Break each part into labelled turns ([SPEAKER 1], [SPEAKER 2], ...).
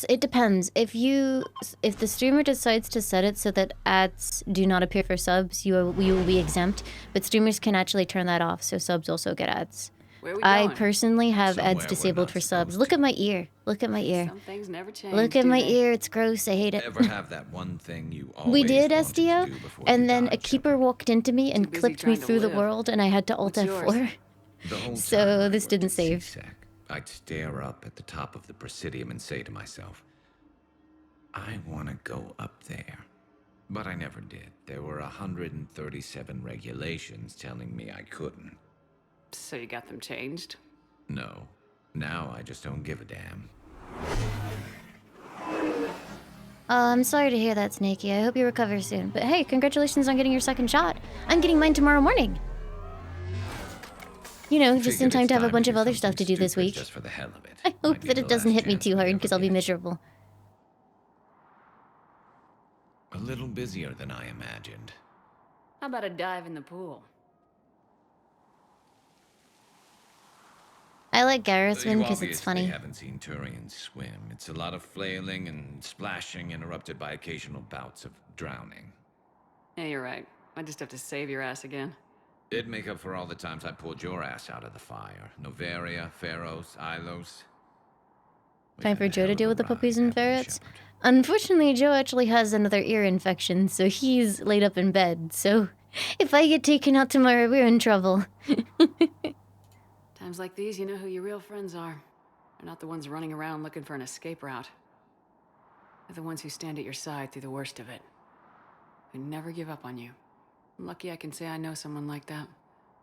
[SPEAKER 1] it depends. If the streamer decides to set it so that ads do not appear for subs, you will be exempt. But streamers can actually turn that off, so subs also get ads.
[SPEAKER 2] Where are we
[SPEAKER 1] I
[SPEAKER 2] going?
[SPEAKER 1] personally have
[SPEAKER 3] Somewhere
[SPEAKER 1] ads
[SPEAKER 3] we're
[SPEAKER 1] disabled
[SPEAKER 3] not
[SPEAKER 1] for subs.
[SPEAKER 3] supposed
[SPEAKER 1] Look
[SPEAKER 3] to.
[SPEAKER 1] at my ear. Look at my ear.
[SPEAKER 2] Some things never change.
[SPEAKER 1] Look at
[SPEAKER 2] do
[SPEAKER 1] my
[SPEAKER 2] they?
[SPEAKER 1] ear. It's gross. I hate it.
[SPEAKER 3] Ever have that one thing you always
[SPEAKER 1] We did
[SPEAKER 3] wanted to
[SPEAKER 1] SDO,
[SPEAKER 3] do before
[SPEAKER 1] and
[SPEAKER 3] you
[SPEAKER 1] then
[SPEAKER 3] died,
[SPEAKER 1] a keeper
[SPEAKER 3] Shepard?
[SPEAKER 1] walked into me and
[SPEAKER 2] Too busy
[SPEAKER 1] clipped me
[SPEAKER 2] trying to
[SPEAKER 1] through the
[SPEAKER 2] live.
[SPEAKER 1] world, and I had to Alt
[SPEAKER 2] What's yours?
[SPEAKER 1] F4.
[SPEAKER 3] The whole
[SPEAKER 1] So
[SPEAKER 3] time I
[SPEAKER 1] this
[SPEAKER 3] worked
[SPEAKER 1] didn't
[SPEAKER 3] at
[SPEAKER 1] save.
[SPEAKER 3] CSEC, I'd stare up at the top of the Presidium and say to myself, I want to go up there. But I never did. There were 137 regulations telling me I couldn't.
[SPEAKER 2] So you got them changed?
[SPEAKER 3] No. Now I just don't give a damn.
[SPEAKER 1] I'm sorry to hear that, Snakey. I hope you recover soon. But hey, congratulations on getting your second shot. I'm getting mine tomorrow morning. You know, just in
[SPEAKER 3] Figured
[SPEAKER 1] time
[SPEAKER 3] it's
[SPEAKER 1] to have a
[SPEAKER 3] time
[SPEAKER 1] bunch
[SPEAKER 3] to
[SPEAKER 1] of
[SPEAKER 3] do
[SPEAKER 1] other stuff to
[SPEAKER 3] something
[SPEAKER 1] do this
[SPEAKER 3] stupid
[SPEAKER 1] week.
[SPEAKER 3] Just for the hell of it.
[SPEAKER 1] I hope
[SPEAKER 3] Might be
[SPEAKER 1] that
[SPEAKER 3] the
[SPEAKER 1] it doesn't
[SPEAKER 3] last
[SPEAKER 1] hit me
[SPEAKER 3] chance
[SPEAKER 1] too
[SPEAKER 3] we
[SPEAKER 1] hard,
[SPEAKER 3] ever
[SPEAKER 1] because I'll be
[SPEAKER 3] get.
[SPEAKER 1] miserable.
[SPEAKER 3] A little busier than I imagined.
[SPEAKER 2] How about a dive in the pool?
[SPEAKER 1] I like Garrus
[SPEAKER 3] You
[SPEAKER 1] because it's
[SPEAKER 3] obviously
[SPEAKER 1] funny.
[SPEAKER 3] haven't seen Turians swim. It's a lot of flailing and splashing, interrupted by occasional bouts of drowning.
[SPEAKER 2] Yeah, you're right. I just have to save your ass again.
[SPEAKER 3] It'd make up for all the times I pulled your ass out of the fire. Noveria, Pharos, Ilos.
[SPEAKER 1] Time for Joe to deal with the puppies and ferrets. Unfortunately, Joe actually has another ear infection, so he's laid up in bed. So if I get taken out tomorrow, we're in trouble.
[SPEAKER 2] Times like these, you know who your real friends are. They're not the ones running around looking for an escape route. They're the ones who stand at your side through the worst of it. Who never give up on you. I'm lucky I can say I know someone like that.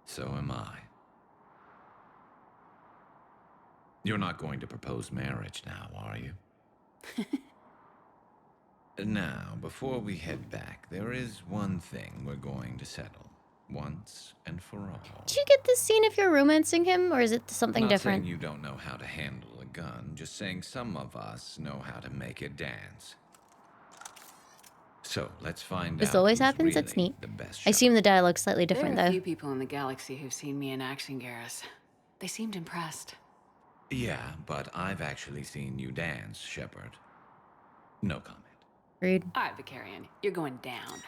[SPEAKER 3] So am I. You're not going to propose marriage now, are you? Now, before we head back, there is one thing we're going to settle. Once and for all.
[SPEAKER 1] Do you get this scene if you're romancing him, or is it something
[SPEAKER 3] Not
[SPEAKER 1] different?
[SPEAKER 3] saying you don't know how to handle a gun, just saying some of us know how to make it dance. So, let's find out.
[SPEAKER 1] This always
[SPEAKER 3] who's
[SPEAKER 1] happens? That's
[SPEAKER 3] really
[SPEAKER 1] neat.
[SPEAKER 3] the best
[SPEAKER 1] I assume
[SPEAKER 3] shot.
[SPEAKER 1] the dialogue's slightly different,
[SPEAKER 2] There are a
[SPEAKER 1] though.
[SPEAKER 2] few people in the galaxy who've seen me in action, Garrus. They seemed impressed.
[SPEAKER 3] Yeah, but I've actually seen you dance, Shepard. No comment.
[SPEAKER 1] Rude.
[SPEAKER 2] All right, Vicarian, you're going down.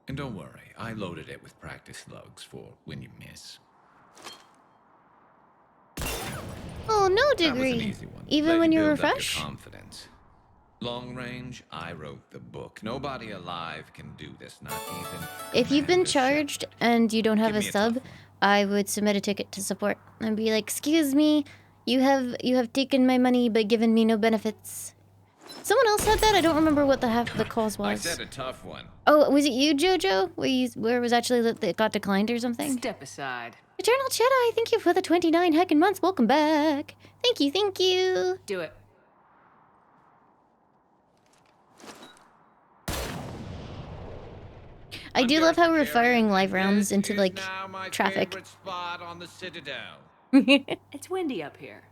[SPEAKER 3] And don't worry, I loaded it with practice slugs for when you miss.
[SPEAKER 1] Oh, no
[SPEAKER 3] That was an
[SPEAKER 1] degree.
[SPEAKER 3] easy one.
[SPEAKER 1] Even
[SPEAKER 3] Let
[SPEAKER 1] when
[SPEAKER 3] you
[SPEAKER 1] you
[SPEAKER 3] build up your
[SPEAKER 1] refresh?
[SPEAKER 3] confidence. Long range, I wrote the book. Nobody alive can do this, not even.
[SPEAKER 1] If you've been
[SPEAKER 3] Commander
[SPEAKER 1] charged
[SPEAKER 3] Shepard.
[SPEAKER 1] and you don't have
[SPEAKER 3] Give
[SPEAKER 1] a
[SPEAKER 3] me a
[SPEAKER 1] sub,
[SPEAKER 3] tough one.
[SPEAKER 1] I would submit a ticket to support and be like, "Excuse me, you have taken my money but given me no benefits." Someone else said that. I don't remember what the half of the cause
[SPEAKER 3] I
[SPEAKER 1] was.
[SPEAKER 3] said a tough one.
[SPEAKER 1] Oh, was it you, Jojo? Where it was actually that it got declined or something?
[SPEAKER 2] Step aside.
[SPEAKER 1] Eternal Jedi, thank you for the 29 heckin' months. Welcome back. Thank you, thank you.
[SPEAKER 2] Do it.
[SPEAKER 1] I do love how we're firing live rounds into, like,
[SPEAKER 3] Now my
[SPEAKER 1] traffic.
[SPEAKER 3] favorite spot on the Citadel.
[SPEAKER 2] It's windy up here.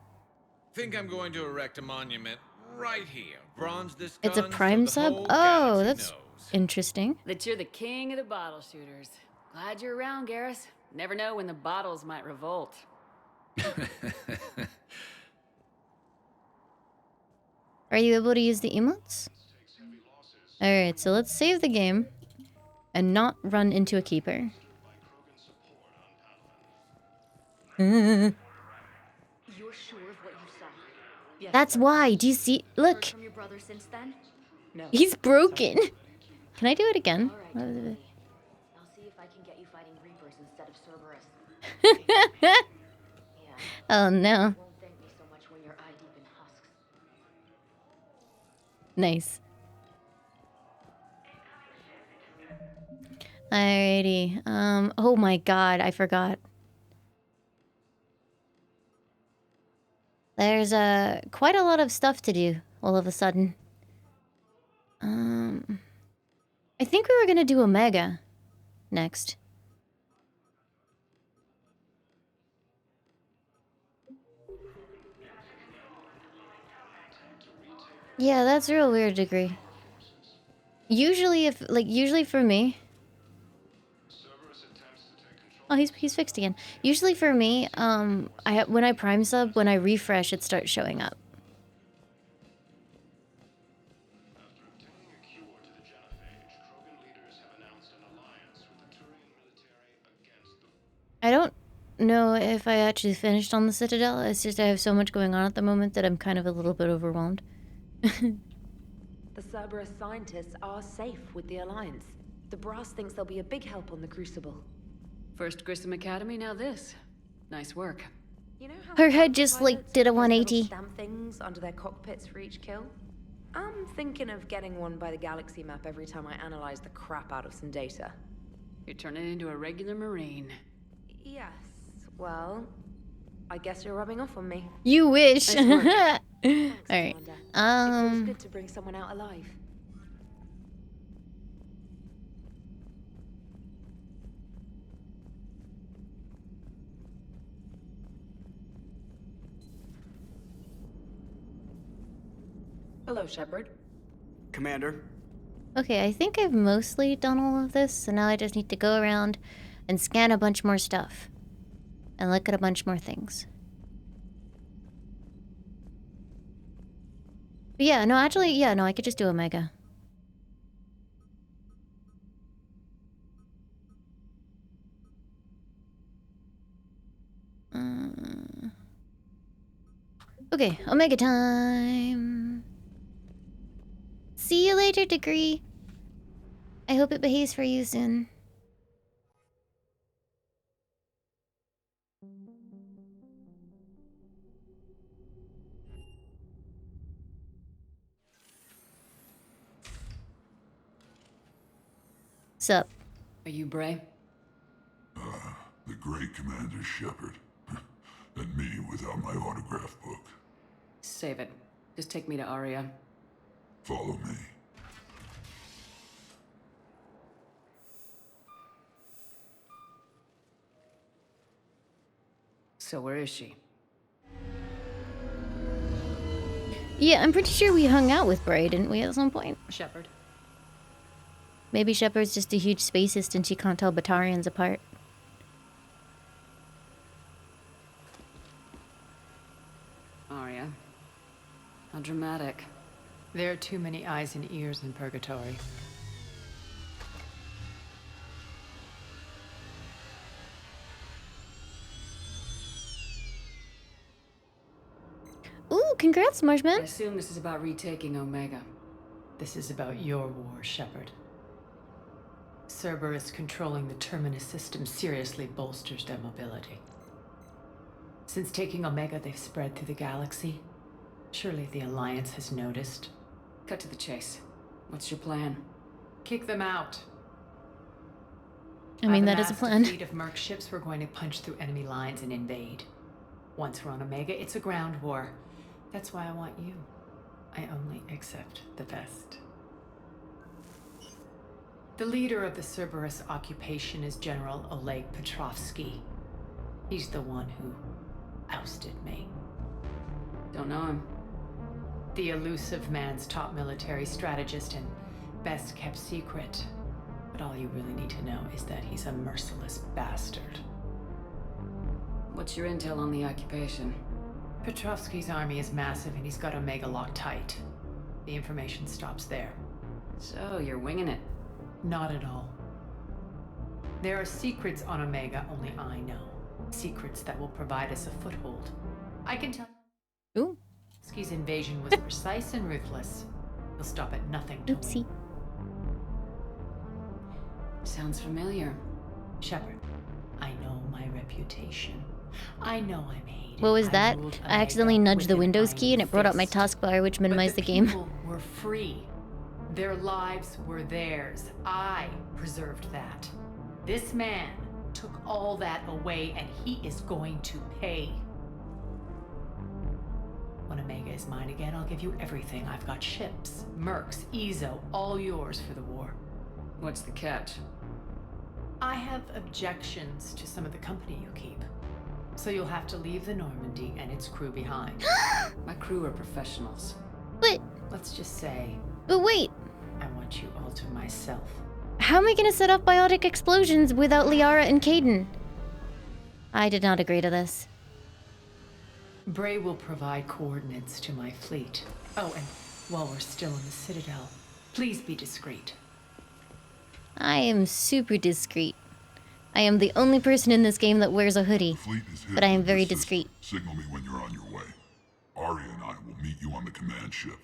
[SPEAKER 3] Think I'm going to erect a monument right here. Bronze this
[SPEAKER 1] It's a
[SPEAKER 3] gun so
[SPEAKER 1] prime
[SPEAKER 3] the
[SPEAKER 1] sub?
[SPEAKER 3] whole
[SPEAKER 1] Oh,
[SPEAKER 3] galaxy
[SPEAKER 1] that's
[SPEAKER 3] knows.
[SPEAKER 1] interesting.
[SPEAKER 2] That you're the king of the bottle shooters. Glad you're around, Garrus. Never know when the bottles might revolt.
[SPEAKER 1] Are you able to use the emotes? Alright, so let's save the game and not run into a keeper.
[SPEAKER 4] You're sure of what you saw? Yes.
[SPEAKER 1] That's why. Do you see?
[SPEAKER 4] Heard
[SPEAKER 1] Look,
[SPEAKER 4] from your brother since then? No.
[SPEAKER 1] he's broken. Can I do it again?
[SPEAKER 4] All right, I'll see if I can get you fighting Reapers instead of Cerberus. Yeah.
[SPEAKER 1] Oh no.
[SPEAKER 4] Won't thank me so much when you're eye deep in husks.
[SPEAKER 1] Nice. Alrighty. Oh my god, I forgot. There's quite a lot of stuff to do all of a sudden. I think we were gonna do Omega next. Yeah, that's real weird, degree. Usually for me. Oh, he's fixed again. Usually for me, when I prime sub, when I refresh, it starts showing up. I don't know if I actually finished on the Citadel. It's just I have so much going on at the moment that I'm kind of a little bit overwhelmed.
[SPEAKER 4] The Cerberus scientists are safe with the Alliance. The brass thinks they'll be a big help on the Crucible.
[SPEAKER 2] First Grissom Academy, now this. Nice work.
[SPEAKER 4] You know how
[SPEAKER 1] Her head just like
[SPEAKER 4] pilots
[SPEAKER 1] did a
[SPEAKER 4] have those little
[SPEAKER 1] 180.
[SPEAKER 4] stamp things under their cockpits for each kill? I'm thinking of getting one by the galaxy map every time I analyze the crap out of some data.
[SPEAKER 2] You're turning into a regular Marine.
[SPEAKER 4] Yes, well, I guess you're rubbing off on me.
[SPEAKER 1] You wish.
[SPEAKER 2] Nice work.
[SPEAKER 4] Thanks,
[SPEAKER 1] Alright.
[SPEAKER 4] Commander. It feels good to bring someone out alive.
[SPEAKER 2] Hello, Shepard.
[SPEAKER 5] Commander.
[SPEAKER 1] Okay, I think I've mostly done all of this, so now I just need to go around and scan a bunch more stuff. And look at a bunch more things. But yeah, no, actually, yeah, no, I could just do Omega. Okay, Omega time. See you later, Degree. I hope it behaves for you soon. Sup?
[SPEAKER 2] Are you Bray?
[SPEAKER 6] The great Commander Shepard. And me without my autograph book.
[SPEAKER 2] Save it. Just take me to Aria.
[SPEAKER 6] Follow me.
[SPEAKER 2] So where is she?
[SPEAKER 1] Yeah, I'm pretty sure we hung out with Bray, didn't we, at some point?
[SPEAKER 2] Shepard.
[SPEAKER 1] Maybe Shepard's just a huge spacist and she can't tell Batarians apart.
[SPEAKER 2] Aria. How dramatic.
[SPEAKER 7] There are too many eyes and ears in Purgatory.
[SPEAKER 1] Ooh, congrats,
[SPEAKER 2] I
[SPEAKER 1] Marshman.
[SPEAKER 2] assume this is about retaking Omega.
[SPEAKER 7] This is about your war, Shepard. Cerberus controlling the Terminus system seriously bolsters their mobility. Since taking Omega, they've spread through the galaxy. Surely the Alliance has noticed.
[SPEAKER 2] Cut to the chase. What's your plan?
[SPEAKER 7] Kick them out.
[SPEAKER 1] I mean,
[SPEAKER 7] I've
[SPEAKER 1] that is a
[SPEAKER 7] amassed
[SPEAKER 1] plan.
[SPEAKER 7] fleet of merc ships. We're going to punch through enemy lines and invade. Once we're on Omega, it's a ground war. That's why I want you. I only accept the best. The leader of the Cerberus occupation is General Oleg Petrovsky. He's the one who ousted me.
[SPEAKER 2] Don't know him.
[SPEAKER 7] The elusive man's top military strategist and best kept secret. But all you really need to know is that he's a merciless bastard.
[SPEAKER 2] What's your intel on the occupation?
[SPEAKER 7] Petrovsky's army is massive and he's got Omega locked tight. The information stops there.
[SPEAKER 2] So, you're winging it.
[SPEAKER 7] Not at all. There are secrets on Omega only I know. Secrets that will provide us a foothold. I can tell
[SPEAKER 1] Ooh,
[SPEAKER 7] Petrovsky's invasion was precise and ruthless. He'll stop at nothing to
[SPEAKER 1] oopsie.
[SPEAKER 7] win.
[SPEAKER 2] Sounds familiar.
[SPEAKER 7] Shepard, I know my reputation. I know I'm hated.
[SPEAKER 1] What was that?
[SPEAKER 7] ruled
[SPEAKER 1] I accidentally
[SPEAKER 7] Omega
[SPEAKER 1] nudged the
[SPEAKER 7] with an
[SPEAKER 1] Windows key and
[SPEAKER 7] iron
[SPEAKER 1] it brought up my
[SPEAKER 7] fist.
[SPEAKER 1] taskbar, which minimized the
[SPEAKER 7] But
[SPEAKER 1] game.
[SPEAKER 7] people were free. Their lives were theirs. I preserved that. This man took all that away, and he is going to pay. When Omega is mine again, I'll give you everything. I've got ships, mercs, Ezo, all yours for the war.
[SPEAKER 2] What's the catch?
[SPEAKER 7] I have objections to some of the company you keep. So you'll have to leave the Normandy and its crew behind.
[SPEAKER 2] My crew are professionals.
[SPEAKER 1] But,
[SPEAKER 7] Let's just say,
[SPEAKER 1] but wait.
[SPEAKER 7] I want you all to myself.
[SPEAKER 1] How am I gonna set up biotic explosions without Liara and Caden? I did not agree to this.
[SPEAKER 7] Bray will provide coordinates to my fleet. Oh, and while we're still in the Citadel, please be discreet.
[SPEAKER 1] I am super discreet. I am the only person in this game that wears a hoodie,
[SPEAKER 6] Fleet is hidden
[SPEAKER 1] but I am
[SPEAKER 6] in
[SPEAKER 1] very
[SPEAKER 6] this system.
[SPEAKER 1] discreet.
[SPEAKER 6] Signal me when you're on your way. Arya and I will meet you on the command ship.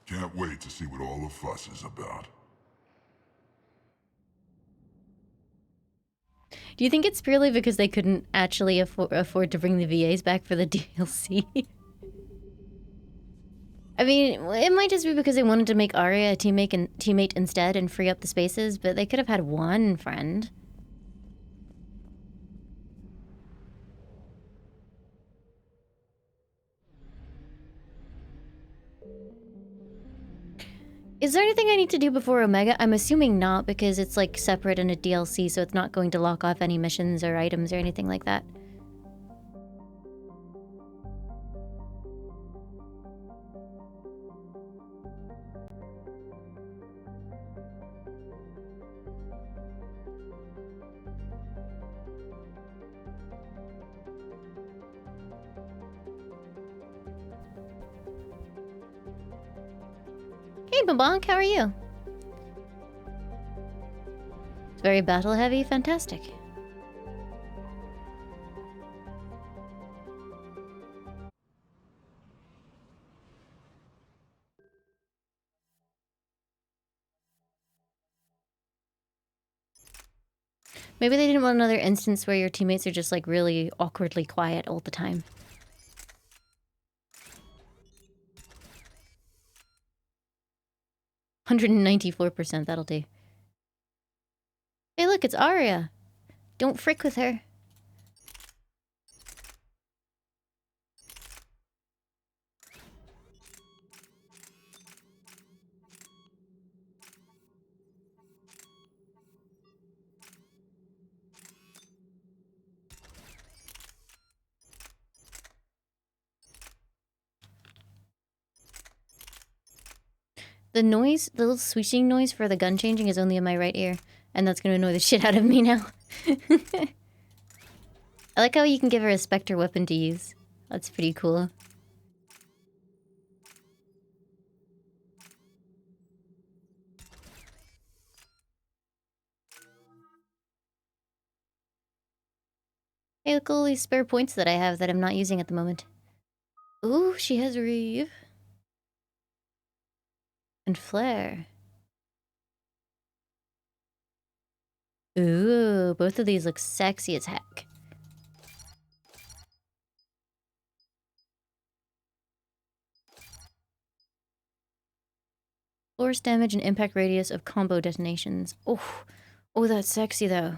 [SPEAKER 6] Can't wait to see what all the fuss is about.
[SPEAKER 1] Do you think it's purely because they couldn't actually afford to bring the VAs back for the DLC? I mean, it might just be because they wanted to make Arya a teammate instead and free up the spaces, but they could have had one friend. Is there anything I need to do before Omega? I'm assuming not, because it's like separate in a DLC, so it's not going to lock off any missions or items or anything like that. Hey, Babonk, how are you? It's very battle heavy, fantastic. Maybe they didn't want another instance where your teammates are just like really awkwardly quiet all the time. %194%, that'll do. Hey look, it's Arya. Don't frick with her. The noise, the little swishing noise for the gun changing is only in my right ear, and that's gonna annoy the shit out of me now. I like how you can give her a Spectre weapon to use. That's pretty cool. Hey, look at all these spare points that I have that I'm not using at the moment. Ooh, she has Reeve. And Flare. Ooh, both of these look sexy as heck. Force damage and impact radius of combo detonations. Oh, oh, that's sexy though.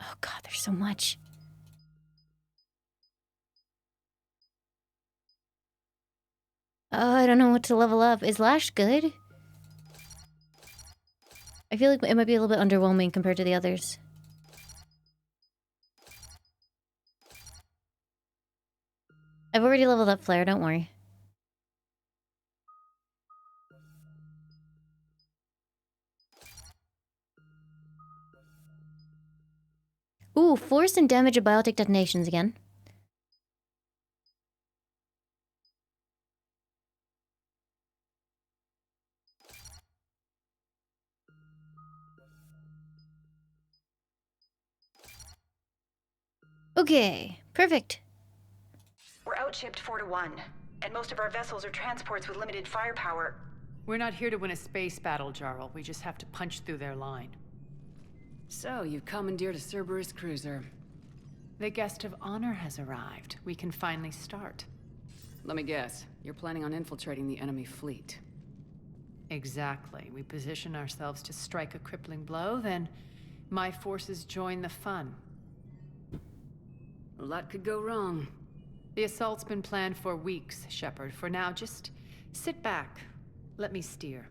[SPEAKER 1] Oh god, there's so much. Oh, I don't know what to level up. Is Lash good? I feel like it might be a little bit underwhelming compared to the others. I've already leveled up Flare, don't worry. Ooh, force and damage of biotic detonations again. Okay, perfect.
[SPEAKER 5] We're outshipped 4-1, and most of our vessels are transports with limited firepower.
[SPEAKER 7] We're not here to win a space battle, Jarl. We just have to punch through their line.
[SPEAKER 2] So, you've commandeered a Cerberus cruiser.
[SPEAKER 7] The guest of honor has arrived. We can finally start.
[SPEAKER 2] Let me guess, you're planning on infiltrating the enemy fleet.
[SPEAKER 7] Exactly. We position ourselves to strike a crippling blow, then my forces join the fun.
[SPEAKER 2] A lot could go wrong.
[SPEAKER 7] The assault's been planned for weeks, Shepard. For now, just sit back. Let me steer.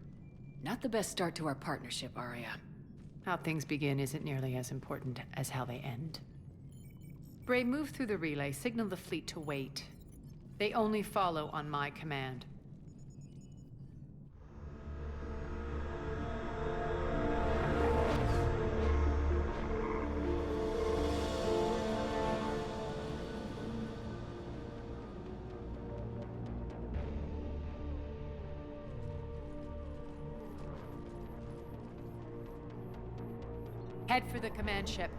[SPEAKER 2] Not the best start to our partnership, Arya.
[SPEAKER 7] How things begin isn't nearly as important as how they end. Bray, move through the relay, signal the fleet to wait. They only follow on my command. Head for the command ship.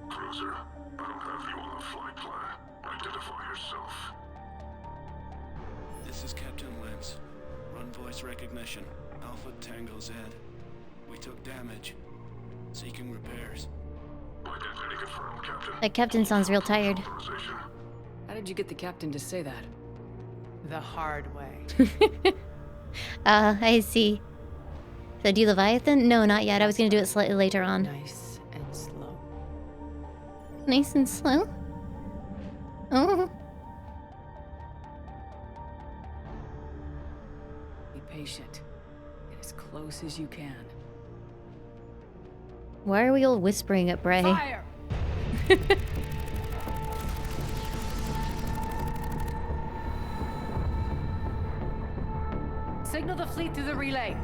[SPEAKER 6] Cruiser, I don't have you on the flight plan. Identify yourself.
[SPEAKER 8] This is Captain Lance. Run voice recognition. Alpha Tango Z. We took damage. Seeking repairs.
[SPEAKER 6] Identity confirmed, Captain.
[SPEAKER 1] That captain sounds real tired.
[SPEAKER 6] Authorization.
[SPEAKER 2] How did you get the captain to say that?
[SPEAKER 7] The hard way.
[SPEAKER 1] I see. So do you Leviathan? No, not yet. I was gonna do it slightly later on.
[SPEAKER 7] Nice and slow.
[SPEAKER 1] Nice and slow? Oh.
[SPEAKER 2] Be patient. Get as close as you can.
[SPEAKER 1] Why are we all whispering at Bray?
[SPEAKER 7] Fire! Signal the fleet through the relay.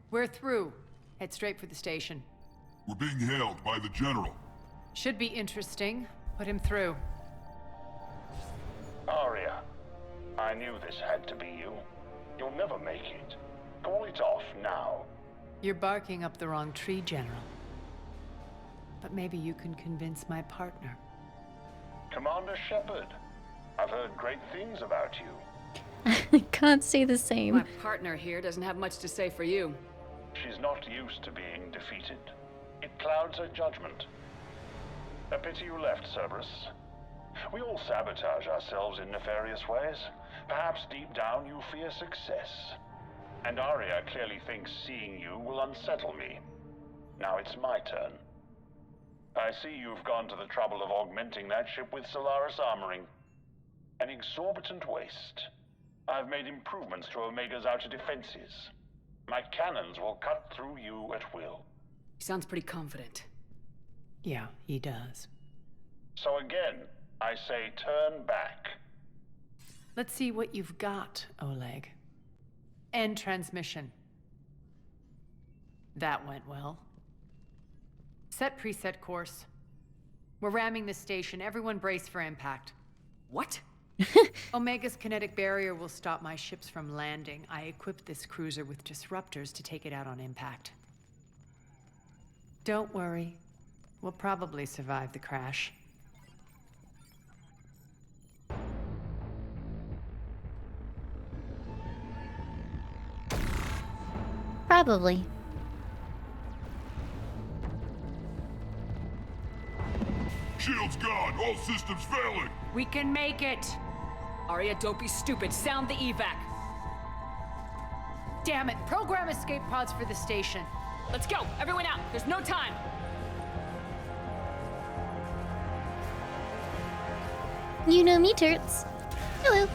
[SPEAKER 7] We're through. Head straight for the station.
[SPEAKER 6] We're being hailed by the General.
[SPEAKER 7] Should be interesting. Put him through.
[SPEAKER 9] Arya, I knew this had to be you. You'll never make it. Call it off now.
[SPEAKER 7] You're barking up the wrong tree, General. But maybe you can convince my partner.
[SPEAKER 9] Commander Shepard, I've heard great things about you.
[SPEAKER 1] I can't say the same.
[SPEAKER 2] My partner here doesn't have much to say for you.
[SPEAKER 9] She's not used to being defeated. It clouds her judgment. A pity you left, Cerberus. We all sabotage ourselves in nefarious ways. Perhaps deep down you fear success. And Arya clearly thinks seeing you will unsettle me. Now it's my turn. I see you've gone to the trouble of augmenting that ship with Solaris armoring. An exorbitant waste. I've made improvements to Omega's outer defenses. My cannons will cut through you at will.
[SPEAKER 2] He sounds pretty confident.
[SPEAKER 7] Yeah, he does.
[SPEAKER 9] So again, I say turn back.
[SPEAKER 7] Let's see what you've got, Oleg. End transmission. That went well. Set preset course. We're ramming the station. Everyone brace for impact.
[SPEAKER 2] What?
[SPEAKER 7] Omega's kinetic barrier will stop my ships from landing. I equipped this cruiser with disruptors to take it out on impact. Don't worry. We'll probably survive the crash.
[SPEAKER 1] Probably.
[SPEAKER 6] Shields gone. All systems failing.
[SPEAKER 7] We can make it!
[SPEAKER 2] Arya, don't be stupid. Sound the evac.
[SPEAKER 7] Damn it! Program escape pods for the station.
[SPEAKER 2] Let's go. Everyone out. There's no time.
[SPEAKER 1] You know me, Turts. Hello.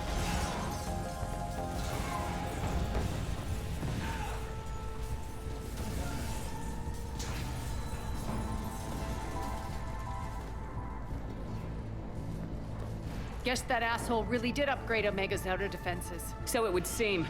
[SPEAKER 7] Guess that asshole really did upgrade Omega's outer defenses.
[SPEAKER 2] So it would seem.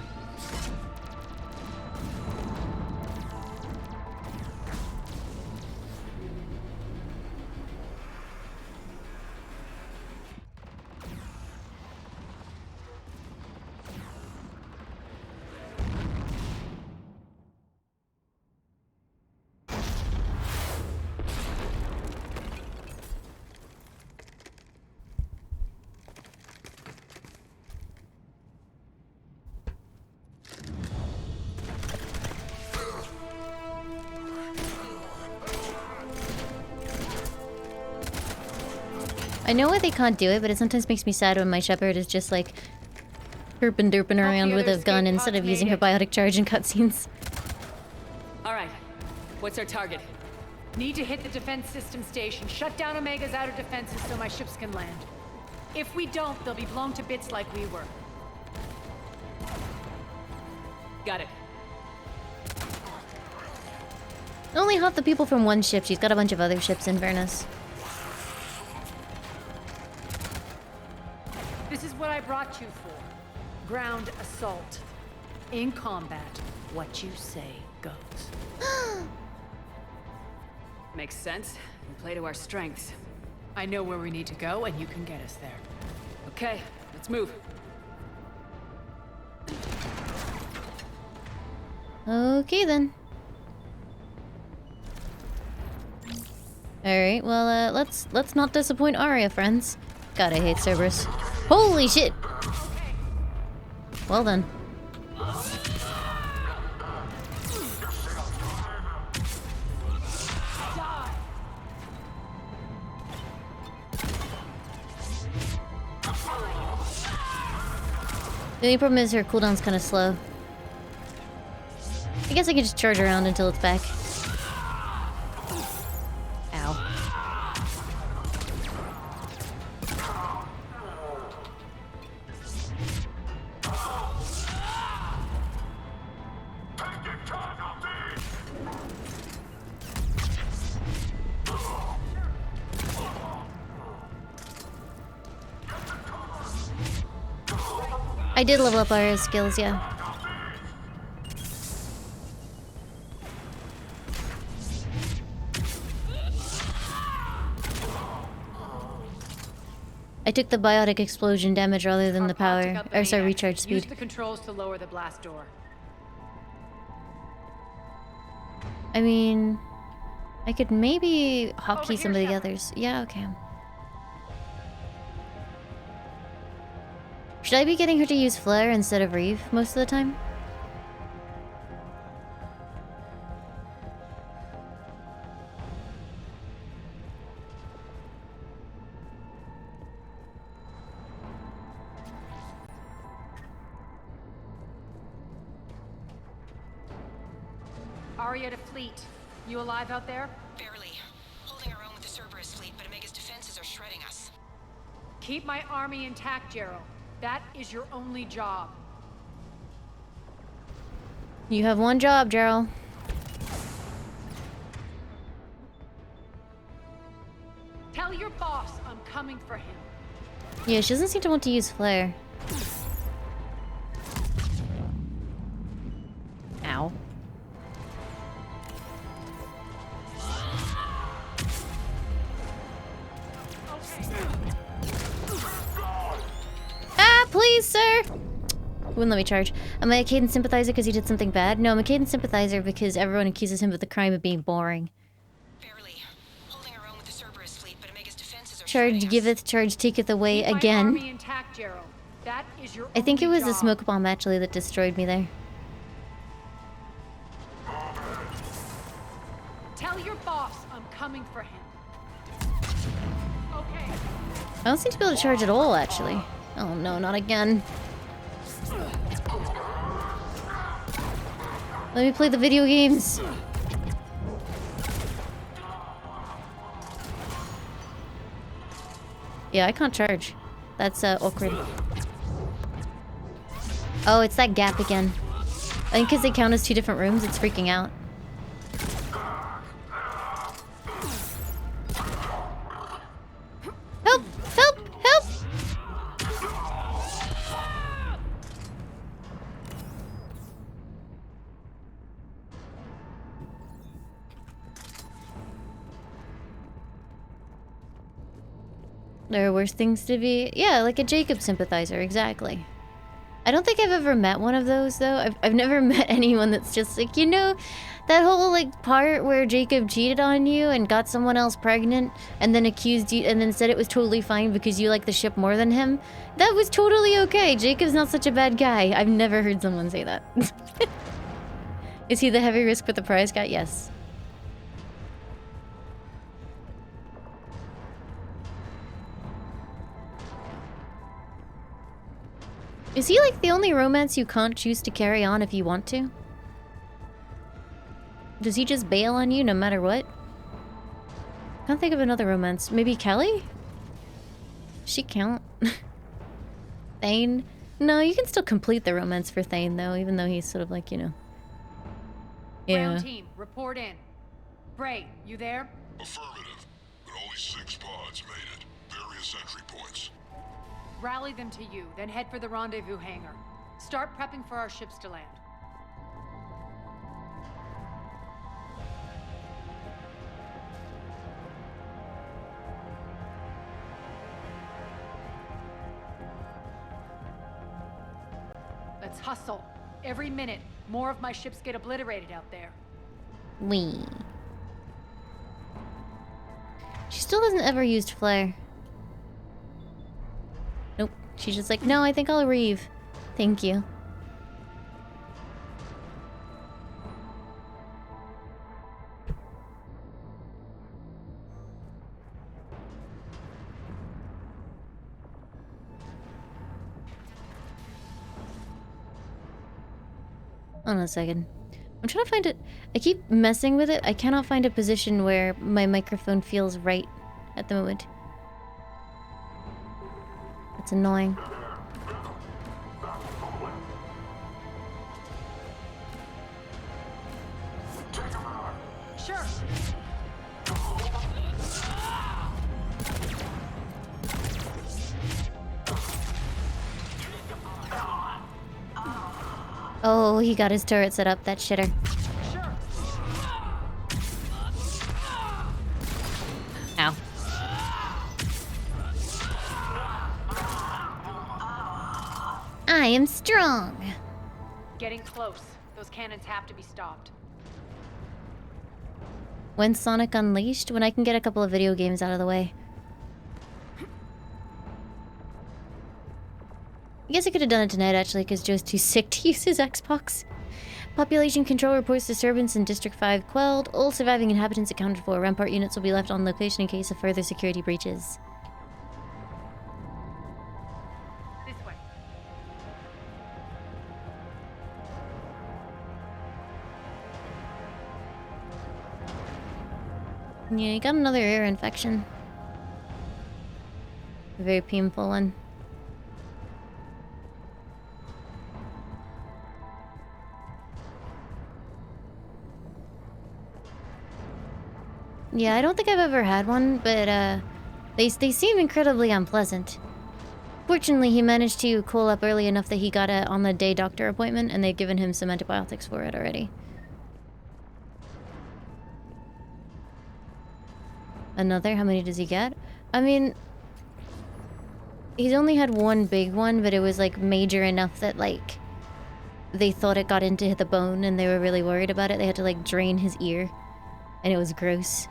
[SPEAKER 1] I know why they can't do it, but it sometimes makes me sad when my shepherd is just like herping derping around with a gun instead of using her biotic charge in cutscenes.
[SPEAKER 7] Alright. What's our target? Need to hit the defense system station. Shut down Omega's outer defenses so my ships can land. If we don't, they'll be blown to bits like we were. Got it.
[SPEAKER 1] Only half the people from one ship. She's got a bunch of other ships, in fairness.
[SPEAKER 7] This is what I brought you for. Ground assault. In combat, what you say goes. Makes sense. We play to our strengths. I know where we need to go, and you can get us there. Okay, let's move.
[SPEAKER 1] Okay then. Alright, well, let's not disappoint Arya, friends. God, I hate Cerberus. Holy shit! Well done. The only problem is her cooldown's kind of slow. I guess I can just charge around until it's back. Ow. I did level up our skills, yeah. I took the biotic explosion damage rather than the power, or sorry, recharge speed.
[SPEAKER 7] Use the controls to lower the blast door.
[SPEAKER 1] I mean, I could maybe hotkey some of the others. Yeah, okay. Should I be getting her to use Flare instead of Reeve most of the time?
[SPEAKER 7] Arya to fleet. You alive out there?
[SPEAKER 5] Barely. Holding our own with the Cerberus fleet, but Omega's defenses are shredding us.
[SPEAKER 7] Keep my army intact, Gerald. That is your only job.
[SPEAKER 1] You have one job, Gerald.
[SPEAKER 7] Tell your boss I'm coming for him.
[SPEAKER 1] Yeah, she doesn't seem to want to use Flare. Ow. Ah, please, sir! Wouldn't let me charge. Am I a Caden sympathizer because he did something bad? No, I'm a Caden sympathizer because everyone accuses him of the crime of being boring.
[SPEAKER 5] Barely. Holding our own with the Cerberus fleet, but Omega's defenses are
[SPEAKER 1] Charge giveth, charge taketh away
[SPEAKER 7] Keep
[SPEAKER 1] again.
[SPEAKER 7] my army intact, Gerald. That is your
[SPEAKER 1] I think it
[SPEAKER 7] only
[SPEAKER 1] was the
[SPEAKER 7] job.
[SPEAKER 1] smoke bomb actually that destroyed me there.
[SPEAKER 7] Tell your boss I'm coming for him. Okay.
[SPEAKER 1] I don't seem to be able to charge at all, actually. Oh no, not again. Let me play the video games. Yeah, I can't charge. That's awkward. Oh, it's that gap again. I think because they count as two different rooms, it's freaking out. Help! Help! Help! There are worse things to be. Yeah, like a Jacob sympathizer, exactly. I don't think I've ever met one of those, though. I've never met anyone that's just like, you know, that whole, like, part where Jacob cheated on you and got someone else pregnant and then accused you and then said it was totally fine because you like the ship more than him? That was totally okay. Jacob's not such a bad guy. I've never heard someone say that. Is he the heavy risk with the prize guy? Yes. Is he like the only romance you can't choose to carry on if you want to? Does he just bail on you no matter what? Can't think of another romance. Maybe Kelly? She count? Thane? No, you can still complete the romance for Thane though, even though he's sort of like, you know. Yeah.
[SPEAKER 7] Ground team, report in. Bray, you there?
[SPEAKER 6] Affirmative, but only 6 pods made it. Various entry points.
[SPEAKER 7] Rally them to you, then head for the rendezvous hangar. Start prepping for our ships to land. Let's hustle. Every minute, more of my ships get obliterated out there.
[SPEAKER 1] Wee. She still hasn't ever used flare. Nope. She's just like, no, I think I'll reeve. Thank you. Hold on a second. I'm trying to find it. I keep messing with it. I cannot find a position where my microphone feels right at the moment. It's annoying.
[SPEAKER 7] Sure.
[SPEAKER 1] Oh, he got his turret set up, that shitter. Ow. I am strong.
[SPEAKER 7] Getting close. Those cannons have to be stopped.
[SPEAKER 1] When Sonic Unleashed? When I can get a couple of video games out of the way. I guess I could have done it tonight, actually, because Joe's too sick to use his Xbox. Population control reports disturbance in District 5 quelled. All surviving inhabitants accounted for. Rampart units will be left on location in case of further security breaches.
[SPEAKER 7] This way.
[SPEAKER 1] Yeah, you got another ear infection. A very painful one. Yeah, I don't think I've ever had one, but they seem incredibly unpleasant. Fortunately, he managed to call up early enough that he got a on-the-day doctor appointment, and they've given him some antibiotics for it already. Another? How many does he get? I mean, he's only had one big one, but it was like major enough that like they thought it got into the bone and they were really worried about it. They had to like drain his ear, and it was gross.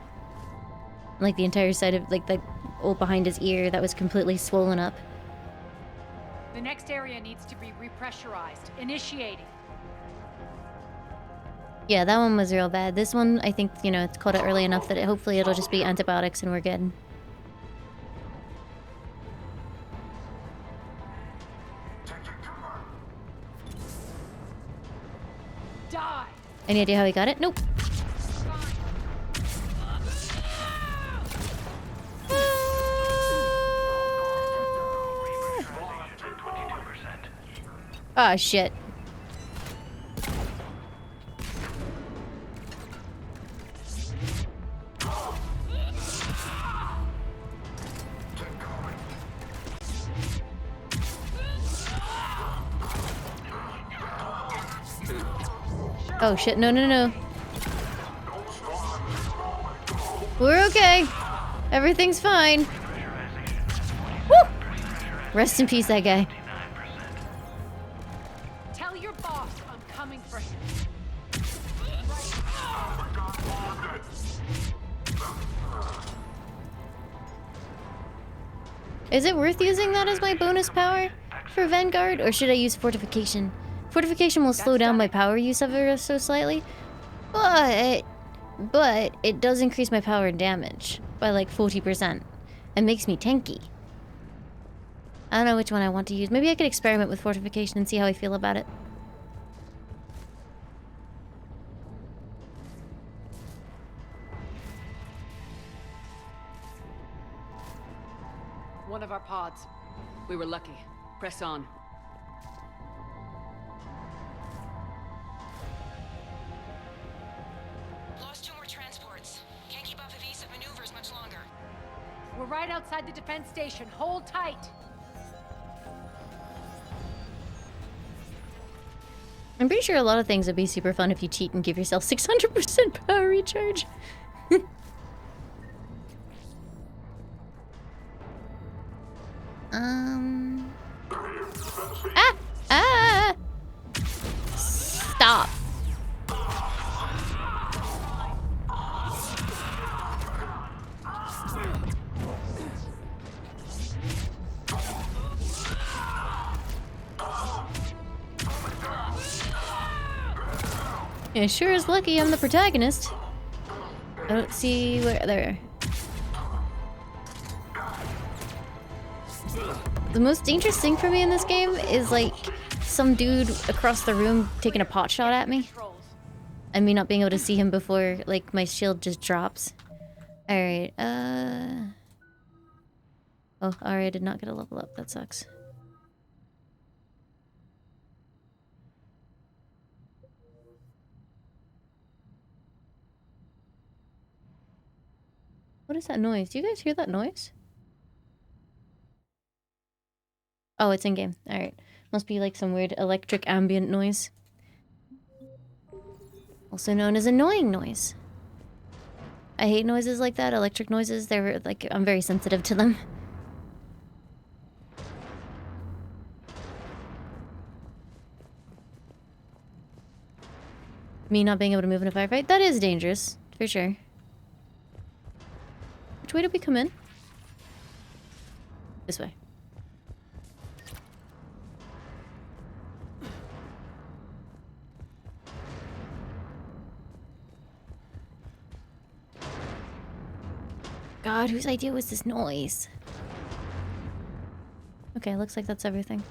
[SPEAKER 1] Like the entire side of like the all behind his ear that was completely swollen up.
[SPEAKER 7] The next area needs to be repressurized. Initiating.
[SPEAKER 1] Yeah, that one was real bad. This one, I think, you know, it's caught it early enough that hopefully it'll just be antibiotics and we're good.
[SPEAKER 7] Die.
[SPEAKER 1] Any idea how he got it? Nope. Ah, shit. Oh shit, no, no, no. We're okay. Everything's fine. Woo! Rest in peace, that guy.
[SPEAKER 7] Tell your boss I'm coming for him.
[SPEAKER 1] Is it worth using that as my bonus power for Vanguard, or should I use Fortification? Fortification will slow down my power use ever so slightly, but it does increase my power and damage by like 40% and makes me tanky. I don't know which one I want to use. Maybe I could experiment with fortification and see how I feel about it.
[SPEAKER 2] One of our pods. We were lucky. Press on.
[SPEAKER 10] Lost 2 more transports. Can't keep up evasive maneuvers much longer.
[SPEAKER 7] We're right outside the defense station. Hold tight.
[SPEAKER 1] I'm pretty sure a lot of things would be super fun if you cheat and give yourself 600% power recharge. Ah! Ah! Stop. Yeah, sure is lucky I'm the protagonist. I don't see where... There. The most dangerous thing for me in this game is, like, some dude across the room taking a pot shot at me. And me not being able to see him before, like, my shield just drops. Alright, Oh, alright, I did not get a level up. That sucks. What is that noise? Do you guys hear that noise? Oh, it's in-game. Alright. Must be like some weird electric ambient noise. Also known as annoying noise. I hate noises like that, electric noises. They're like, I'm very sensitive to them. Me not being able to move in a firefight? That is dangerous, for sure. Which way did we come in? This way. God, whose idea was this noise? Okay, looks like that's everything.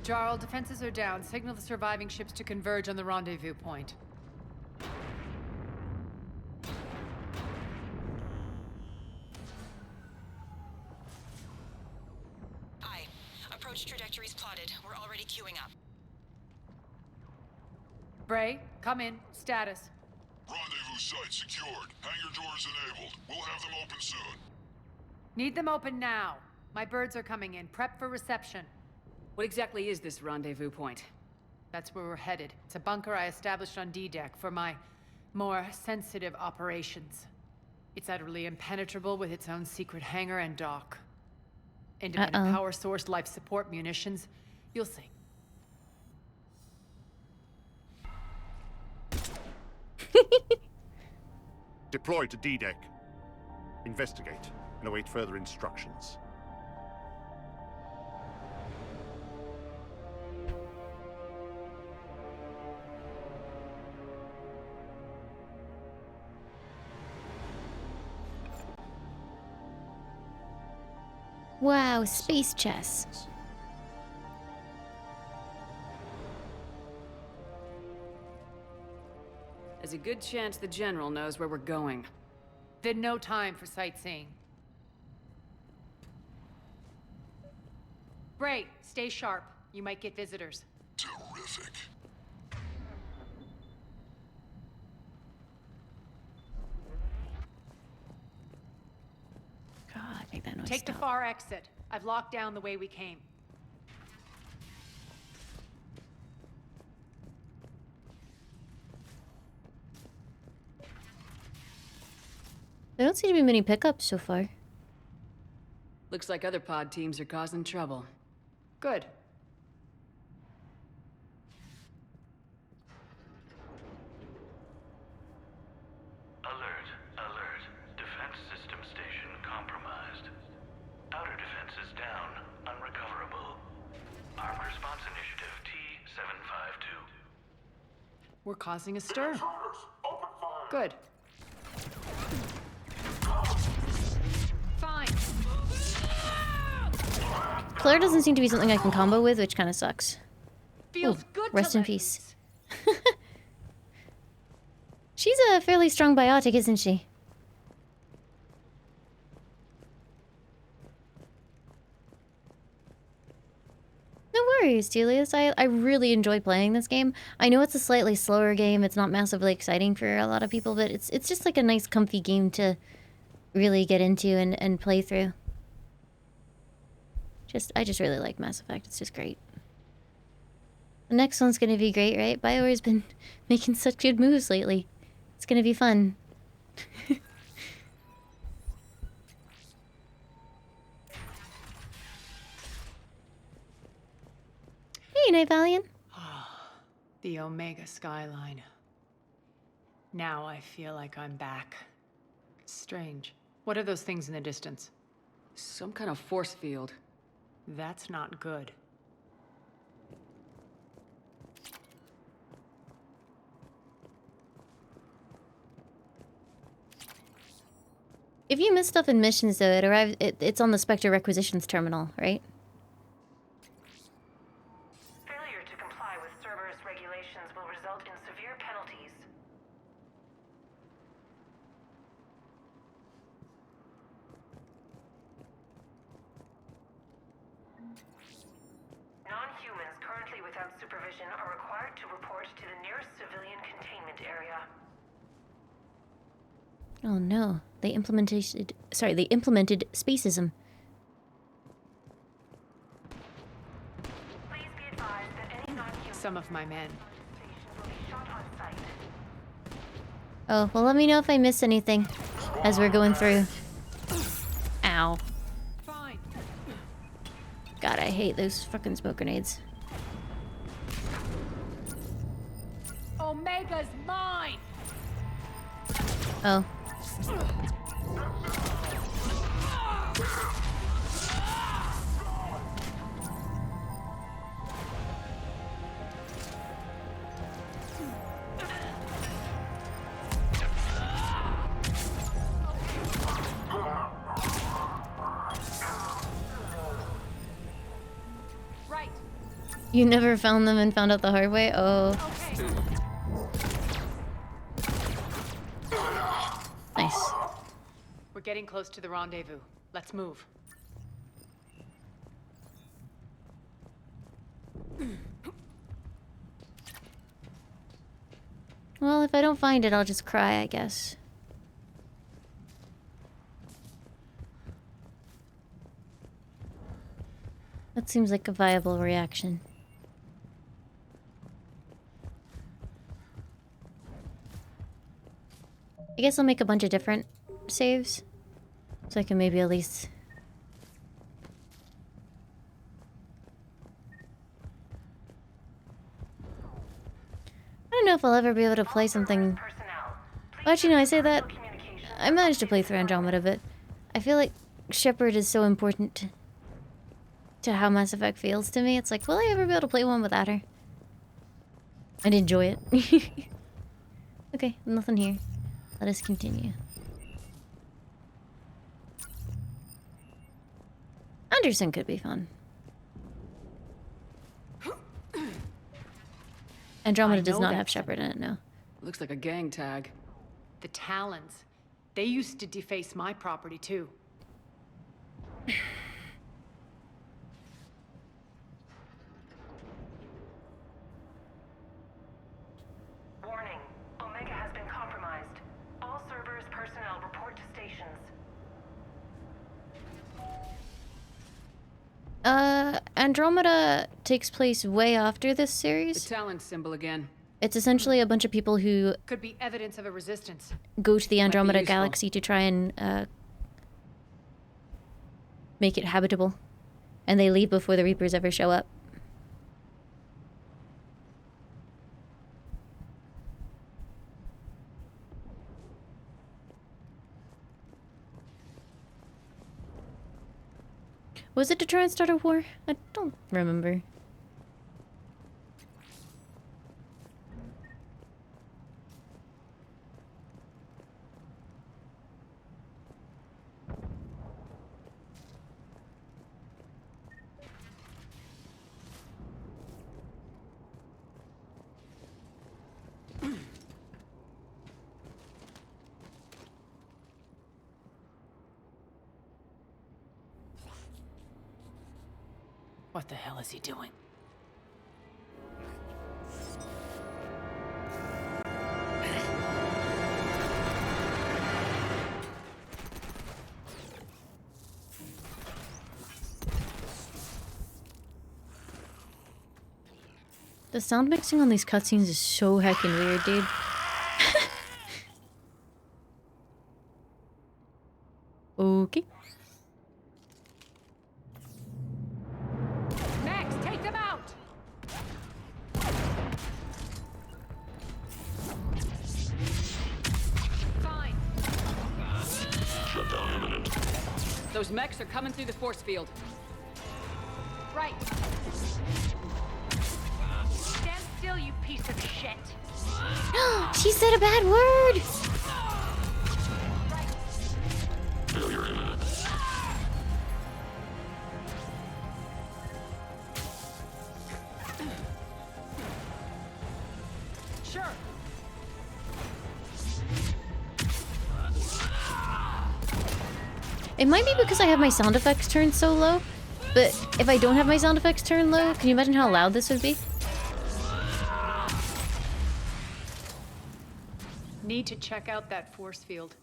[SPEAKER 7] Jarl, defenses are down. Signal the surviving ships to converge on the rendezvous point.
[SPEAKER 10] Aye. Approach trajectories plotted. We're already queuing up.
[SPEAKER 7] Bray, come in. Status.
[SPEAKER 6] Rendezvous site secured. Hangar doors enabled. We'll have them open soon.
[SPEAKER 7] Need them open now. My birds are coming in. Prep for reception.
[SPEAKER 2] What exactly is this rendezvous point?
[SPEAKER 7] That's where we're headed. It's a bunker I established on D-Deck for my more sensitive operations. It's utterly impenetrable with its own secret hangar and dock. Independent power source, life support, munitions. You'll see.
[SPEAKER 11] Deploy to D-Deck. Investigate and await further instructions.
[SPEAKER 1] Wow, space chess.
[SPEAKER 2] There's a good chance the General knows where we're going.
[SPEAKER 7] Then no time for sightseeing. Bray, stay sharp. You might get visitors.
[SPEAKER 6] Terrific.
[SPEAKER 1] God, make that noise
[SPEAKER 7] Take the
[SPEAKER 1] stop.
[SPEAKER 7] far exit. I've locked down the way we came.
[SPEAKER 1] There don't seem to be many pickups so far.
[SPEAKER 2] Looks like other pod teams are causing trouble.
[SPEAKER 7] Good.
[SPEAKER 12] Alert, alert. Defense system station compromised. Outer defenses down, unrecoverable. Armed Response Initiative T-752.
[SPEAKER 7] We're causing a stir.
[SPEAKER 6] Open fire!
[SPEAKER 7] Good. Fine.
[SPEAKER 1] Claire doesn't seem to be something I can combo with, which kind of sucks.
[SPEAKER 7] Feels
[SPEAKER 1] Ooh,
[SPEAKER 7] good.
[SPEAKER 1] rest in peace. She's a fairly strong biotic, isn't she? No worries, Delius. I really enjoy playing this game. I know it's a slightly slower game. It's not massively exciting for a lot of people, but it's just like a nice, comfy game to really get into and play through. I just really like Mass Effect. It's just great. The next one's gonna be great, right? BioWare's been making such good moves lately. It's gonna be fun. Hey, Night Valiant.
[SPEAKER 7] The Omega skyline. Now I feel like I'm back. Strange. What are those things in the distance?
[SPEAKER 2] Some kind of force field.
[SPEAKER 7] That's not good.
[SPEAKER 1] If you miss stuff in missions, though, it's on the Spectre Requisitions terminal, right?
[SPEAKER 5] Failure to comply with Cerberus regulations will result in severe penalties. Non-humans currently without supervision are required to report to the nearest civilian containment area.
[SPEAKER 1] Oh no, they implemented spacism.
[SPEAKER 5] Please be advised that any non-human
[SPEAKER 7] Some of my men.
[SPEAKER 5] will be shot on sight.
[SPEAKER 1] Oh, well, let me know if I miss anything as we're going through. Ow.
[SPEAKER 7] Fine.
[SPEAKER 1] God, I hate those fucking smoke grenades.
[SPEAKER 7] Omega's mine.
[SPEAKER 1] Oh.
[SPEAKER 7] Right.
[SPEAKER 1] You never found them and found out the hard way? Oh.
[SPEAKER 7] Okay.
[SPEAKER 1] Nice.
[SPEAKER 7] We're getting close to the rendezvous. Let's move.
[SPEAKER 1] Well, if I don't find it, I'll just cry, I guess. That seems like a viable reaction. I guess I'll make a bunch of different saves. So I can maybe at least... I don't know if I'll ever be able to play something... Well, actually, no, I say that... I managed to play through Andromeda, but I feel like Shepard is so important to how Mass Effect feels to me. It's like, will I ever be able to play one without her? I'd enjoy it. Okay, nothing here. Let us continue. Anderson could be fun. Andromeda does not have Shepard in it, no.
[SPEAKER 2] Looks like a gang tag.
[SPEAKER 7] The Talons. They used to deface my property, too.
[SPEAKER 5] Warning. Omega has been compromised. All Cerberus personnel report to stations.
[SPEAKER 1] Andromeda takes place way after this series.
[SPEAKER 2] The Talon symbol again.
[SPEAKER 1] It's essentially a bunch of people who
[SPEAKER 7] Could be evidence of a resistance.
[SPEAKER 1] go to the Andromeda
[SPEAKER 2] useful.
[SPEAKER 1] galaxy to try and make it habitable. And they leave before the Reapers ever show up. Was it to try and start a war? I don't remember.
[SPEAKER 7] What the hell is he doing?
[SPEAKER 1] The sound mixing on these cutscenes is so heckin' weird, dude. Okay.
[SPEAKER 7] Max, take them out! Fine.
[SPEAKER 8] Shutdown imminent.
[SPEAKER 2] Those mechs are coming through the force field.
[SPEAKER 7] Right. Stand still, you piece of shit.
[SPEAKER 1] She said a bad word!
[SPEAKER 8] Failure imminent.
[SPEAKER 7] Sure.
[SPEAKER 1] It might be because I have my sound effects turned so low, but if I don't have my sound effects turned low, can you imagine how loud this would be?
[SPEAKER 7] Need to check out that force field.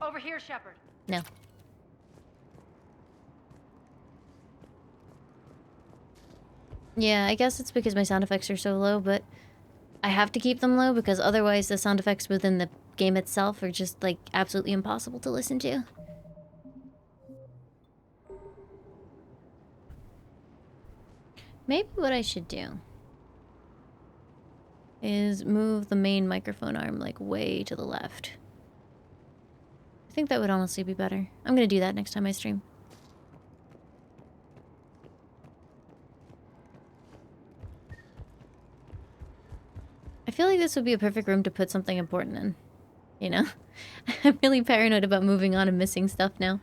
[SPEAKER 7] Over here, Shepard.
[SPEAKER 1] No. Yeah, I guess it's because my sound effects are so low, but I have to keep them low because otherwise the sound effects within the game itself are just, like, absolutely impossible to listen to. Maybe what I should do is move the main microphone arm, like, way to the left. I think that would honestly be better. I'm gonna do that next time I stream. I feel like this would be a perfect room to put something important in. You know? I'm really paranoid about moving on and missing stuff now.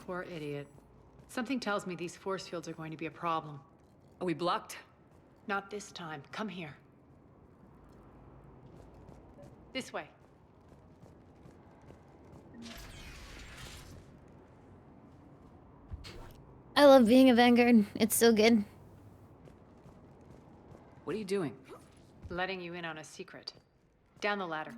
[SPEAKER 7] Poor idiot. Something tells me these force fields are going to be a problem.
[SPEAKER 2] Are we blocked?
[SPEAKER 7] Not this time. Come here. This way.
[SPEAKER 1] I love being a Vanguard. It's so good.
[SPEAKER 2] What are you doing?
[SPEAKER 7] Letting you in on a secret. Down the ladder.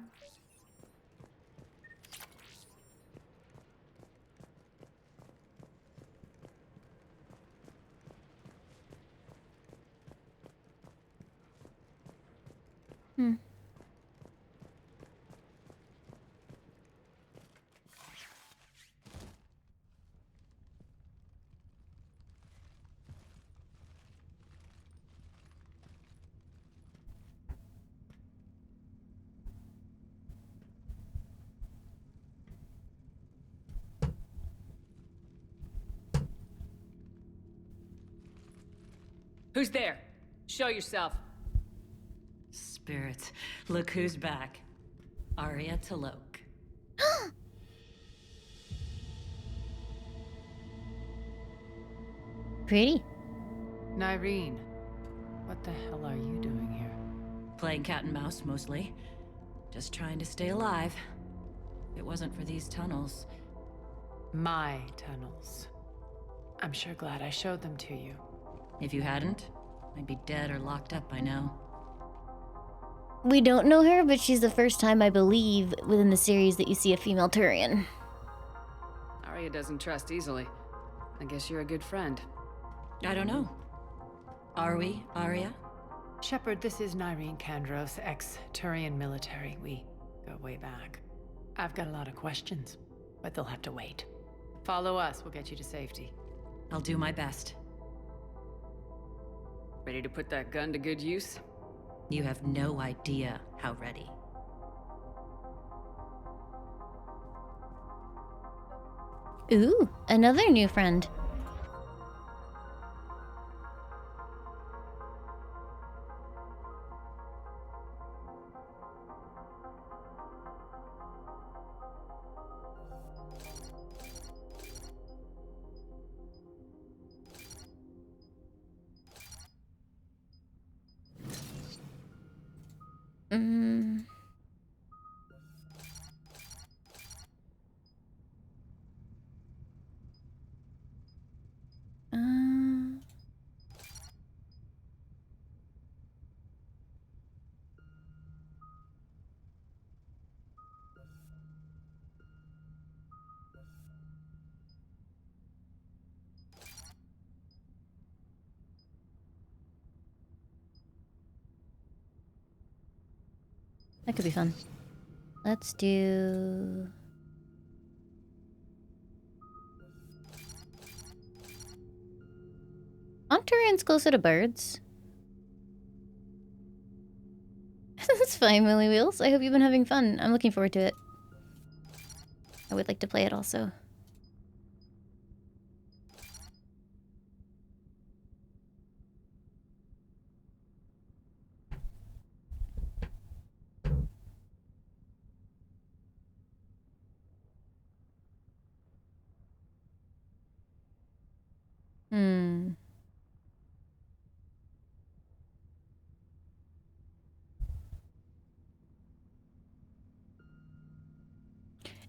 [SPEAKER 1] Hmm.
[SPEAKER 2] Who's there? Show yourself.
[SPEAKER 13] Spirits, look who's back. Arya Talok.
[SPEAKER 1] Pretty.
[SPEAKER 7] Nyreen, what the hell are you doing here?
[SPEAKER 13] Playing cat and mouse, mostly. Just trying to stay alive. If it wasn't for these tunnels.
[SPEAKER 7] My tunnels. I'm sure glad I showed them to you.
[SPEAKER 13] If you hadn't, I'd be dead or locked up by now.
[SPEAKER 1] We don't know her, but she's the first time, I believe, within the series that you see a female Turian.
[SPEAKER 2] Arya doesn't trust easily. I guess you're a good friend.
[SPEAKER 13] I don't know. Are we, Arya?
[SPEAKER 7] Shepard, this is Nyreen Kandros, ex-Turian military. We go way back. I've got a lot of questions, but they'll have to wait. Follow us, we'll get you to safety.
[SPEAKER 13] I'll do my best.
[SPEAKER 2] Ready to put that gun to good use?
[SPEAKER 13] You have no idea how ready.
[SPEAKER 1] Ooh, another new friend. Mm. That could be fun. Let's do... Octarian's closer to birds. That's fine, Willy Wheels. I hope you've been having fun. I'm looking forward to it. I would like to play it also.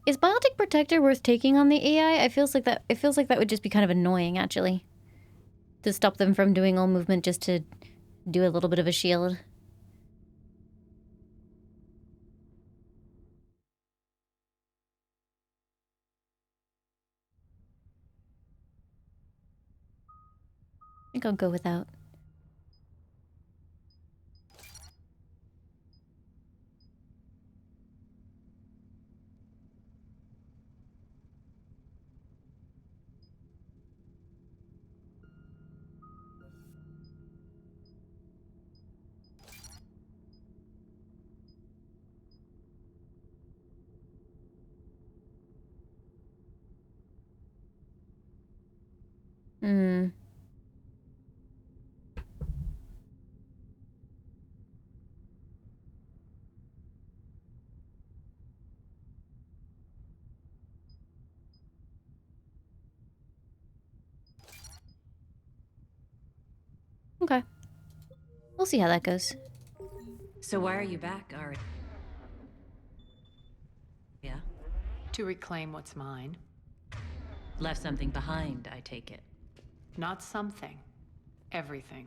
[SPEAKER 1] Is Biotic Protector worth taking on the AI? It feels like that would just be kind of annoying, actually. To stop them from doing all movement just to do a little bit of a shield. I think I'll go without. Okay. We'll see how that goes.
[SPEAKER 13] So why are you back, Ari? Yeah?
[SPEAKER 7] To reclaim what's mine.
[SPEAKER 13] Left something behind, I take it.
[SPEAKER 7] Not something. Everything.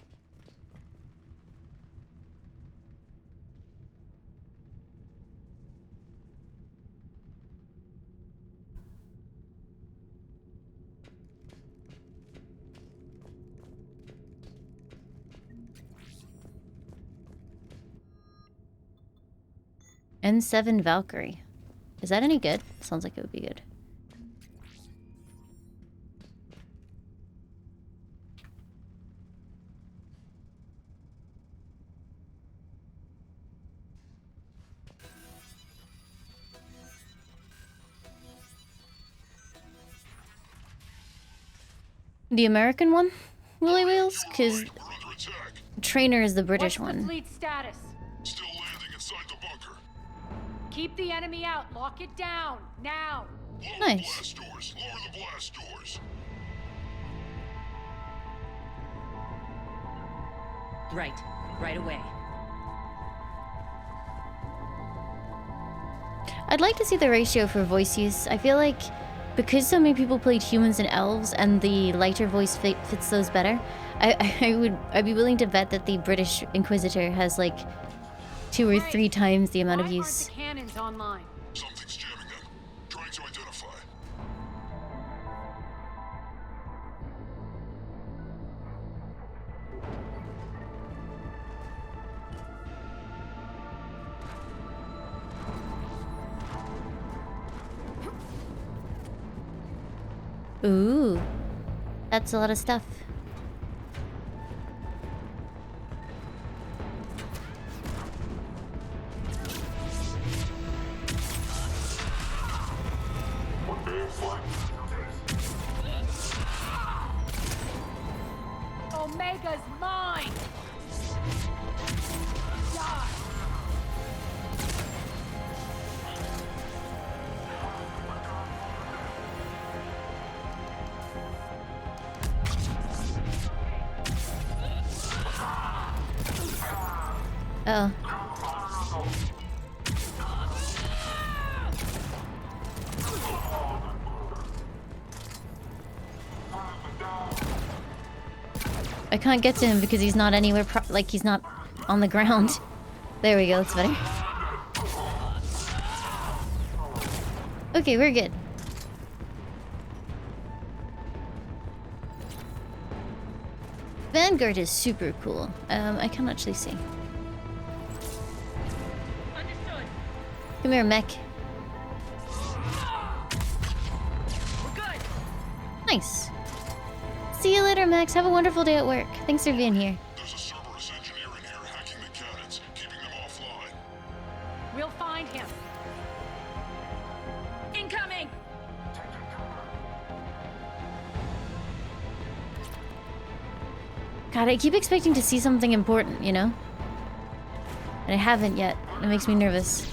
[SPEAKER 1] N7 Valkyrie. Is that any good? Sounds like it would be good. The American one? Willy Wheels? Because Trainer is the British one.
[SPEAKER 7] Fleet status?
[SPEAKER 6] Still landing inside the bunker.
[SPEAKER 7] Keep the enemy out. Lock it down. Now.
[SPEAKER 6] Lower the blast doors. Lower the blast doors.
[SPEAKER 13] Right away.
[SPEAKER 1] I'd like to see the ratio for voice use. I feel like because so many people played humans and elves and the lighter voice fits those better, I'd be willing to bet that the British Inquisitor has like 2 or 3 times the amount of use.
[SPEAKER 7] The cannons online.
[SPEAKER 6] Something's jamming them. Trying to identify.
[SPEAKER 1] Ooh, that's a lot of stuff.
[SPEAKER 7] Omega's mine! Die!
[SPEAKER 1] Oh. I can't get to him because he's not anywhere like he's not on the ground. There we go, that's better. Okay, we're good. Vanguard is super cool. I can't actually see.
[SPEAKER 10] Understood.
[SPEAKER 1] Come here, mech.
[SPEAKER 10] We're good.
[SPEAKER 1] Nice. See you later, Max. Have a wonderful day at work. Thanks for being here.
[SPEAKER 6] There's a Cerberus engineer in here hacking the cannons, keeping them offline.
[SPEAKER 7] We'll find him.
[SPEAKER 10] Incoming.
[SPEAKER 1] God, I keep expecting to see something important, you know? And I haven't yet. It makes me nervous.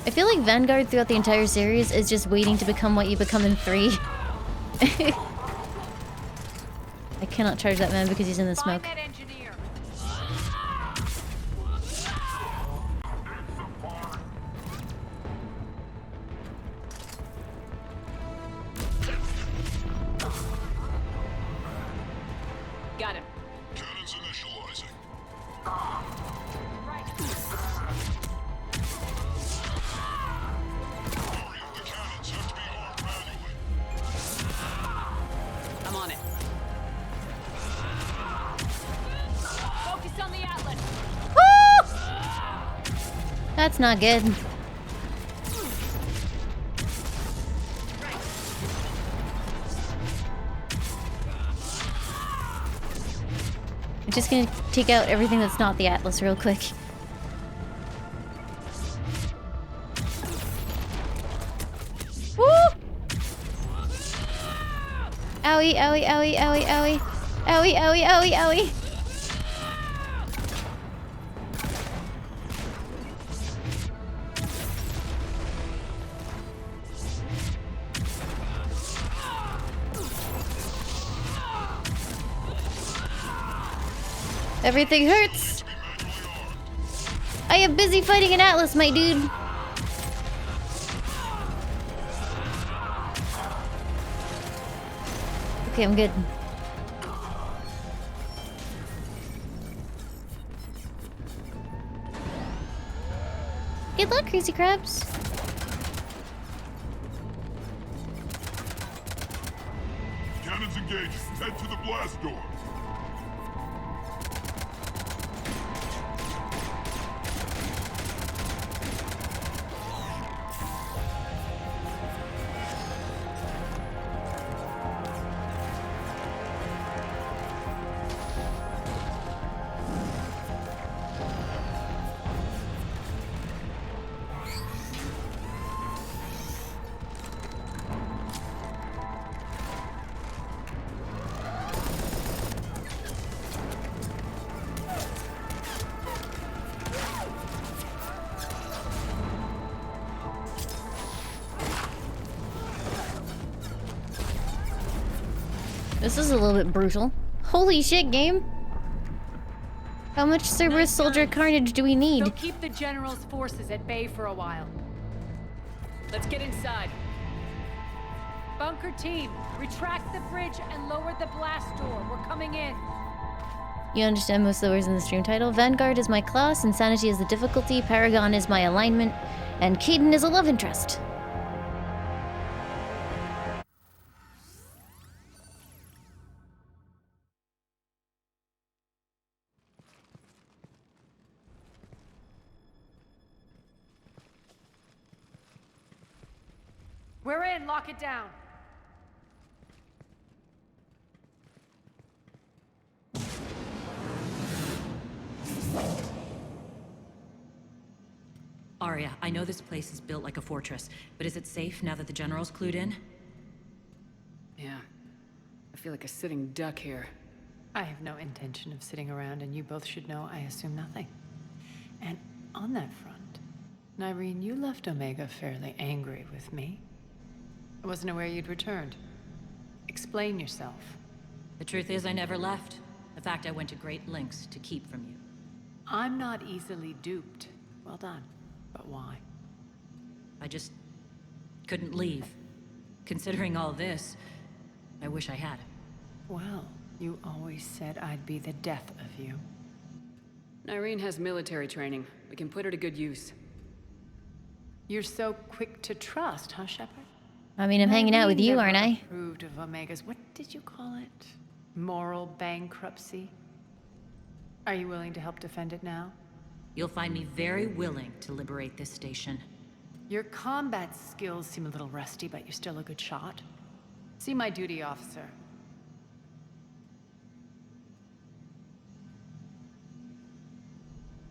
[SPEAKER 1] I feel like Vanguard throughout the entire series is just waiting to become what you become in 3. I cannot charge that man because he's in the smoke.
[SPEAKER 10] Got him.
[SPEAKER 6] Cannons initializing. Hurry, the cannons have to be armed manually.
[SPEAKER 10] I'm on it. Focus on the Atlas.
[SPEAKER 1] Woo! That's not good. I'm just gonna take out everything that's not the Atlas real quick. Woo! Owie, owie, owie, owie, owie. Owie, owie, owie, owie. Everything hurts. I am busy fighting an Atlas, my dude. Okay, I'm good. Good luck, crazy crabs.
[SPEAKER 6] Cannons engaged. Head to the blast door.
[SPEAKER 1] This is a little bit brutal. Holy shit, game! How much Cerberus soldier carnage do we need?
[SPEAKER 7] They'll keep the General's forces at bay for a while.
[SPEAKER 10] Let's get inside.
[SPEAKER 7] Bunker team, retract the bridge and lower the blast door. We're coming in.
[SPEAKER 1] You understand most of the words in the stream title. Vanguard is my class, Insanity is the difficulty, Paragon is my alignment, and Caden is a love interest.
[SPEAKER 7] We're in, lock it down.
[SPEAKER 13] Arya, I know this place is built like a fortress, but is it safe now that the General's clued in?
[SPEAKER 2] Yeah. I feel like a sitting duck here.
[SPEAKER 7] I have no intention of sitting around, and you both should know I assume nothing. And on that front, Nyreen, you left Omega fairly angry with me. I wasn't aware you'd returned. Explain yourself.
[SPEAKER 13] The truth is I never left. In fact, I went to great lengths to keep from you.
[SPEAKER 7] I'm not easily duped. Well done. But why?
[SPEAKER 13] I just couldn't leave. Considering all this, I wish I had.
[SPEAKER 7] Well, you always said I'd be the death of you.
[SPEAKER 2] Nyreen has military training. We can put her to good use.
[SPEAKER 7] You're so quick to trust, huh, Shepard?
[SPEAKER 1] I mean, I'm hanging out with you, aren't I?
[SPEAKER 7] Approved of Omega's, what did you call it? Moral bankruptcy? Are you willing to help defend it now?
[SPEAKER 13] You'll find me very willing to liberate this station.
[SPEAKER 7] Your combat skills seem a little rusty, but you're still a good shot. See my duty officer.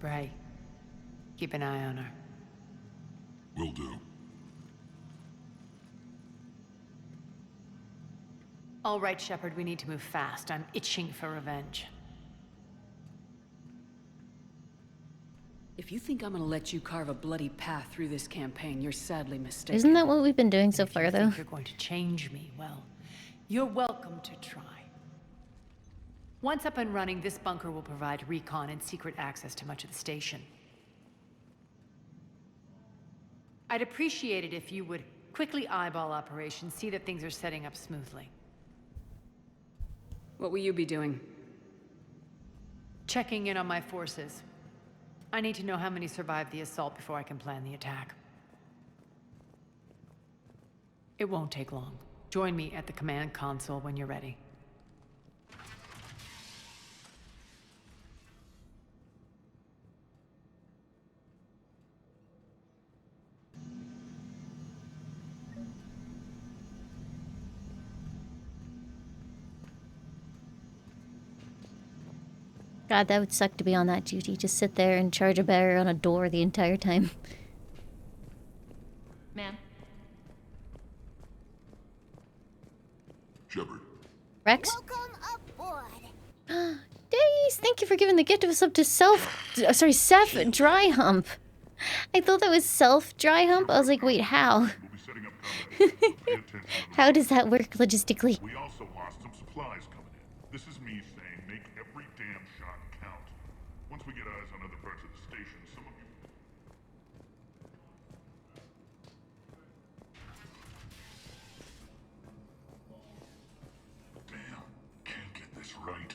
[SPEAKER 7] Bray, keep an eye on her.
[SPEAKER 6] Will do.
[SPEAKER 7] All right, Shepard, we need to move fast. I'm itching for revenge.
[SPEAKER 2] If you think I'm gonna let you carve a bloody path through this campaign, you're sadly mistaken.
[SPEAKER 1] Isn't that what we've been doing so
[SPEAKER 7] If
[SPEAKER 1] far,
[SPEAKER 7] you
[SPEAKER 1] though?
[SPEAKER 7] think you're going to change me, well, you're welcome to try. Once up and running, this bunker will provide recon and secret access to much of the station. I'd appreciate it if you would quickly eyeball operations, see that things are setting up smoothly.
[SPEAKER 2] What will you be doing?
[SPEAKER 7] Checking in on my forces. I need to know how many survived the assault before I can plan the attack. It won't take long. Join me at the command console when you're ready.
[SPEAKER 1] God, that would suck to be on that duty. Just sit there and charge a bearer on a door the entire time.
[SPEAKER 13] Ma'am?
[SPEAKER 6] Shepard.
[SPEAKER 1] Rex?
[SPEAKER 14] Welcome aboard.
[SPEAKER 1] Days, thank you for giving the gift of a sub to Seth Dry Hump. I thought that was Self Dry Hump. I was like, wait, how? How does that work logistically?
[SPEAKER 6] We also lost some supplies coming in. This is me saying make every damn shot count. Once we get eyes on other parts of the station, some of you... Damn, can't get this right.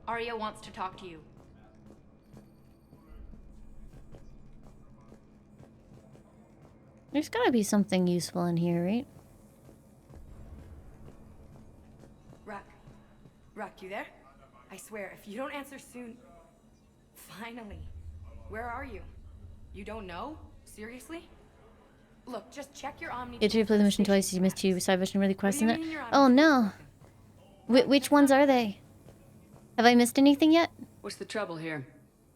[SPEAKER 14] Arya wants to talk to you.
[SPEAKER 1] There's gotta be something useful in here, right?
[SPEAKER 15] Ruck, you there? I swear, if you don't answer soon... Finally. Where are you? You don't know? Seriously? Look, just check your Omni...
[SPEAKER 1] Did you play the mission twice? You missed two side mission really quests in it? Oh no. Which ones are they? Have I missed anything yet?
[SPEAKER 2] What's the trouble here?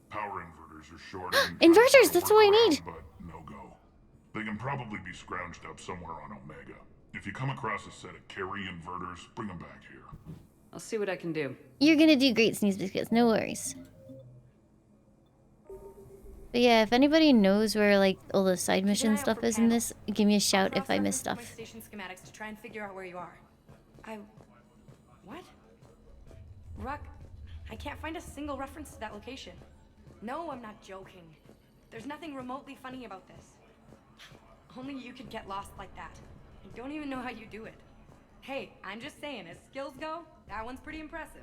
[SPEAKER 6] Power inverters are short.
[SPEAKER 1] Inverters, that's what I need.
[SPEAKER 6] But no go. They can probably be scrounged up somewhere on Omega. If you come across a set of carry inverters, bring them back here.
[SPEAKER 2] I'll see what I can do.
[SPEAKER 1] You're gonna do great, Sneeze Biscuits. No worries. But yeah, if anybody knows where like all the side mission stuff is in this, give me a shout if I miss stuff.
[SPEAKER 15] Station schematics to try and figure out where you are. What? Ruck, I can't find a single reference to that location. No, I'm not joking. There's nothing remotely funny about this. Only you could get lost like that. I don't even know how you do it. Hey, I'm just saying, as skills go, that one's pretty impressive.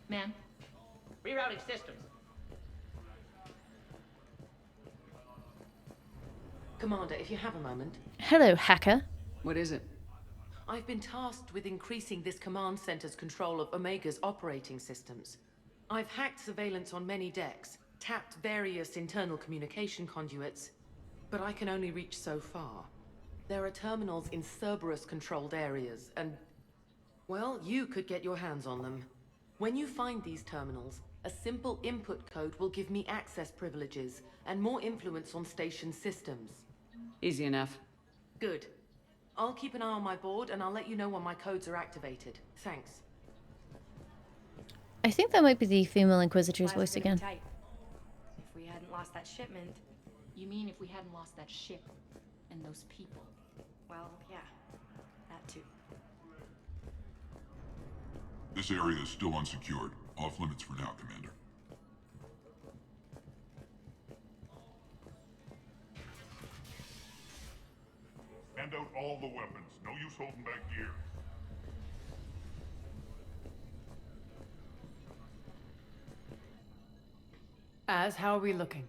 [SPEAKER 14] Ma'am? Rerouting systems.
[SPEAKER 16] Commander, if you have a moment.
[SPEAKER 1] Hello, hacker.
[SPEAKER 2] What is it?
[SPEAKER 16] I've been tasked with increasing this command center's control of Omega's operating systems. I've hacked surveillance on many decks, tapped various internal communication conduits, but I can only reach so far. There are terminals in Cerberus-controlled areas, and... well, you could get your hands on them. When you find these terminals, a simple input code will give me access privileges and more influence on station systems.
[SPEAKER 2] Easy enough.
[SPEAKER 16] Good. I'll keep an eye on my board, and I'll let you know when my codes are activated. Thanks.
[SPEAKER 1] I think that might be the female Inquisitor's voice again.
[SPEAKER 15] Tight. If we hadn't lost that shipment...
[SPEAKER 14] You mean if we hadn't lost that ship and those people?
[SPEAKER 15] Well, yeah. That too.
[SPEAKER 6] This area is still unsecured. Off limits for now, Commander. Hand out all the weapons. No use holding back gear.
[SPEAKER 7] How are we looking?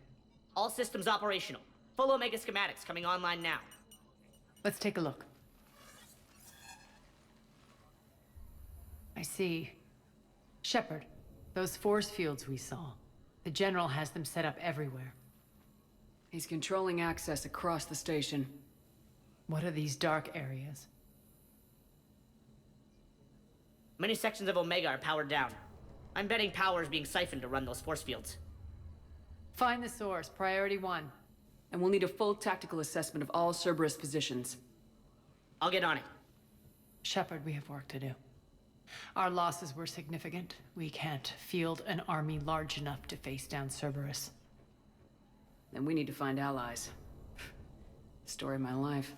[SPEAKER 17] All systems operational. Full Omega schematics coming online now.
[SPEAKER 7] Let's take a look. I see. Shepard, those force fields we saw. The General has them set up everywhere.
[SPEAKER 2] He's controlling access across the station.
[SPEAKER 7] What are these dark areas?
[SPEAKER 17] Many sections of Omega are powered down. I'm betting power is being siphoned to run those force fields.
[SPEAKER 7] Find the source, priority 1.
[SPEAKER 2] And we'll need a full tactical assessment of all Cerberus positions.
[SPEAKER 17] I'll get on it.
[SPEAKER 7] Shepard, we have work to do. Our losses were significant. We can't field an army large enough to face down Cerberus.
[SPEAKER 2] Then we need to find allies. Story of my life.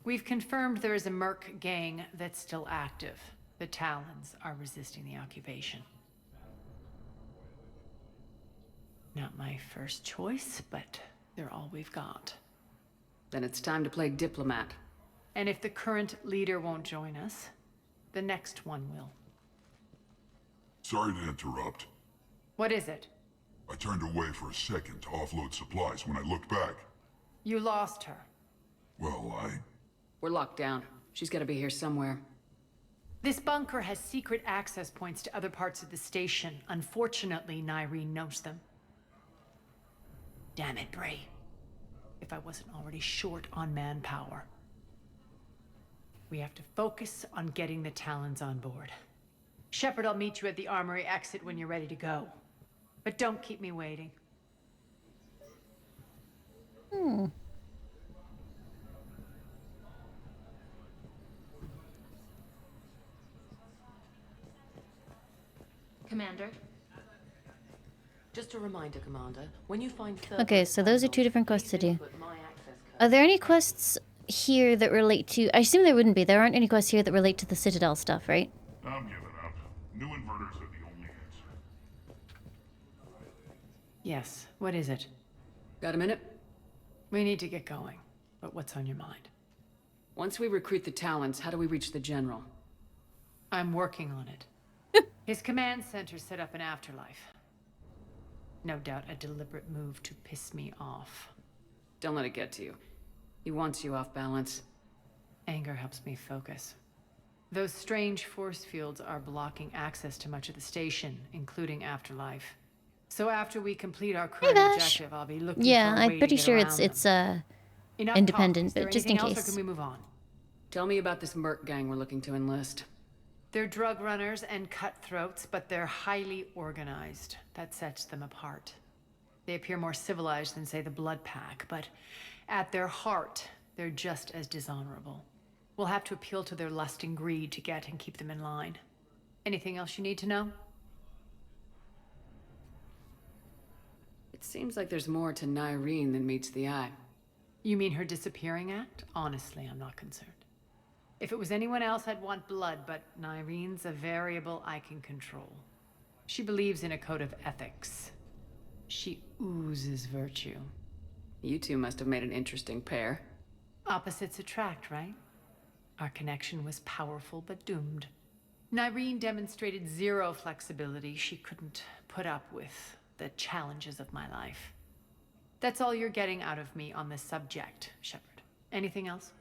[SPEAKER 7] We've confirmed there is a merc gang that's still active. The Talons are resisting the occupation. Not my first choice, but they're all we've got.
[SPEAKER 2] Then it's time to play diplomat.
[SPEAKER 7] And if the current leader won't join us, the next one will.
[SPEAKER 6] Sorry to interrupt.
[SPEAKER 7] What is it?
[SPEAKER 6] I turned away for a second to offload supplies. When I looked back...
[SPEAKER 7] You lost her.
[SPEAKER 6] Well,
[SPEAKER 2] We're locked down. She's gotta be here somewhere.
[SPEAKER 7] This bunker has secret access points to other parts of the station. Unfortunately, Nyreen knows them. Damn it, Bray. If I wasn't already short on manpower. We have to focus on getting the Talons on board. Shepard, I'll meet you at the armory exit when you're ready to go. But don't keep me waiting.
[SPEAKER 16] Commander? Just a reminder, Commander. When you find...
[SPEAKER 1] Okay, so those are 2 different quests to do. Are there any quests here that relate to... I assume there wouldn't be. There aren't any quests here that relate to the Citadel stuff, right?
[SPEAKER 6] I'm giving up. New inverters are the only answer.
[SPEAKER 7] Yes, what is it?
[SPEAKER 2] Got a minute?
[SPEAKER 7] We need to get going. But what's on your mind?
[SPEAKER 2] Once we recruit the Talons, how do we reach the General?
[SPEAKER 7] I'm working on it. His command center set up an afterlife. No doubt a deliberate move to piss me off.
[SPEAKER 2] Don't let it get to you. He wants you off balance.
[SPEAKER 7] Anger helps me focus. Those strange force fields are blocking access to much of the station, including afterlife. So after we complete our current objective, I'll be looking for a way
[SPEAKER 1] I'm pretty
[SPEAKER 7] to get
[SPEAKER 1] sure
[SPEAKER 7] around
[SPEAKER 1] it's
[SPEAKER 7] them.
[SPEAKER 1] independent, but just in
[SPEAKER 7] Else, or
[SPEAKER 1] case.
[SPEAKER 7] can we move on?
[SPEAKER 2] Tell me about this merc gang we're looking to enlist.
[SPEAKER 7] They're drug runners and cutthroats, but they're highly organized. That sets them apart. They appear more civilized than, say, the Blood Pack, but at their heart, they're just as dishonorable. We'll have to appeal to their lust and greed to get and keep them in line. Anything else you need to know?
[SPEAKER 2] It seems like there's more to Nyreen than meets the eye.
[SPEAKER 7] You mean her disappearing act? Honestly, I'm not concerned. If it was anyone else, I'd want blood, but Nyreen's a variable I can control. She believes in a code of ethics. She oozes virtue.
[SPEAKER 2] You two must have made an interesting pair.
[SPEAKER 7] Opposites attract, right? Our connection was powerful but doomed. Nyreen demonstrated zero flexibility. She couldn't put up with the challenges of my life. That's all you're getting out of me on this subject, Shepard. Anything else?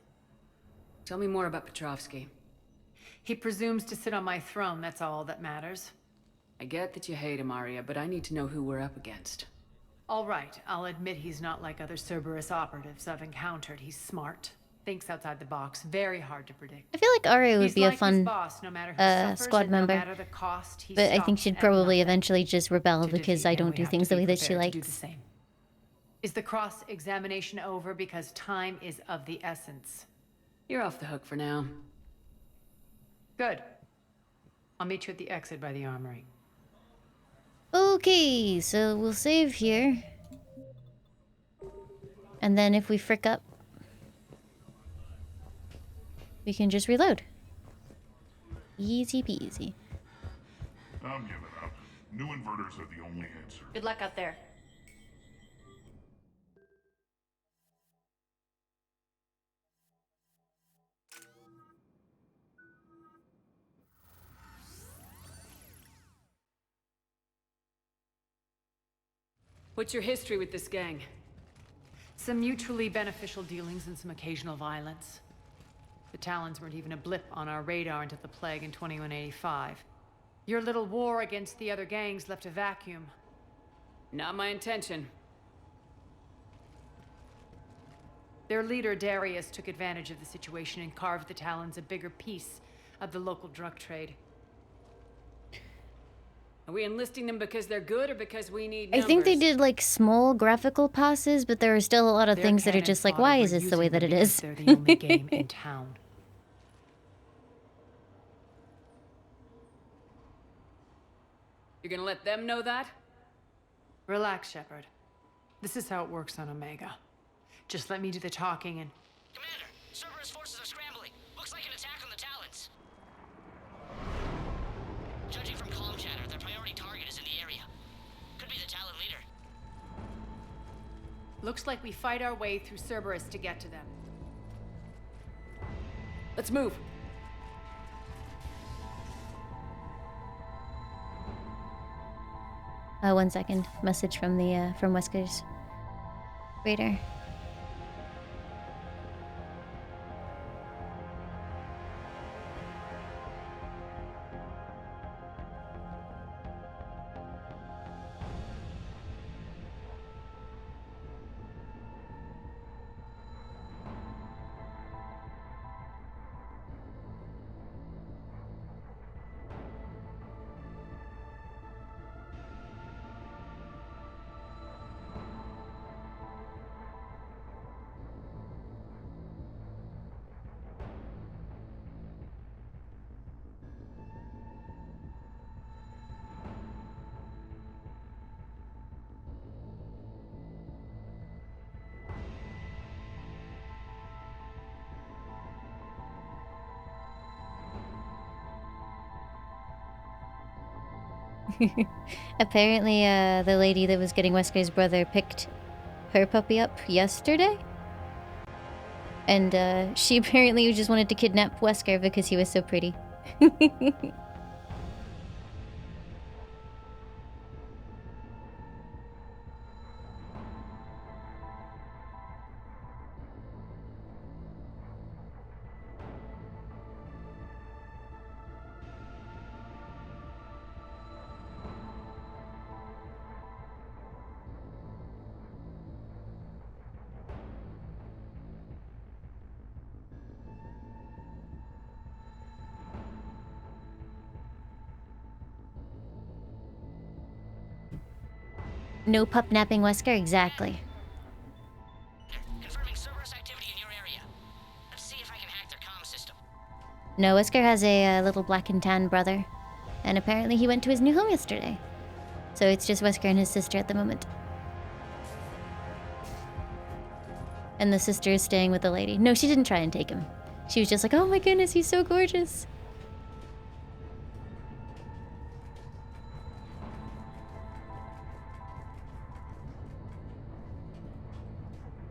[SPEAKER 2] Tell me more about Petrovsky.
[SPEAKER 7] He presumes to sit on my throne, that's all that matters.
[SPEAKER 2] I get that you hate him, Arya, but I need to know who we're up against.
[SPEAKER 7] All right, I'll admit he's not like other Cerberus operatives I've encountered. He's smart, thinks outside the box, very hard to predict.
[SPEAKER 1] I feel like Arya would be a fun squad member,
[SPEAKER 7] matter the cost,
[SPEAKER 1] but I think she'd probably eventually just rebel because I don't do things the way that she likes.
[SPEAKER 7] Is the cross-examination over because time is of the essence?
[SPEAKER 2] You're off the hook for now.
[SPEAKER 7] Good. I'll meet you at the exit by the armory.
[SPEAKER 1] Okay, so we'll save here. And then if we frick up, we can just reload. Easy peasy.
[SPEAKER 6] I'm giving up. New inverters are the only answer.
[SPEAKER 15] Good luck out there.
[SPEAKER 2] What's your history with this gang?
[SPEAKER 7] Some mutually beneficial dealings and some occasional violence. The Talons weren't even a blip on our radar until the plague in 2185. Your little war against the other gangs left a vacuum.
[SPEAKER 2] Not my intention.
[SPEAKER 7] Their leader, Darius, took advantage of the situation and carved the Talons a bigger piece of the local drug trade.
[SPEAKER 2] Are we enlisting them because they're good or because we need
[SPEAKER 1] I
[SPEAKER 2] numbers?
[SPEAKER 1] think they did like small graphical passes, but there are still a lot of
[SPEAKER 7] Their
[SPEAKER 1] things that are
[SPEAKER 7] cannon
[SPEAKER 1] just like,
[SPEAKER 7] fodder
[SPEAKER 1] why
[SPEAKER 7] we're
[SPEAKER 1] is this the way
[SPEAKER 7] using
[SPEAKER 1] that
[SPEAKER 7] them
[SPEAKER 1] it
[SPEAKER 7] because
[SPEAKER 1] is?
[SPEAKER 7] They're the only game in town.
[SPEAKER 2] You're gonna let them know that?
[SPEAKER 7] Relax, Shepard. This is how it works on Omega. Just let me do the talking and...
[SPEAKER 17] Commander, Cerberus forces are scrambling. Looks like an attack on the Talons. Judging from comm chatter, their priority target is in the area. Could be the Talon leader.
[SPEAKER 7] Looks like we fight our way through Cerberus to get to them.
[SPEAKER 2] Let's move.
[SPEAKER 1] One second. Message from the from Wesker's radar. Apparently, the lady that was getting Wesker's brother picked her puppy up yesterday. And she apparently just wanted to kidnap Wesker because he was so pretty. No pup napping Wesker, exactly.
[SPEAKER 17] Confirming Cerberus activity in your area. Let's see if I can hack their comm system.
[SPEAKER 1] No, Wesker has a little black and tan brother. And apparently he went to his new home yesterday. So it's just Wesker and his sister at the moment. And the sister is staying with the lady. No, she didn't try and take him. She was just like, oh my goodness, he's so gorgeous.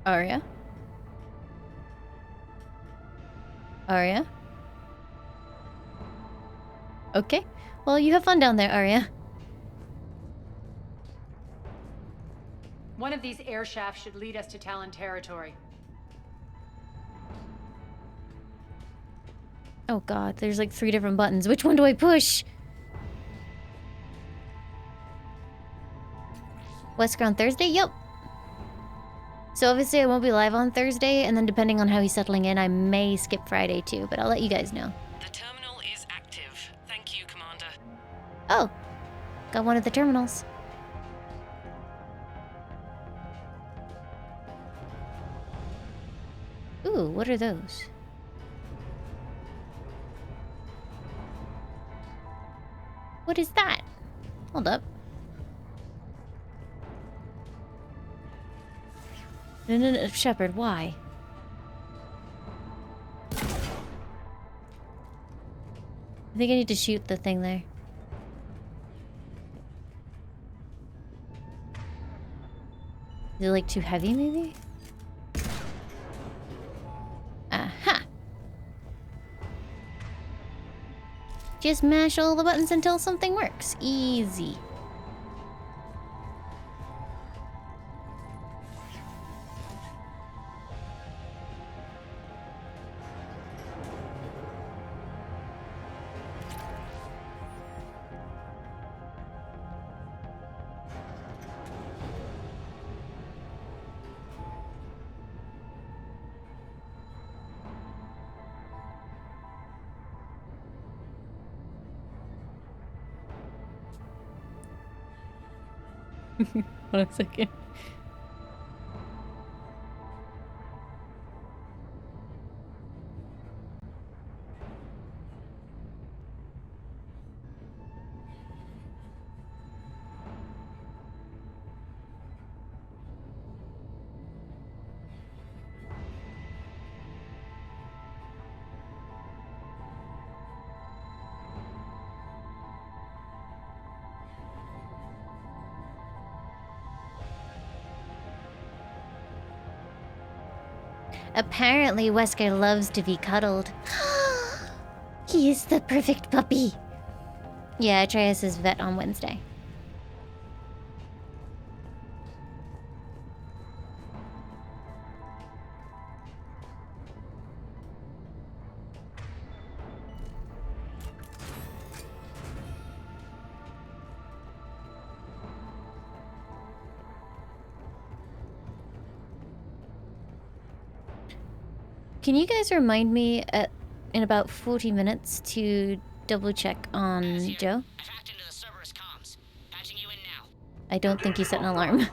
[SPEAKER 1] Arya? Arya? Okay. Well, you have fun down there, Arya.
[SPEAKER 7] One of these air shafts should lead us to Talon territory.
[SPEAKER 1] Oh god, there's like 3 different buttons. Which one do I push? Wesker on Thursday? Yep. So obviously I won't be live on Thursday, and then depending on how he's settling in, I may skip Friday too, but I'll let you guys know.
[SPEAKER 10] The terminal is active. Thank you, Commander.
[SPEAKER 1] Oh, got one of the terminals. Ooh, what are those? What is that? Hold up. No, Shepard, why? I think I need to shoot the thing there. Is it like too heavy, maybe? Aha! Just mash all the buttons until something works. Easy. Hold on a second. Apparently, Wesker loves to be cuddled. He is the perfect puppy. Yeah, Atreus is vet on Wednesday. Can you guys remind me in about 40 minutes to double check on Joe? I don't think he set an alarm.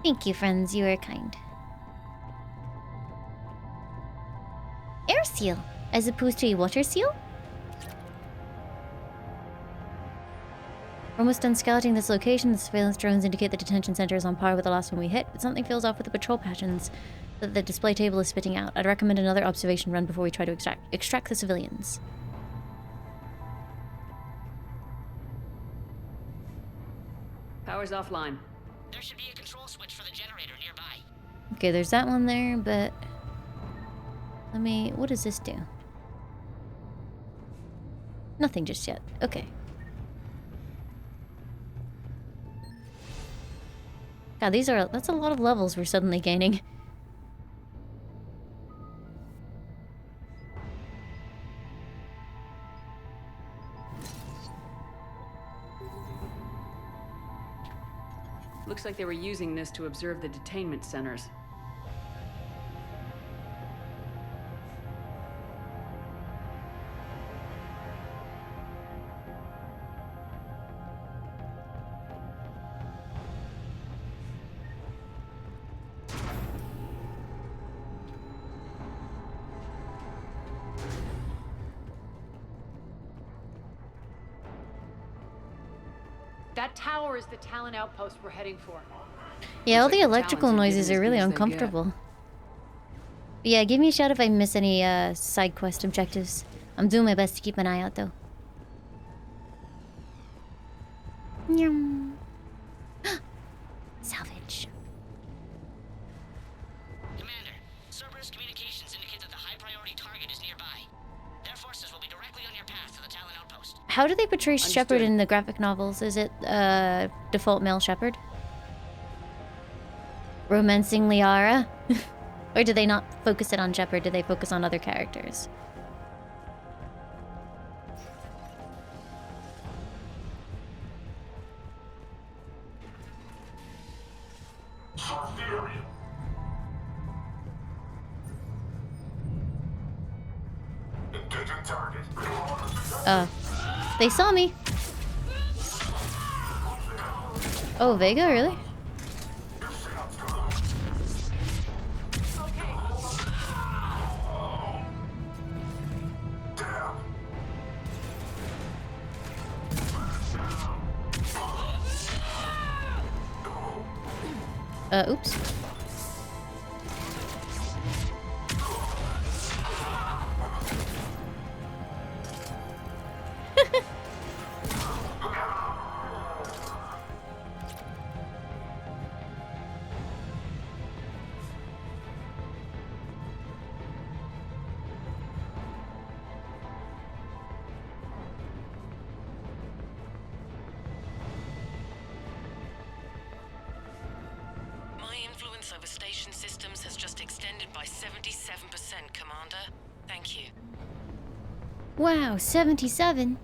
[SPEAKER 1] Thank you, friends. You are kind. Air seal, as opposed to a water seal? We're almost done scouting this location. The surveillance drones indicate the detention center is on par with the last one we hit, but something feels off with the patrol patterns that the display table is spitting out. I'd recommend another observation run before we try to extract the civilians.
[SPEAKER 2] Power's offline.
[SPEAKER 17] There should be a control switch for the generator nearby.
[SPEAKER 1] Okay, there's that one there, but... what does this do? Nothing just yet. Okay. God, that's a lot of levels we're suddenly gaining.
[SPEAKER 2] Looks like they were using this to observe the detainment centers.
[SPEAKER 7] That tower is the Talon outpost we're heading for.
[SPEAKER 1] Yeah, all the electrical noises are really uncomfortable. But yeah, give me a shout if I miss any side quest objectives. I'm doing my best to keep an eye out, though. Nyum. Salvage.
[SPEAKER 17] Commander, Cerberus communications indicate that the high-priority target is nearby. Their forces will be directly on your path to the Talon outpost.
[SPEAKER 1] How do they portray Shepard in the graphic novels? Is it default male Shepard? Romancing Liara? Or do they not focus it on Shepard? Do they focus on other characters? They saw me. Oh, Vega, really? Oops.
[SPEAKER 10] Over station systems has just extended by 77%, Commander. Thank you.
[SPEAKER 1] Wow, 77?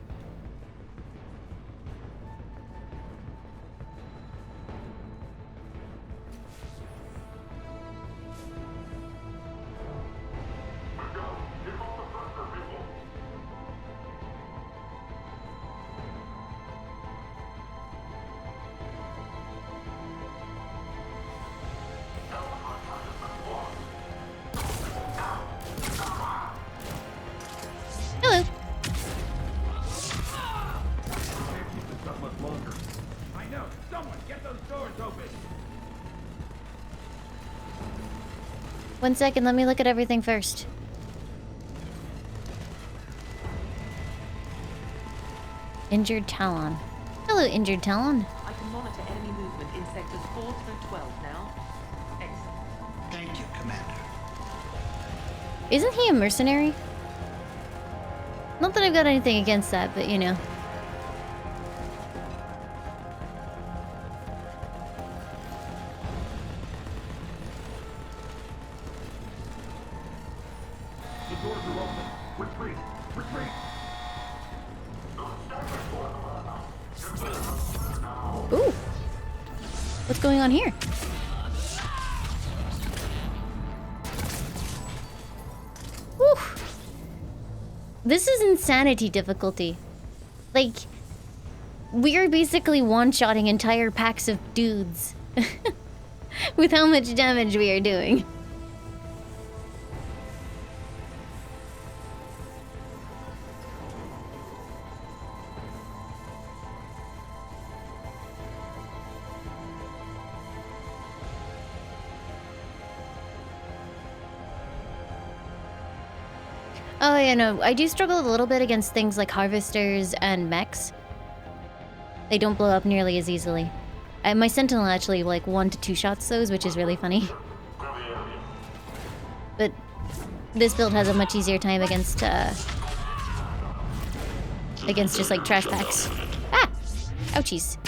[SPEAKER 12] those doors open.
[SPEAKER 1] 1 second, let me look at everything first. Injured Talon. Hello, injured Talon.
[SPEAKER 16] I can monitor enemy movement in sectors 4 through 12 now. Excellent.
[SPEAKER 12] Thank you, Commander.
[SPEAKER 1] Isn't he a mercenary? Not that I've got anything against that, but you know.
[SPEAKER 12] The doors are open. Retreat! Retreat!
[SPEAKER 1] Ooh. What's going on here? Whew. This is insanity difficulty. Like, we are basically one-shotting entire packs of dudes with how much damage we are doing. Oh yeah, no, I do struggle a little bit against things like harvesters and mechs. They don't blow up nearly as easily. My Sentinel actually like 1 to 2 shots those, which is really funny. But this build has a much easier time against just like trash packs. Ah! Ouchies.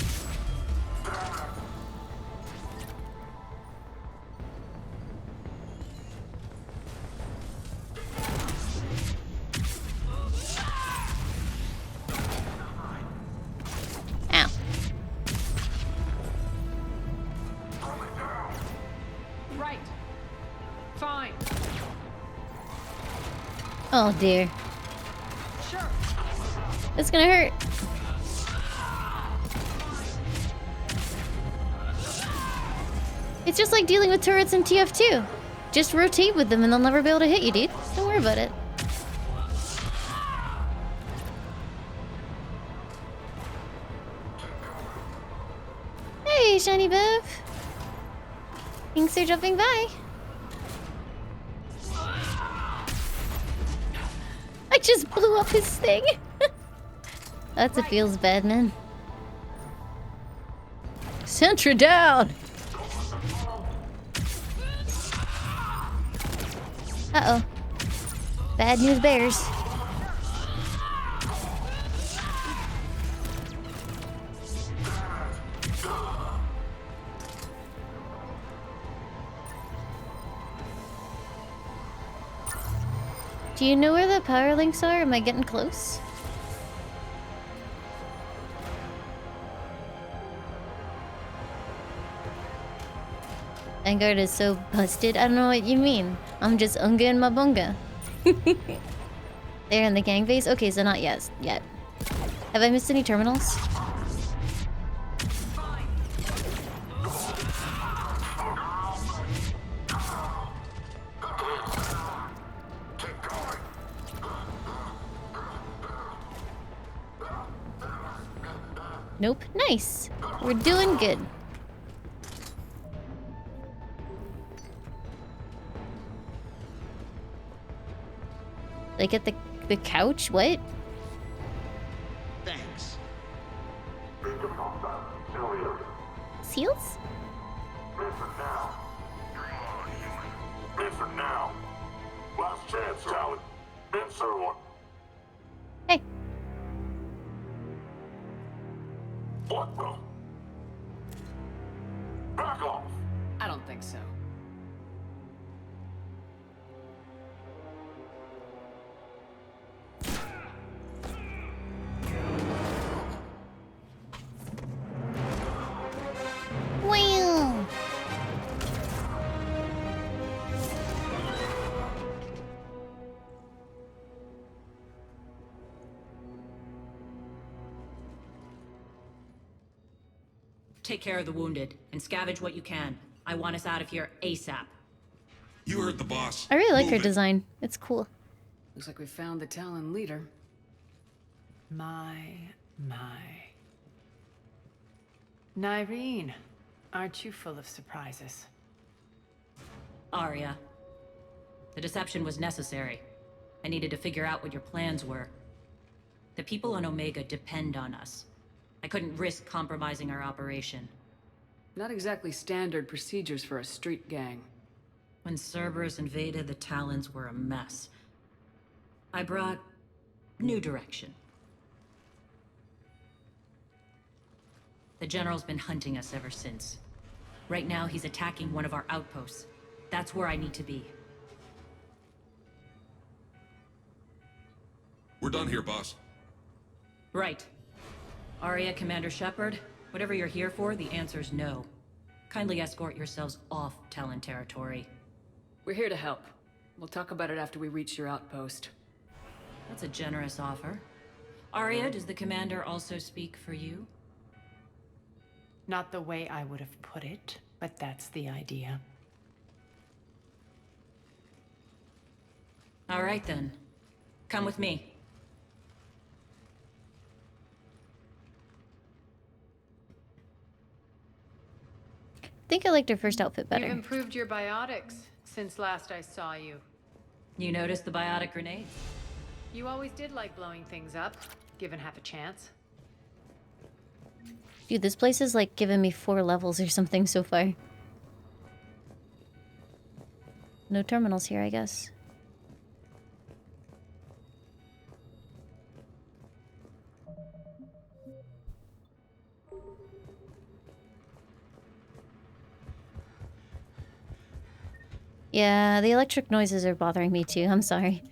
[SPEAKER 16] Right. Fine.
[SPEAKER 1] Oh dear.
[SPEAKER 16] Sure.
[SPEAKER 1] It's gonna hurt. It's just like dealing with turrets in TF2. Just rotate with them and they'll never be able to hit you, dude. Don't worry about it. Hey, Shiny Bev. Thanks for dropping by. I just blew up his thing. That's it feels bad, man. Sentra down. Uh-oh. Bad news bears. Do you know where the power links are? Am I getting close? Vanguard is so busted. I don't know what you mean. I'm just unga and my bunga. They're in the gang base? Okay, so not yet. Have I missed any terminals? Nope. Nice. We're doing good. Like at the couch? What?
[SPEAKER 12] Thanks.
[SPEAKER 1] Seals?
[SPEAKER 6] Answer now. Last chance, Talon. Answer one.
[SPEAKER 1] Hey.
[SPEAKER 6] What the? Back off.
[SPEAKER 2] I don't think so.
[SPEAKER 1] Wow.
[SPEAKER 13] Take care of the wounded and scavenge what you can. I want us out of here ASAP.
[SPEAKER 18] You heard the boss.
[SPEAKER 1] I really like
[SPEAKER 18] Move
[SPEAKER 1] her
[SPEAKER 18] it.
[SPEAKER 1] design. It's cool.
[SPEAKER 2] Looks like we found the Talon leader.
[SPEAKER 7] My. Nyreen, Aren't you full of surprises?
[SPEAKER 13] Arya. The deception was necessary. I needed to figure out what your plans were. The people on Omega depend on us. I couldn't risk compromising our operation.
[SPEAKER 2] Not exactly standard procedures for a street gang.
[SPEAKER 13] When Cerberus invaded, the Talons were a mess. I brought new direction. The General's been hunting us ever since. Right now, he's attacking one of our outposts. That's where I need to be.
[SPEAKER 18] We're done here, boss.
[SPEAKER 13] Right. Arya, Commander Shepard, whatever you're here for, the answer's no. Kindly escort yourselves off Talon territory.
[SPEAKER 2] We're here to help. We'll talk about it after we reach your outpost.
[SPEAKER 13] That's a generous offer. Arya, does the Commander also speak for you?
[SPEAKER 7] Not the way I would have put it, but that's the idea.
[SPEAKER 13] All right then. Come with me.
[SPEAKER 1] I think I liked her first outfit better.
[SPEAKER 7] You've improved your biotics since last I saw you.
[SPEAKER 13] You noticed the biotic grenades?
[SPEAKER 7] You always did like blowing things up, given half a chance.
[SPEAKER 1] Dude, this place is like giving me 4 levels or something so far. No terminals here, I guess. Yeah, the electric noises are bothering me too. I'm sorry.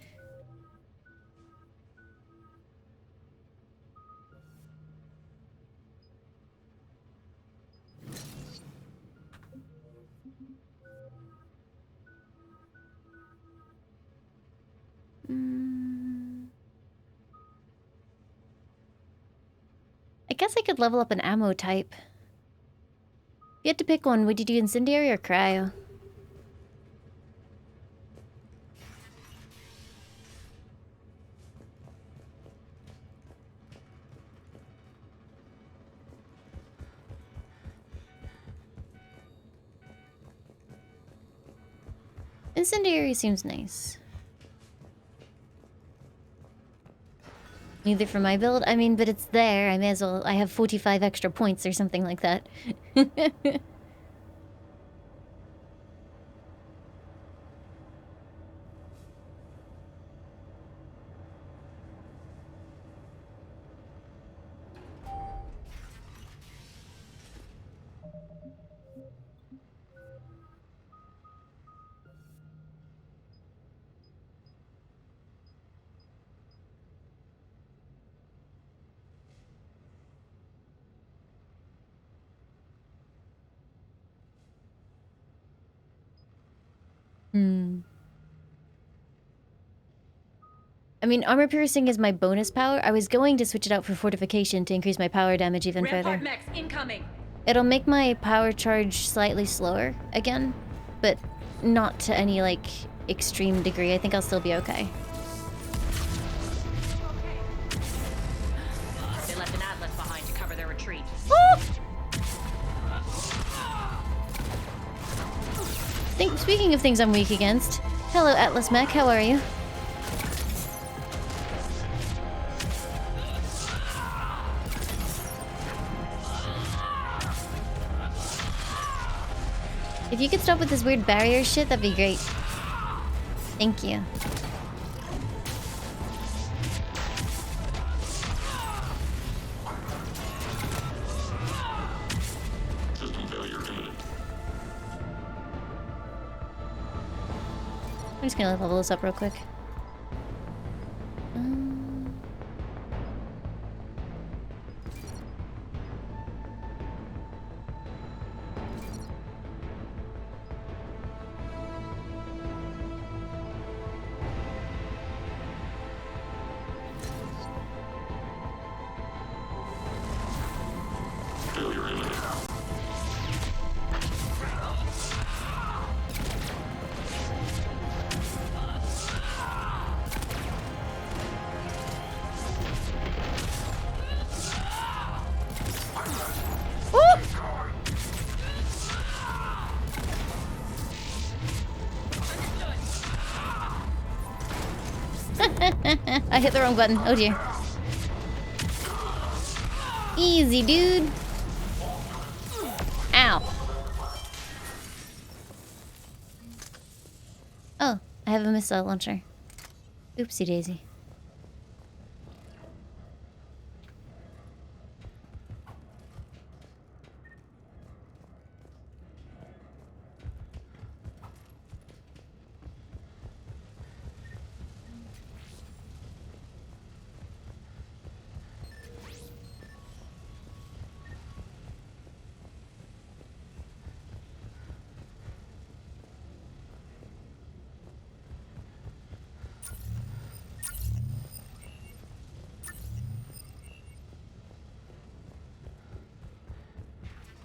[SPEAKER 1] I guess I could level up an ammo type. If you had to pick one, would you do incendiary or cryo? Incendiary seems nice. Neither for my build. I mean, but it's there. I may as well. I have 45 extra points or something like that. I mean, armor piercing is my bonus power. I was going to switch it out for fortification to increase my power damage even further.
[SPEAKER 13] Mechs incoming.
[SPEAKER 1] It'll make my power charge slightly slower again, but not to any, like, extreme degree. I think I'll still be okay.
[SPEAKER 13] They left an Atlas behind to cover their retreat.
[SPEAKER 1] Speaking of things I'm weak against, hello Atlas Mech, how are you? If you could stop with this weird barrier shit, that'd be great. Thank you.
[SPEAKER 12] System failure imminent.
[SPEAKER 1] I'm just gonna level this up real quick.
[SPEAKER 12] Failure imminent.
[SPEAKER 1] I hit the wrong button. Oh dear. Easy, dude. Ow. Oh, I have a missile launcher. Oopsie daisy.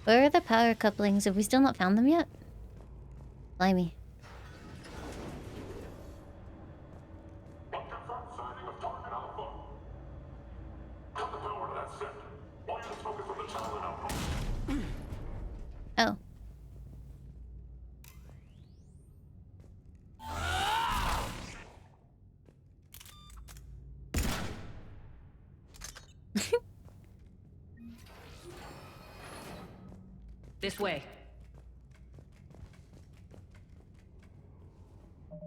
[SPEAKER 1] Where are the power couplings? Have we still not found them yet? Blimey. Oh.
[SPEAKER 13] This way.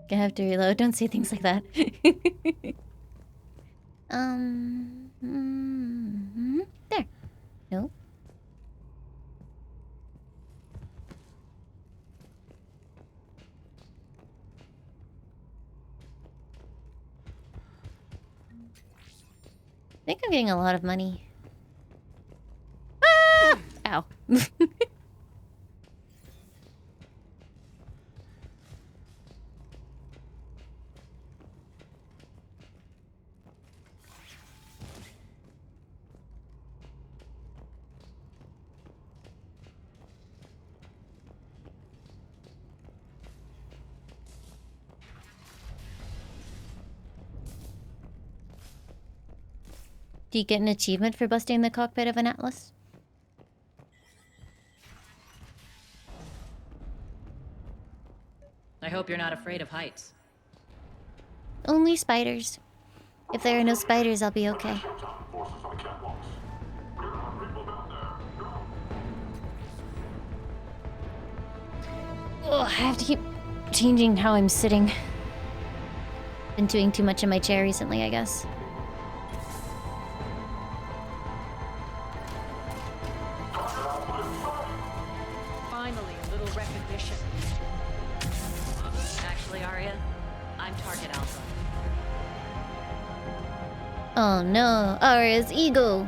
[SPEAKER 1] Gonna have to reload. Don't say things like that. There. Nope. I think I'm getting a lot of money. Ah! Ow. Do you get an achievement for busting the cockpit of an Atlas?
[SPEAKER 13] I hope you're not afraid of heights.
[SPEAKER 1] Only spiders. If there are no spiders, I'll be okay. Oh, I have to keep changing how I'm sitting. Been doing too much in my chair recently, I guess.
[SPEAKER 7] Finally, a little recognition.
[SPEAKER 13] Actually, Arya, I'm target alpha.
[SPEAKER 1] Oh no, Arya's ego.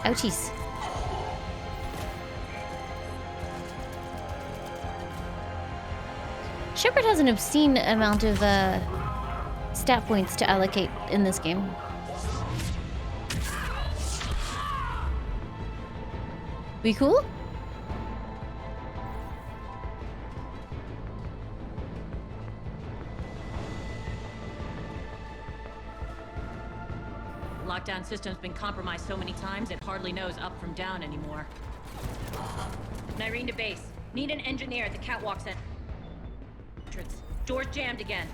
[SPEAKER 1] Ouchies. Shepard has an obscene amount of stat points to allocate in this game. We cool?
[SPEAKER 13] Lockdown system's been compromised so many times it hardly knows up from down anymore. Nyreen to base. Need an engineer at the catwalk entrance. Door's jammed again.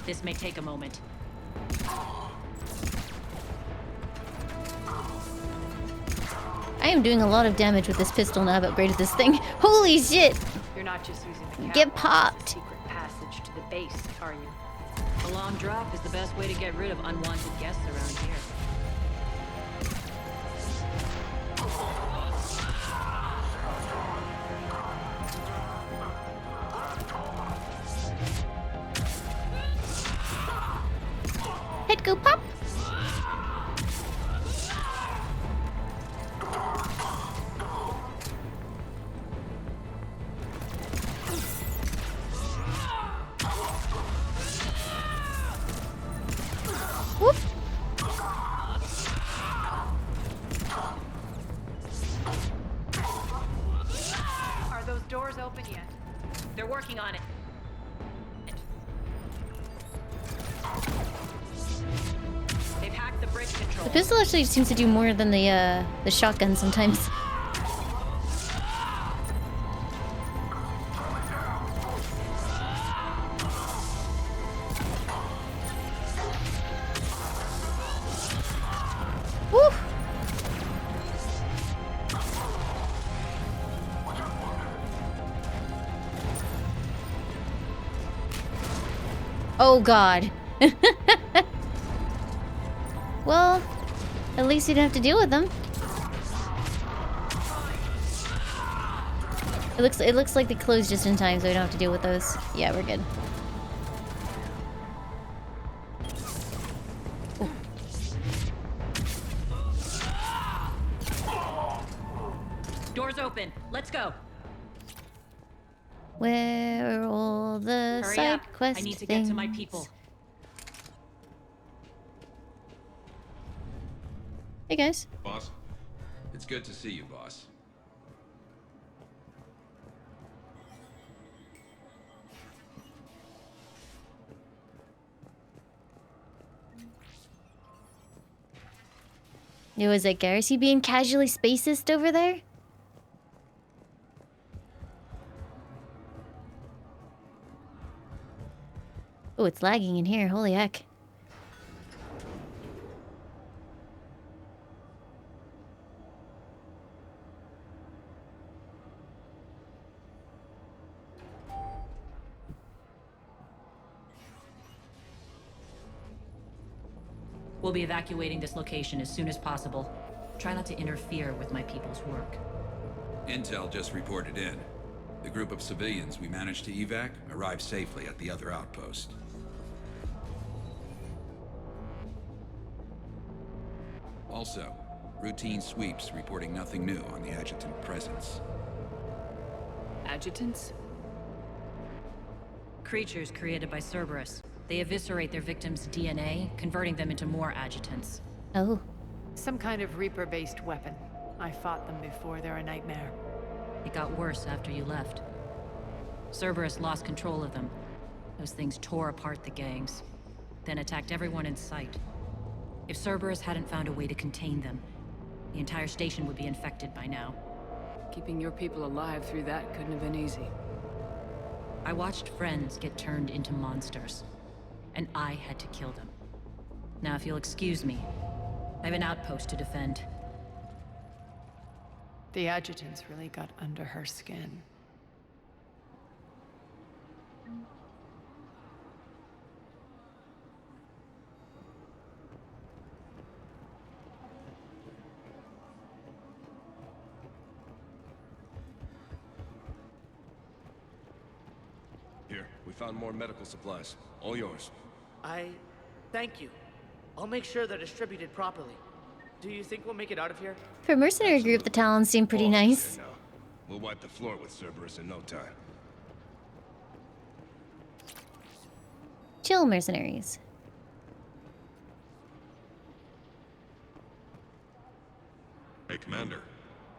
[SPEAKER 13] This may take a moment.
[SPEAKER 1] I am doing a lot of damage with this pistol now I've upgraded this thing. Holy shit!
[SPEAKER 14] You're not just using the
[SPEAKER 1] Get
[SPEAKER 14] catwalk as a
[SPEAKER 1] popped!
[SPEAKER 14] secret passage to the base, are you?
[SPEAKER 13] A long drop is the best way to get rid of unwanted guests around here.
[SPEAKER 1] Head go pop!
[SPEAKER 13] open yet. They're working on it. They've hacked the bridge control.
[SPEAKER 1] The pistol actually seems to do more than the shotgun sometimes. Woo! Oh god. Well, at least you didn't have to deal with them. It looks like they closed just in time, so we don't have to deal with those. Yeah, we're good.
[SPEAKER 13] Doors open. Let's go.
[SPEAKER 1] Where are all the
[SPEAKER 13] Hurry
[SPEAKER 1] side
[SPEAKER 13] up.
[SPEAKER 1] quest
[SPEAKER 13] I need to
[SPEAKER 1] things?
[SPEAKER 13] get to my people.
[SPEAKER 1] Hey guys.
[SPEAKER 18] Boss? It's good to see you, boss.
[SPEAKER 1] Was it Garrus? You being casually spacist over there? Oh, it's lagging in here. Holy heck.
[SPEAKER 13] We'll be evacuating this location as soon as possible. Try not to interfere with my people's work.
[SPEAKER 18] Intel just reported in. The group of civilians we managed to evac arrived safely at the other outpost. Also, routine sweeps reporting nothing new on the adjutant presence.
[SPEAKER 7] Adjutants?
[SPEAKER 13] Creatures created by Cerberus. They eviscerate their victims' DNA, converting them into more adjutants.
[SPEAKER 1] Oh.
[SPEAKER 7] Some kind of Reaper-based weapon. I fought them before. They're a nightmare.
[SPEAKER 13] It got worse after you left. Cerberus lost control of them. Those things tore apart the gangs, then attacked everyone in sight. If Cerberus hadn't found a way to contain them, the entire station would be infected by now.
[SPEAKER 2] Keeping your people alive through that couldn't have been easy.
[SPEAKER 13] I watched friends get turned into monsters, and I had to kill them. Now, if you'll excuse me, I have an outpost to defend.
[SPEAKER 7] The adjutants really got under her skin.
[SPEAKER 19] Here, we found more medical supplies. All yours.
[SPEAKER 20] Thank you. I'll make sure they're distributed properly. Do you think we'll make it out of here?
[SPEAKER 1] For a mercenary group, the Talons seem pretty nice.
[SPEAKER 19] No. We'll wipe the floor with Cerberus in no time.
[SPEAKER 1] Chill mercenaries.
[SPEAKER 18] Hey, Commander.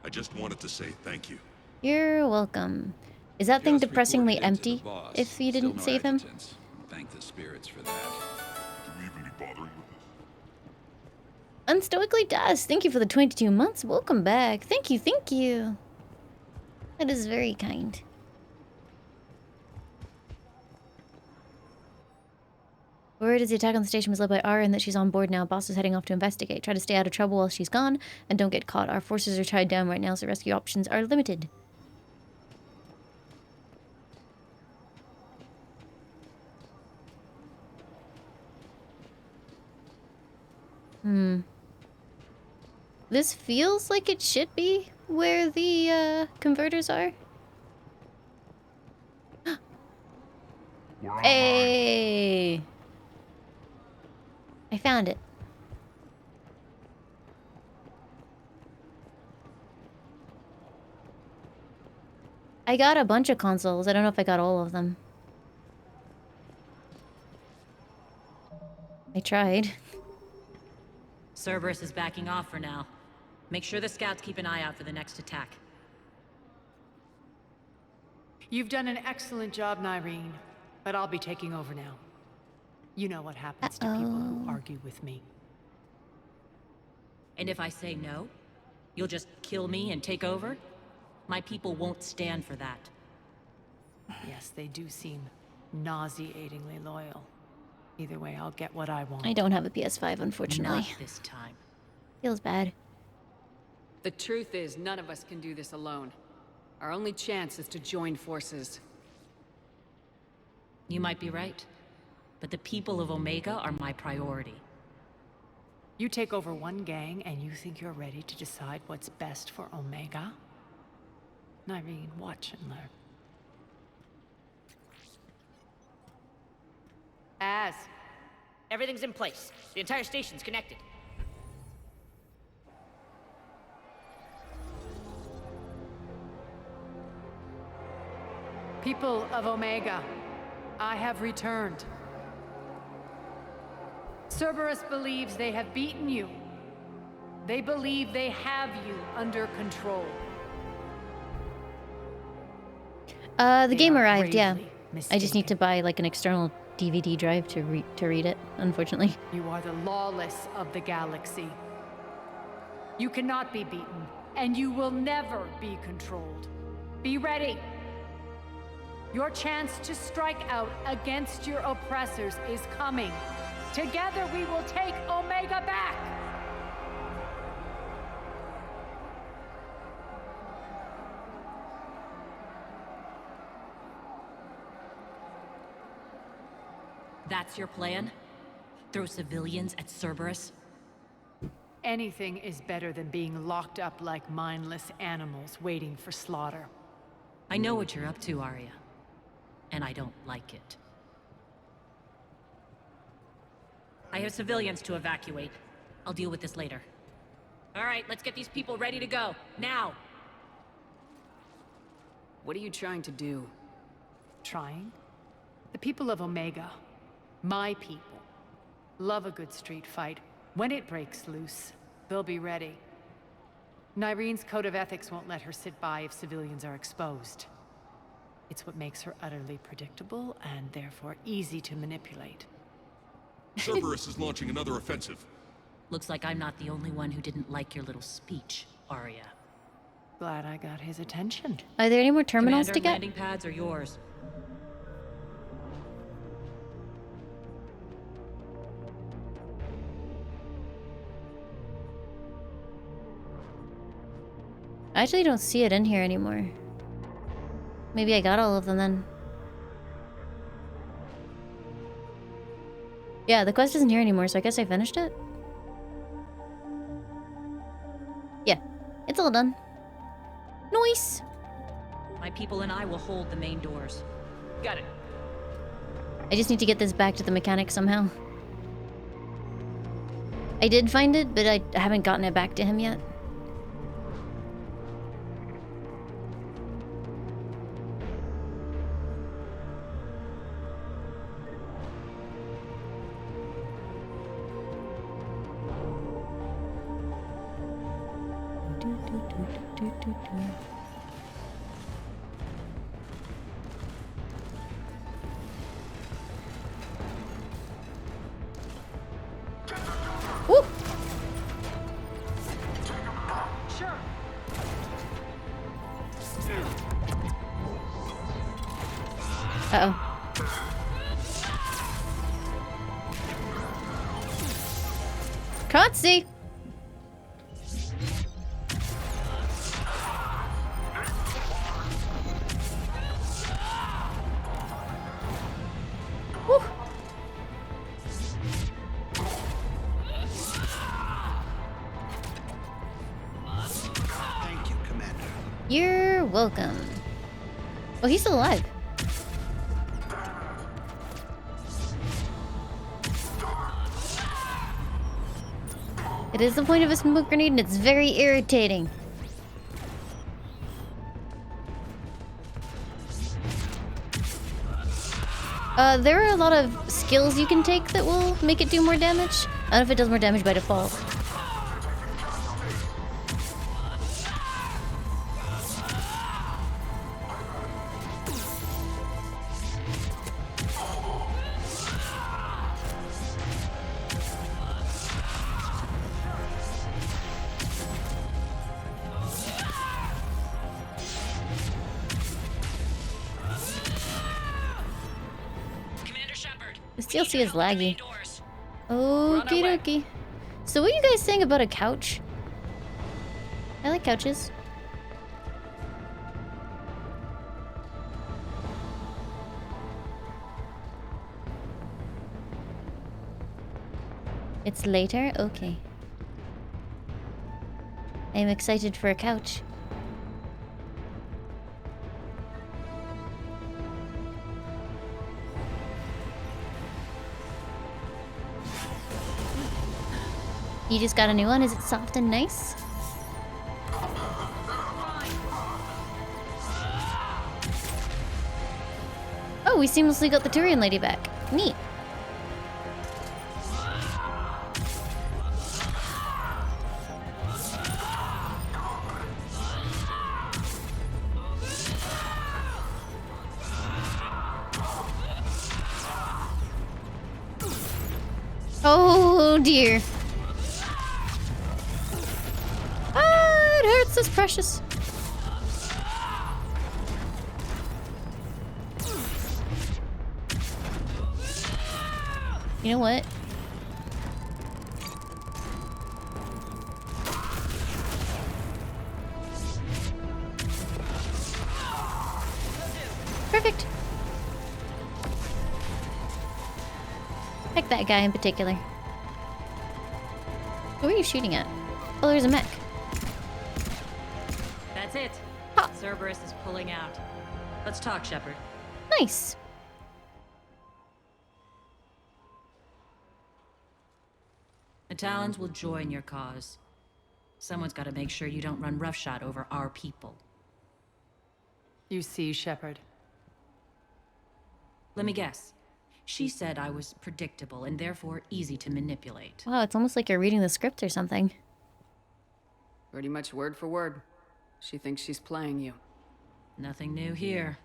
[SPEAKER 18] I just wanted to say thank you.
[SPEAKER 1] You're welcome. Is that thing
[SPEAKER 18] Just
[SPEAKER 1] depressingly
[SPEAKER 18] reported into the
[SPEAKER 1] empty
[SPEAKER 18] boss.
[SPEAKER 1] if you didn't
[SPEAKER 18] Still no
[SPEAKER 1] save him?
[SPEAKER 18] adjutants. Thank the spirits for that.
[SPEAKER 6] Do we even be bothering with this?
[SPEAKER 1] Unstoically does. Thank you for the 22 months. Welcome back. Thank you, thank you. That is very kind. Word is the attack on the station was led by Ara and that she's on board now. Boss is heading off to investigate. Try to stay out of trouble while she's gone and don't get caught. Our forces are tied down right now, so rescue options are limited. This feels like it should be where the converters are. Hey! I found it. I got a bunch of consoles. I don't know if I got all of them. I tried.
[SPEAKER 13] Cerberus is backing off for now. Make sure the scouts keep an eye out for the next attack.
[SPEAKER 7] You've done an excellent job, Nyreen, but I'll be taking over now. You know what happens to people who argue with me.
[SPEAKER 13] And if I say no, you'll just kill me and take over? My people won't stand for that.
[SPEAKER 7] Yes, they do seem nauseatingly loyal. Either way, I'll get what I want.
[SPEAKER 1] I don't have a PS5, unfortunately.
[SPEAKER 13] Not this time.
[SPEAKER 1] Feels bad.
[SPEAKER 2] The truth is, none of us can do this alone. Our only chance is to join forces.
[SPEAKER 13] You might be right, but the people of Omega are my priority.
[SPEAKER 7] You take over one gang and you think you're ready to decide what's best for Omega? Nyreen, watch and learn.
[SPEAKER 17] Everything's in place. The entire station's connected.
[SPEAKER 7] People of Omega, I have returned. Cerberus believes they have beaten you. They believe they have you under control.
[SPEAKER 1] The game arrived, yeah. I just need to buy like an external DVD drive to read it, unfortunately.
[SPEAKER 7] You are the lawless of the galaxy. You cannot be beaten, and you will never be controlled. Be ready. Your chance to strike out against your oppressors is coming. Together we will take Omega back!
[SPEAKER 13] That's your plan? Throw civilians at Cerberus?
[SPEAKER 7] Anything is better than being locked up like mindless animals waiting for slaughter.
[SPEAKER 13] I know what you're up to, Arya. And I don't like it. I have civilians to evacuate. I'll deal with this later. All right, let's get these people ready to go. Now!
[SPEAKER 2] What are you trying to do?
[SPEAKER 7] Trying? The people of Omega, my people, love a good street fight. When it breaks loose, they'll be ready. Nyreen's code of ethics won't let her sit by if civilians are exposed. It's what makes her utterly predictable and therefore easy to manipulate.
[SPEAKER 11] Cerberus is launching another offensive.
[SPEAKER 13] Looks like I'm not the only one who didn't like your little speech, Arya.
[SPEAKER 7] Glad I got his attention.
[SPEAKER 1] Are there any more terminals
[SPEAKER 13] Commander,
[SPEAKER 1] to get?
[SPEAKER 13] landing pads are yours.
[SPEAKER 1] I actually don't see it in here anymore. Maybe I got all of them then. Yeah, the quest isn't here anymore, so I guess I finished it? Yeah, it's all done. Nice!
[SPEAKER 13] My people and I will hold the main doors.
[SPEAKER 17] Got it.
[SPEAKER 1] I just need to get this back to the mechanic somehow. I did find it, but I haven't gotten it back to him yet. Woo!
[SPEAKER 7] Sure.
[SPEAKER 1] Uh-oh. Cutscene! Woo!
[SPEAKER 8] Thank you, Commander.
[SPEAKER 1] You're welcome. Oh, he's still alive. It is the point of a smoke grenade, and it's very irritating. There are a lot of skills you can take that will make it do more damage. I don't know if it does more damage by default. This DLC is laggy. Okie dokie. So what are you guys saying about a couch? I like couches. It's later? Okay. I'm excited for a couch. You just got a new one? Is it soft and nice? Oh, we seamlessly got the Turian lady back. Neat. Oh dear. Ah, it hurts, it's precious. You know what? Perfect. Heck, that guy in particular. Who are you shooting at? Oh, there's a mech.
[SPEAKER 13] That's it. Cerberus is pulling out. Let's talk, Shepard.
[SPEAKER 1] Nice.
[SPEAKER 13] The Talons will join your cause. Someone's got to make sure you don't run roughshod over our people.
[SPEAKER 7] You see, Shepard.
[SPEAKER 13] Let me guess. She said I was predictable and therefore easy to manipulate.
[SPEAKER 1] Wow, it's almost like you're reading the script or something.
[SPEAKER 2] Pretty much word for word. She thinks she's playing you.
[SPEAKER 13] Nothing new here.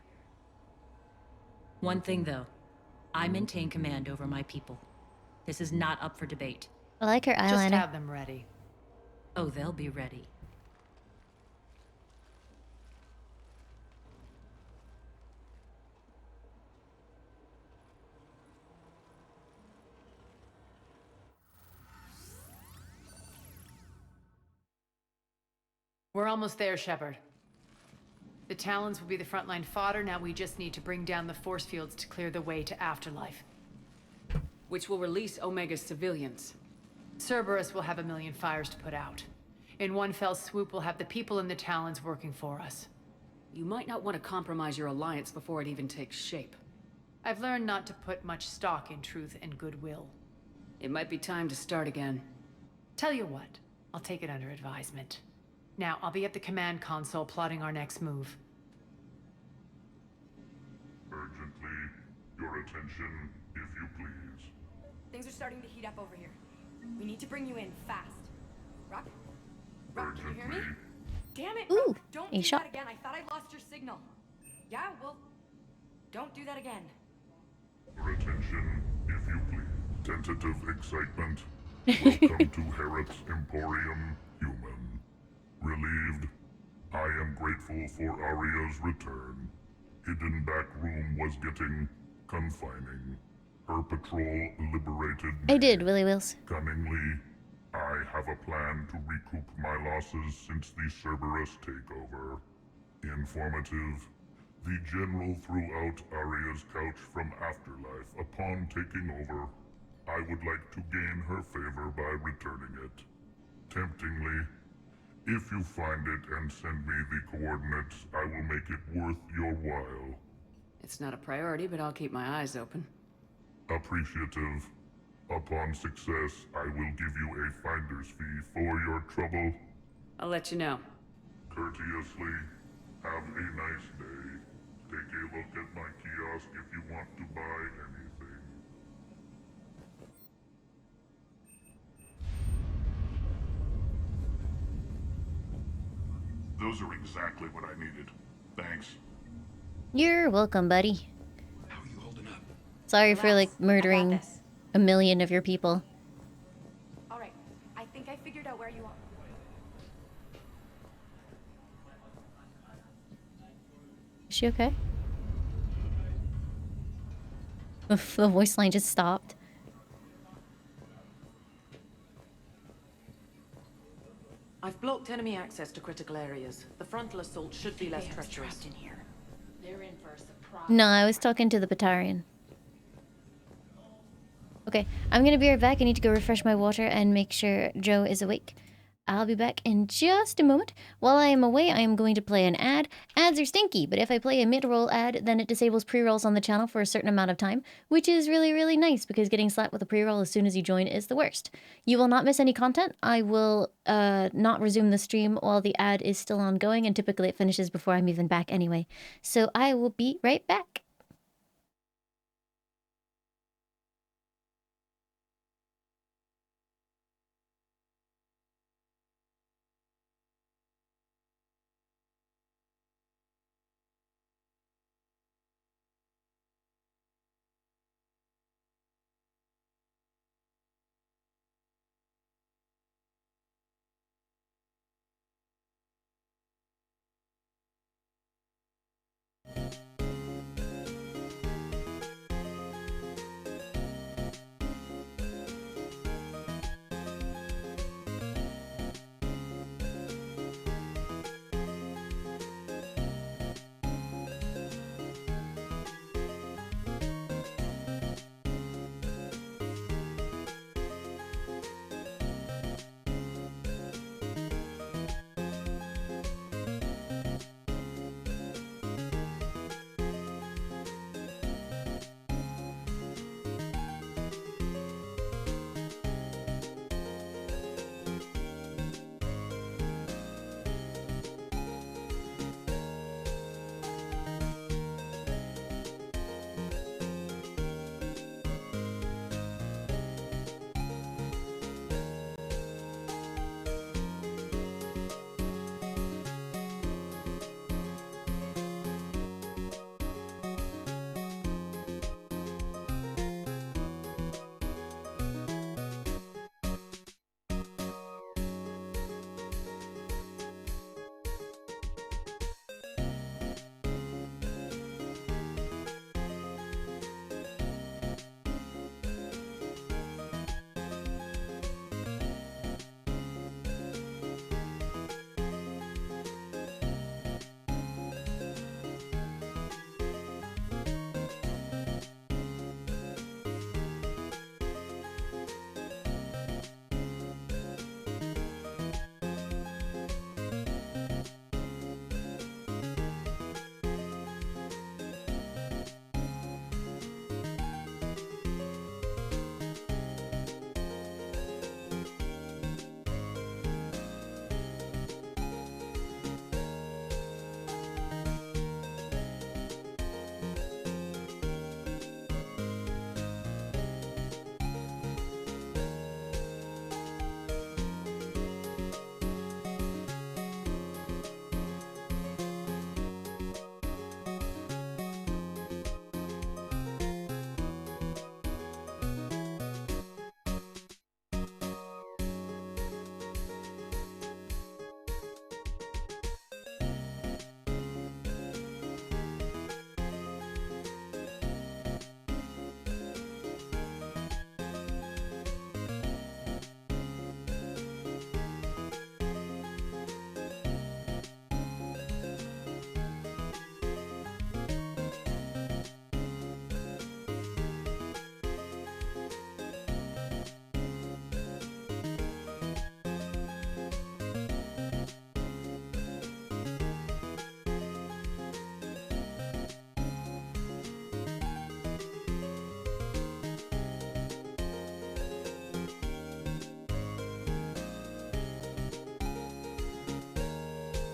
[SPEAKER 13] One thing, though. I maintain command over my people. This is not up for debate.
[SPEAKER 1] I like her eyeliner.
[SPEAKER 7] Just have them ready.
[SPEAKER 13] Oh, they'll be ready.
[SPEAKER 7] We're almost there, Shepard. The Talons will be the frontline fodder. Now we just need to bring down the force fields to clear the way to Afterlife.
[SPEAKER 2] Which will release Omega's civilians.
[SPEAKER 7] Cerberus will have a million fires to put out. In one fell swoop, we'll have the people in the Talons working for us.
[SPEAKER 2] You might not want to compromise your alliance before it even takes shape.
[SPEAKER 7] I've learned not to put much stock in truth and goodwill.
[SPEAKER 2] It might be time to start again.
[SPEAKER 7] Tell you what, I'll take it under advisement. Now, I'll be at the command console plotting our next move.
[SPEAKER 6] Urgently, your attention, if you please.
[SPEAKER 15] Things are starting to heat up over here. We need to bring you in fast. Rock? Rock, can you hear me? Damn it,
[SPEAKER 1] Ooh,
[SPEAKER 15] Rock, don't
[SPEAKER 1] a
[SPEAKER 15] do
[SPEAKER 1] shot.
[SPEAKER 15] that again. I thought I lost your signal. Yeah, well, don't do that again.
[SPEAKER 6] Your attention, if you please. Tentative excitement. Welcome to Harrot's Emporium, human. Relieved, I am grateful for Aria's return. Hidden back room was getting confining. Her patrol liberated me.
[SPEAKER 1] I did, Willy Wills.
[SPEAKER 6] Cunningly, I have a plan to recoup my losses since the Cerberus takeover. Informative, the General threw out Aria's couch from Afterlife upon taking over. I would like to gain her favor by returning it. Temptingly, if you find it and send me the coordinates, I will make it worth your while.
[SPEAKER 2] It's not a priority, but I'll keep my eyes open.
[SPEAKER 6] Appreciative. Upon success, I will give you a finder's fee for your trouble.
[SPEAKER 2] I'll let you know.
[SPEAKER 6] Courteously, have a nice day. Take a look at my kiosk if you want to buy anything. Those are exactly what I needed. Thanks.
[SPEAKER 1] You're welcome, buddy.
[SPEAKER 18] How are you holding up?
[SPEAKER 1] Sorry for, like, murdering a million of your people.
[SPEAKER 15] All right, I think I figured out where you are.
[SPEAKER 1] Is she okay? The voice line just stopped.
[SPEAKER 16] I've blocked enemy access to critical areas. The frontal assault should be less treacherous.
[SPEAKER 14] In here. They're in for a surprise.
[SPEAKER 1] No, I was talking to the Batarian. Okay, I'm gonna be right back. I need to go refresh my water and make sure Joe is awake. I'll be back in just a moment. While I am away, I am going to play an ad. Ads are stinky, but if I play a mid-roll ad, then it disables pre-rolls on the channel for a certain amount of time, which is really, really nice because getting slapped with a pre-roll as soon as you join is the worst. You will not miss any content. I will not resume the stream while the ad is still ongoing, and typically it finishes before I'm even back anyway. So I will be right back.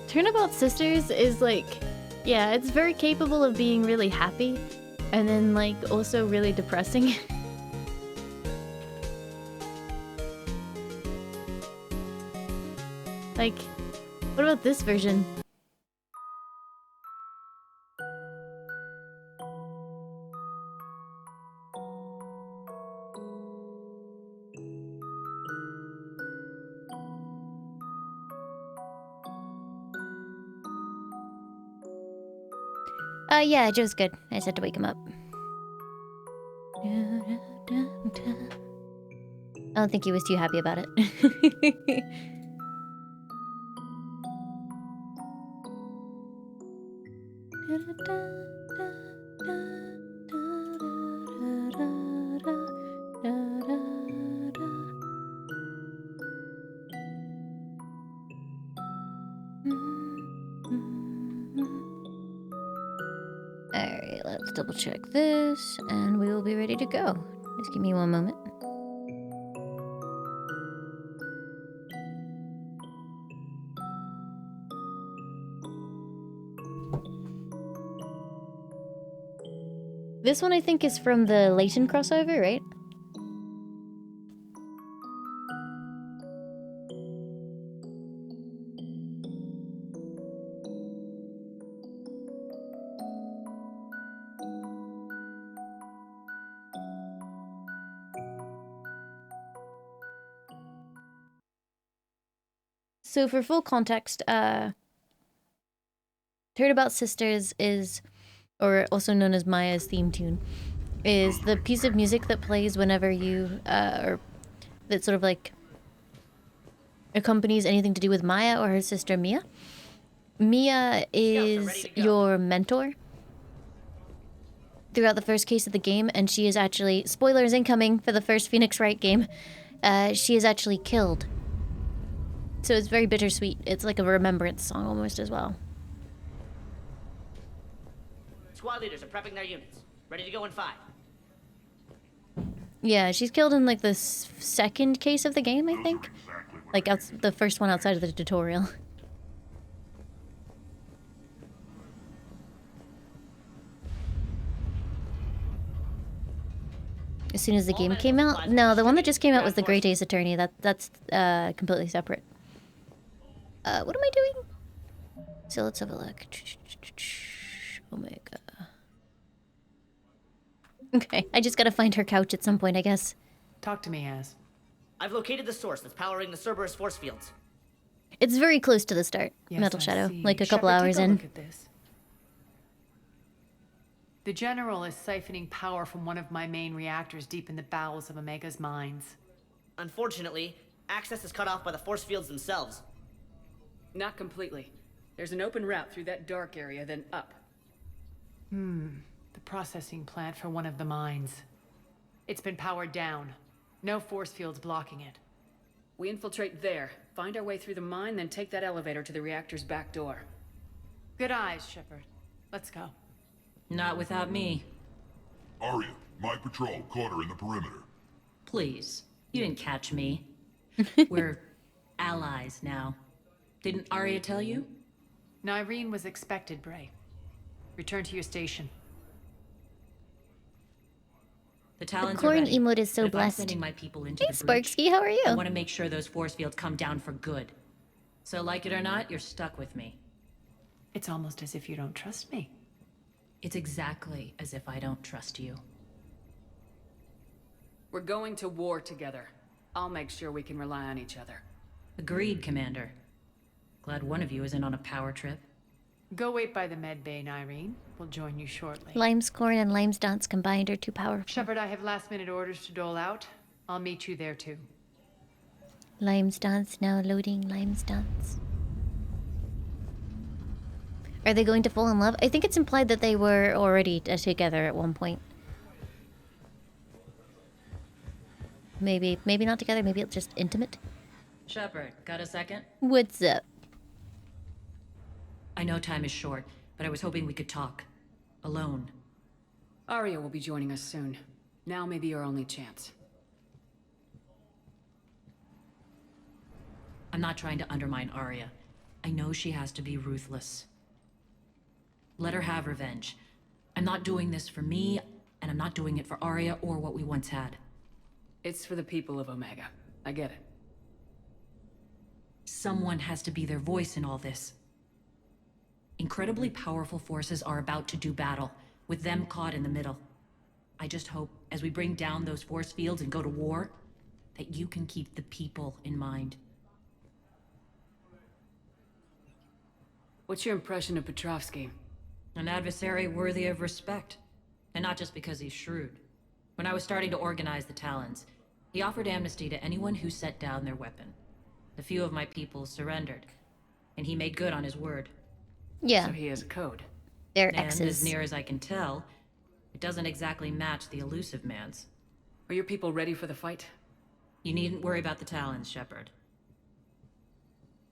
[SPEAKER 1] Turnabout Sisters is like, yeah, it's very capable of being really happy and then like also really depressing. Like, what about this version? Yeah, Joe's good. I just had to wake him up. I don't think he was too happy about it. Alright, let's double check this, and we will be ready to go. Just give me one moment. This one I think is from the Leighton crossover, right? So for full context, Turnabout Sisters is, or also known as Maya's theme tune, is the piece of music that plays whenever you, or that sort of like accompanies anything to do with Maya or her sister Mia. Mia is your mentor throughout the first case of the game, and she is actually, spoilers incoming for the first Phoenix Wright game, she is actually killed. So it's very bittersweet. It's like a remembrance song almost as well.
[SPEAKER 20] Squad leaders are prepping their units. Ready to go in 5.
[SPEAKER 1] Yeah, she's killed in like the second case of the game, I think. Like the first one outside of the tutorial. As soon as the game came out? No, the one that just came out was the Great Ace Attorney. That's completely separate. What am I doing? So let's have a look. Omega. Okay, I just gotta find her couch at some point, I guess.
[SPEAKER 7] Talk to me, Az.
[SPEAKER 20] I've located the source that's powering the Cerberus force fields.
[SPEAKER 1] It's very close to the start,
[SPEAKER 7] Yes,
[SPEAKER 1] Metal
[SPEAKER 7] I
[SPEAKER 1] Shadow.
[SPEAKER 7] see.
[SPEAKER 1] Like a couple
[SPEAKER 7] Shepard,
[SPEAKER 1] hours
[SPEAKER 7] take a
[SPEAKER 1] in.
[SPEAKER 7] look at this. The General is siphoning power from one of my main reactors deep in the bowels of Omega's mines.
[SPEAKER 20] Unfortunately, access is cut off by the force fields themselves.
[SPEAKER 2] Not completely. There's an open route through that dark area, then up.
[SPEAKER 7] The processing plant for one of the mines. It's been powered down. No force fields blocking it.
[SPEAKER 2] We infiltrate there, find our way through the mine, then take that elevator to the reactor's back door.
[SPEAKER 7] Good eyes, Shepard. Let's go.
[SPEAKER 13] Not without me.
[SPEAKER 6] Arya, my patrol, caught her in the perimeter.
[SPEAKER 13] Please. You didn't catch me. We're allies now. Didn't Arya tell you?
[SPEAKER 7] Nyreen was expected, Bray. Return to your station.
[SPEAKER 13] The Talons
[SPEAKER 1] corn
[SPEAKER 13] are ready.
[SPEAKER 1] emote is so
[SPEAKER 13] But if I'm
[SPEAKER 1] blessed.
[SPEAKER 13] sending my people into
[SPEAKER 1] Hey,
[SPEAKER 13] the breach,
[SPEAKER 1] Sparksky, how are you?
[SPEAKER 13] I want to make sure those force fields come down for good. So like it or not, you're stuck with me.
[SPEAKER 7] It's almost as if you don't trust me.
[SPEAKER 13] It's exactly as if I don't trust you.
[SPEAKER 2] We're going to war together. I'll make sure we can rely on each other.
[SPEAKER 13] Agreed, Commander. Glad one of you isn't on a power trip.
[SPEAKER 7] Go wait by the med bay, Nyreen. We'll join you shortly.
[SPEAKER 1] Lime's corn and Lime's dance combined are too powerful.
[SPEAKER 7] Shepard, I have last-minute orders to dole out. I'll meet you there, too.
[SPEAKER 1] Lime's dance now loading Lime's dance. Are they going to fall in love? I think it's implied that they were already together at one point. Maybe not together, maybe it's just intimate.
[SPEAKER 13] Shepard, got a second?
[SPEAKER 1] What's up?
[SPEAKER 13] I know time is short, but I was hoping we could talk. Alone.
[SPEAKER 2] Arya will be joining us soon. Now may be your only chance.
[SPEAKER 13] I'm not trying to undermine Arya. I know she has to be ruthless. Let her have revenge. I'm not doing this for me, and I'm not doing it for Arya or what we once had.
[SPEAKER 2] It's for the people of Omega. I get it.
[SPEAKER 13] Someone has to be their voice in all this. Incredibly powerful forces are about to do battle, with them caught in the middle. I just hope, as we bring down those force fields and go to war, that you can keep the people in mind.
[SPEAKER 2] What's your impression of Petrovsky?
[SPEAKER 13] An adversary worthy of respect. And not just because he's shrewd. When I was starting to organize the Talons, He offered amnesty to anyone who set down their weapon. A few of my people surrendered, and he made good on his word.
[SPEAKER 1] Yeah.
[SPEAKER 2] So he has a code.
[SPEAKER 1] They're
[SPEAKER 13] And
[SPEAKER 1] exes.
[SPEAKER 13] as near as I can tell, it doesn't exactly match the elusive man's.
[SPEAKER 2] Are your people ready for the fight?
[SPEAKER 13] You needn't worry about the Talons, Shepard.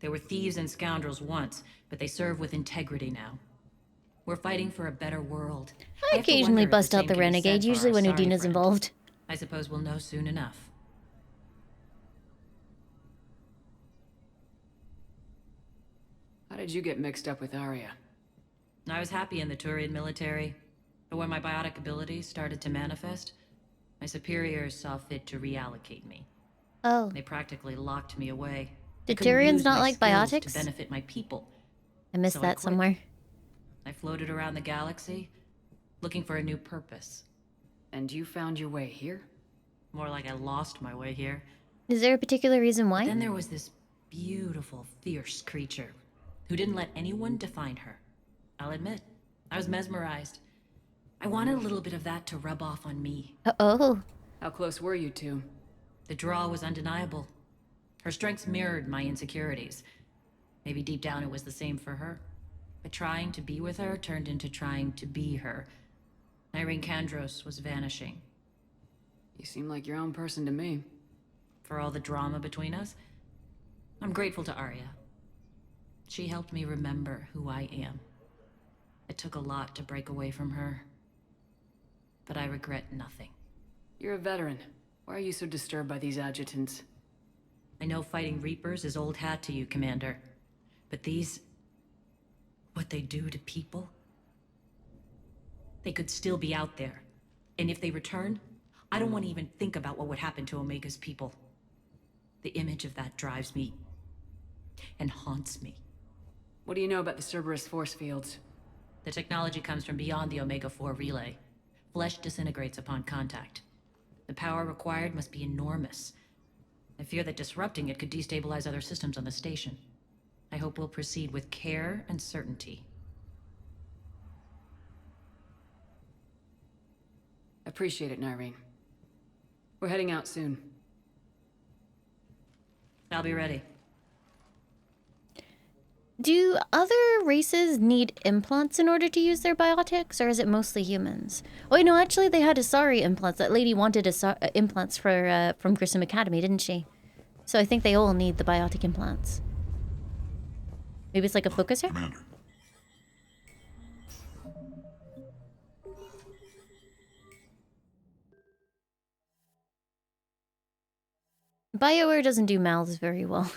[SPEAKER 13] They were thieves and scoundrels once, but they serve with integrity now. We're fighting for a better world.
[SPEAKER 1] I occasionally bust out the renegade, usually when Udina's involved.
[SPEAKER 13] I suppose we'll know soon enough.
[SPEAKER 2] How did you get mixed up with Arya?
[SPEAKER 13] I was happy in the Turian military, but when my biotic abilities started to manifest, my superiors saw fit to reallocate me.
[SPEAKER 1] Oh.
[SPEAKER 13] They practically locked me away.
[SPEAKER 1] Did Turians not like
[SPEAKER 13] skills
[SPEAKER 1] biotics?
[SPEAKER 13] To benefit my people.
[SPEAKER 1] I missed
[SPEAKER 13] So
[SPEAKER 1] that
[SPEAKER 13] quit.
[SPEAKER 1] somewhere.
[SPEAKER 13] I floated around the galaxy, looking for a new purpose.
[SPEAKER 2] And you found your way here?
[SPEAKER 13] More like I lost my way here.
[SPEAKER 1] Is there a particular reason why?
[SPEAKER 13] Then there was this beautiful, fierce creature who didn't let anyone define her. I'll admit, I was mesmerized. I wanted a little bit of that to rub off on me.
[SPEAKER 1] Oh.
[SPEAKER 2] How close were you two?
[SPEAKER 13] The draw was undeniable. Her strengths mirrored my insecurities. Maybe deep down it was the same for her. But trying to be with her turned into trying to be her. Nyreen Kandros was vanishing.
[SPEAKER 2] You seem like your own person to me.
[SPEAKER 13] For all the drama between us, I'm grateful to Arya. She helped me remember who I am. It took a lot to break away from her, but I regret nothing.
[SPEAKER 2] You're a veteran. Why are you so disturbed by these adjutants?
[SPEAKER 13] I know fighting Reapers is old hat to you, Commander, but these... what they do to people? They could still be out there, and if they return, I don't want to even think about what would happen to Omega's people. The image of that drives me and haunts me.
[SPEAKER 2] What do you know about the Cerberus force fields?
[SPEAKER 13] The technology comes from beyond the Omega-4 relay. Flesh disintegrates upon contact. The power required must be enormous. I fear that disrupting it could destabilize other systems on the station. I hope we'll proceed with care and certainty.
[SPEAKER 2] Appreciate it, Nyreen. We're heading out soon.
[SPEAKER 13] I'll be ready.
[SPEAKER 1] Do other races need implants in order to use their biotics, or is it mostly humans? Oh, wait, no, actually they had Asari implants. That lady wanted implants for from Grissom Academy, didn't she? So I think they all need the biotic implants. Maybe it's like a focuser?
[SPEAKER 6] Commander.
[SPEAKER 1] BioWare doesn't do mouths very well.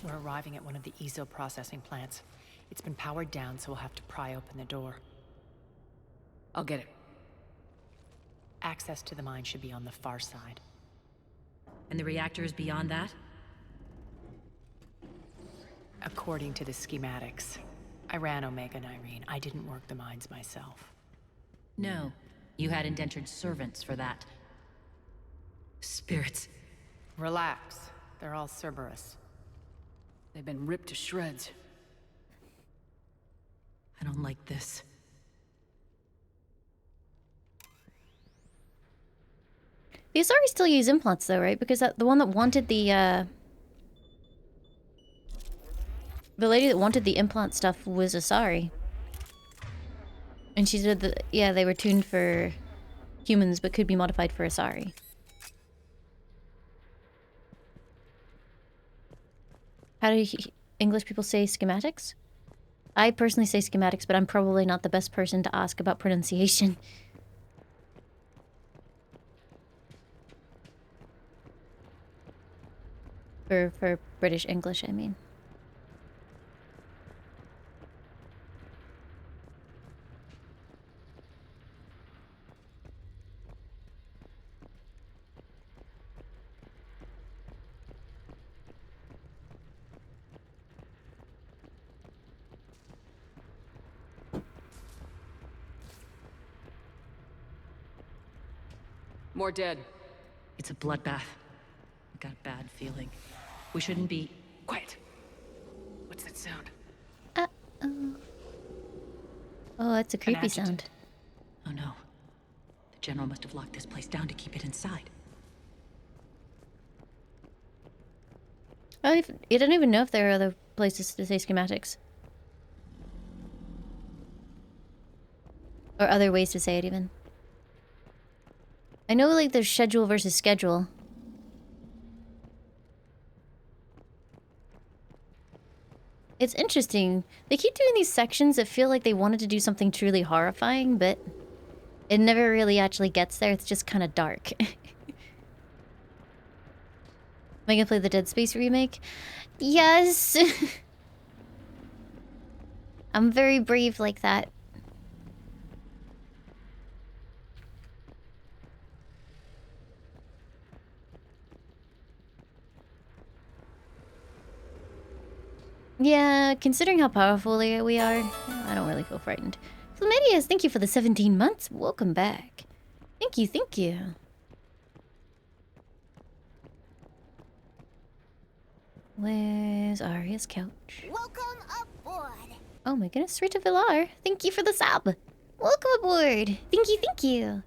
[SPEAKER 14] We're arriving at one of the ESO processing plants. It's been powered down, so we'll have to pry open the door.
[SPEAKER 2] I'll get it.
[SPEAKER 14] Access to the mine should be on the far side.
[SPEAKER 13] And the reactor is beyond that?
[SPEAKER 14] According to the schematics. I ran Omega, Nyreen. I didn't work the mines myself.
[SPEAKER 13] No. You had indentured servants for that. Spirits.
[SPEAKER 14] Relax. They're all Cerberus.
[SPEAKER 2] They've been ripped to shreds.
[SPEAKER 13] I don't like this.
[SPEAKER 1] The Asari still use implants though, right? Because the one that wanted the lady that wanted the implant stuff was Asari. And she said that, yeah, they were tuned for humans but could be modified for Asari. How do English people say schematics? I personally say schematics, but I'm probably not the best person to ask about pronunciation. For British English, I mean.
[SPEAKER 2] More dead.
[SPEAKER 13] It's a bloodbath. I got a bad feeling. We shouldn't be...
[SPEAKER 2] Quiet. What's that sound?
[SPEAKER 1] Uh-oh. Oh, that's a creepy sound.
[SPEAKER 13] Oh no. The General must have locked this place down to keep it inside.
[SPEAKER 1] I don't even know if there are other places to say schematics. Or other ways to say it, even. I know, like, there's schedule versus schedule. It's interesting. They keep doing these sections that feel like they wanted to do something truly horrifying, but it never really actually gets there. It's just kind of dark. Am I gonna play the Dead Space remake? Yes! I'm very brave like that. Yeah, considering how powerful we are, I don't really feel frightened. Flamedius, thank you for the 17 months. Welcome back. Thank you, thank you. Where's Arya's couch?
[SPEAKER 21] Welcome aboard.
[SPEAKER 1] Oh my goodness, Rita Villar. Thank you for the sub. Welcome aboard. Thank you, thank you.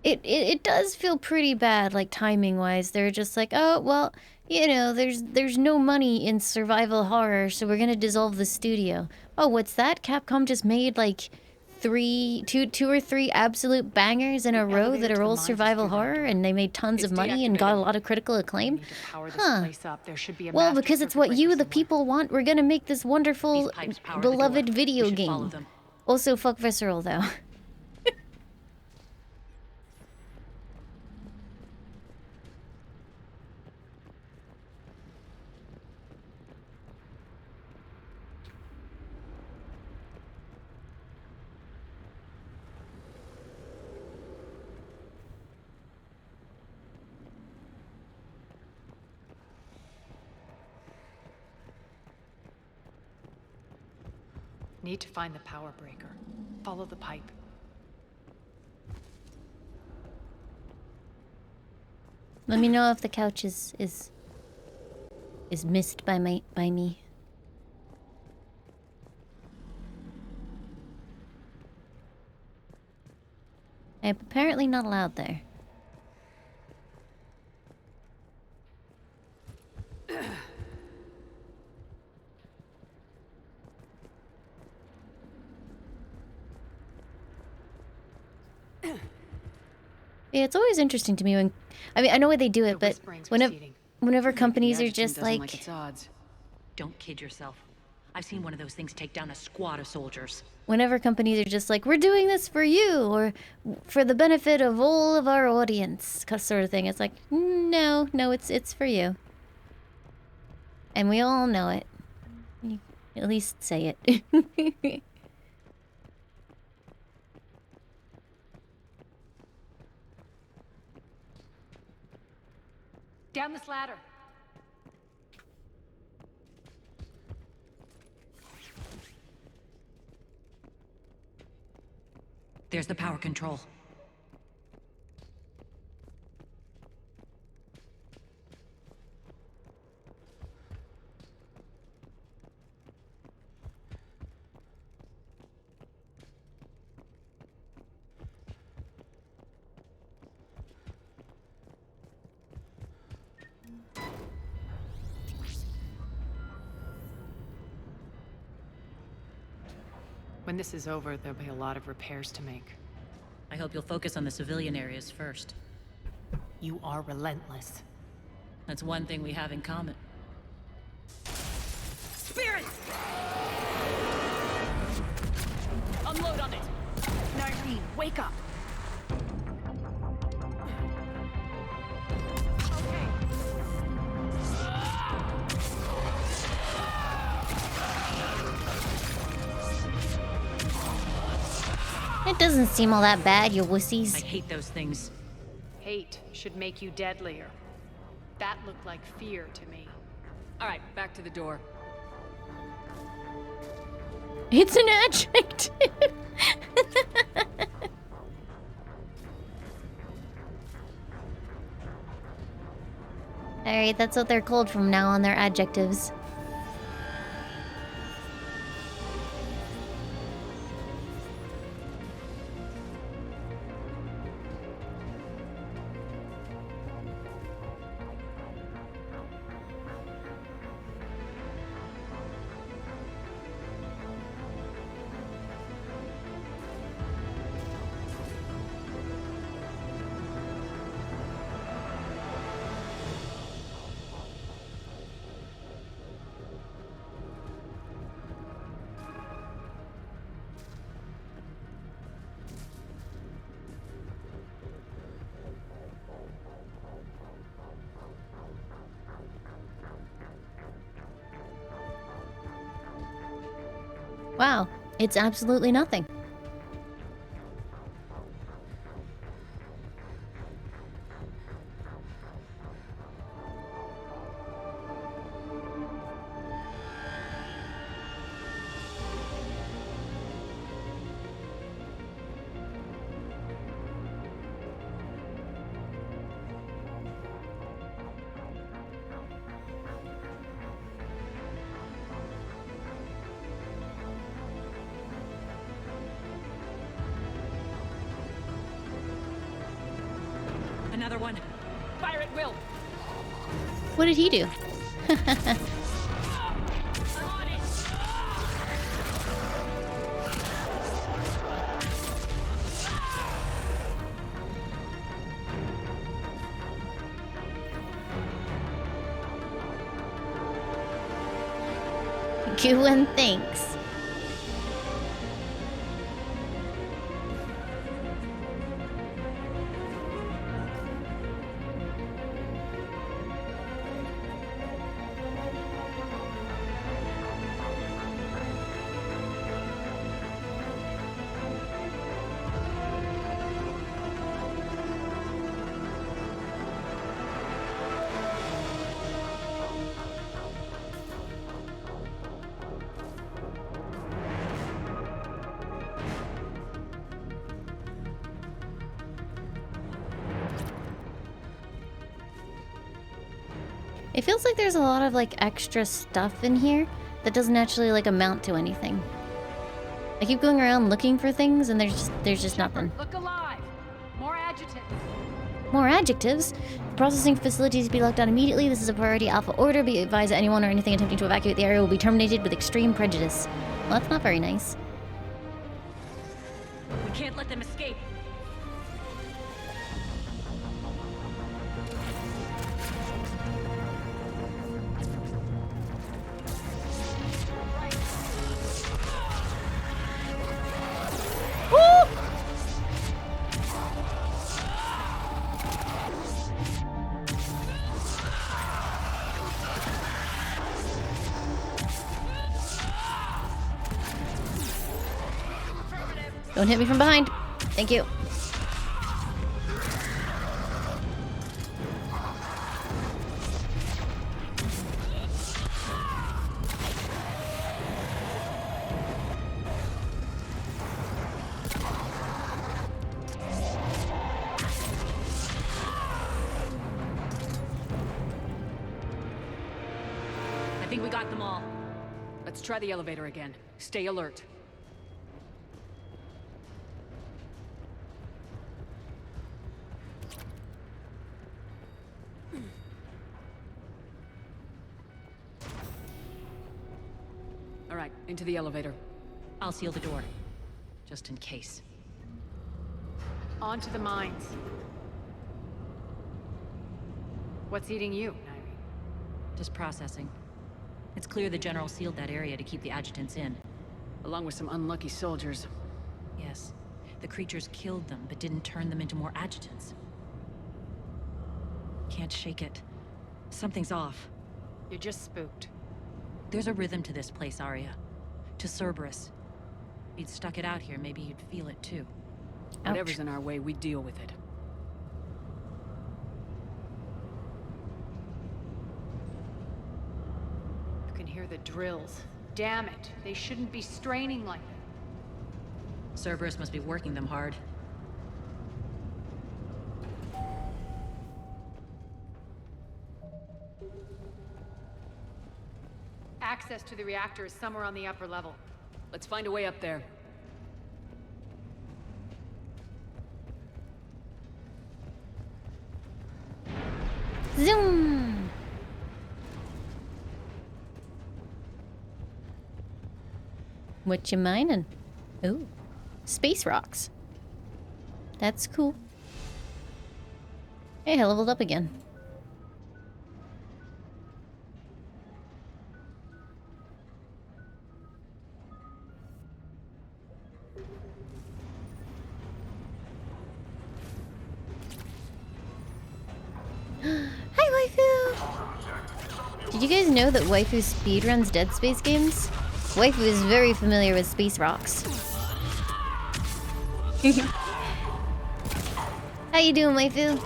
[SPEAKER 1] It does feel pretty bad, like, timing-wise. They're just like, oh, well, you know, there's no money in survival horror, so we're gonna dissolve the studio. Oh, what's that? Capcom just made, like, two or three absolute bangers in a row that are all survival horror, and they made tons of money and got a lot of critical acclaim? Huh. Well, because it's what you, the people, want, we're gonna make this wonderful, beloved video game. Also, fuck Visceral, though.
[SPEAKER 14] Need to find the power breaker. Follow the pipe.
[SPEAKER 1] Let me know if the couch is missed by me. I'm apparently not allowed there. Yeah, it's always interesting to me when... I mean, I know why they do it, but whenever companies are just like...
[SPEAKER 13] Don't kid yourself. I've seen one of those things take down a squad of soldiers.
[SPEAKER 1] Whenever companies are just like, we're doing this for you, or for the benefit of all of our audience, sort of thing. It's like, no, it's for you. And we all know it. You at least say it.
[SPEAKER 14] Down this ladder.
[SPEAKER 13] There's the power control.
[SPEAKER 14] When this is over, there'll be a lot of repairs to make.
[SPEAKER 13] I hope you'll focus on the civilian areas first.
[SPEAKER 7] You are relentless.
[SPEAKER 13] That's one thing we have in common.
[SPEAKER 7] Spirit! Unload on it! Nyreen, wake up!
[SPEAKER 1] It doesn't seem all that bad, you wussies.
[SPEAKER 13] I hate those things.
[SPEAKER 7] Hate should make you deadlier. That looked like fear to me.
[SPEAKER 14] Alright, back to the door.
[SPEAKER 1] It's an adjective. Alright, that's what they're called from now on, they're adjectives. Wow, it's absolutely nothing.
[SPEAKER 13] Another one.
[SPEAKER 7] Fire at will!
[SPEAKER 1] What did he do? Q1 thanks. It feels like there's a lot of like extra stuff in here that doesn't actually like amount to anything. I keep going around looking for things and there's just nothing.
[SPEAKER 7] Look alive! More adjectives!
[SPEAKER 1] More adjectives. Processing facilities to be locked down immediately. This is a priority alpha order. Be advised that anyone or anything attempting to evacuate the area will be terminated with extreme prejudice. Well, that's not very nice.
[SPEAKER 13] We can't let them escape.
[SPEAKER 1] Don't hit me from behind. Thank you.
[SPEAKER 13] I think we got them all.
[SPEAKER 14] Let's try the elevator again. Stay alert. All right, into the elevator.
[SPEAKER 13] I'll seal the door, just in case.
[SPEAKER 7] On to the mines. What's eating you, Nyreen?
[SPEAKER 13] Just processing. It's clear the General sealed that area to keep the adjutants in.
[SPEAKER 2] Along with some unlucky soldiers.
[SPEAKER 13] Yes. The creatures killed them, but didn't turn them into more adjutants. Can't shake it. Something's off.
[SPEAKER 7] You're just spooked.
[SPEAKER 13] There's a rhythm to this place, Arya. To Cerberus. If you'd stuck it out here, maybe you'd feel it too.
[SPEAKER 2] Whatever's in our way, we deal with it.
[SPEAKER 7] You can hear the drills. Damn it. They shouldn't be straining like that.
[SPEAKER 13] Cerberus must be working them hard.
[SPEAKER 7] Access to the reactor is somewhere on the upper level.
[SPEAKER 2] Let's find a way up there.
[SPEAKER 1] Zoom! What you mining? Ooh. Space rocks. That's cool. Hey, I leveled up again. Hi, waifu! Did you guys know that waifu speedruns Dead Space games? Waifu is very familiar with space rocks. How you doing, waifu?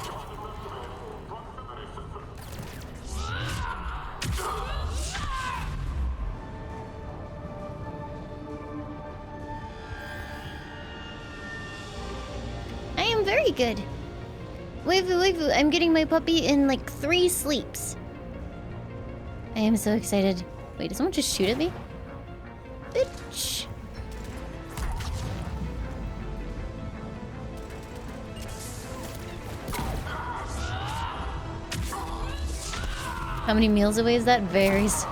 [SPEAKER 1] I am very good. Waifu, I'm getting my puppy in like 3 sleeps. I am so excited. Wait, did someone just shoot at me? Bitch. How many meals away is that? Varies.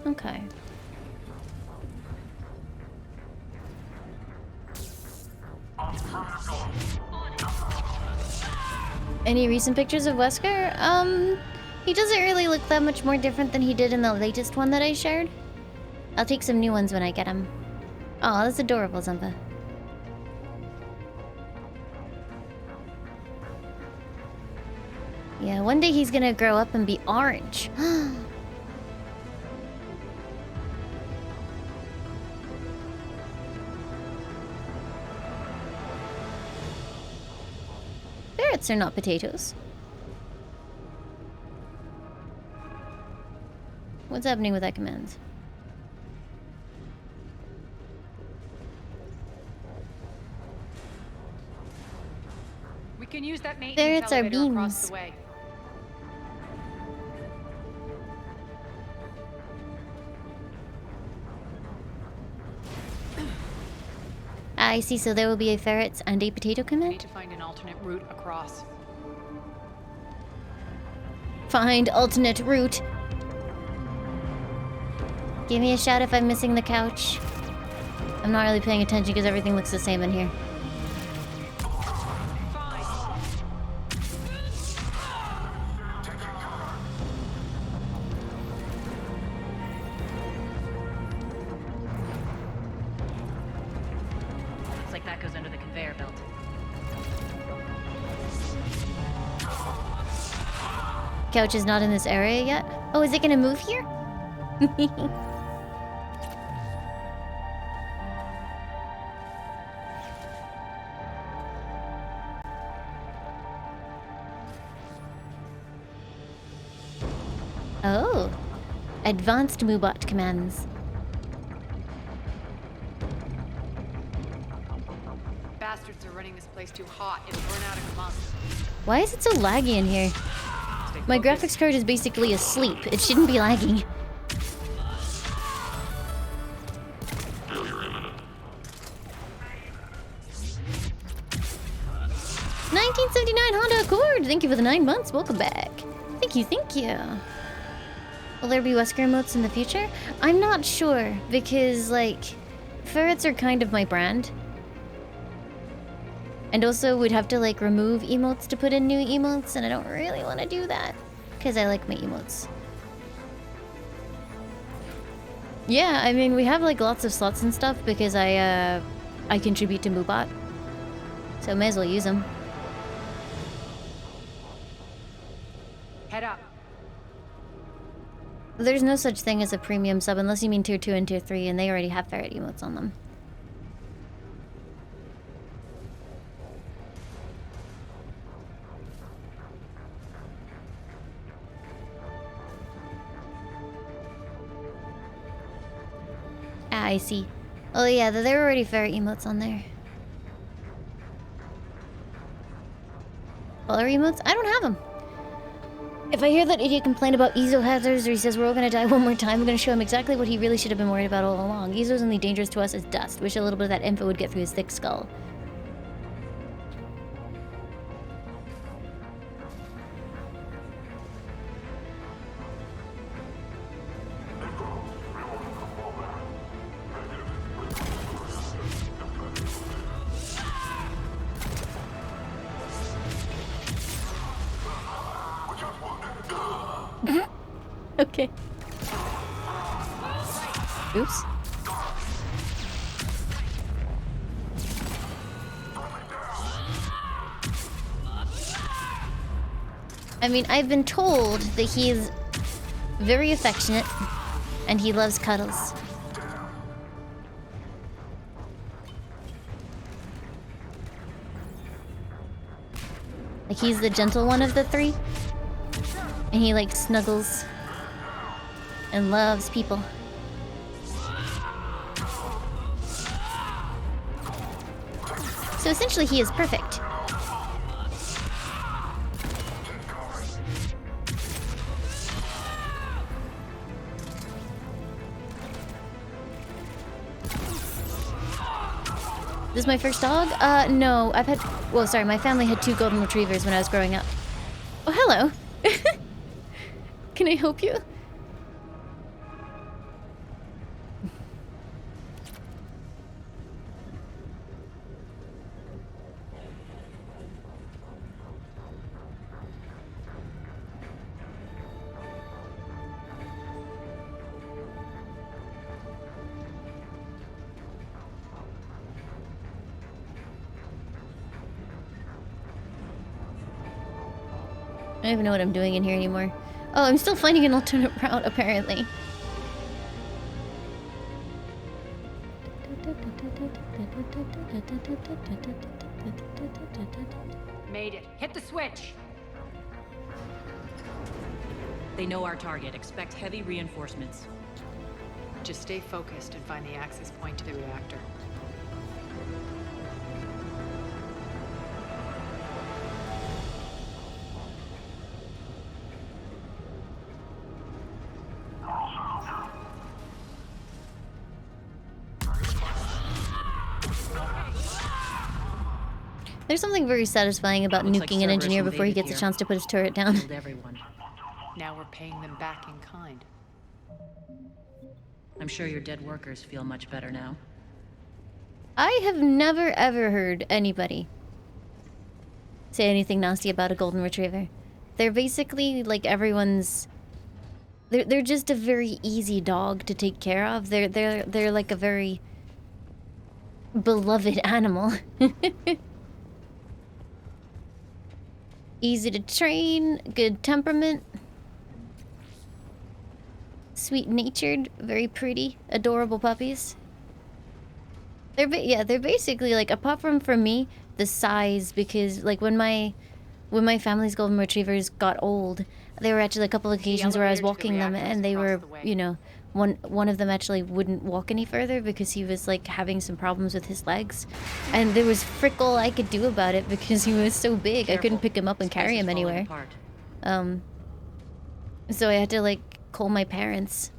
[SPEAKER 1] Okay. Any recent pictures of Wesker? He doesn't really look that much more different than he did in the latest one that I shared. I'll take some new ones when I get him. Oh, that's adorable, Zampa. Yeah, one day he's gonna grow up and be orange. Ferrets are not potatoes. What's happening with that command?
[SPEAKER 7] We can use that maintenance
[SPEAKER 1] Ferrets are
[SPEAKER 7] elevator across
[SPEAKER 1] beans.
[SPEAKER 7] the way.
[SPEAKER 1] I see, so there will be a ferrets and a potato
[SPEAKER 7] We
[SPEAKER 1] command?
[SPEAKER 7] need to find an alternate route across.
[SPEAKER 1] Find alternate route. Give me a shout if I'm missing the couch. I'm not really paying attention because everything looks the same in here.
[SPEAKER 13] Looks like that goes under the conveyor belt.
[SPEAKER 1] Couch is not in this area yet. Oh, is it gonna move here? Oh. Advanced Moobot commands.
[SPEAKER 7] Bastards are running this place too hot. It'll burn out in a month.
[SPEAKER 1] Why is it so laggy in here? My graphics card is basically asleep. It shouldn't be lagging. Cord, thank you for the 9 months. Welcome back. Thank you, thank you. Will there be Wesker emotes in the future? I'm not sure, because, like, ferrets are kind of my brand. And also, we'd have to, like, remove emotes to put in new emotes, and I don't really want to do that, because I like my emotes. Yeah, I mean, we have, like, lots of slots and stuff, because I contribute to Moobot. So may as well use them.
[SPEAKER 7] Head up.
[SPEAKER 1] There's no such thing as a premium sub unless you mean tier 2 and tier 3, and they already have ferret emotes on them. Ah, I see. Oh yeah, there were already ferret emotes on there. Color emotes? I don't have them. If I hear that idiot complain about Ezo hazards or he says we're all gonna die one more time, I'm gonna show him exactly what he really should have been worried about all along. Ezo's only dangerous to us as dust. Wish a little bit of that info would get through his thick skull. Okay. Oops. I mean, I've been told that he's very affectionate and he loves cuddles. Like, he's the gentle one of the three. And he, like, snuggles and loves people. So essentially he is perfect. This is my first dog? No. I've had... Well, sorry, my family had 2 golden retrievers when I was growing up. Oh, hello. Can I help you? I don't even know what I'm doing in here anymore. Oh, I'm still finding an alternate route, apparently.
[SPEAKER 13] Made it. Hit the switch! They know our target. Expect heavy reinforcements.
[SPEAKER 7] Just stay focused and find the access point to the reactor.
[SPEAKER 1] There's something very satisfying about nuking an engineer before he gets a chance to put his turret down.
[SPEAKER 7] Now we're paying them back in kind.
[SPEAKER 13] I'm sure your dead workers feel much better now.
[SPEAKER 1] I have never ever heard anybody say anything nasty about a golden retriever. They're basically like everyone's... They're just a very easy dog to take care of. They're like a very beloved animal. Easy to train, good temperament, sweet-natured, very pretty, adorable puppies. They're basically like, apart from me, the size, because like when my family's golden retrievers got old, there were actually a couple of occasions where I was walking them and they were, you know, one of them actually wouldn't walk any further because he was like having some problems with his legs, and there was frick all I could do about it because he was so big. I couldn't pick him up and carry him anywhere. So I had to like call my parents,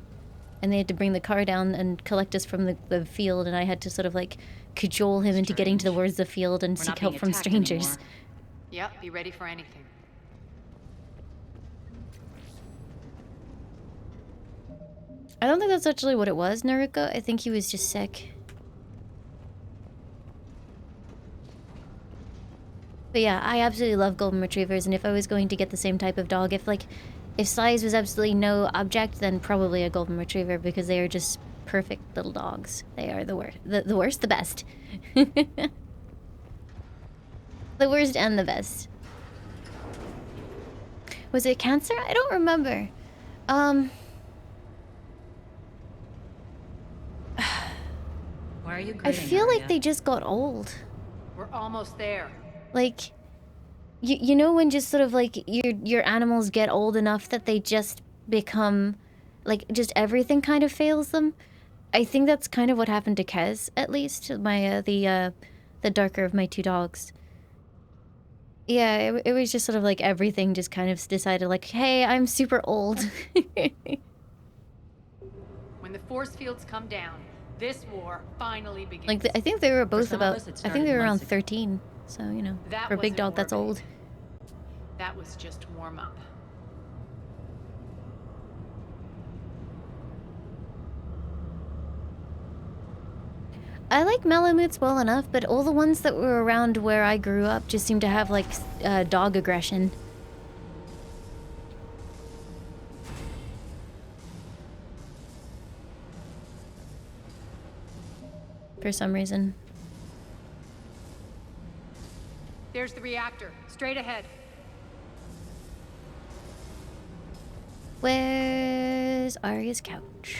[SPEAKER 1] and they had to bring the car down and collect us from the field, and I had to sort of like cajole him into getting towards the field and seek help from strangers.
[SPEAKER 7] Yep, be ready for anything.
[SPEAKER 1] I don't think that's actually what it was, Naruko. I think he was just sick. But yeah, I absolutely love golden retrievers, and if I was going to get the same type of dog, if size was absolutely no object, then probably a golden retriever, because they are just perfect little dogs. They are the worst. The worst, the best. The worst and the best. Was it cancer? I don't remember.
[SPEAKER 13] Why are you
[SPEAKER 1] I
[SPEAKER 13] grinning,
[SPEAKER 1] feel
[SPEAKER 13] Arya?
[SPEAKER 1] like they just got old.
[SPEAKER 7] We're almost there.
[SPEAKER 1] Like, you know when just sort of like your animals get old enough that they just become, like, just everything kind of fails them? I think that's kind of what happened to Kez, at least, my the darker of my two dogs. Yeah, it was just sort of like everything just kind of decided like, hey, I'm super old.
[SPEAKER 7] When the force fields come down, this war finally begins.
[SPEAKER 1] Like, I think they were both
[SPEAKER 13] some of
[SPEAKER 1] about,
[SPEAKER 13] us, it
[SPEAKER 1] I
[SPEAKER 13] started
[SPEAKER 1] think they were around
[SPEAKER 13] months ago.
[SPEAKER 1] 13. So, you know,
[SPEAKER 7] That
[SPEAKER 1] for a big
[SPEAKER 7] wasn't
[SPEAKER 1] dog, that's
[SPEAKER 7] war
[SPEAKER 1] old.
[SPEAKER 7] That was just warm up.
[SPEAKER 1] I like Malamutes well enough, but all the ones that were around where I grew up just seem to have, like, dog aggression. For some reason.
[SPEAKER 7] There's the reactor, straight ahead.
[SPEAKER 1] Where's Arya's couch?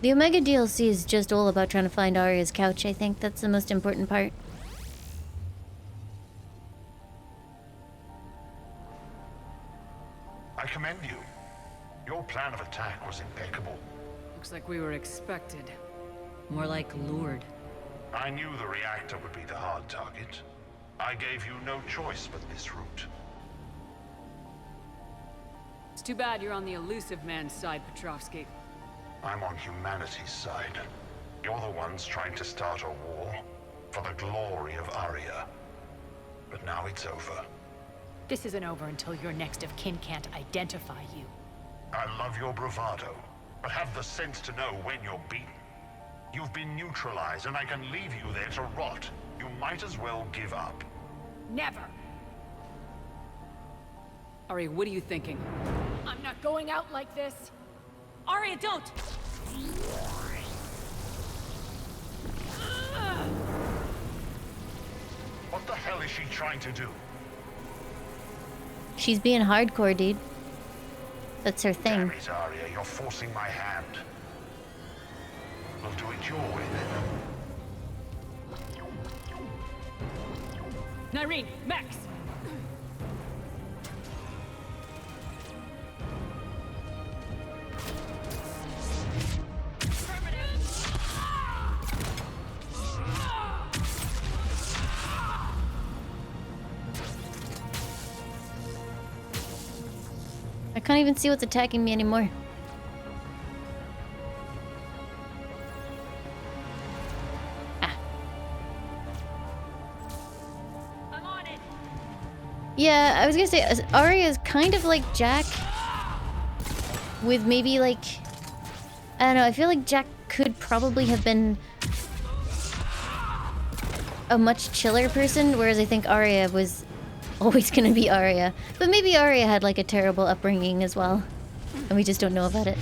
[SPEAKER 1] The Omega DLC is just all about trying to find Arya's couch, I think. That's the most important part.
[SPEAKER 12] I commend you. Your plan of attack was impeccable.
[SPEAKER 2] Looks like we were expected.
[SPEAKER 13] More like lured.
[SPEAKER 12] I knew the reactor would be the hard target. I gave you no choice but this route.
[SPEAKER 2] It's too bad you're on the elusive man's side, Petrovsky.
[SPEAKER 12] I'm on humanity's side. You're the ones trying to start a war for the glory of Arya. But now it's over.
[SPEAKER 7] This isn't over until your next of kin can't identify you.
[SPEAKER 12] I love your bravado, but have the sense to know when you're beaten. You've been neutralized, and I can leave you there to rot. You might as well give up.
[SPEAKER 7] Never!
[SPEAKER 2] Arya, what are you thinking?
[SPEAKER 7] I'm not going out like this! Arya, don't!
[SPEAKER 12] What the hell is she trying to do?
[SPEAKER 1] She's being hardcore, dude. That's her thing.
[SPEAKER 12] Damn it, Arya, you're forcing my hand. We'll do it your way, then.
[SPEAKER 7] Nyreen, Max!
[SPEAKER 1] I can't even see what's attacking me anymore.
[SPEAKER 7] I'm on it.
[SPEAKER 1] Yeah, I was gonna say, Arya is kind of like Jack. With maybe like... I don't know, I feel like Jack could probably have been a much chiller person, whereas I think Arya was always gonna be Arya. But maybe Arya had like a terrible upbringing as well, and we just don't know about it.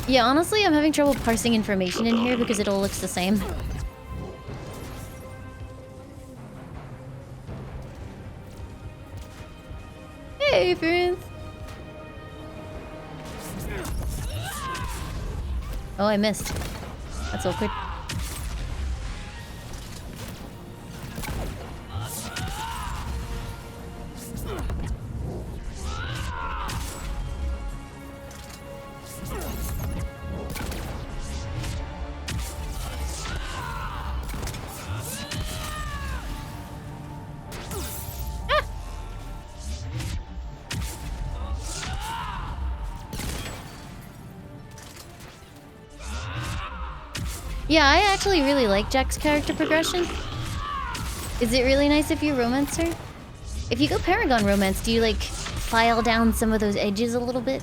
[SPEAKER 1] Yeah, honestly, I'm having trouble parsing information in here because it all looks the same. Hey, friends! Oh, I missed. That's awkward. Yeah, I actually really like Jack's character progression. Is it really nice if you romance her? If you go Paragon romance, do you like file down some of those edges a little bit?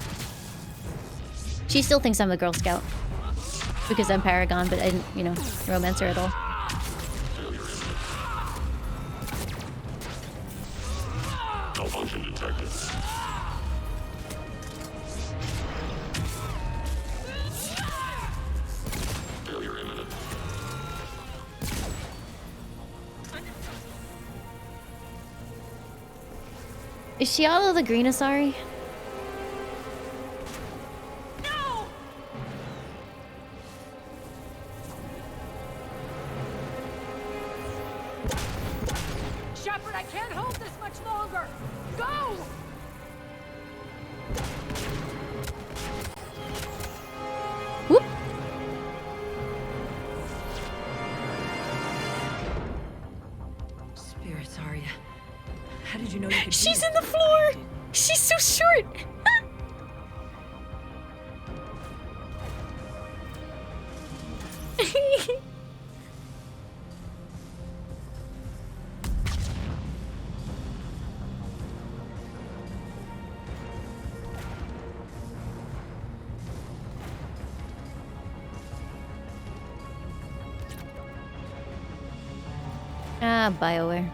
[SPEAKER 1] She still thinks I'm a Girl Scout because I'm Paragon, but I didn't, you know, romance her at all.
[SPEAKER 6] Malfunction detected. Failure imminent.
[SPEAKER 1] Is Shialo the green Asari?
[SPEAKER 15] No! Shepard, I can't hold this much longer! Go!
[SPEAKER 1] Whoop!
[SPEAKER 15] Spirits, Arya. How did you know you could
[SPEAKER 1] She's in the floor! She's so short! Ah, BioWare.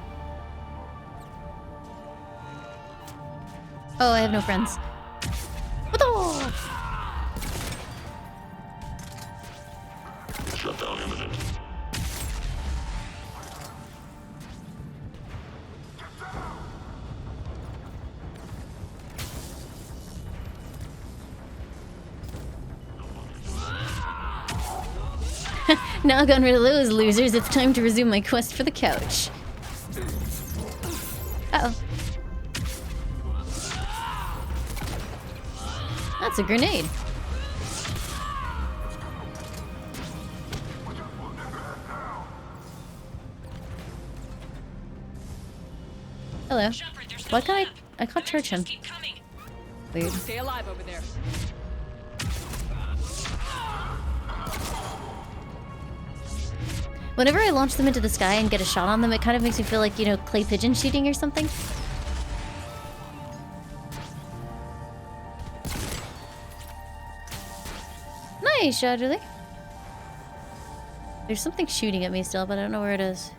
[SPEAKER 1] Oh, I have no friends. What the?
[SPEAKER 6] Shutdown imminent.
[SPEAKER 1] Now I've gotten rid of those losers, it's time to resume my quest for the couch. Uh-oh. That's a grenade. Hello. Why can't I can't charge him. Weird.
[SPEAKER 15] Stay alive over there.
[SPEAKER 1] Whenever I launch them into the sky and get a shot on them, it kind of makes me feel like, you know, clay pigeon shooting or something. Nice shot, really. There's something shooting at me still, but I don't know where it is.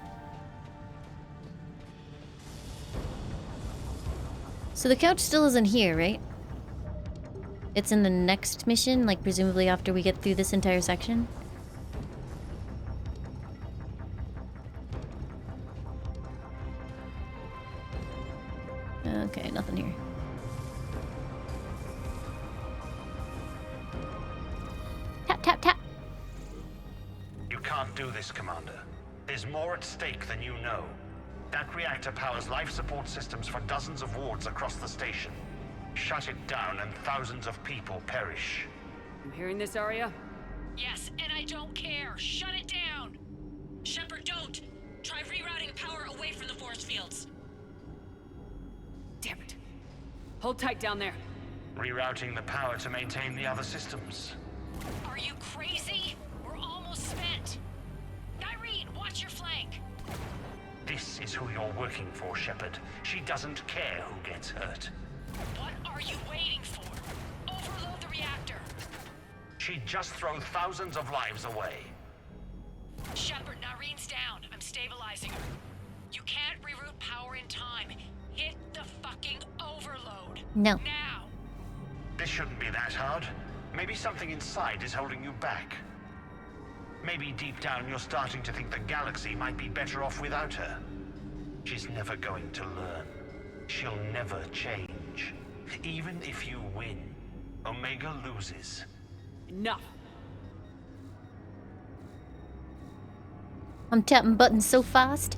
[SPEAKER 1] So the couch still isn't here, right? It's in the next mission, like presumably after we get through this entire section. Okay, nothing here. Tap, tap, tap.
[SPEAKER 12] You can't do this, Commander. There's more at stake than you know. That reactor powers life support systems for dozens of wards across the station. Shut it down and thousands of people perish.
[SPEAKER 15] You hearing this, Arya?
[SPEAKER 10] Yes, and I don't care. Shut it down. Shepard, don't. Try rerouting power away from the force fields.
[SPEAKER 15] Damn it. Hold tight down there.
[SPEAKER 12] Rerouting the power to maintain the other systems.
[SPEAKER 10] Are you crazy? We're almost spent. Nyreen, watch your flank.
[SPEAKER 12] This is who you're working for, Shepard. She doesn't care who gets hurt.
[SPEAKER 10] What are you waiting for? Overload the reactor.
[SPEAKER 12] She'd just throw thousands of lives away.
[SPEAKER 10] Shepard, Nyreen's down. I'm stabilizing her. You can't reroute power in time. Hit the fucking overload.
[SPEAKER 1] No.
[SPEAKER 10] Now.
[SPEAKER 12] This shouldn't be that hard. Maybe something inside is holding you back. Maybe deep down you're starting to think the galaxy might be better off without her. She's never going to learn. She'll never change. Even if you win, Omega loses.
[SPEAKER 15] Enough.
[SPEAKER 1] I'm tapping buttons so fast.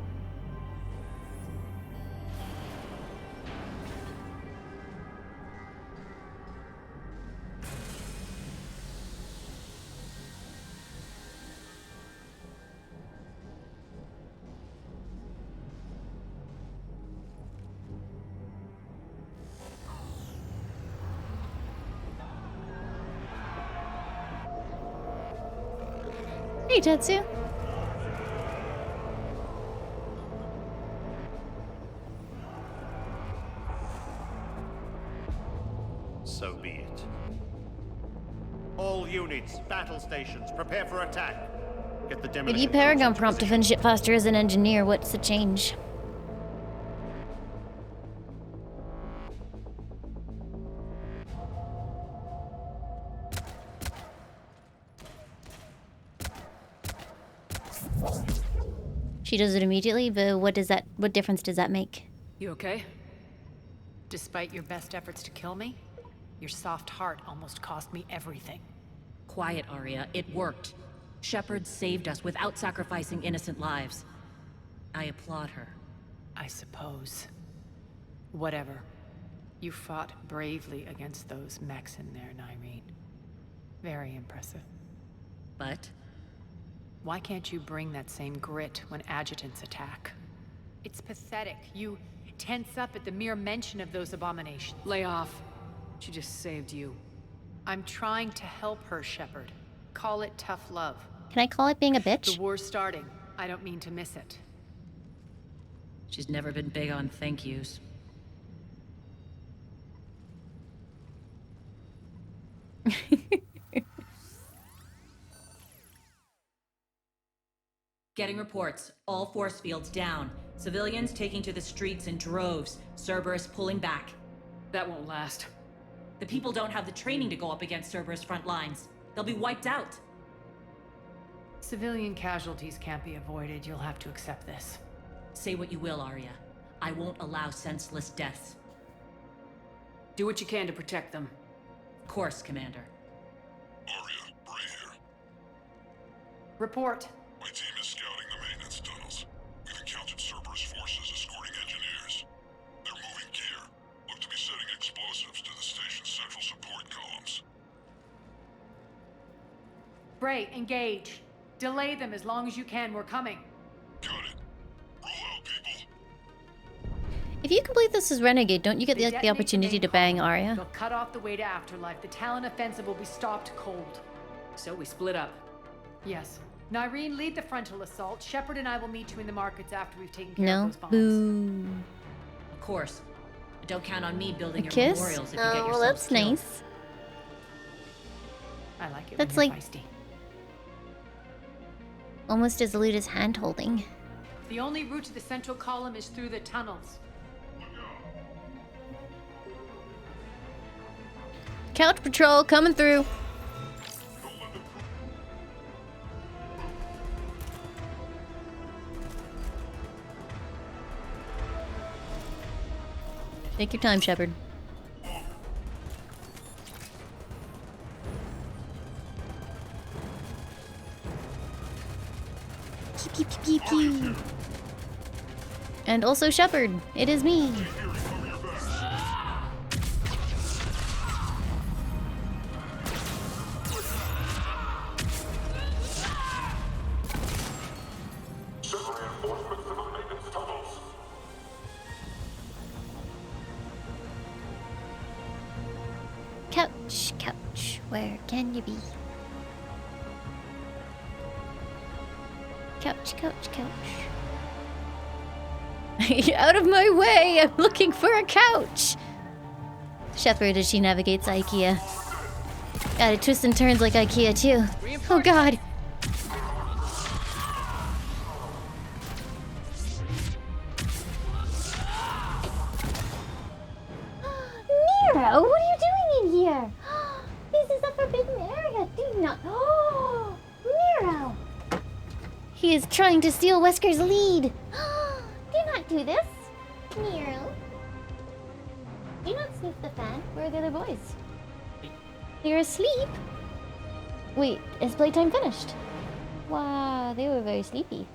[SPEAKER 1] Hey, Tetsu.
[SPEAKER 11] So be it. All units, battle stations, prepare for attack. Get the
[SPEAKER 1] Give
[SPEAKER 11] demolition
[SPEAKER 1] you Paragon prompt to finish it faster as an engineer. What's the change? She does it immediately, but what difference does that make?
[SPEAKER 7] You okay? Despite your best efforts to kill me, your soft heart almost cost me everything.
[SPEAKER 13] Quiet, Arya. It worked. Shepard saved us without sacrificing innocent lives. I applaud her.
[SPEAKER 7] I suppose. Whatever. You fought bravely against those mechs in there, Nyreen. Very impressive.
[SPEAKER 13] But?
[SPEAKER 7] Why can't you bring that same grit when adjutants attack? It's pathetic. You tense up at the mere mention of those abominations.
[SPEAKER 2] Lay off. She just saved you.
[SPEAKER 7] I'm trying to help her, Shepard. Call it tough love.
[SPEAKER 1] Can I call it being a bitch?
[SPEAKER 7] The war's starting. I don't mean to miss it.
[SPEAKER 13] She's never been big on thank yous. Getting reports. All force fields down. Civilians taking to the streets in droves. Cerberus pulling back.
[SPEAKER 2] That won't last.
[SPEAKER 13] The people don't have the training to go up against Cerberus front lines. They'll be wiped out.
[SPEAKER 7] Civilian casualties can't be avoided. You'll have to accept this.
[SPEAKER 13] Say what you will, Arya. I won't allow senseless deaths.
[SPEAKER 2] Do what you can to protect them.
[SPEAKER 13] Of course, Commander.
[SPEAKER 6] Arya, Bray here.
[SPEAKER 7] Report.
[SPEAKER 6] My team is scouting the maintenance tunnels. We've encountered Cerberus forces escorting engineers. They're moving gear. Look to be setting explosives to the station's central support columns.
[SPEAKER 7] Bray, engage. Delay them as long as you can. We're coming.
[SPEAKER 6] Got it. Roll out, people.
[SPEAKER 1] If you complete this as Renegade, don't you get the opportunity to bang Arya?
[SPEAKER 7] They'll cut off the way to Afterlife. The Talon offensive will be stopped cold.
[SPEAKER 2] So we split up.
[SPEAKER 7] Yes. Nyreen, lead the frontal assault. Shepard and I will meet you in the markets after we've taken care of
[SPEAKER 1] No.
[SPEAKER 7] those bombs.
[SPEAKER 1] Boo.
[SPEAKER 13] Of course. But don't count on me building your
[SPEAKER 1] Kiss?
[SPEAKER 13] memorials if you get
[SPEAKER 1] Oh,
[SPEAKER 13] yourselves
[SPEAKER 1] that's
[SPEAKER 13] killed.
[SPEAKER 1] nice.
[SPEAKER 7] I like it
[SPEAKER 1] That's
[SPEAKER 7] when you're
[SPEAKER 1] like
[SPEAKER 7] feisty.
[SPEAKER 1] almost as lewd as hand holding.
[SPEAKER 7] The only route to the central column is through the tunnels.
[SPEAKER 1] Couch patrol coming through. Take your time, Shepard. Pew, pew, pew, pew, pew. And also Shepard. It is me. Couch, couch, where can you be? Couch, couch, couch. Out of my way! I'm looking for a couch! Shepard as she navigates IKEA. God, it twists and turns like IKEA too. Oh god! Nero, what are you doing in here? This is a forbidden area. Do not. Oh, Nero! He is trying to steal Wesker's lead. Do not do this, Nero. Do not sniff the fan. Where are the other boys? They're asleep. Wait, is playtime finished? Wow, they were very sleepy.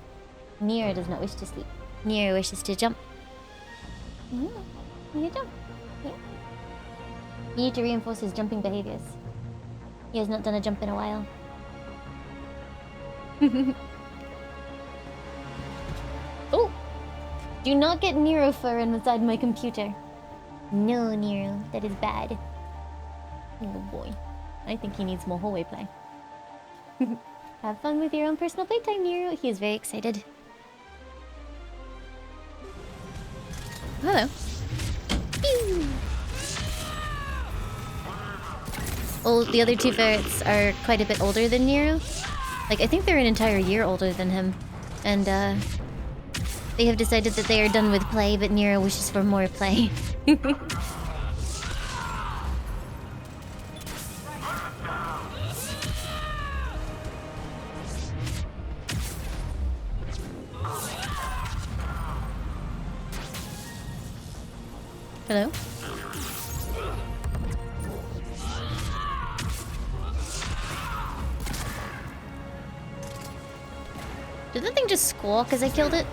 [SPEAKER 1] Nero does not wish to sleep. Nero wishes to jump. You jump. Yeah. You need to reinforce his jumping behaviors. He has not done a jump in a while. Oh! Do not get Nero fur inside my computer. No, Nero, that is bad. Oh boy. I think he needs more hallway play. Have fun with your own personal playtime, Nero. He is very excited. Hello. Pew! Oh, the other two ferrets are quite a bit older than Nero. Like, I think they're an entire year older than him. And, they have decided that they are done with play, but Nero wishes for more play. Hello? Did that thing just squawk as I killed it?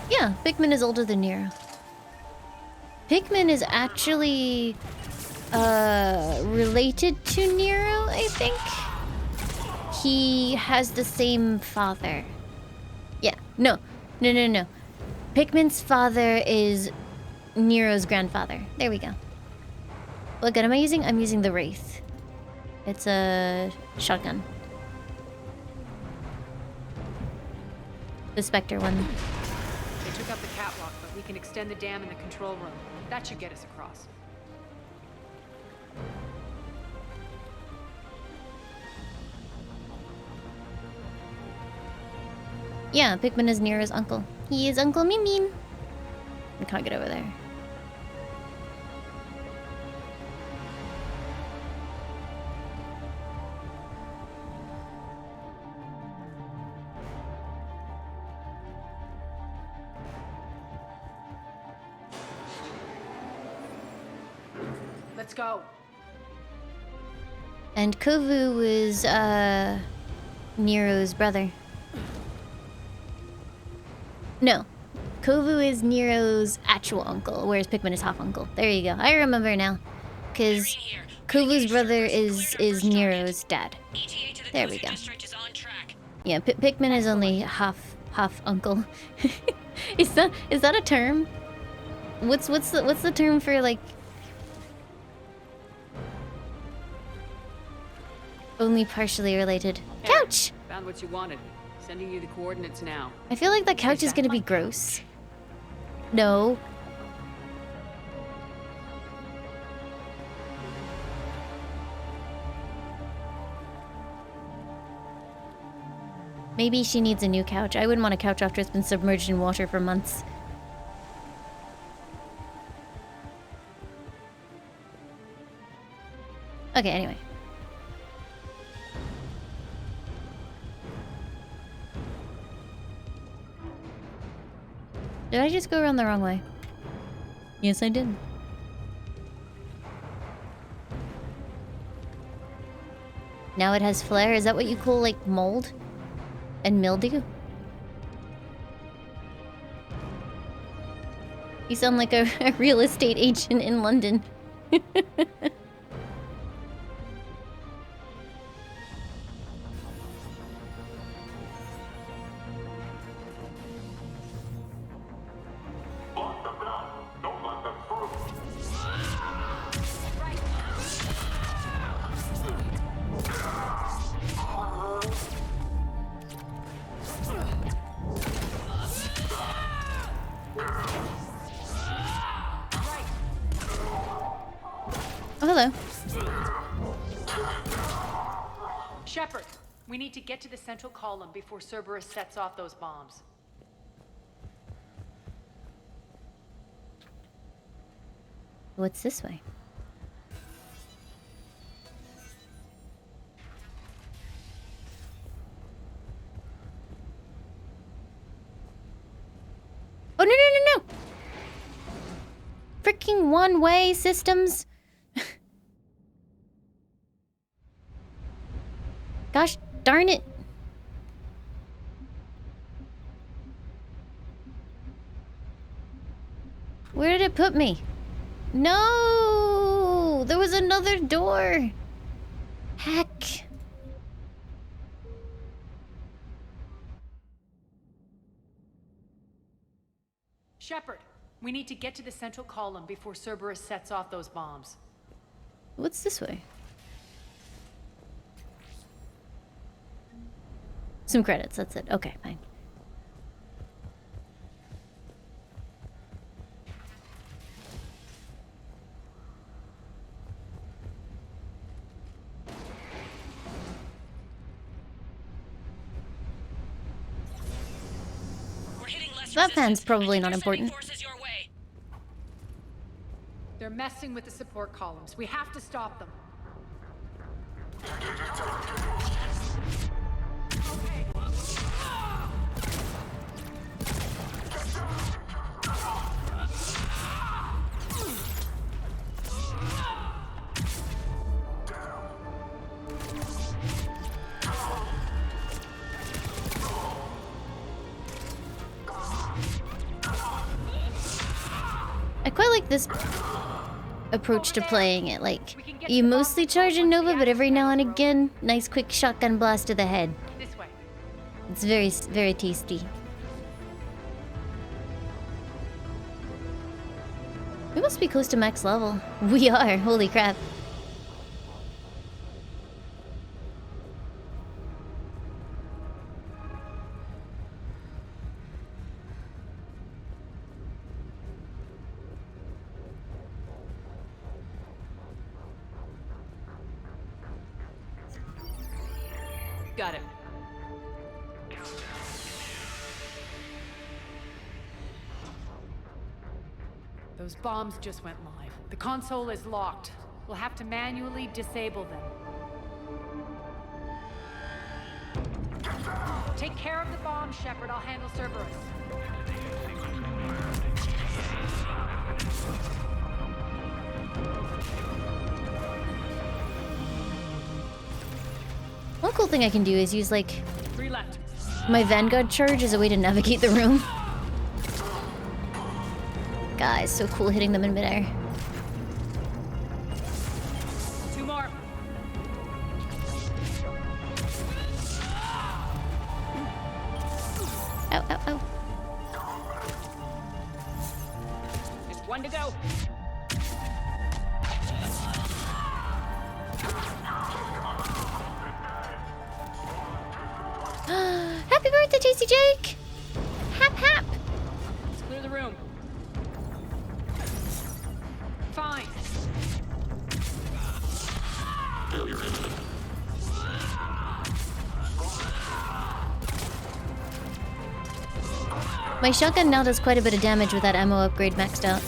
[SPEAKER 1] Yeah, Pikmin is older than Nero. Pikmin is actually related to Nero, I think. He has the same father. Yeah, no. Pikmin's father is Nero's grandfather. There we go. What gun am I using? I'm using the Wraith. It's a shotgun. The Spectre one.
[SPEAKER 7] They took up the catwalk, but we can extend the dam in the control room. That should get us across.
[SPEAKER 1] Yeah, Pikmin is Nero's uncle. He is Uncle Mimin. I can't get over there.
[SPEAKER 7] Let's go.
[SPEAKER 1] And Kovu was, Nero's brother. No. Kovu is Nero's actual uncle, whereas Pikmin is half uncle. There you go. I remember now. Because Kovu's brother is Nero's dad. There we go. Yeah, Pikmin is only half uncle. Is that a term? What's the term for, like, only partially related? Couch!
[SPEAKER 2] Found what you wanted. Sending you the coordinates now.
[SPEAKER 1] I feel like that couch is gonna be gross. No. Maybe she needs a new couch. I wouldn't want a couch after it's been submerged in water for months. Okay, anyway. Did I just go around the wrong way? Yes, I did. Now it has flare? Is that what you call, like, mold? And mildew? You sound like a real estate agent in London.
[SPEAKER 7] Shepard, we need to get to the central column before Cerberus sets off those bombs.
[SPEAKER 1] What's this way? Oh, no! Freaking one-way systems. Gosh darn it. Where did it put me? No! There was another door. Heck.
[SPEAKER 7] Shepard, We need to get to the central column before Cerberus sets off those bombs.
[SPEAKER 1] What's this way? Some credits, that's it. Okay, fine. That fan's probably not important.
[SPEAKER 7] They're messing with the support columns. We have to stop them.
[SPEAKER 1] I quite like this approach to playing it. Like, you mostly charge in Nova, but every now and again, nice quick shotgun blast to the head.
[SPEAKER 7] This way.
[SPEAKER 1] It's very, very tasty. We must be close to max level. We are, holy crap.
[SPEAKER 7] Got it. Those bombs just went live. The console is locked. We'll have to manually disable them. Take care of the bomb, Shepard. I'll handle Cerberus.
[SPEAKER 1] One cool thing I can do is use, like,
[SPEAKER 7] 3 left.
[SPEAKER 1] my Vanguard charge as a way to navigate the room. Guys, so cool hitting them in midair.
[SPEAKER 7] 2 more.
[SPEAKER 1] Ow, ow, ow.
[SPEAKER 7] Just 1 to go.
[SPEAKER 1] Happy birthday, Tasty Jake! Hap hap!
[SPEAKER 7] Let's clear the room. Fine.
[SPEAKER 1] My shotgun now does quite a bit of damage with that ammo upgrade maxed out.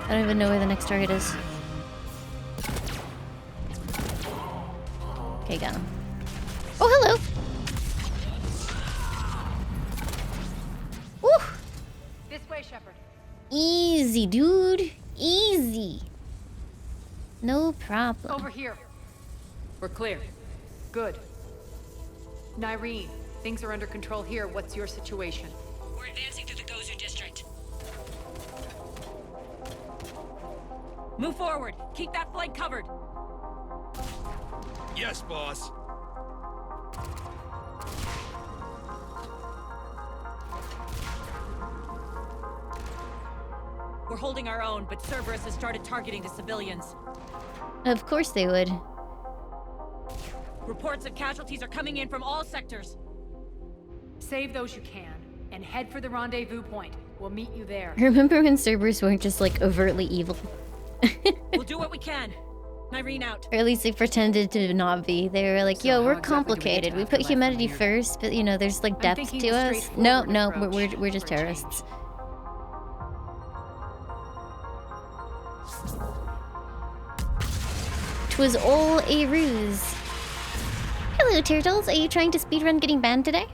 [SPEAKER 1] I don't even know where the next target is. Okay, got him. Oh, hello! Woo!
[SPEAKER 7] This way, Shepard.
[SPEAKER 1] Easy, dude. Easy. No problem.
[SPEAKER 7] Over here. We're clear. Good. Nyreen, things are under control here. What's your situation?
[SPEAKER 10] We're advancing through the Gozu district.
[SPEAKER 13] Move forward. Keep that flank covered.
[SPEAKER 19] Yes, boss.
[SPEAKER 13] We're holding our own, but Cerberus has started targeting the civilians.
[SPEAKER 1] Of course they would.
[SPEAKER 13] Reports of casualties are coming in from all sectors.
[SPEAKER 7] Save those you can, and head for the rendezvous point. We'll meet you there.
[SPEAKER 1] Remember when Cerberus weren't just, like, overtly evil?
[SPEAKER 13] We'll do what we can. Nyreen out.
[SPEAKER 1] Or at least they pretended to not be. They were like, yo, we're complicated. We put humanity first, but, you know, there's, like, depth to us. No, we're just terrorists. Twas all a ruse. Hello, turtles. Are you trying to speedrun getting banned today?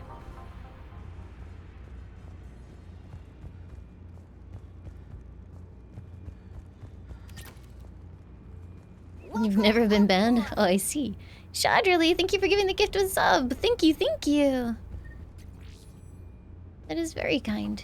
[SPEAKER 1] You've never been banned? Oh, I see. Shadrily, thank you for giving the gift of a sub. Thank you, thank you. That is very kind.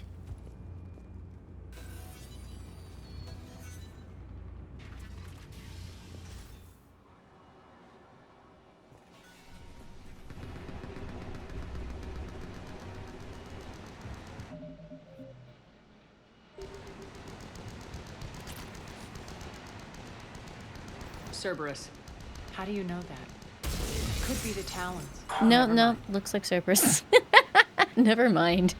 [SPEAKER 2] Cerberus.
[SPEAKER 14] How do you know that? Could be the Talons.
[SPEAKER 1] No, looks like Cerberus. Never mind.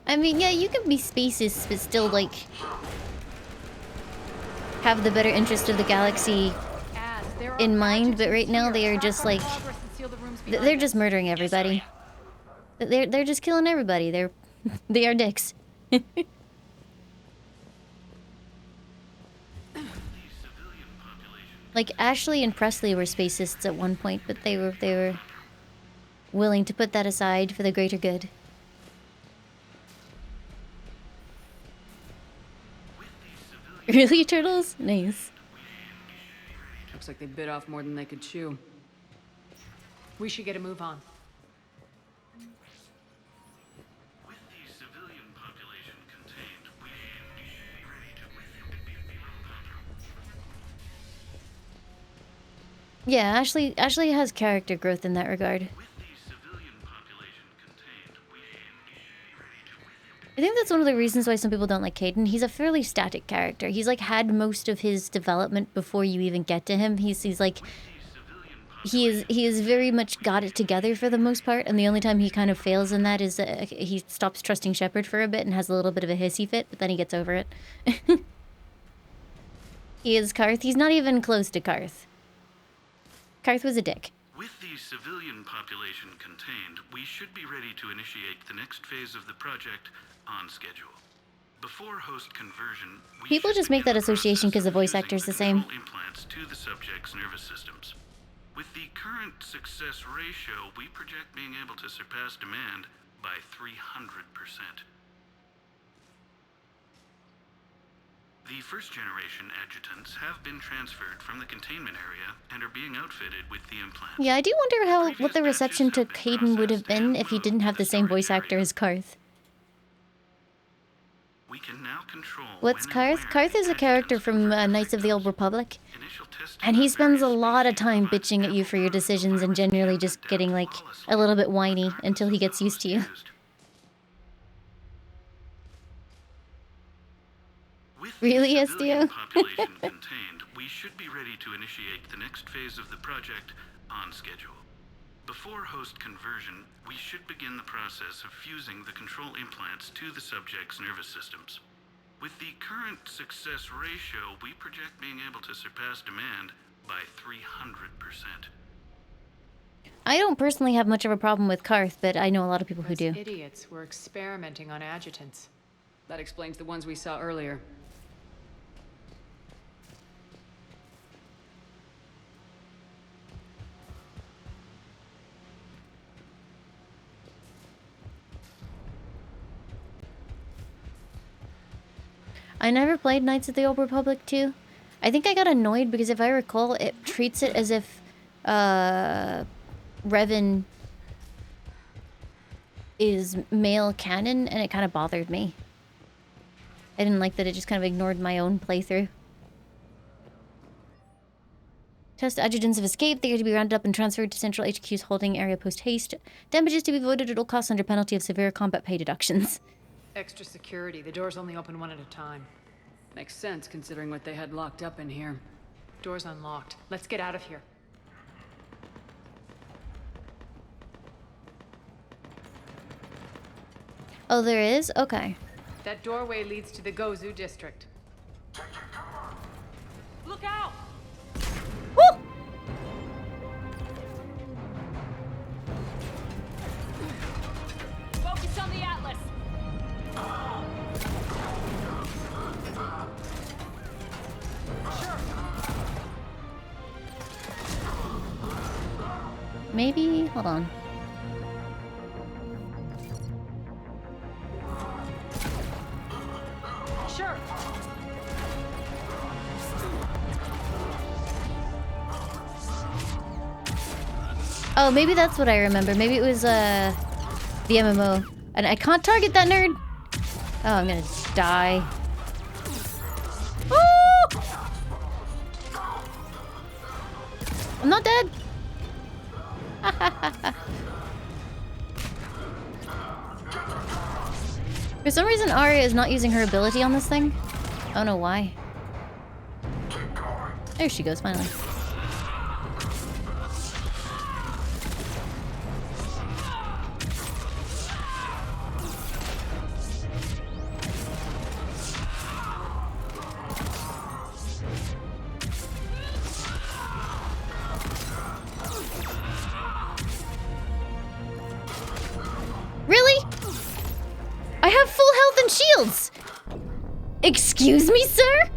[SPEAKER 1] I mean, yeah, you can be spacist, but still, like, have the better interest of the galaxy in mind. But right now, they are just like, they're just murdering everybody. They're just killing everybody. They are dicks. Like Ashley and Presley were spacists at one point, but they were willing to put that aside for the greater good. Really, turtles? Nice.
[SPEAKER 2] Looks like they bit off more than they could chew.
[SPEAKER 14] We should get a move on.
[SPEAKER 1] Yeah, Ashley has character growth in that regard. I think that's one of the reasons why some people don't like Caden. He's a fairly static character. He's like had most of his development before you even get to him. He's like he is very much got it together for the most part, and the only time he kind of fails in that is he stops trusting Shepard for a bit and has a little bit of a hissy fit, but then he gets over it. He is Karth. He's not even close to Karth. Karth was a dick.
[SPEAKER 21] With the civilian population contained, we should be ready to initiate the next phase of the project on schedule. Before host conversion,
[SPEAKER 1] People just make that association because the voice actor is the same.
[SPEAKER 21] implants to the subject's nervous systems. With the current success ratio, we project being able to surpass demand by 300%. The first-generation adjutants have been transferred from the containment area and are being outfitted with the implant.
[SPEAKER 1] Yeah, I do wonder what the reception to Caden would have been if he didn't have the same voice actor as Karth.
[SPEAKER 21] We can now control.
[SPEAKER 1] What's Karth? Karth is a character from Knights of the Old Republic. And he spends a lot of time bitching at you for your decisions and generally just getting, like, a little bit whiny until he gets used to you. Really, SDO?
[SPEAKER 21] Population contained, we should be ready to initiate the next phase of the project on schedule. Before host conversion, we should begin the process of fusing the control implants to the subject's nervous systems. With the current success ratio, we project being able to surpass demand by 300%.
[SPEAKER 1] I don't personally have much of a problem with Karth, but I know a lot of people who do.
[SPEAKER 14] Idiots were experimenting on adjutants.
[SPEAKER 2] That explains the ones we saw earlier.
[SPEAKER 1] I never played Knights of the Old Republic 2. I think I got annoyed because if I recall, it treats it as if Revan is male canon, and it kind of bothered me. I didn't like that it just kind of ignored my own playthrough. Test adjutants have escaped. They are to be rounded up and transferred to Central HQ's holding area post-haste. Damages to be voided at all costs under penalty of severe combat pay deductions.
[SPEAKER 14] Extra security. The doors only open one at a time.
[SPEAKER 2] Makes sense, considering what they had locked up in here.
[SPEAKER 14] Door's unlocked. Let's get out of here.
[SPEAKER 1] Oh, there is? Okay.
[SPEAKER 14] That doorway leads to the Gozu district. Look out!
[SPEAKER 1] Woo!
[SPEAKER 10] Focus on the Atlas.
[SPEAKER 1] Maybe? Hold on.
[SPEAKER 10] Sure.
[SPEAKER 1] Oh, maybe that's what I remember. Maybe it was, the MMO. And I can't target that nerd. Oh, I'm gonna die. Oh! I'm not dead. For some reason, Arya is not using her ability on this thing. I don't know why. There she goes, finally. Really? I have full health and shields! Excuse me, sir?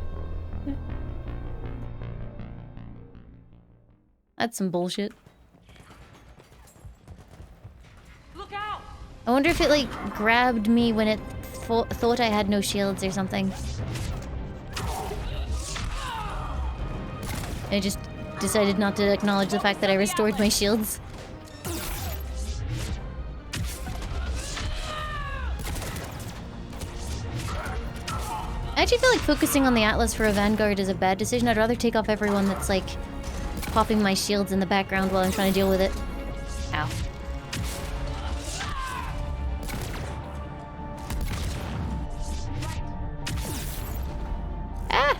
[SPEAKER 1] That's some bullshit.
[SPEAKER 15] Look out!
[SPEAKER 1] I wonder if it, like, grabbed me when it thought I had no shields or something. I just decided not to acknowledge the fact that I restored my shields. I actually feel like focusing on the Atlas for a Vanguard is a bad decision. I'd rather take off everyone that's, like, popping my shields in the background while I'm trying to deal with it. Ow. Ah!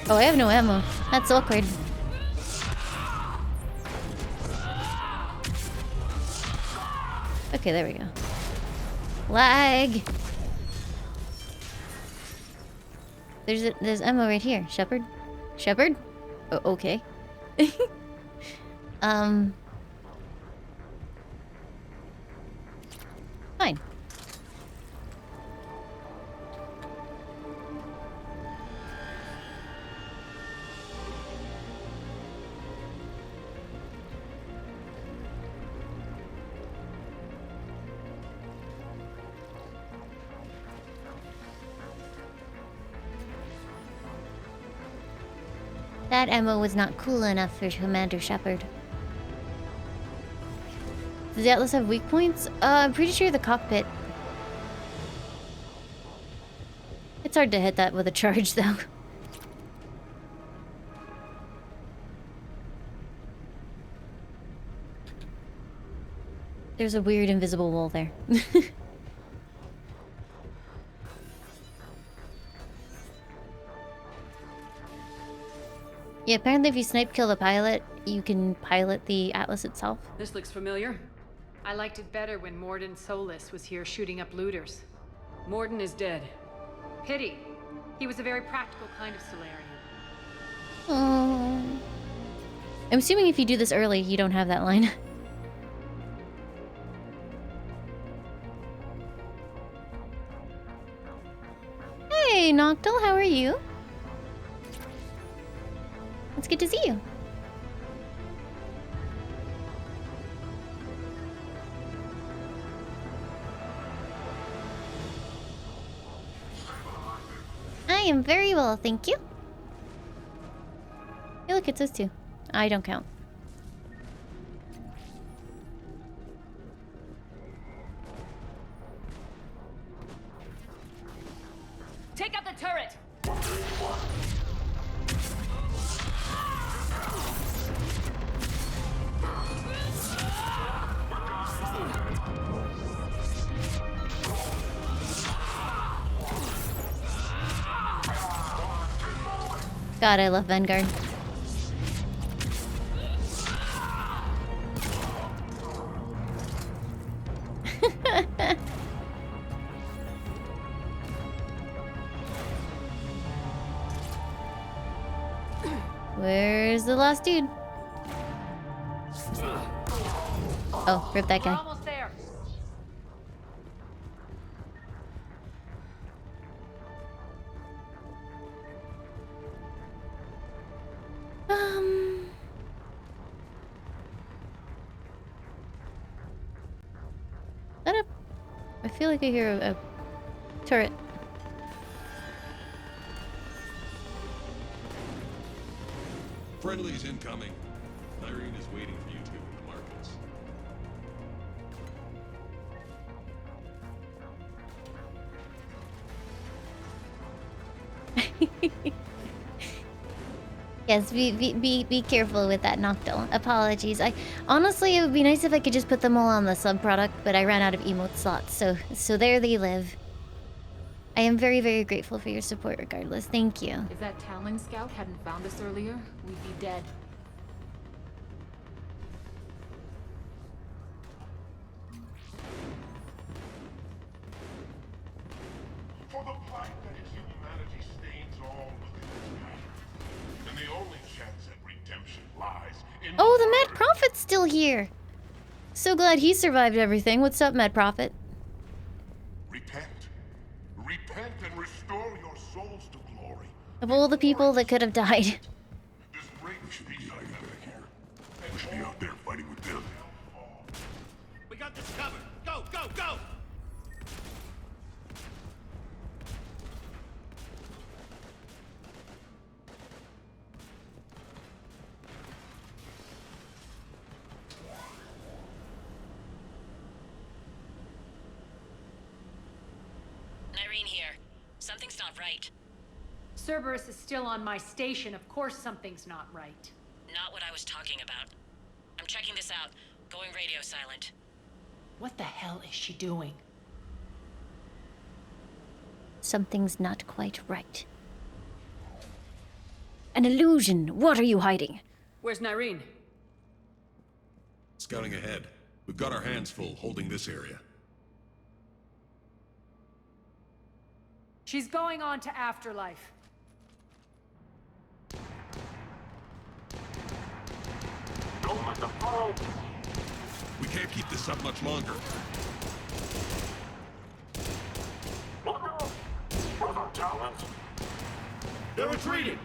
[SPEAKER 1] Oh, I have no ammo. That's awkward. Okay, there we go. Lag! There's ammo right here. Shepherd? Shepherd? Oh, okay. Fine. That ammo was not cool enough for Commander Shepard. Does the Atlas have weak points? I'm pretty sure the cockpit. It's hard to hit that with a charge, though. There's a weird invisible wall there. Yeah, apparently if you snipe kill the pilot, you can pilot the Atlas itself.
[SPEAKER 16] This looks familiar.
[SPEAKER 7] I liked it better when Morden Solus was here shooting up looters.
[SPEAKER 16] Morden is dead.
[SPEAKER 7] Pity. He was a very practical kind of Solarian.
[SPEAKER 1] Oh. I'm assuming if you do this early, you don't have that line. Hey, Noctil, how are you? It's good to see you. I am very well, thank you. Hey, look, it says 2. I don't count.
[SPEAKER 10] Take out the turret!
[SPEAKER 1] God, I love Vanguard. Where's the last dude? Oh, rip that
[SPEAKER 7] We're
[SPEAKER 1] guy.
[SPEAKER 7] almost there.
[SPEAKER 1] That up. I feel like I hear a turret.
[SPEAKER 19] Friendly's incoming. Nyreen is waiting for you two in the markets.
[SPEAKER 1] Yes, be careful with that Noctil. Apologies. Honestly, it would be nice if I could just put them all on the sub product, but I ran out of emote slots, so there they live. I am very, very grateful for your support regardless. Thank you.
[SPEAKER 10] If that Talon scout hadn't found us earlier, we'd be dead.
[SPEAKER 6] For the plight that is humanity stains all within its path. And the only chance at redemption lies in...
[SPEAKER 1] Oh, the Mad Prophet's still here. So glad he survived everything. What's up, Mad Prophet?
[SPEAKER 6] Repent. Repent and restore your souls to glory.
[SPEAKER 1] Of all the people that could have died.
[SPEAKER 6] This ring should be hiding back here. We should be out there fighting with them.
[SPEAKER 12] We got this covered. Go, go, go!
[SPEAKER 10] Nyreen here. Something's not right.
[SPEAKER 7] Cerberus is still on my station. Of course something's not right.
[SPEAKER 10] Not what I was talking about. I'm checking this out. Going radio silent.
[SPEAKER 7] What the hell is she doing?
[SPEAKER 1] Something's not quite right. An illusion. What are you hiding?
[SPEAKER 7] Where's Nyreen?
[SPEAKER 19] Scouting ahead. We've got our hands full holding this area.
[SPEAKER 7] She's going on to Afterlife.
[SPEAKER 6] Don't let them fall.
[SPEAKER 19] We can't keep this up much longer.
[SPEAKER 6] Look out! What about Talons?
[SPEAKER 12] They're retreating!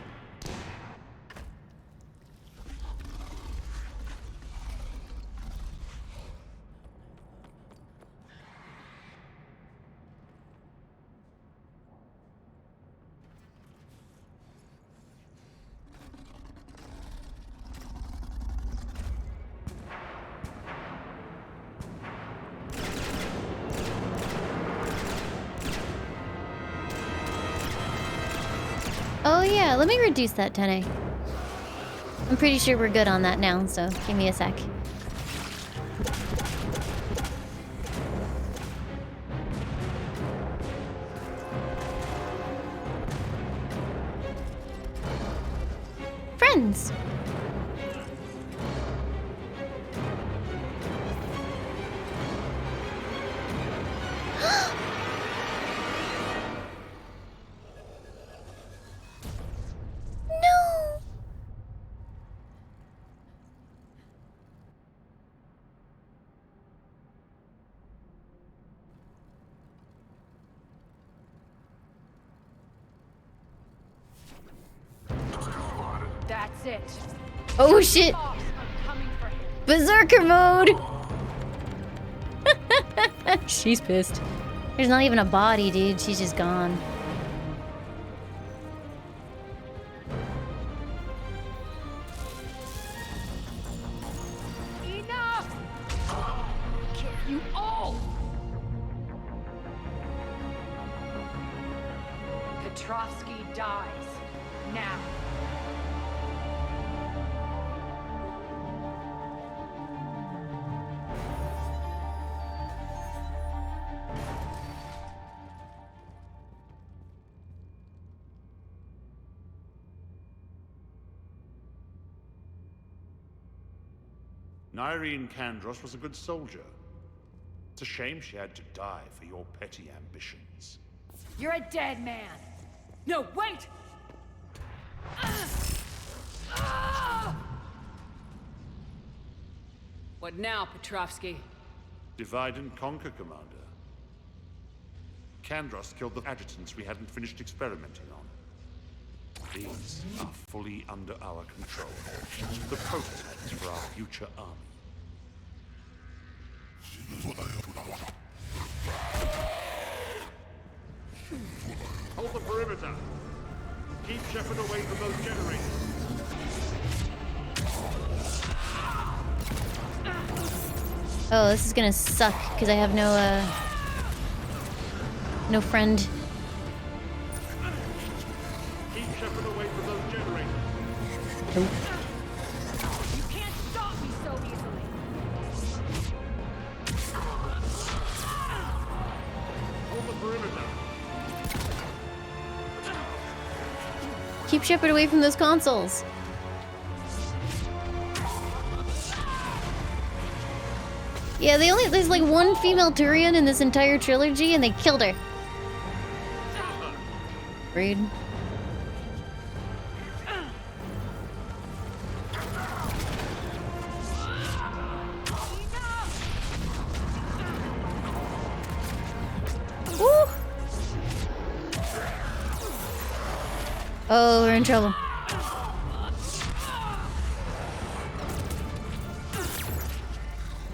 [SPEAKER 1] Oh yeah, let me reduce that 10A. I'm pretty sure we're good on that now, so give me a sec. Friends! No!
[SPEAKER 7] That's it.
[SPEAKER 1] Oh shit! Berserker mode! She's pissed. There's not even a body, dude. She's just gone.
[SPEAKER 7] Enough! Kill you all! Petrovsky dies. Now.
[SPEAKER 11] Nyreen Kandros was a good soldier. It's a shame she had to die for your petty ambitions.
[SPEAKER 7] You're a dead man. No, wait!
[SPEAKER 16] What now, Petrovsky?
[SPEAKER 11] Divide and conquer, Commander. Kandros killed the adjutants we hadn't finished experimenting on. These are fully under our control. The prototypes for our future army. Hold the perimeter. Keep Shepard away from those generators.
[SPEAKER 1] Oh, this is gonna suck because I have no friend.
[SPEAKER 11] Keep Shepard away from those generators.
[SPEAKER 1] Nope.
[SPEAKER 15] You can't stop me so easily.
[SPEAKER 11] Hold the perimeter.
[SPEAKER 1] Keep Shepard away from those consoles. Yeah, there's like one female Turian in this entire trilogy and they killed her. Rude. Woo! Oh, we're in trouble.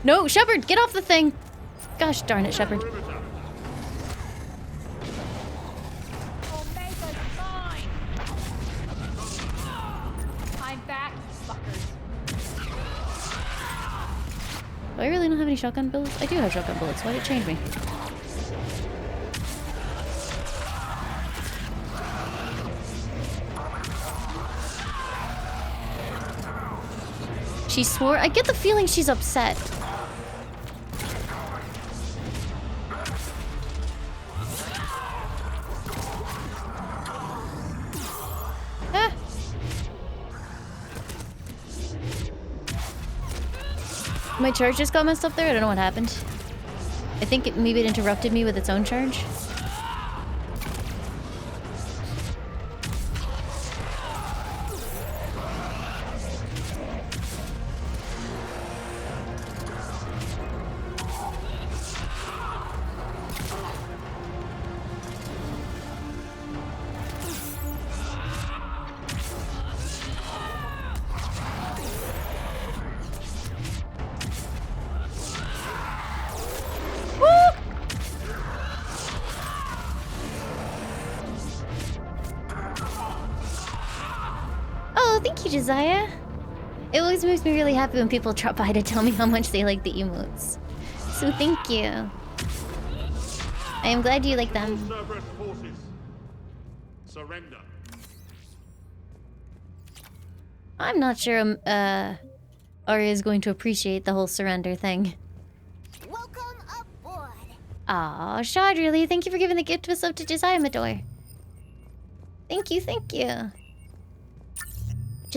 [SPEAKER 1] No, Shepard, get off the thing. Gosh darn it, Shepard.
[SPEAKER 15] Omega's mine. I'm back, fuckers.
[SPEAKER 1] Do I really don't have any shotgun bullets? I do have shotgun bullets. Why did it change me? She swore. I get the feeling she's upset. Ah. My charge just got messed up there. I don't know what happened. I think maybe it interrupted me with its own charge. Josiah. It always makes me really happy when people drop by to tell me how much they like the emotes. So thank you. I am glad you like them.
[SPEAKER 11] Surrender.
[SPEAKER 1] I'm not sure Arya is going to appreciate the whole surrender thing.
[SPEAKER 3] Welcome aboard.
[SPEAKER 1] Aw, Shadrily, thank you for giving the gift of a sub to Josiah Mador. Thank you, thank you.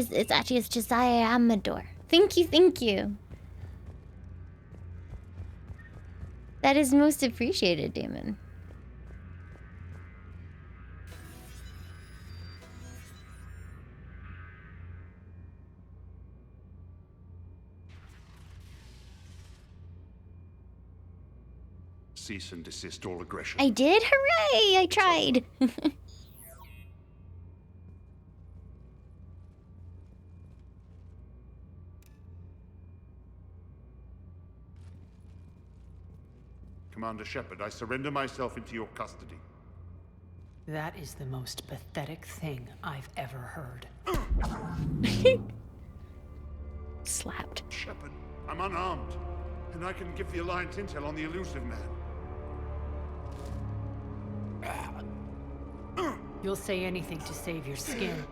[SPEAKER 1] It's Josiah Amador. Thank you, thank you. That is most appreciated, Damon.
[SPEAKER 11] Cease and desist all aggression.
[SPEAKER 1] I did? Hooray! I tried.
[SPEAKER 11] Commander Shepard, I surrender myself into your custody.
[SPEAKER 14] That is the most pathetic thing I've ever heard.
[SPEAKER 1] Slapped.
[SPEAKER 11] Shepard, I'm unarmed, and I can give the Alliance intel on the elusive man.
[SPEAKER 14] You'll say anything to save your skin.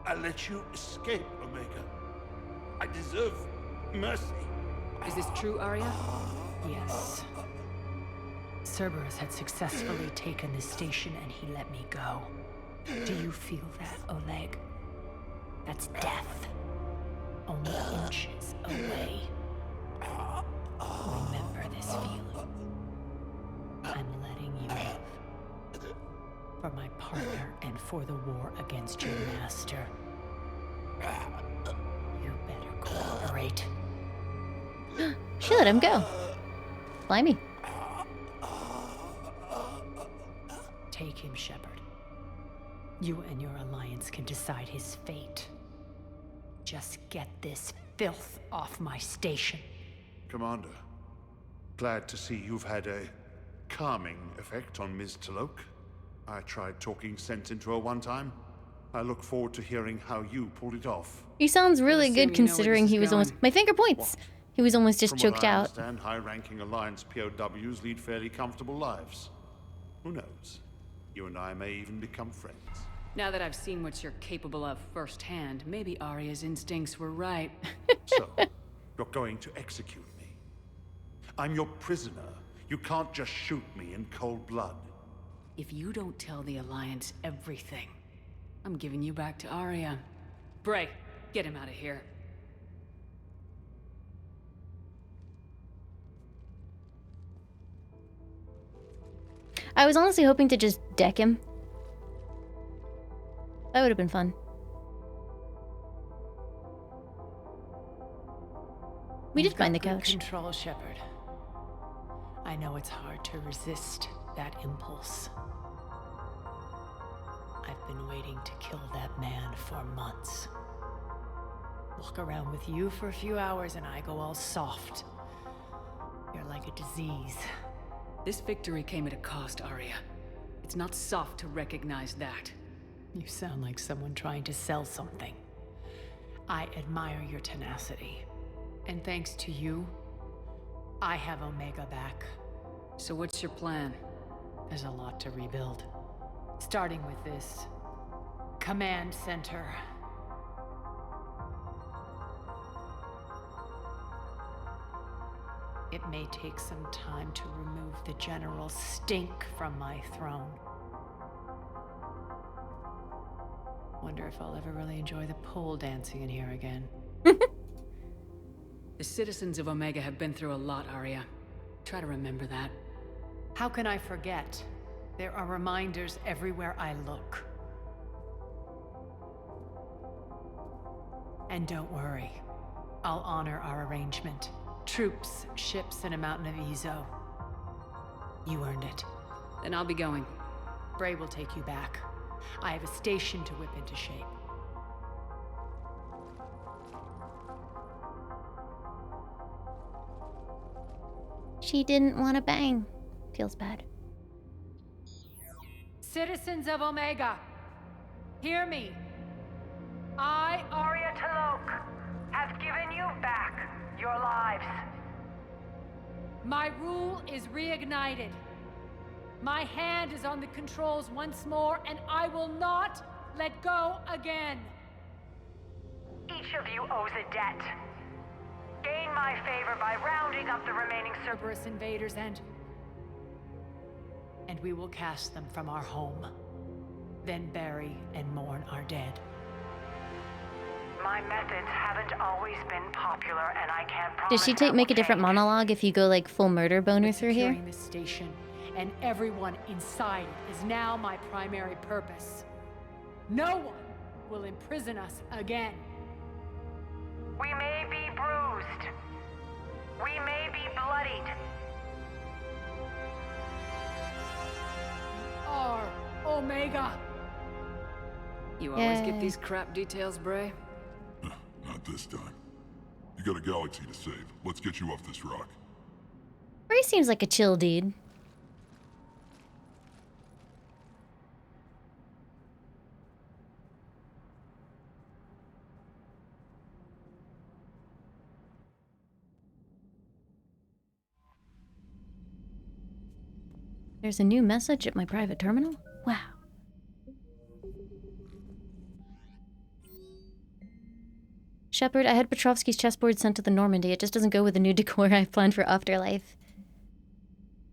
[SPEAKER 11] I let you escape, Omega. I deserve mercy.
[SPEAKER 16] Is this true, Arya?
[SPEAKER 14] Yes. Cerberus had successfully taken the station and he let me go. Do you feel that, Oleg? That's death. Only inches away. Remember this feeling. I'm letting you live. For my partner and for the war against your master. You better cooperate.
[SPEAKER 1] She let him go. Blimey.
[SPEAKER 14] Take him, Shepard. You and your alliance can decide his fate. Just get this filth off my station.
[SPEAKER 11] Commander, glad to see you've had a calming effect on Ms. Talok. I tried talking sense into her one time. I look forward to hearing how you pulled it off.
[SPEAKER 1] He sounds really good considering he was almost... My finger points! He was almost just choked out.
[SPEAKER 11] From what I understand, high-ranking Alliance POWs lead fairly comfortable lives. Who knows? You and I may even become friends.
[SPEAKER 2] Now that I've seen what you're capable of firsthand, maybe Arya's instincts were right.
[SPEAKER 11] So, you're going to execute me. I'm your prisoner. You can't just shoot me in cold blood.
[SPEAKER 2] If you don't tell the Alliance everything, I'm giving you back to Arya. Bray, get him out of here.
[SPEAKER 1] I was honestly hoping to just deck him. That would have been fun. We did find the couch.
[SPEAKER 14] Control, Shepard. I know it's hard to resist that impulse. I've been waiting to kill that man for months. Walk around with you for a few hours and I go all soft. You're like a disease.
[SPEAKER 2] This victory came at a cost, Arya. It's not soft to recognize that.
[SPEAKER 14] You sound like someone trying to sell something. I admire your tenacity. And thanks to you, I have Omega back.
[SPEAKER 2] So what's your plan?
[SPEAKER 14] There's a lot to rebuild. Starting with this command center. It may take some time to remove the general stink from my throne. Wonder if I'll ever really enjoy the pole dancing in here again.
[SPEAKER 2] The citizens of Omega have been through a lot, Arya. Try to remember that.
[SPEAKER 14] How can I forget? There are reminders everywhere I look. And don't worry, I'll honor our arrangement. Troops, ships, and a mountain of Ezo. You earned it.
[SPEAKER 2] Then I'll be going.
[SPEAKER 14] Bray will take you back. I have a station to whip into shape.
[SPEAKER 1] She didn't want to bang. Feels bad.
[SPEAKER 14] Citizens of Omega, hear me. I,
[SPEAKER 5] Arya Talok, have given you back your lives.
[SPEAKER 14] My rule is reignited. My hand is on the controls once more, and I will not let go again.
[SPEAKER 5] Each of you owes a debt. Gain my favor by rounding up the remaining
[SPEAKER 14] Cerberus invaders and we will cast them from our home. Then bury and mourn our dead.
[SPEAKER 5] My methods haven't always been popular, and I can't promise.
[SPEAKER 1] Does she make a different monologue if you go like full murder boner through here?
[SPEAKER 14] Securing this station and everyone inside it is now my primary purpose. No one will imprison us again.
[SPEAKER 5] We may be bruised. We may be bloodied.
[SPEAKER 14] Are Omega.
[SPEAKER 2] You always get these crap details, Bray?
[SPEAKER 6] Not this time. You got a galaxy to save. Let's get you off this rock.
[SPEAKER 1] Bray seems like a chill dude. There's a new message at my private terminal? Wow. Shepard, I had Petrovsky's chessboard sent to the Normandy. It just doesn't go with the new decor I've planned for Afterlife.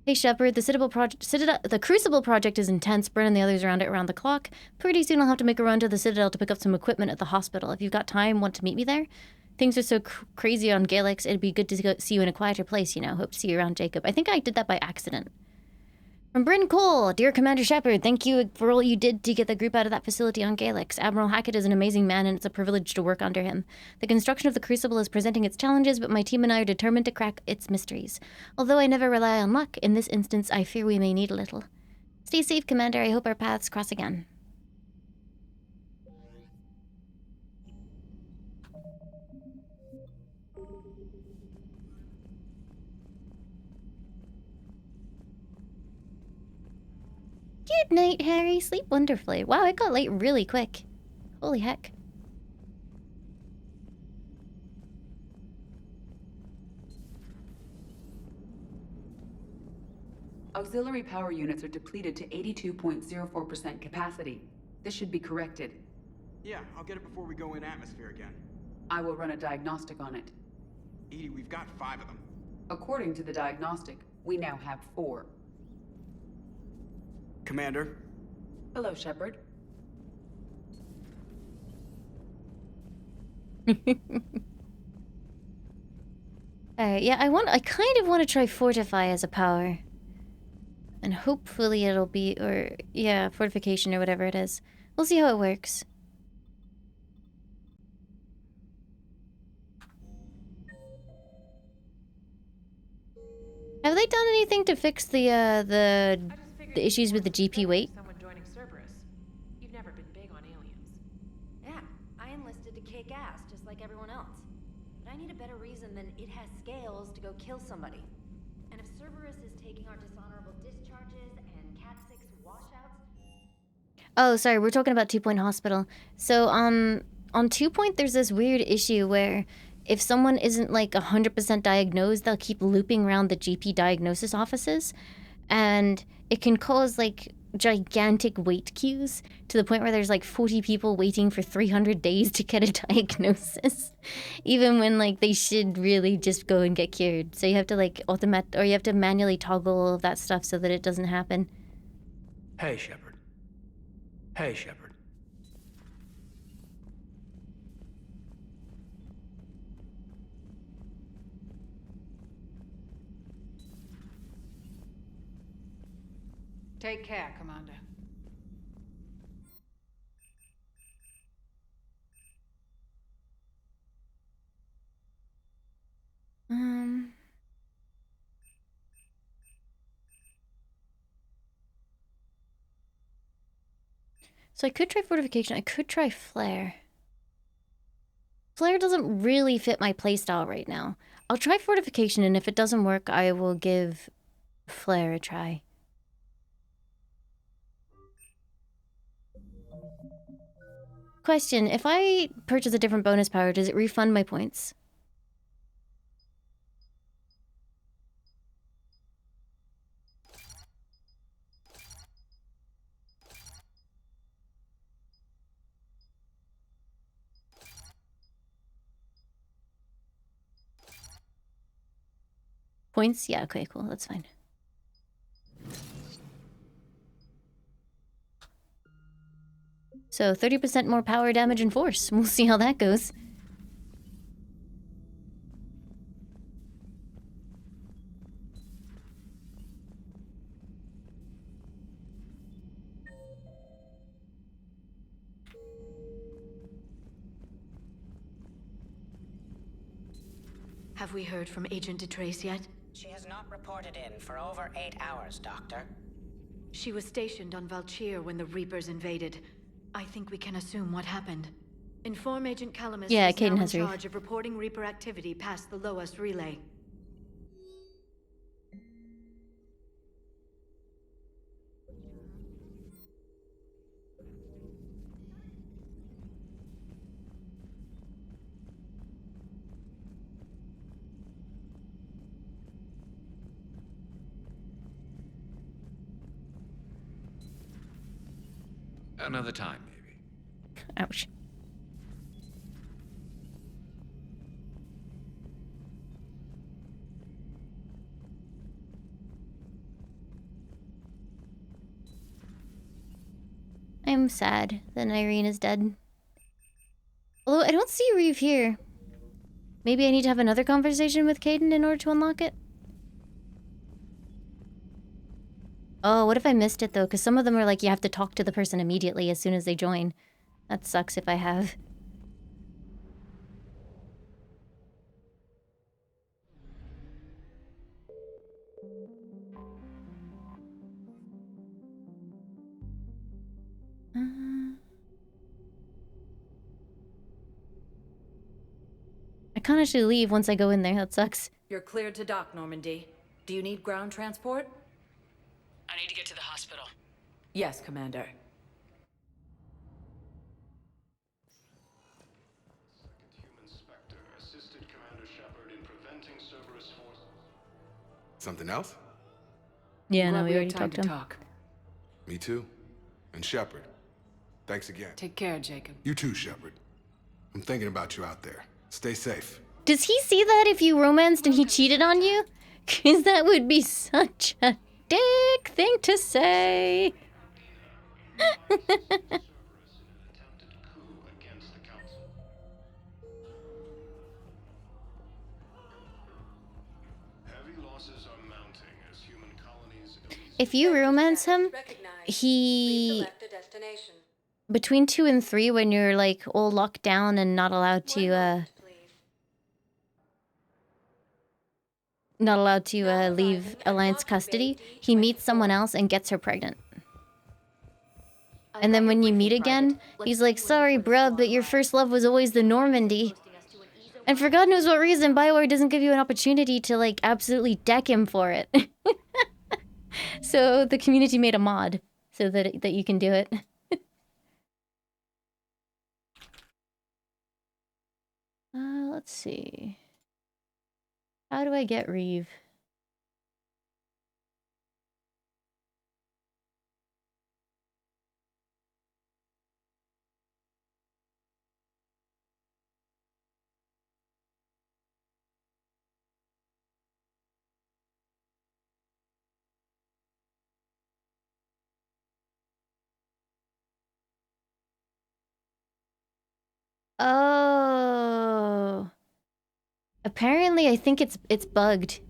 [SPEAKER 1] Hey Shepard, the Crucible project is intense. Bryn and the others around it around the clock. Pretty soon I'll have to make a run to the Citadel to pick up some equipment at the hospital. If you've got time, want to meet me there? Things are so crazy on Galix, it'd be good to see you in a quieter place, you know. Hope to see you around, Jacob. I think I did that by accident. From Bryn Cole, dear Commander Shepard, thank you for all you did to get the group out of that facility on Galix. Admiral Hackett is an amazing man, and it's a privilege to work under him. The construction of the Crucible is presenting its challenges, but my team and I are determined to crack its mysteries. Although I never rely on luck, in this instance, I fear we may need a little. Stay safe, Commander. I hope our paths cross again. Good night, Harry. Sleep wonderfully. Wow, it got late really quick. Holy heck.
[SPEAKER 4] Auxiliary power units are depleted to 82.04% capacity. This should be corrected.
[SPEAKER 22] Yeah, I'll get it before we go in atmosphere again.
[SPEAKER 4] I will run a diagnostic on it.
[SPEAKER 22] EDI, we've got 5 of them.
[SPEAKER 4] According to the diagnostic, we now have 4.
[SPEAKER 22] Commander.
[SPEAKER 4] Hello, Shepard.
[SPEAKER 1] Alright, yeah, I kind of want to try Fortify as a power. And hopefully it'll be, or, yeah, Fortification or whatever it is. We'll see how it works. Have they done anything to fix the issues with the GP weight?
[SPEAKER 5] Someone joining Cerberus. You've never been big on aliens.
[SPEAKER 23] Yeah, I enlisted to kick ass, just like everyone else. But I need a better reason than it has scales to go kill somebody. And if Cerberus is taking our dishonorable discharges and Cat 6 washouts...
[SPEAKER 1] Oh, sorry, we're talking about 2 Point Hospital. So, on 2 Point, there's this weird issue where if someone isn't, like, 100% diagnosed, they'll keep looping around the GP diagnosis offices. And it can cause, like, gigantic wait queues to the point where there's, like, 40 people waiting for 300 days to get a diagnosis. Even when, like, they should really just go and get cured. So you have to, like, or you have to manually toggle all of that stuff so that it doesn't happen.
[SPEAKER 24] Hey, Shepard. Hey, Shepard.
[SPEAKER 7] Take care, Commander.
[SPEAKER 1] So I could try Fortification. I could try Flare. Flare doesn't really fit my playstyle right now. I'll try Fortification, and if it doesn't work, I will give Flare a try. Question, if I purchase a different bonus power, does it refund my points? Points? Yeah, okay, cool, that's fine. So 30% more power, damage, and force. We'll see how that goes.
[SPEAKER 25] Have we heard from Agent DeTrace yet?
[SPEAKER 17] She has not reported in for over 8 hours, Doctor.
[SPEAKER 25] She was stationed on Valchir when the Reapers invaded. I think we can assume what happened. Inform Agent Calamus
[SPEAKER 1] Yeah,
[SPEAKER 25] is
[SPEAKER 1] Caden
[SPEAKER 25] now
[SPEAKER 1] has
[SPEAKER 25] in
[SPEAKER 1] Reef.
[SPEAKER 25] charge of reporting Reaper activity past the Loas relay.
[SPEAKER 26] Another time, maybe.
[SPEAKER 1] Ouch. I'm sad that Nyreen is dead. Although I don't see Reeve here. Maybe I need to have another conversation with Caden in order to unlock it? Oh, what if I missed it though? Because some of them are like you have to talk to the person immediately as soon as they join. That sucks if I have. I kind of should leave once I go in there. That sucks.
[SPEAKER 23] You're cleared to dock, Normandy. Do you need ground transport?
[SPEAKER 10] I need to get to the hospital.
[SPEAKER 23] Yes, Commander.
[SPEAKER 8] Something else?
[SPEAKER 1] Yeah, no, we already talked to him.
[SPEAKER 8] Me too. And Shepard. Thanks again.
[SPEAKER 2] Take care, Jacob.
[SPEAKER 8] You too, Shepard. I'm thinking about you out there. Stay safe.
[SPEAKER 1] Does he see that if you romanced and he cheated on you? Because that would be such a dick thing to say. If you romance him, he... Between 2 and 3, when you're, like, all locked down and not allowed to, leave Alliance custody, he meets someone else and gets her pregnant. And then when you meet again, he's like, sorry, bruh, but your first love was always the Normandy. And for God knows what reason, BioWare doesn't give you an opportunity to, like, absolutely deck him for it. So the community made a mod so that you can do it. Let's see. How do I get Reeve? Oh. Apparently, I think it's bugged.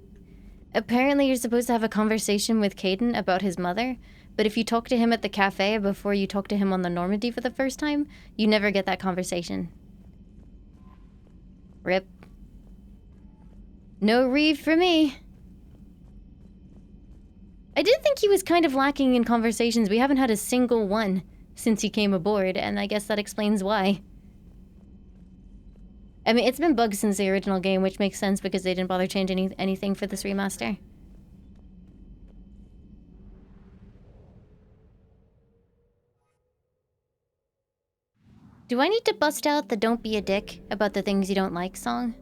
[SPEAKER 1] Apparently, you're supposed to have a conversation with Caden about his mother, but if you talk to him at the cafe before you talk to him on the Normandy for the first time, you never get that conversation. Rip. No Reeve for me. I did think he was kind of lacking in conversations. We haven't had a single one since he came aboard, and I guess that explains why. I mean, it's been bugged since the original game, which makes sense because they didn't bother changing anything for this remaster. Do I need to bust out the "Don't be a dick" about the things you don't like song?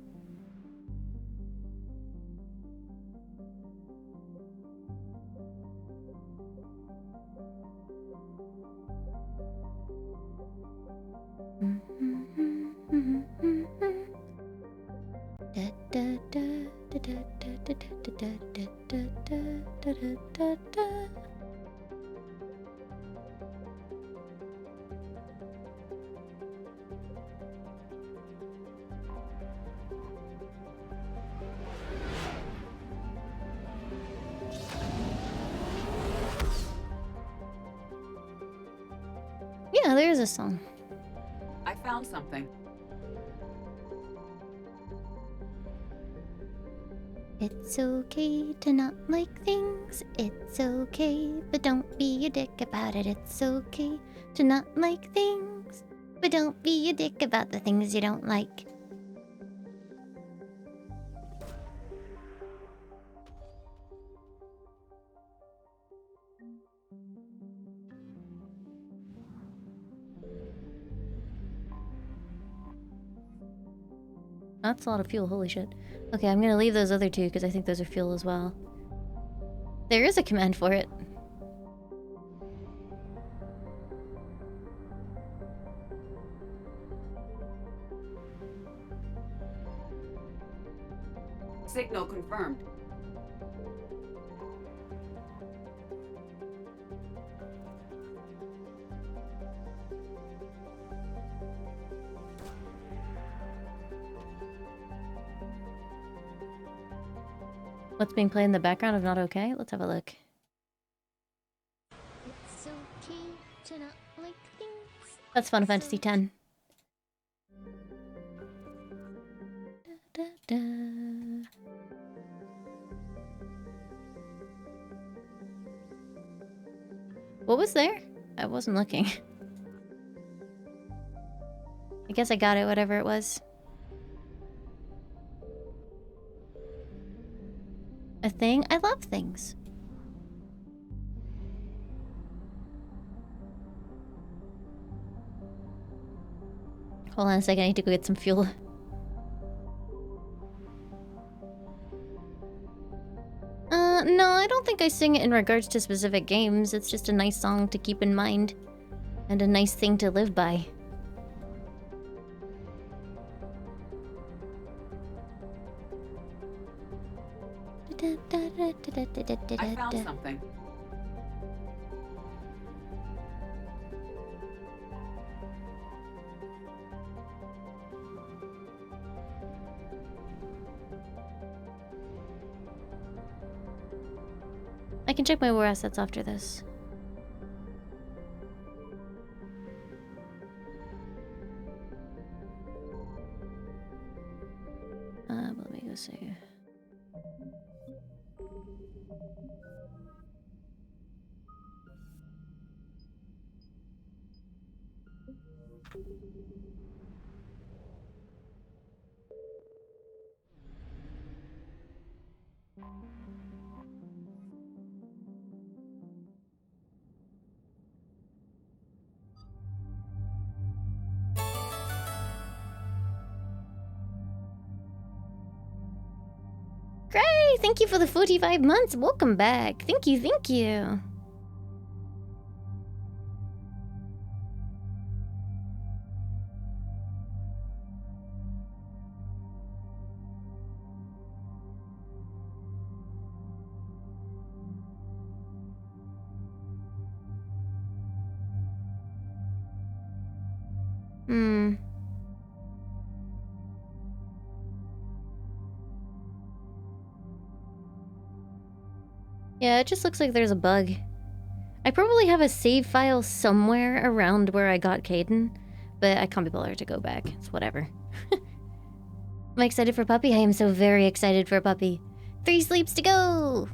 [SPEAKER 1] Yeah, there is a song.
[SPEAKER 4] I found something.
[SPEAKER 1] It's okay to not like things, it's okay, but don't be a dick about it. It's okay to not like things, but don't be a dick about the things you don't like. That's a lot of fuel, holy shit. Okay, I'm gonna leave those other two because I think those are fuel as well. There is a command for it.
[SPEAKER 4] Signal confirmed.
[SPEAKER 1] What's being played in the background of Not Okay? Let's have a look.
[SPEAKER 3] Do not like things.
[SPEAKER 1] That's Final Fantasy X. Da, da, da. What was there? I wasn't looking. I guess I got it, whatever it was. A thing? I love things. Hold on a second, I need to go get some fuel. No, I don't think I sing it in regards to specific games. It's just a nice song to keep in mind. And a nice thing to live by.
[SPEAKER 4] I found something.
[SPEAKER 1] I can check my war assets after this. Let me go see. Great! Thank you for the 45 months. Welcome back. Thank you, thank you. Yeah, it just looks like there's a bug. I probably have a save file somewhere around where I got Caden, but I can't be bothered to go back. It's whatever. I'm excited for Puppy. I am so very excited for Puppy. 3 sleeps to go!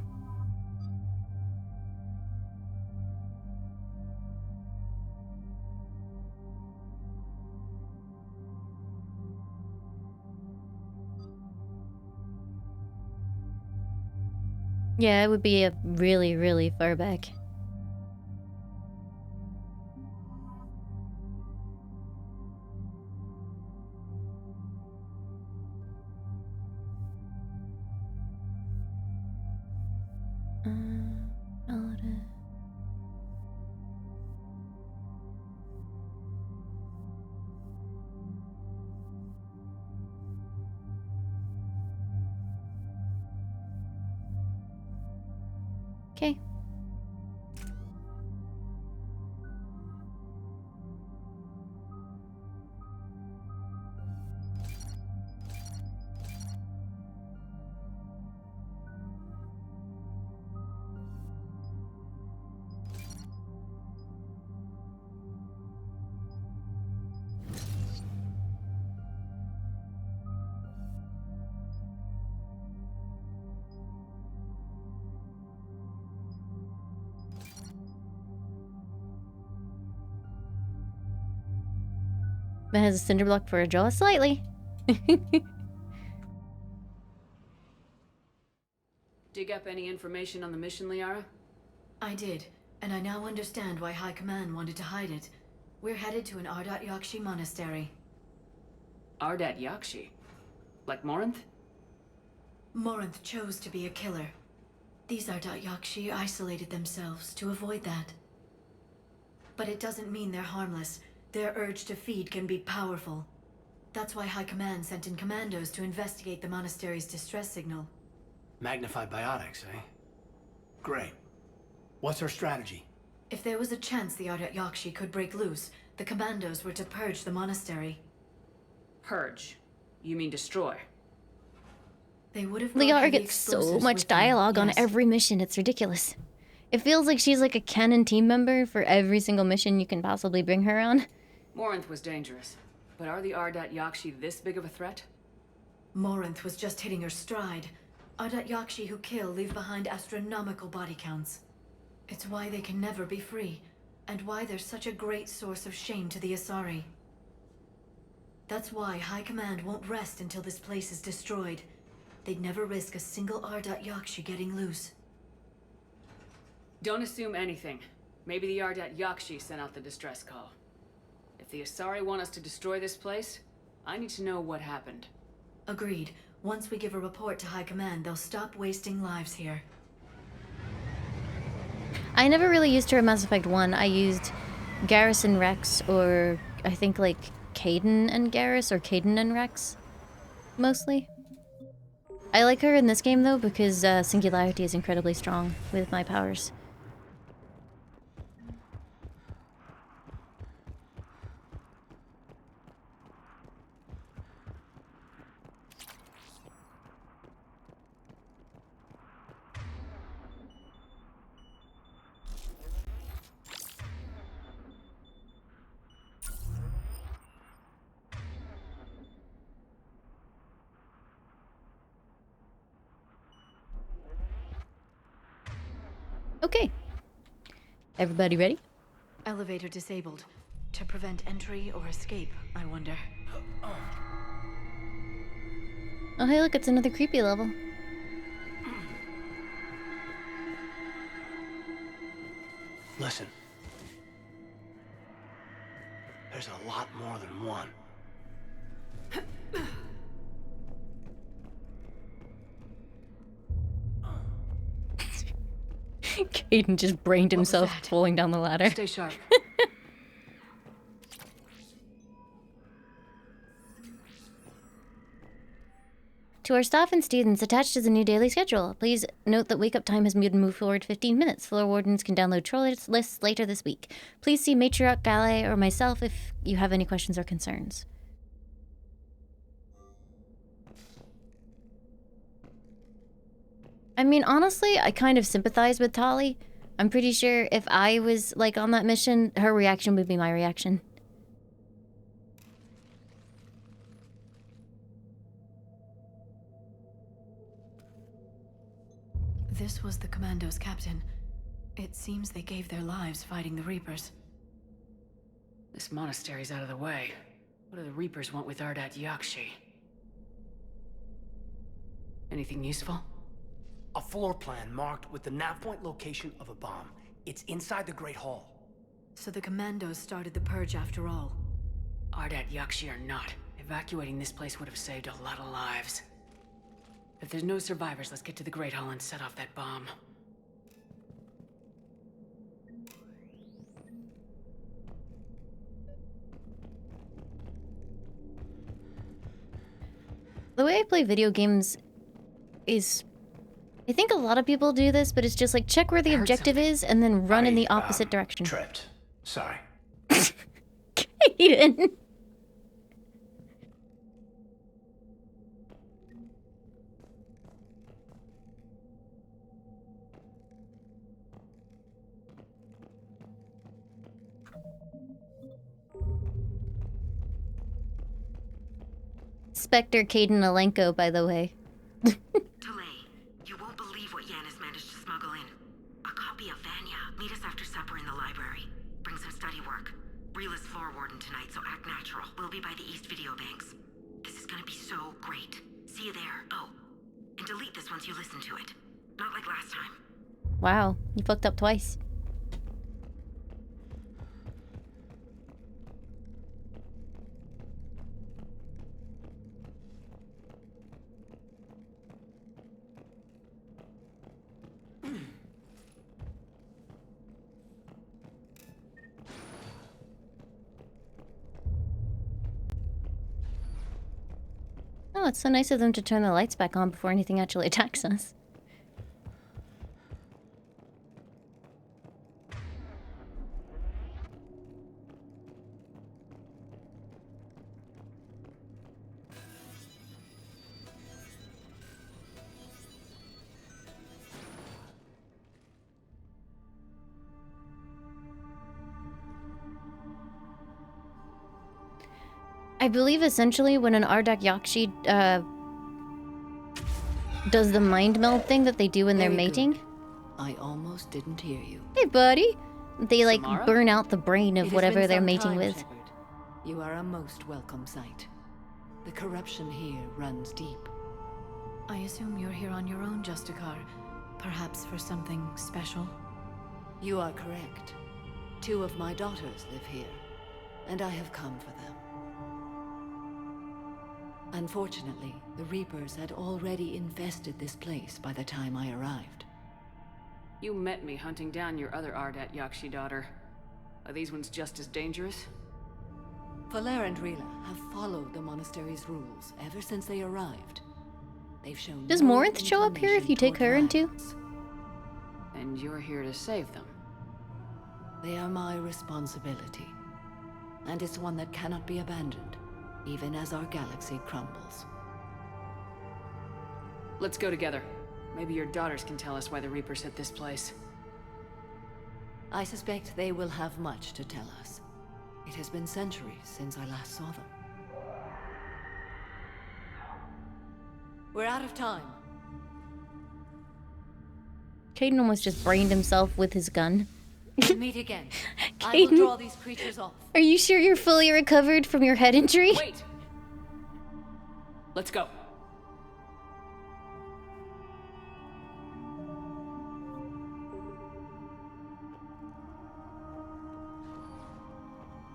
[SPEAKER 1] Yeah, it would be a really, really far back. Okay. That has a cinder block for a jaw, slightly.
[SPEAKER 2] Dig up any information on the mission, Liara?
[SPEAKER 25] I did, and I now understand why High Command wanted to hide it. We're headed to an Ardat-Yakshi monastery.
[SPEAKER 2] Ardat-Yakshi? Like Morinth?
[SPEAKER 25] Morinth chose to be a killer. These Ardat-Yakshi isolated themselves to avoid that. But it doesn't mean they're harmless. Their urge to feed can be powerful. That's why High Command sent in commandos to investigate the monastery's distress signal.
[SPEAKER 24] Magnified biotics, eh? Great. What's our strategy?
[SPEAKER 25] If there was a chance the Ardat-Yakshi could break loose, the commandos were to purge the monastery.
[SPEAKER 2] Purge? You mean destroy?
[SPEAKER 25] They would have.
[SPEAKER 1] Liara gets so much dialogue on every mission, it's ridiculous. It feels like she's like a canon team member for every single mission you can possibly bring her on.
[SPEAKER 2] Morinth was dangerous, but are the Ardat-Yakshi this big of a threat?
[SPEAKER 25] Morinth was just hitting her stride. Ardat-Yakshi who kill leave behind astronomical body counts. It's why they can never be free, and why they're such a great source of shame to the Asari. That's why High Command won't rest until this place is destroyed. They'd never risk a single Ardat-Yakshi getting loose.
[SPEAKER 2] Don't assume anything. Maybe the Ardat-Yakshi sent out the distress call. If the Asari want us to destroy this place, I need to know what happened.
[SPEAKER 25] Agreed. Once we give a report to High Command, they'll stop wasting lives here.
[SPEAKER 1] I never really used her in Mass Effect 1. I used Garrus and Rex, or I think like Kaidan and Garrus, or Kaidan and Rex, mostly. I like her in this game though, because Singularity is incredibly strong with my powers. Okay. Everybody ready?
[SPEAKER 25] Elevator disabled. To prevent entry or escape, I wonder.
[SPEAKER 1] Oh hey look, it's another creepy level.
[SPEAKER 24] Listen. There's a lot more than one.
[SPEAKER 1] Kaidan just brained himself falling down the ladder.
[SPEAKER 2] Stay sharp.
[SPEAKER 1] To our staff and students, attached is a new daily schedule. Please note that wake-up time has been moved forward 15 minutes. Floor wardens can download troll lists later this week. Please see Matriarch, Gale, or myself if you have any questions or concerns. I mean, honestly, I kind of sympathize with Tali. I'm pretty sure if I was, like, on that mission, her reaction would be my reaction.
[SPEAKER 25] This was the Commando's captain. It seems they gave their lives fighting the Reapers.
[SPEAKER 2] This monastery's out of the way. What do the Reapers want with Ardat-Yakshi? Anything useful?
[SPEAKER 24] A floor plan marked with the nav point location of a bomb. It's inside the Great Hall.
[SPEAKER 25] So the Commandos started the purge after all.
[SPEAKER 2] Ardat-Yakshi or not, evacuating this place would have saved a lot of lives. If there's no survivors, let's get to the Great Hall and set off that bomb.
[SPEAKER 1] The way I play video games is... I think a lot of people do this, but it's just like, check where the objective is, and then run in the opposite direction.
[SPEAKER 24] Tripped. Sorry.
[SPEAKER 1] Kaidan! Spectre Kaidan Alenko, by the way.
[SPEAKER 23] You won't believe what Yan has managed to smuggle in. A copy of Vanya. Meet us after supper in the library. Bring some study work. Rila's floor warden tonight, so act natural. We'll be by the East Video Banks. This is gonna be so great. See you there. Oh, and delete this once you listen to it. Not like last time.
[SPEAKER 1] Wow, you fucked up twice. Oh, it's so nice of them to turn the lights back on before anything actually attacks us. I believe essentially when an Ardat-Yakshi does the mind meld thing that they do when they're
[SPEAKER 9] Very good.
[SPEAKER 1] mating.
[SPEAKER 9] I almost didn't hear you.
[SPEAKER 1] Hey, buddy. They like
[SPEAKER 9] Samara?
[SPEAKER 1] burn out the brain
[SPEAKER 9] It
[SPEAKER 1] of
[SPEAKER 9] has
[SPEAKER 1] whatever
[SPEAKER 9] been
[SPEAKER 1] they're
[SPEAKER 9] some
[SPEAKER 1] mating
[SPEAKER 9] time,
[SPEAKER 1] with.
[SPEAKER 9] Shepard. You are a most welcome sight. The corruption here runs deep.
[SPEAKER 25] I assume you're here on your own, Justicar. Perhaps for something special?
[SPEAKER 9] You are correct. 2 of my daughters live here, and I have come for them. Unfortunately, the Reapers had already infested this place by the time I arrived.
[SPEAKER 2] You met me hunting down your other Ardat-Yakshi daughter. Are these ones just as dangerous?
[SPEAKER 9] Valer and Rila have followed the monastery's rules ever since they arrived. They've shown
[SPEAKER 1] Does
[SPEAKER 9] no
[SPEAKER 1] Morinth show up here if you take her into?
[SPEAKER 2] And you're here to save them.
[SPEAKER 9] They are my responsibility. And it's one that cannot be abandoned, even as our galaxy crumbles.
[SPEAKER 2] Let's go together. Maybe your daughters can tell us why the Reapers hit this place.
[SPEAKER 9] I suspect they will have much to tell us. It has been centuries since I last saw them. We're out of time.
[SPEAKER 1] Caden almost just brained himself with his gun.
[SPEAKER 9] We'll meet again. I will draw
[SPEAKER 1] Caden,
[SPEAKER 9] these creatures off.
[SPEAKER 1] are you sure you're fully recovered from your head injury?
[SPEAKER 2] Wait! Let's go.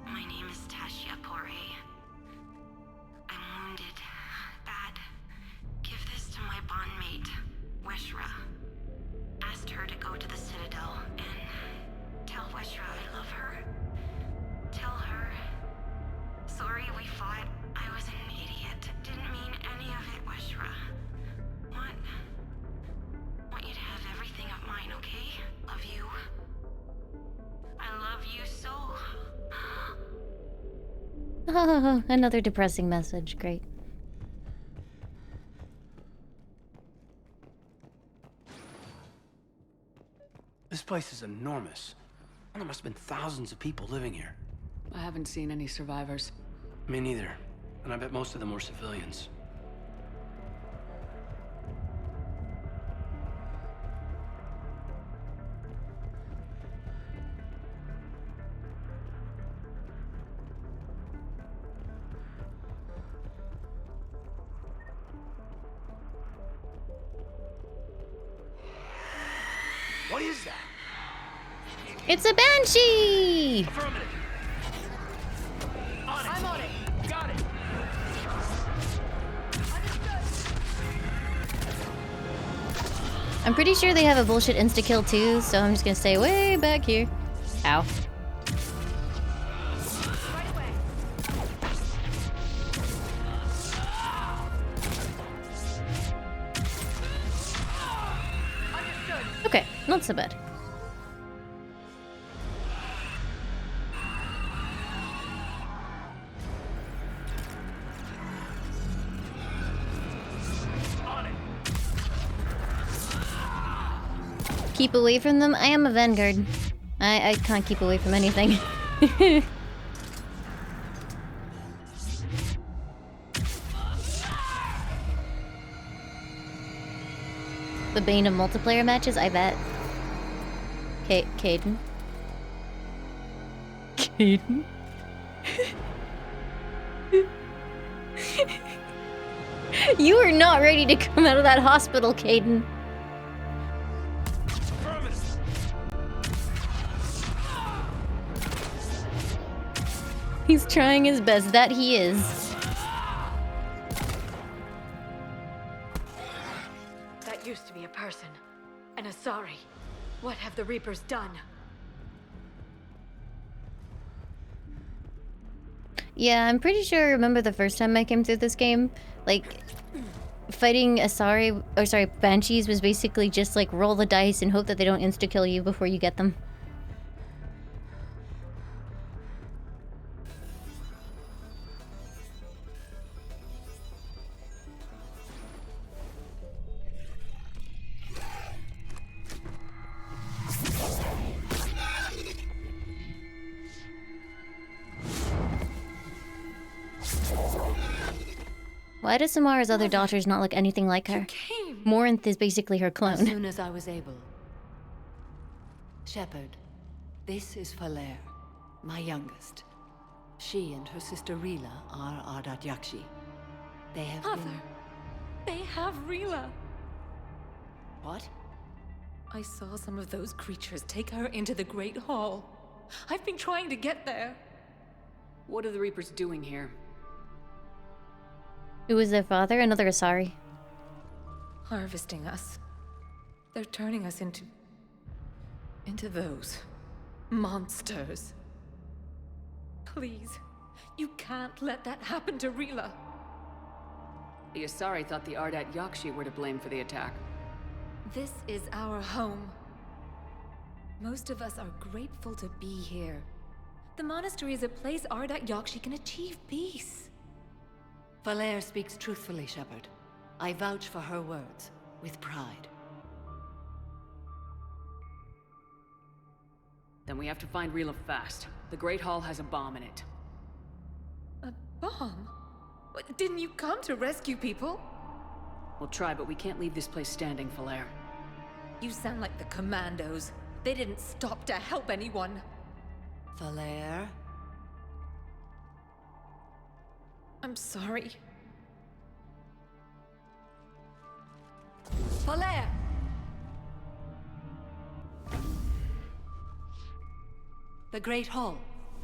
[SPEAKER 13] My name is Tashia Pore. I'm wounded. Bad. Give this to my bondmate, Weshra. Asked her to go to the Citadel and tell Weshra I love her. Tell her. Sorry we fought. I was an idiot. Didn't mean any of it, Weshra. Want you to have everything of mine, okay? Love you. I love you so.
[SPEAKER 1] Oh, another depressing message. Great.
[SPEAKER 24] This place is enormous. There must have been thousands of people living here.
[SPEAKER 2] I haven't seen any survivors.
[SPEAKER 24] Me neither. And I bet most of them were civilians.
[SPEAKER 12] What is that?
[SPEAKER 1] It's a banshee!
[SPEAKER 12] Affirmative. I'm on it. Got it.
[SPEAKER 1] I'm pretty sure they have a bullshit insta-kill too, so I'm just gonna stay way back here. Ow. Okay, not so bad. Keep away from them? I am a vanguard. I can't keep away from anything. The bane of multiplayer matches, I bet. Caden. Caden? You are not ready to come out of that hospital, Caden. He's trying his best, that he is.
[SPEAKER 15] That used to be a person. An Asari. What have the Reapers done?
[SPEAKER 1] Yeah, I'm pretty sure I remember the first time I came through this game. Like, fighting Asari, or sorry, Banshees was basically just like roll the dice and hope that they don't insta-kill you before you get them. Why does Samara's other daughters not look anything like her? Morinth is basically her
[SPEAKER 9] As
[SPEAKER 1] clone.
[SPEAKER 9] soon as I was able. Shepard, this is Falair, my youngest. She and her sister Rila are Ardat-Yakshi. They have been...
[SPEAKER 11] They have Rila.
[SPEAKER 9] What?
[SPEAKER 11] I saw some of those creatures take her into the Great Hall. I've been trying to get there.
[SPEAKER 2] What are the Reapers doing here?
[SPEAKER 1] Who was their father? Another Asari.
[SPEAKER 11] Harvesting us. They're turning us into those monsters. Please, you can't let that happen to Rila.
[SPEAKER 2] The Asari thought the Ardat-Yakshi were to blame for the attack.
[SPEAKER 11] This is our home. Most of us are grateful to be here. The monastery is a place Ardat-Yakshi can achieve peace.
[SPEAKER 9] Falair speaks truthfully, Shepard. I vouch for her words, with pride.
[SPEAKER 2] Then we have to find Rila fast. The Great Hall has a bomb in it.
[SPEAKER 11] A bomb? What, didn't you come to rescue people?
[SPEAKER 2] We'll try, but we can't leave this place standing, Falair.
[SPEAKER 11] You sound like the Commandos. They didn't stop to help anyone.
[SPEAKER 9] Falair?
[SPEAKER 11] I'm sorry.
[SPEAKER 9] Falair! The Great Hall.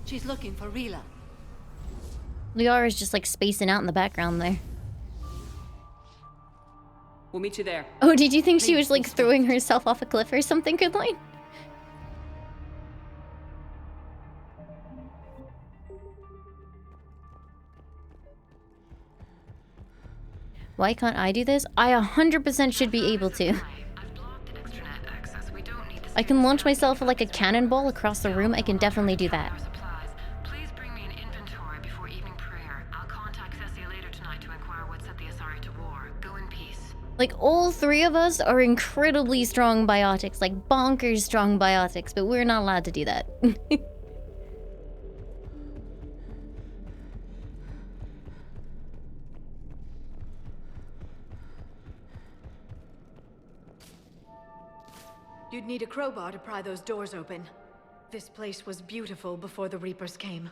[SPEAKER 9] She's looking for Rila.
[SPEAKER 1] Liara's just like spacing out in the background there.
[SPEAKER 2] We'll meet you there.
[SPEAKER 1] Oh, did you think she was like throwing herself off a cliff or something, Goodline? Why can't I do this? I 100% should be able to. I can launch myself like a cannonball across the room. I can definitely do that.
[SPEAKER 13] Please bring me an inventory before evening prayer. I'll contact Thessia later tonight to inquire what set the Asari to war. Go in peace.
[SPEAKER 1] Like, all three of us are incredibly strong biotics, like bonkers strong biotics, but we're not allowed to do that.
[SPEAKER 25] You'd need a crowbar to pry those doors open. This place was beautiful before the Reapers came.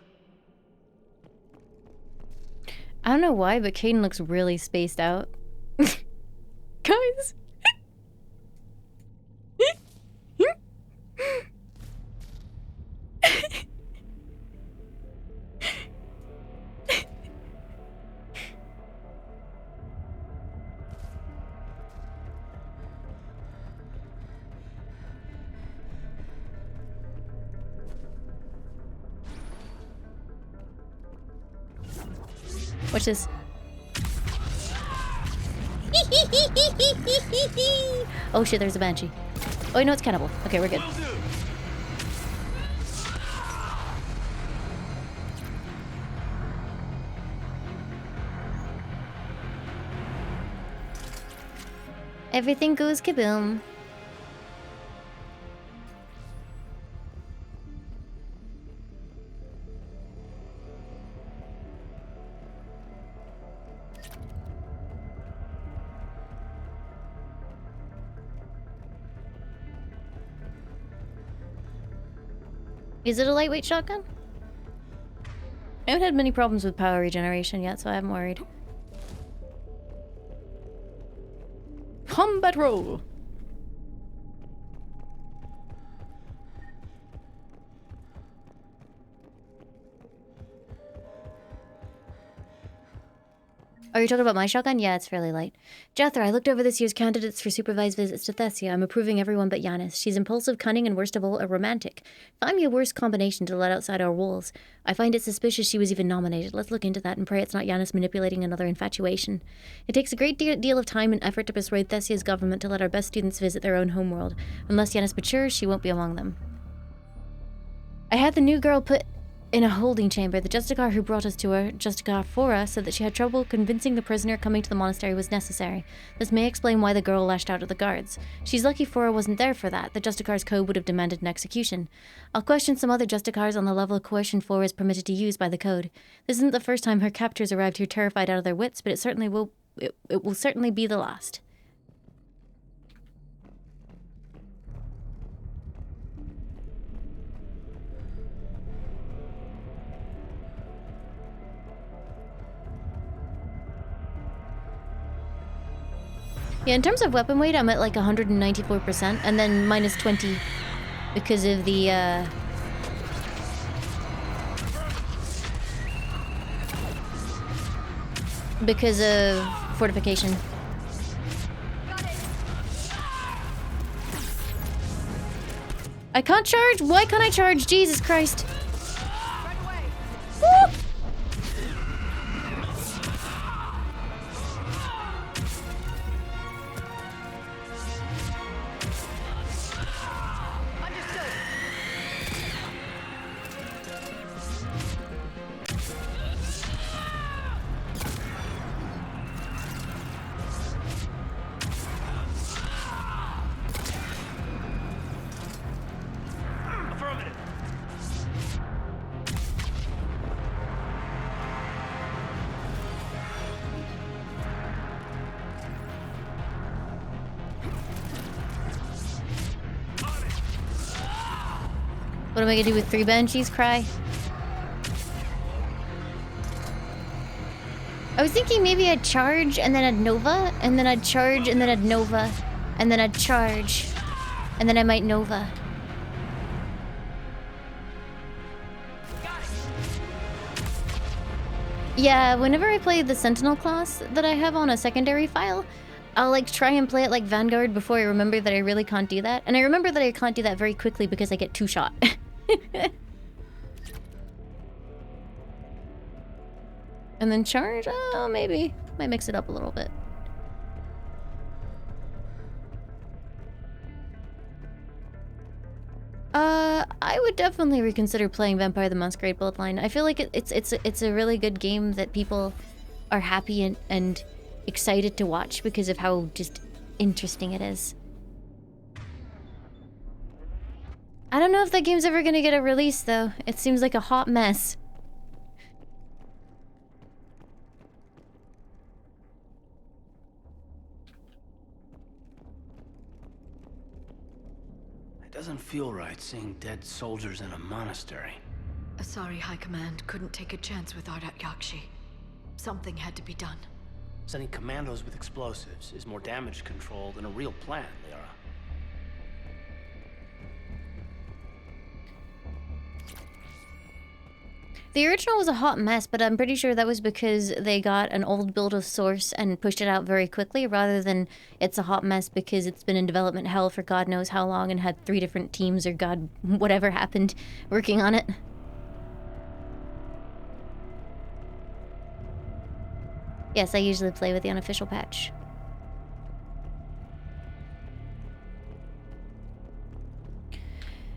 [SPEAKER 1] I don't know why, but Caden looks really spaced out. Guys! Watch this. Oh shit, there's a banshee. Oh wait, no, it's cannibal. Okay, we're good. Everything goes kaboom. Is it a lightweight shotgun? I haven't had many problems with power regeneration yet, so I'm worried. Combat roll! Are you talking about my shotgun? Yeah, it's fairly light. Jethro, I looked over this year's candidates for supervised visits to Thessia. I'm approving everyone but Yanis. She's impulsive, cunning, and worst of all, a romantic. Find me a worse combination to let outside our walls. I find it suspicious she was even nominated. Let's look into that and pray it's not Yanis manipulating another infatuation. It takes a great deal of time and effort to persuade Thessia's government to let our best students visit their own homeworld. Unless Yanis matures, she won't be among them. I had the new girl put in a holding chamber. The Justicar who brought us to her, Justicar Fora, said that she had trouble convincing the prisoner coming to the monastery was necessary. This may explain why the girl lashed out at the guards. She's lucky Fora wasn't there for that. The Justicar's code would have demanded an execution. I'll question some other Justicars on the level of coercion Fora is permitted to use by the code. This isn't the first time her captors arrived here terrified out of their wits, but it will certainly be the last. Yeah, in terms of weapon weight, I'm at like 194%, and then minus 20 because of the, because of fortification. I can't charge? Why can't I charge? Jesus Christ. Woo! What am I gonna do with 3 banshees? Cry? I was thinking maybe I'd charge and then I'd Nova, and then I'd charge and then I'd Nova, and then I'd charge, and then I might Nova. Yeah, whenever I play the Sentinel class that I have on a secondary file, I'll like try and play it like Vanguard before I remember that I really can't do that. And I remember that I can't do that very quickly because I get 2-shot. And then charge? Oh, maybe. Might mix it up a little bit. I would definitely reconsider playing Vampire the Masquerade Bloodline. I feel like it's a really good game that people are happy and excited to watch because of how just interesting it is. I don't know if that game's ever gonna get a release though. It seems like a hot mess.
[SPEAKER 24] It doesn't feel right seeing dead soldiers in a monastery.
[SPEAKER 25] Sorry, High Command couldn't take a chance with Ardat-Yakshi. Something had to be done.
[SPEAKER 24] Sending commandos with explosives is more damage control than a real plan, Liara.
[SPEAKER 1] The original was a hot mess, but I'm pretty sure that was because they got an old build of Source and pushed it out very quickly, rather than it's a hot mess because it's been in development hell for God knows how long and had 3 different teams or God whatever happened working on it. Yes, I usually play with the unofficial patch.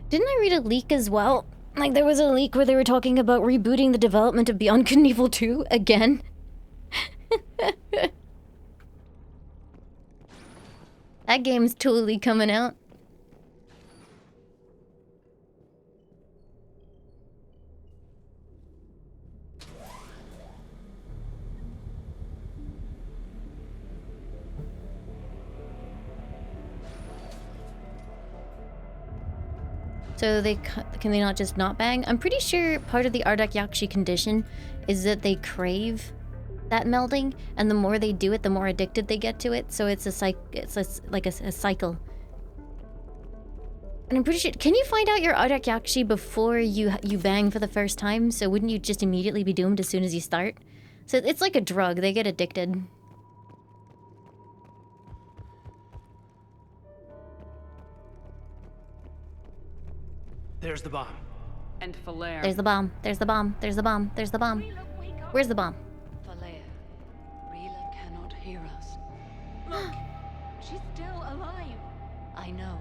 [SPEAKER 1] Didn't I read a leak as well? Like, there was a leak where they were talking about rebooting the development of Beyond Good and Evil 2 again. That game's totally coming out. So can they not just not bang? I'm pretty sure part of the Ardat-Yakshi condition is that they crave that melding, and the more they do it, the more addicted they get to it. So it's like a cycle. And I'm pretty sure. Can you find out your Ardat-Yakshi before you bang for the first time? So wouldn't you just immediately be doomed as soon as you start? So it's like a drug. They get addicted.
[SPEAKER 24] There's the bomb.
[SPEAKER 2] And Falere.
[SPEAKER 1] There's the bomb. There's the bomb. There's the bomb. There's the bomb. Where's the bomb?
[SPEAKER 9] Falere, Rila cannot hear us.
[SPEAKER 11] Look, she's still alive.
[SPEAKER 9] I know,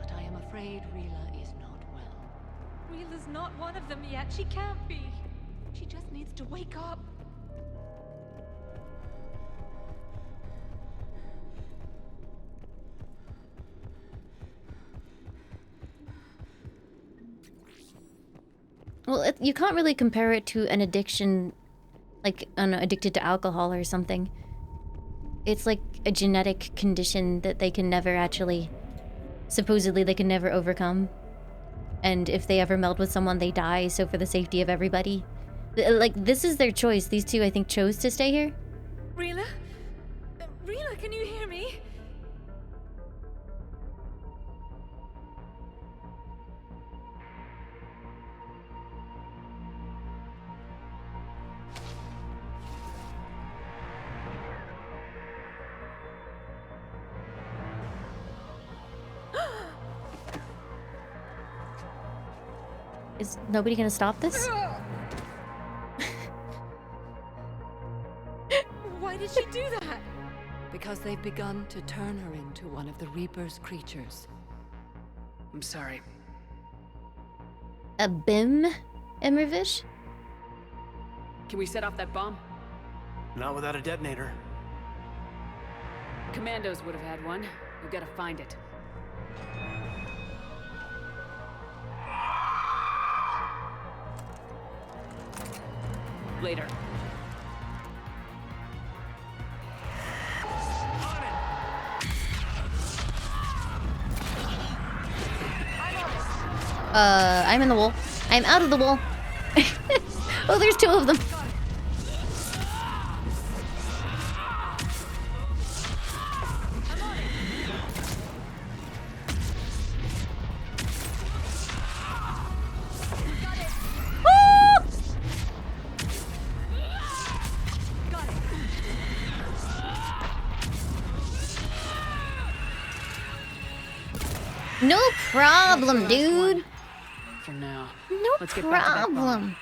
[SPEAKER 9] but I am afraid Rila is not well.
[SPEAKER 11] Rila's Rila's not one of them yet. She can't be. She just needs to wake up.
[SPEAKER 1] Well, you can't really compare it to an addiction, like addicted to alcohol or something. It's like a genetic condition that they can never actually, supposedly they can never overcome. And if they ever meld with someone, they die, so for the safety of everybody. Like, this is their choice. These two, I think, chose to stay here.
[SPEAKER 11] Rila? Rila, can you hear me?
[SPEAKER 1] Is nobody gonna stop this?
[SPEAKER 11] Why did she do that?
[SPEAKER 9] Because they've begun to turn her into one of the Reaper's creatures.
[SPEAKER 2] I'm sorry.
[SPEAKER 1] A BIM, Emmervish?
[SPEAKER 2] Can we set off that bomb?
[SPEAKER 24] Not without a detonator.
[SPEAKER 2] Commandos would have had one. We gotta find it. Later.
[SPEAKER 1] I'm in the wall. I'm out of the wall. Oh, there's two of them. No problem, dude.
[SPEAKER 2] For now.
[SPEAKER 1] No
[SPEAKER 2] Let's get back to that bomb.
[SPEAKER 1] problem.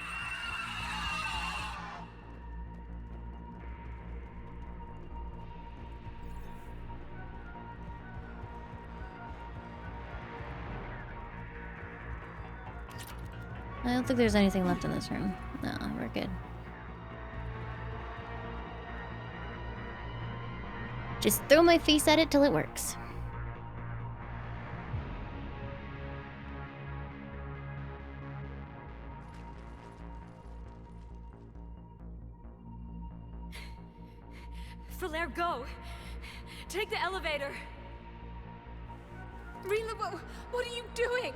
[SPEAKER 1] I don't think there's anything left in this room. No, we're good. Just throw my face at it till it works.
[SPEAKER 11] Frelair, go! Take the elevator! Rila, what are you doing?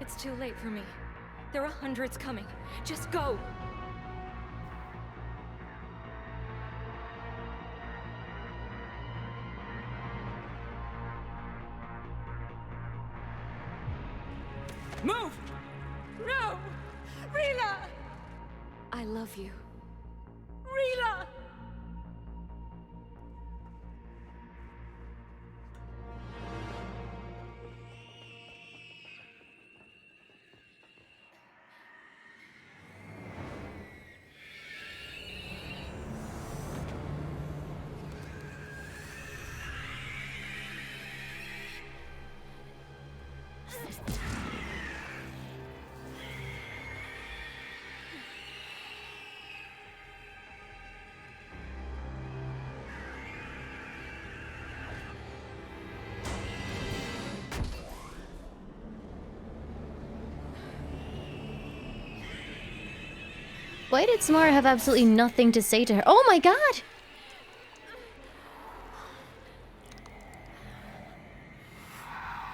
[SPEAKER 11] It's too late for me. There are hundreds coming. Just go!
[SPEAKER 2] Move!
[SPEAKER 11] No! Rila! I love you. Rila!
[SPEAKER 1] Why did Samara have absolutely nothing to say to her? Oh my god!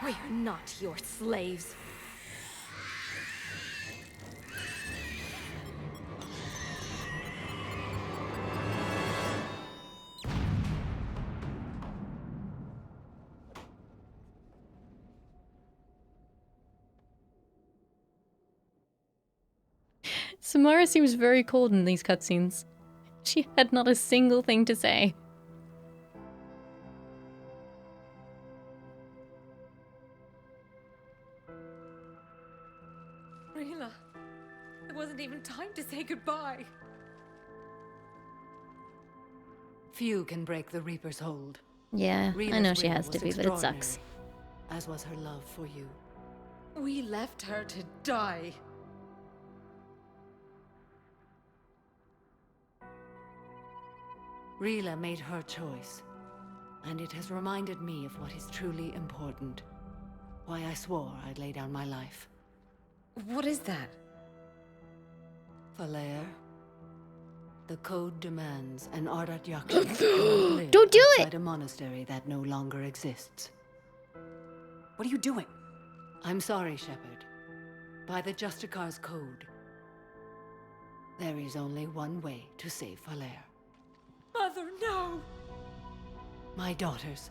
[SPEAKER 11] We are not your slaves.
[SPEAKER 1] Samara seems very cold in these cutscenes. She had not a single thing to say.
[SPEAKER 11] Rila, it wasn't even time to say goodbye.
[SPEAKER 9] Few can break the Reaper's hold.
[SPEAKER 1] Yeah, I know she
[SPEAKER 9] will
[SPEAKER 1] has to
[SPEAKER 9] was
[SPEAKER 1] be, but it sucks.
[SPEAKER 9] extraordinary, as was her love for you.
[SPEAKER 11] We left her to die.
[SPEAKER 9] Rila made her choice, and it has reminded me of what is truly important. Why I swore I'd lay down my life.
[SPEAKER 11] What is that?
[SPEAKER 9] Falair, the code demands an Ardat-Yakshi
[SPEAKER 1] Don't do it!
[SPEAKER 9] inside a monastery that no longer exists.
[SPEAKER 14] What are you doing?
[SPEAKER 9] I'm sorry, Shepard. By the Justicar's code, there is only one way to save Falair.
[SPEAKER 11] Mother, no!
[SPEAKER 9] My daughters,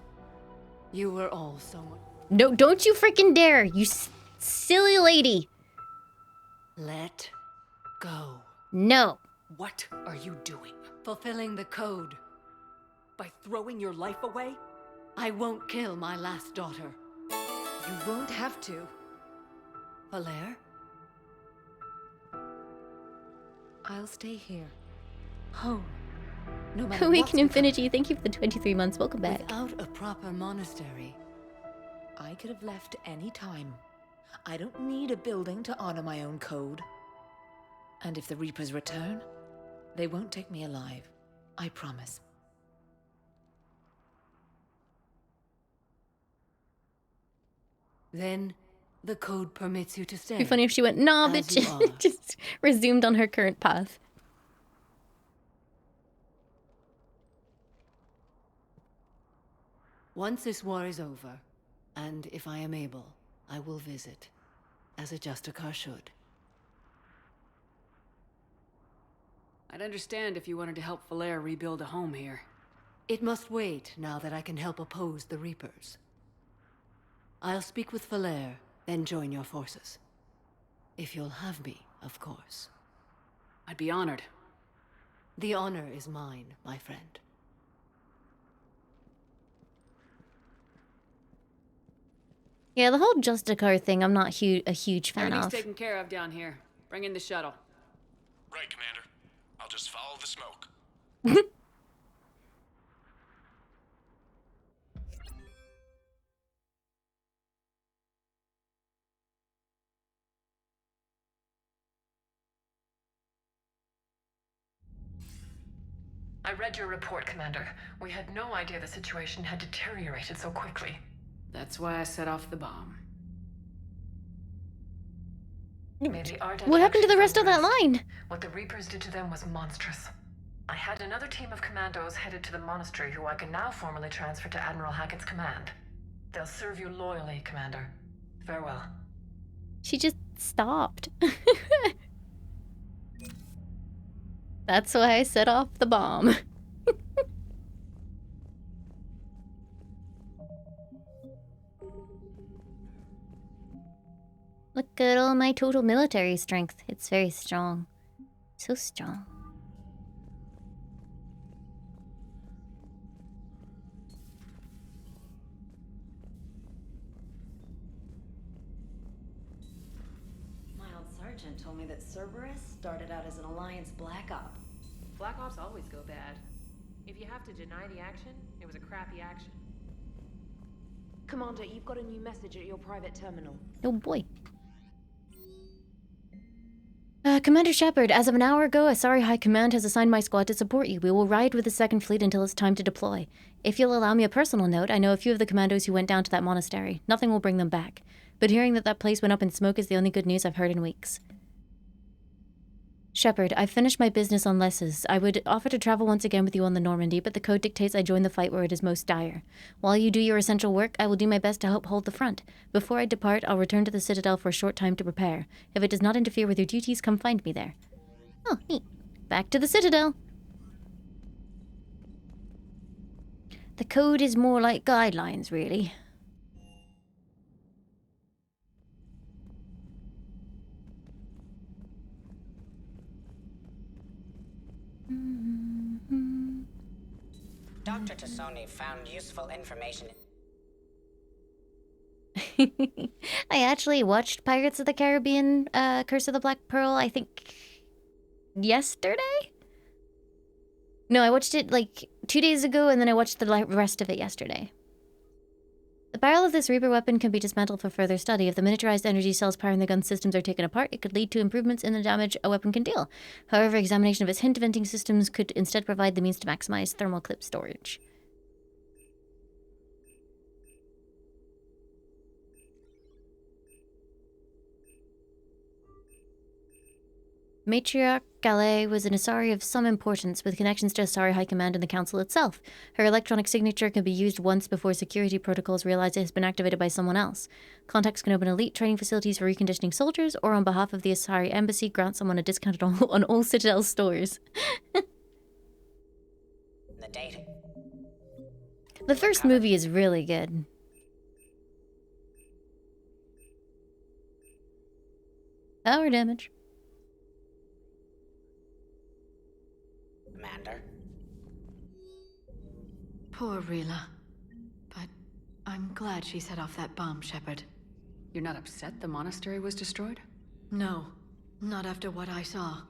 [SPEAKER 9] you were all so...
[SPEAKER 1] No, don't you freaking dare, you silly lady.
[SPEAKER 9] Let go.
[SPEAKER 1] No.
[SPEAKER 14] What are you doing?
[SPEAKER 9] Fulfilling the code.
[SPEAKER 14] By throwing your life away?
[SPEAKER 9] I won't kill my last daughter.
[SPEAKER 11] You won't have to.
[SPEAKER 9] Falair?
[SPEAKER 11] I'll stay here. Home. No matter
[SPEAKER 1] Awaken Infinity, thank you for the 23 months. Welcome back.
[SPEAKER 9] Without a proper monastery.
[SPEAKER 11] I could have left any time. I don't need a building to honor my own code. And if the Reapers return, they won't take me alive. I promise.
[SPEAKER 9] Then, the code permits you to stay.
[SPEAKER 1] It'd be funny if she went, nah, bitch. Just resumed on her current path.
[SPEAKER 9] Once this war is over, and if I am able, I will visit, as a Justicar should.
[SPEAKER 2] I'd understand if you wanted to help Falair rebuild a home here.
[SPEAKER 9] It must wait now that I can help oppose the Reapers. I'll speak with Falair, then join your forces. If you'll have me, of course.
[SPEAKER 2] I'd be honored.
[SPEAKER 9] The honor is mine, my friend.
[SPEAKER 1] Yeah, the whole Justicar thing, I'm not a huge fan
[SPEAKER 2] Everything's
[SPEAKER 1] of.
[SPEAKER 2] taken care of down here. Bring in the shuttle.
[SPEAKER 8] Right, Commander. I'll just follow the smoke.
[SPEAKER 16] I read your report, Commander. We had no idea the situation had deteriorated so quickly.
[SPEAKER 2] That's why I set off the bomb.
[SPEAKER 16] May the
[SPEAKER 1] What happened to the rest of that line?
[SPEAKER 16] What the Reapers did to them was monstrous. I had another team of commandos headed to the monastery who I can now formally transfer to Admiral Hackett's command. They'll serve you loyally, Commander. Farewell.
[SPEAKER 1] She just stopped. That's why I set off the bomb. Look at all my total military strength. It's very strong. So strong.
[SPEAKER 23] My old sergeant told me that Cerberus started out as an Alliance Black Op.
[SPEAKER 18] Black Ops always go bad. If you have to deny the action, it was a crappy action.
[SPEAKER 23] Commander, you've got a new message at your private terminal.
[SPEAKER 1] Oh boy. Commander Shepard, as of an hour ago, Asari High Command has assigned my squad to support you. We will ride with the 2nd Fleet until it's time to deploy. If you'll allow me a personal note, I know a few of the commandos who went down to that monastery. Nothing will bring them back. But hearing that that place went up in smoke is the only good news I've heard in weeks. Shepard, I've finished my business on Lesses. I would offer to travel once again with you on the Normandy, but the code dictates I join the fight where it is most dire. While you do your essential work, I will do my best to help hold the front. Before I depart, I'll return to the Citadel for a short time to prepare. If it does not interfere with your duties, come find me there. Oh, neat. Back to the Citadel. The code is more like guidelines, really.
[SPEAKER 17] Dr. Tassoni found useful information.
[SPEAKER 1] I actually watched Pirates of the Caribbean, Curse of the Black Pearl, I think, yesterday? No, I watched it like 2 days ago, and then I watched the rest of it yesterday. The barrel of this Reaper weapon can be dismantled for further study. If the miniaturized energy cells powering the gun systems are taken apart, it could lead to improvements in the damage a weapon can deal. However, examination of its hint venting systems could instead provide the means to maximize thermal clip storage. Matriarch Gallet was an Asari of some importance, with connections to Asari High Command and the Council itself. Her electronic signature can be used once before security protocols realize it has been activated by someone else. Contacts can open elite training facilities for reconditioning soldiers, or on behalf of the Asari Embassy, grant someone a discount on all Citadel stores.
[SPEAKER 17] The date.
[SPEAKER 1] The first movie is really good. Power damage.
[SPEAKER 17] Commander.
[SPEAKER 25] Poor Rila. But I'm glad she set off that bomb, Shepard.
[SPEAKER 2] You're not upset the monastery was destroyed?
[SPEAKER 25] No, not after what I saw.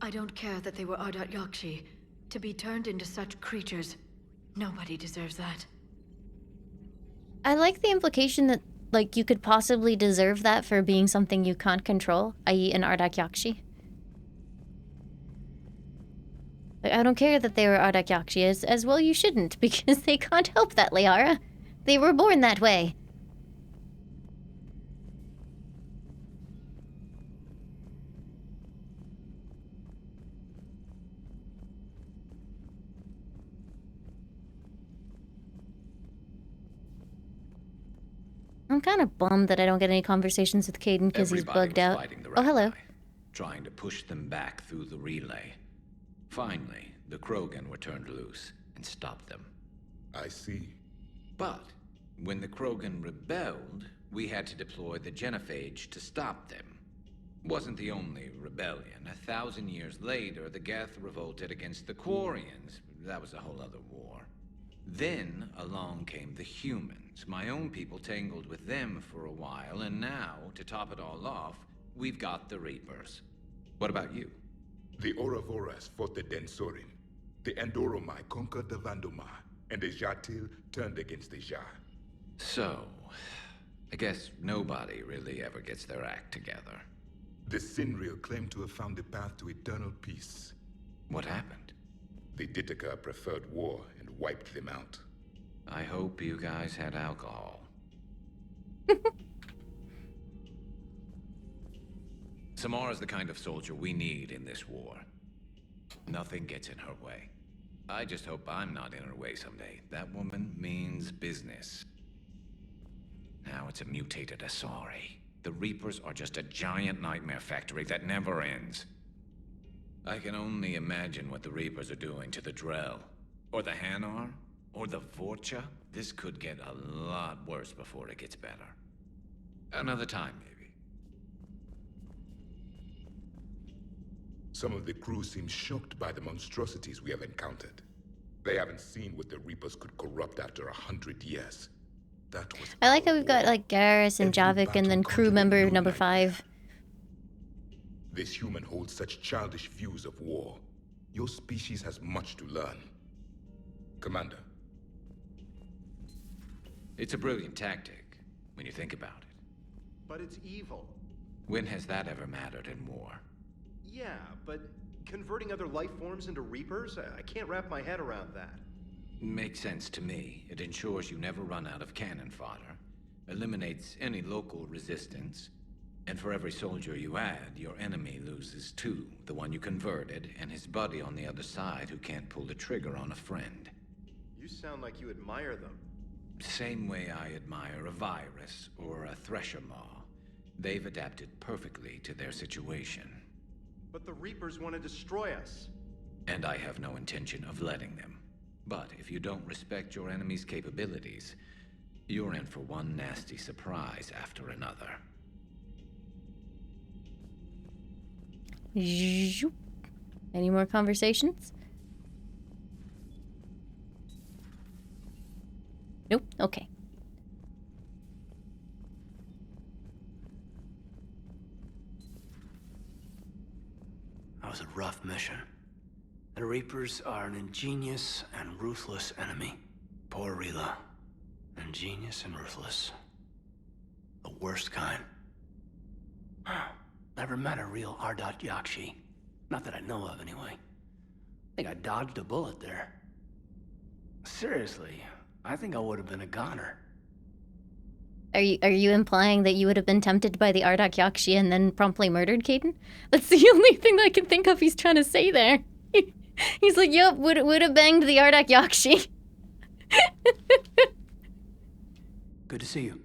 [SPEAKER 25] I don't care that they were Ardat-Yakshi. To be turned into such creatures, nobody deserves that.
[SPEAKER 1] I like the implication that, like, you could possibly deserve that for being something you can't control, i.e. an Ardat-Yakshi. Like, I don't care that they were Ardat-Yakshi, as well you shouldn't, because they can't help that, Liara. They were born that way. I'm kind of bummed that I don't get any conversations with Caden because he's bugged out. Oh, hello.
[SPEAKER 26] Trying to push them back through the relay. Finally, the Krogan were turned loose and stopped them.
[SPEAKER 8] I see.
[SPEAKER 26] But when the Krogan rebelled, we had to deploy the Genophage to stop them. Wasn't the only rebellion. 1,000 years later, the Geth revolted against the Quarians. That was a whole other war. Then along came the humans. My own people tangled with them for a while, and now, to top it all off, we've got the Reapers. What about you?
[SPEAKER 8] The Ouroboros fought the Densorin. The Andoromai conquered the Vandomai, and the Jatil turned against the Jah.
[SPEAKER 26] So, I guess nobody really ever gets their act together.
[SPEAKER 8] The Sinreal claimed to have found the path to eternal peace.
[SPEAKER 26] What happened?
[SPEAKER 8] The Ditaka preferred war and wiped them out.
[SPEAKER 26] I hope you guys had alcohol. Samara's the kind of soldier we need in this war. Nothing gets in her way. I just hope I'm not in her way someday. That woman means business. Now it's a mutated Asari. The Reapers are just a giant nightmare factory that never ends. I can only imagine what the Reapers are doing to the Drell, or the Hanar, or the Vorcha. This could get a lot worse before it gets better. Another time, maybe.
[SPEAKER 8] Some of the crew seem shocked by the monstrosities we have encountered. They haven't seen what the Reapers could corrupt after 100 years. That was
[SPEAKER 1] I like how we've got, like, Garrus and Javik and then crew member number 5.
[SPEAKER 8] This human holds such childish views of war. Your species has much to learn. Commander.
[SPEAKER 26] It's a brilliant tactic, when you think about it.
[SPEAKER 5] But it's evil.
[SPEAKER 26] When has that ever mattered in war?
[SPEAKER 5] Yeah, but converting other life forms into Reapers? I can't wrap my head around that.
[SPEAKER 26] Makes sense to me. It ensures you never run out of cannon fodder, eliminates any local resistance, and for every soldier you add, your enemy loses 2, the one you converted, and his buddy on the other side who can't pull the trigger on a friend.
[SPEAKER 5] You sound like you admire them.
[SPEAKER 26] Same way I admire a virus or a thresher maw. They've adapted perfectly to their situation.
[SPEAKER 5] But the Reapers want to destroy us.
[SPEAKER 26] And I have no intention of letting them. But if you don't respect your enemy's capabilities, you're in for one nasty surprise after another.
[SPEAKER 1] Any more conversations? Nope. Okay.
[SPEAKER 24] That was a rough mission. The Reapers are an ingenious and ruthless enemy. Poor Rila. Ingenious and ruthless. The worst kind. Never met a real Ardat-Yakshi. Not that I know of, anyway. I think I dodged a bullet there. Seriously, I think I would have been a goner.
[SPEAKER 1] Are you implying that you would have been tempted by the Ardat-Yakshi and then promptly murdered Caden? That's the only thing that I can think of he's trying to say there. He's like, yep, would have banged the Ardat-Yakshi.
[SPEAKER 24] Good to see you.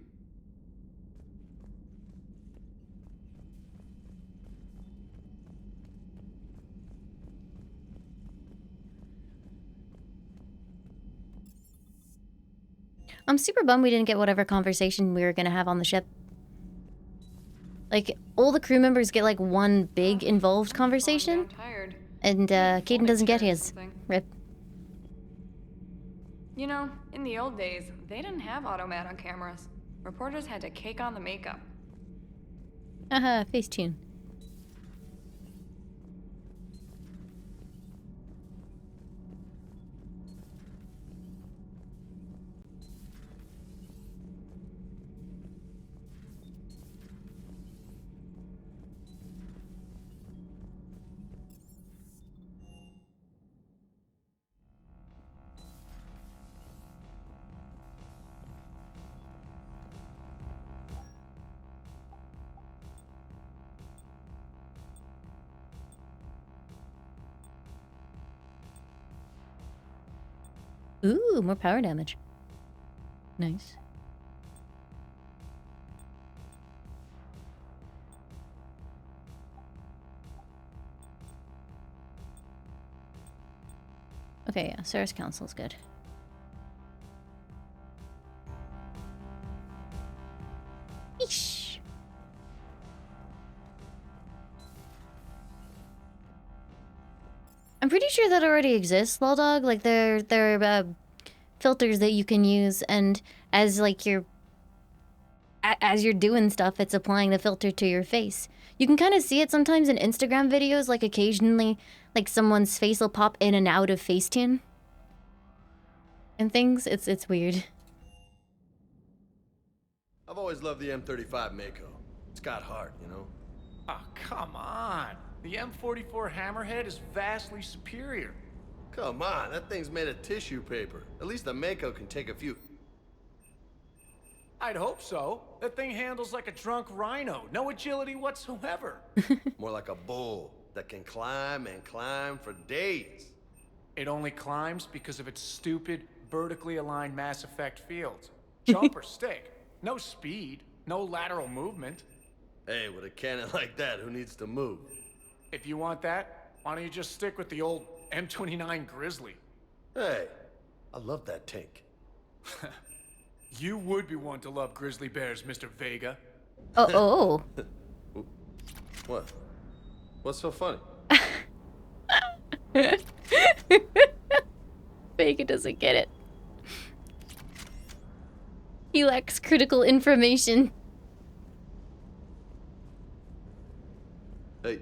[SPEAKER 1] I'm super bummed we didn't get whatever conversation we were gonna have on the ship. Like, all the crew members get like one big involved conversation. And Caden doesn't get his. Rip.
[SPEAKER 15] You know, in the old days, they didn't have automat on cameras. Reporters had to cake on the makeup.
[SPEAKER 1] Haha, Facetune. Ooh, more power damage. Nice. Okay, yeah, Sarah's Council's good. Eesh. I'm pretty sure that already exists, Lawdog. Like, they're filters that you can use, and as like as you're doing stuff, it's applying the filter to your face. You can kind of see it sometimes in Instagram videos, like occasionally, like someone's face will pop in and out of Facetune and things. It's weird.
[SPEAKER 6] I've always loved the M35 Mako. It's got heart, you know?
[SPEAKER 7] Oh, come on. The M44 Hammerhead is vastly superior.
[SPEAKER 6] Come on, that thing's made of tissue paper. At least the Mako can take a few...
[SPEAKER 7] I'd hope so. That thing handles like a drunk rhino. No agility whatsoever.
[SPEAKER 6] More like a bull that can climb and climb for days.
[SPEAKER 7] It only climbs because of its stupid, vertically aligned Mass Effect fields. Jump or stick. No speed. No lateral movement.
[SPEAKER 6] Hey, with a cannon like that, who needs to move?
[SPEAKER 7] If you want that, why don't you just stick with the old M29 Grizzly?
[SPEAKER 6] Hey, I love that tank.
[SPEAKER 7] You would be one to love grizzly bears, Mr. Vega.
[SPEAKER 1] Oh.
[SPEAKER 6] What? What's so funny?
[SPEAKER 1] Vega doesn't get it. He lacks critical information.
[SPEAKER 6] Hey.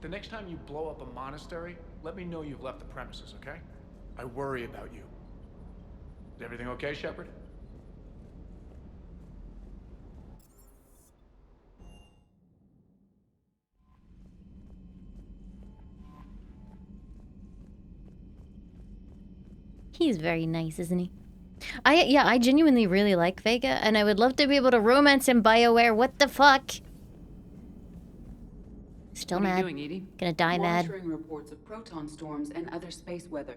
[SPEAKER 7] The next time you blow up a monastery, let me know you've left the premises, okay? I worry about you. Is everything okay, Shepard?
[SPEAKER 1] He's very nice, isn't he? I genuinely really like Vega, and I would love to be able to romance him, BioWare. What the fuck? Still mad.
[SPEAKER 4] What are you doing, Edie?
[SPEAKER 1] Gonna die mad.
[SPEAKER 4] Monitoring reports of proton storms and other space weather.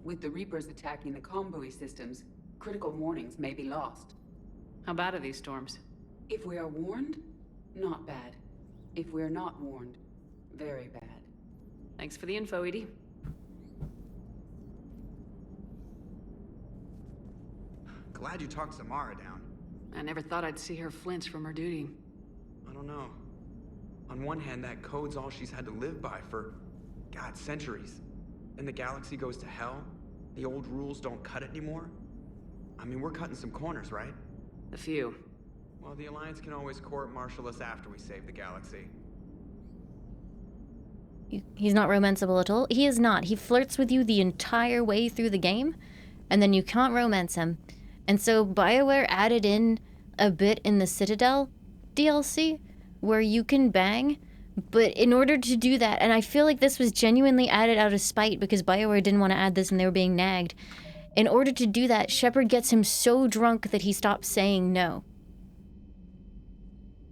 [SPEAKER 4] With the Reapers attacking the comm buoy systems, critical warnings may be lost.
[SPEAKER 2] How bad are these storms?
[SPEAKER 4] If we are warned, not bad. If we are not warned, very bad.
[SPEAKER 2] Thanks for the info, Edie.
[SPEAKER 19] Glad you talked Samara down.
[SPEAKER 2] I never thought I'd see her flinch from her duty.
[SPEAKER 19] I don't know. On one hand, that code's all she's had to live by for, God, centuries. And the galaxy goes to hell. The old rules don't cut it anymore. I mean, we're cutting some corners, right?
[SPEAKER 2] A few.
[SPEAKER 19] Well, the Alliance can always court-martial us after we save the galaxy.
[SPEAKER 1] he's not romanceable at all. He is not. He flirts with you the entire way through the game, and then you can't romance him. And so BioWare added in a bit in the Citadel DLC where you can bang, but in order to do that, and I feel like this was genuinely added out of spite because BioWare didn't want to add this and they were being nagged. In order to do that, Shepard gets him so drunk that he stops saying no.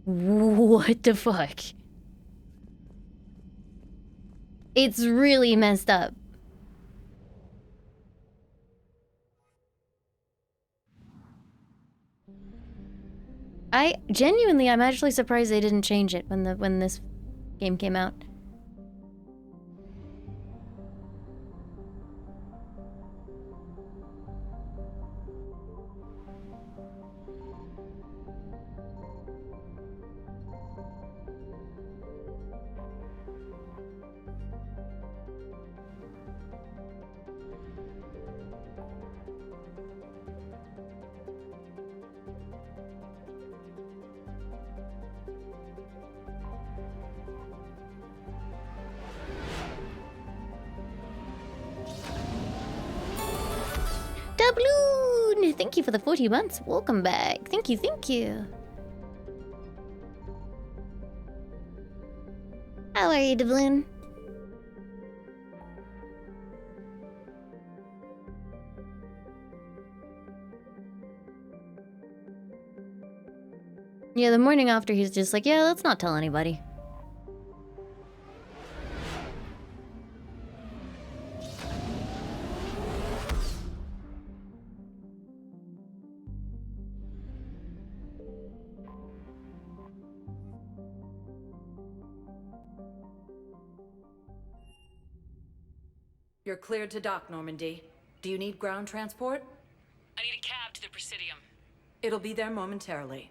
[SPEAKER 1] What the fuck? It's really messed up. I'm actually surprised they didn't change it when this game came out. Doubloon! Thank you for the 40 months. Welcome back. Thank you, thank you. How are you, Doubloon? Yeah, the morning after he's just like, yeah, let's not tell anybody.
[SPEAKER 3] You're cleared to dock, Normandy. Do you need ground transport?
[SPEAKER 16] I need a cab to the Presidium.
[SPEAKER 3] It'll be there momentarily.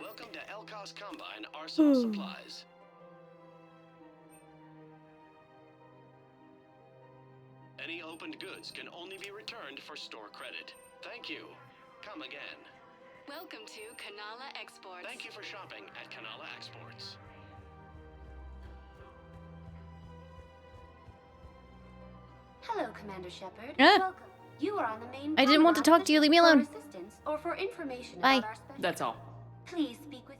[SPEAKER 10] Welcome to Elkos Combine Arsenal Supplies. Any opened goods can only be returned for store credit. Thank you. Come again.
[SPEAKER 12] Welcome to Kanala Exports.
[SPEAKER 10] Thank you for shopping at Kanala Exports.
[SPEAKER 13] Hello, Commander Shepard.
[SPEAKER 1] Ah.
[SPEAKER 13] Welcome. You are on the main.
[SPEAKER 1] I didn't want to talk to you. Leave me alone.
[SPEAKER 13] For assistance or for information
[SPEAKER 1] Bye.
[SPEAKER 13] about our special.
[SPEAKER 19] That's all.
[SPEAKER 13] Please speak with.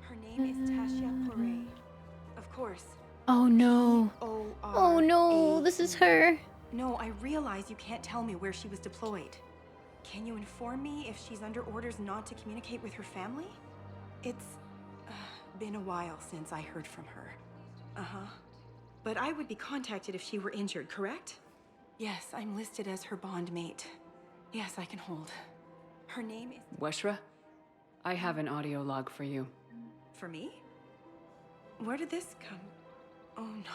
[SPEAKER 15] Her name is Tasha Poré. Of course.
[SPEAKER 1] Oh no.
[SPEAKER 15] P-O-R-A.
[SPEAKER 1] Oh no, this is her.
[SPEAKER 15] No, I realize you can't tell me where she was deployed. Can you inform me if she's under orders not to communicate with her family? It's been a while since I heard from her. Uh-huh. But I would be contacted if she were injured, correct? Yes, I'm listed as her bond mate. Yes, I can hold. Her name is...
[SPEAKER 2] Weshra, I have an audio log for you.
[SPEAKER 15] For me? Where did this come? Oh no.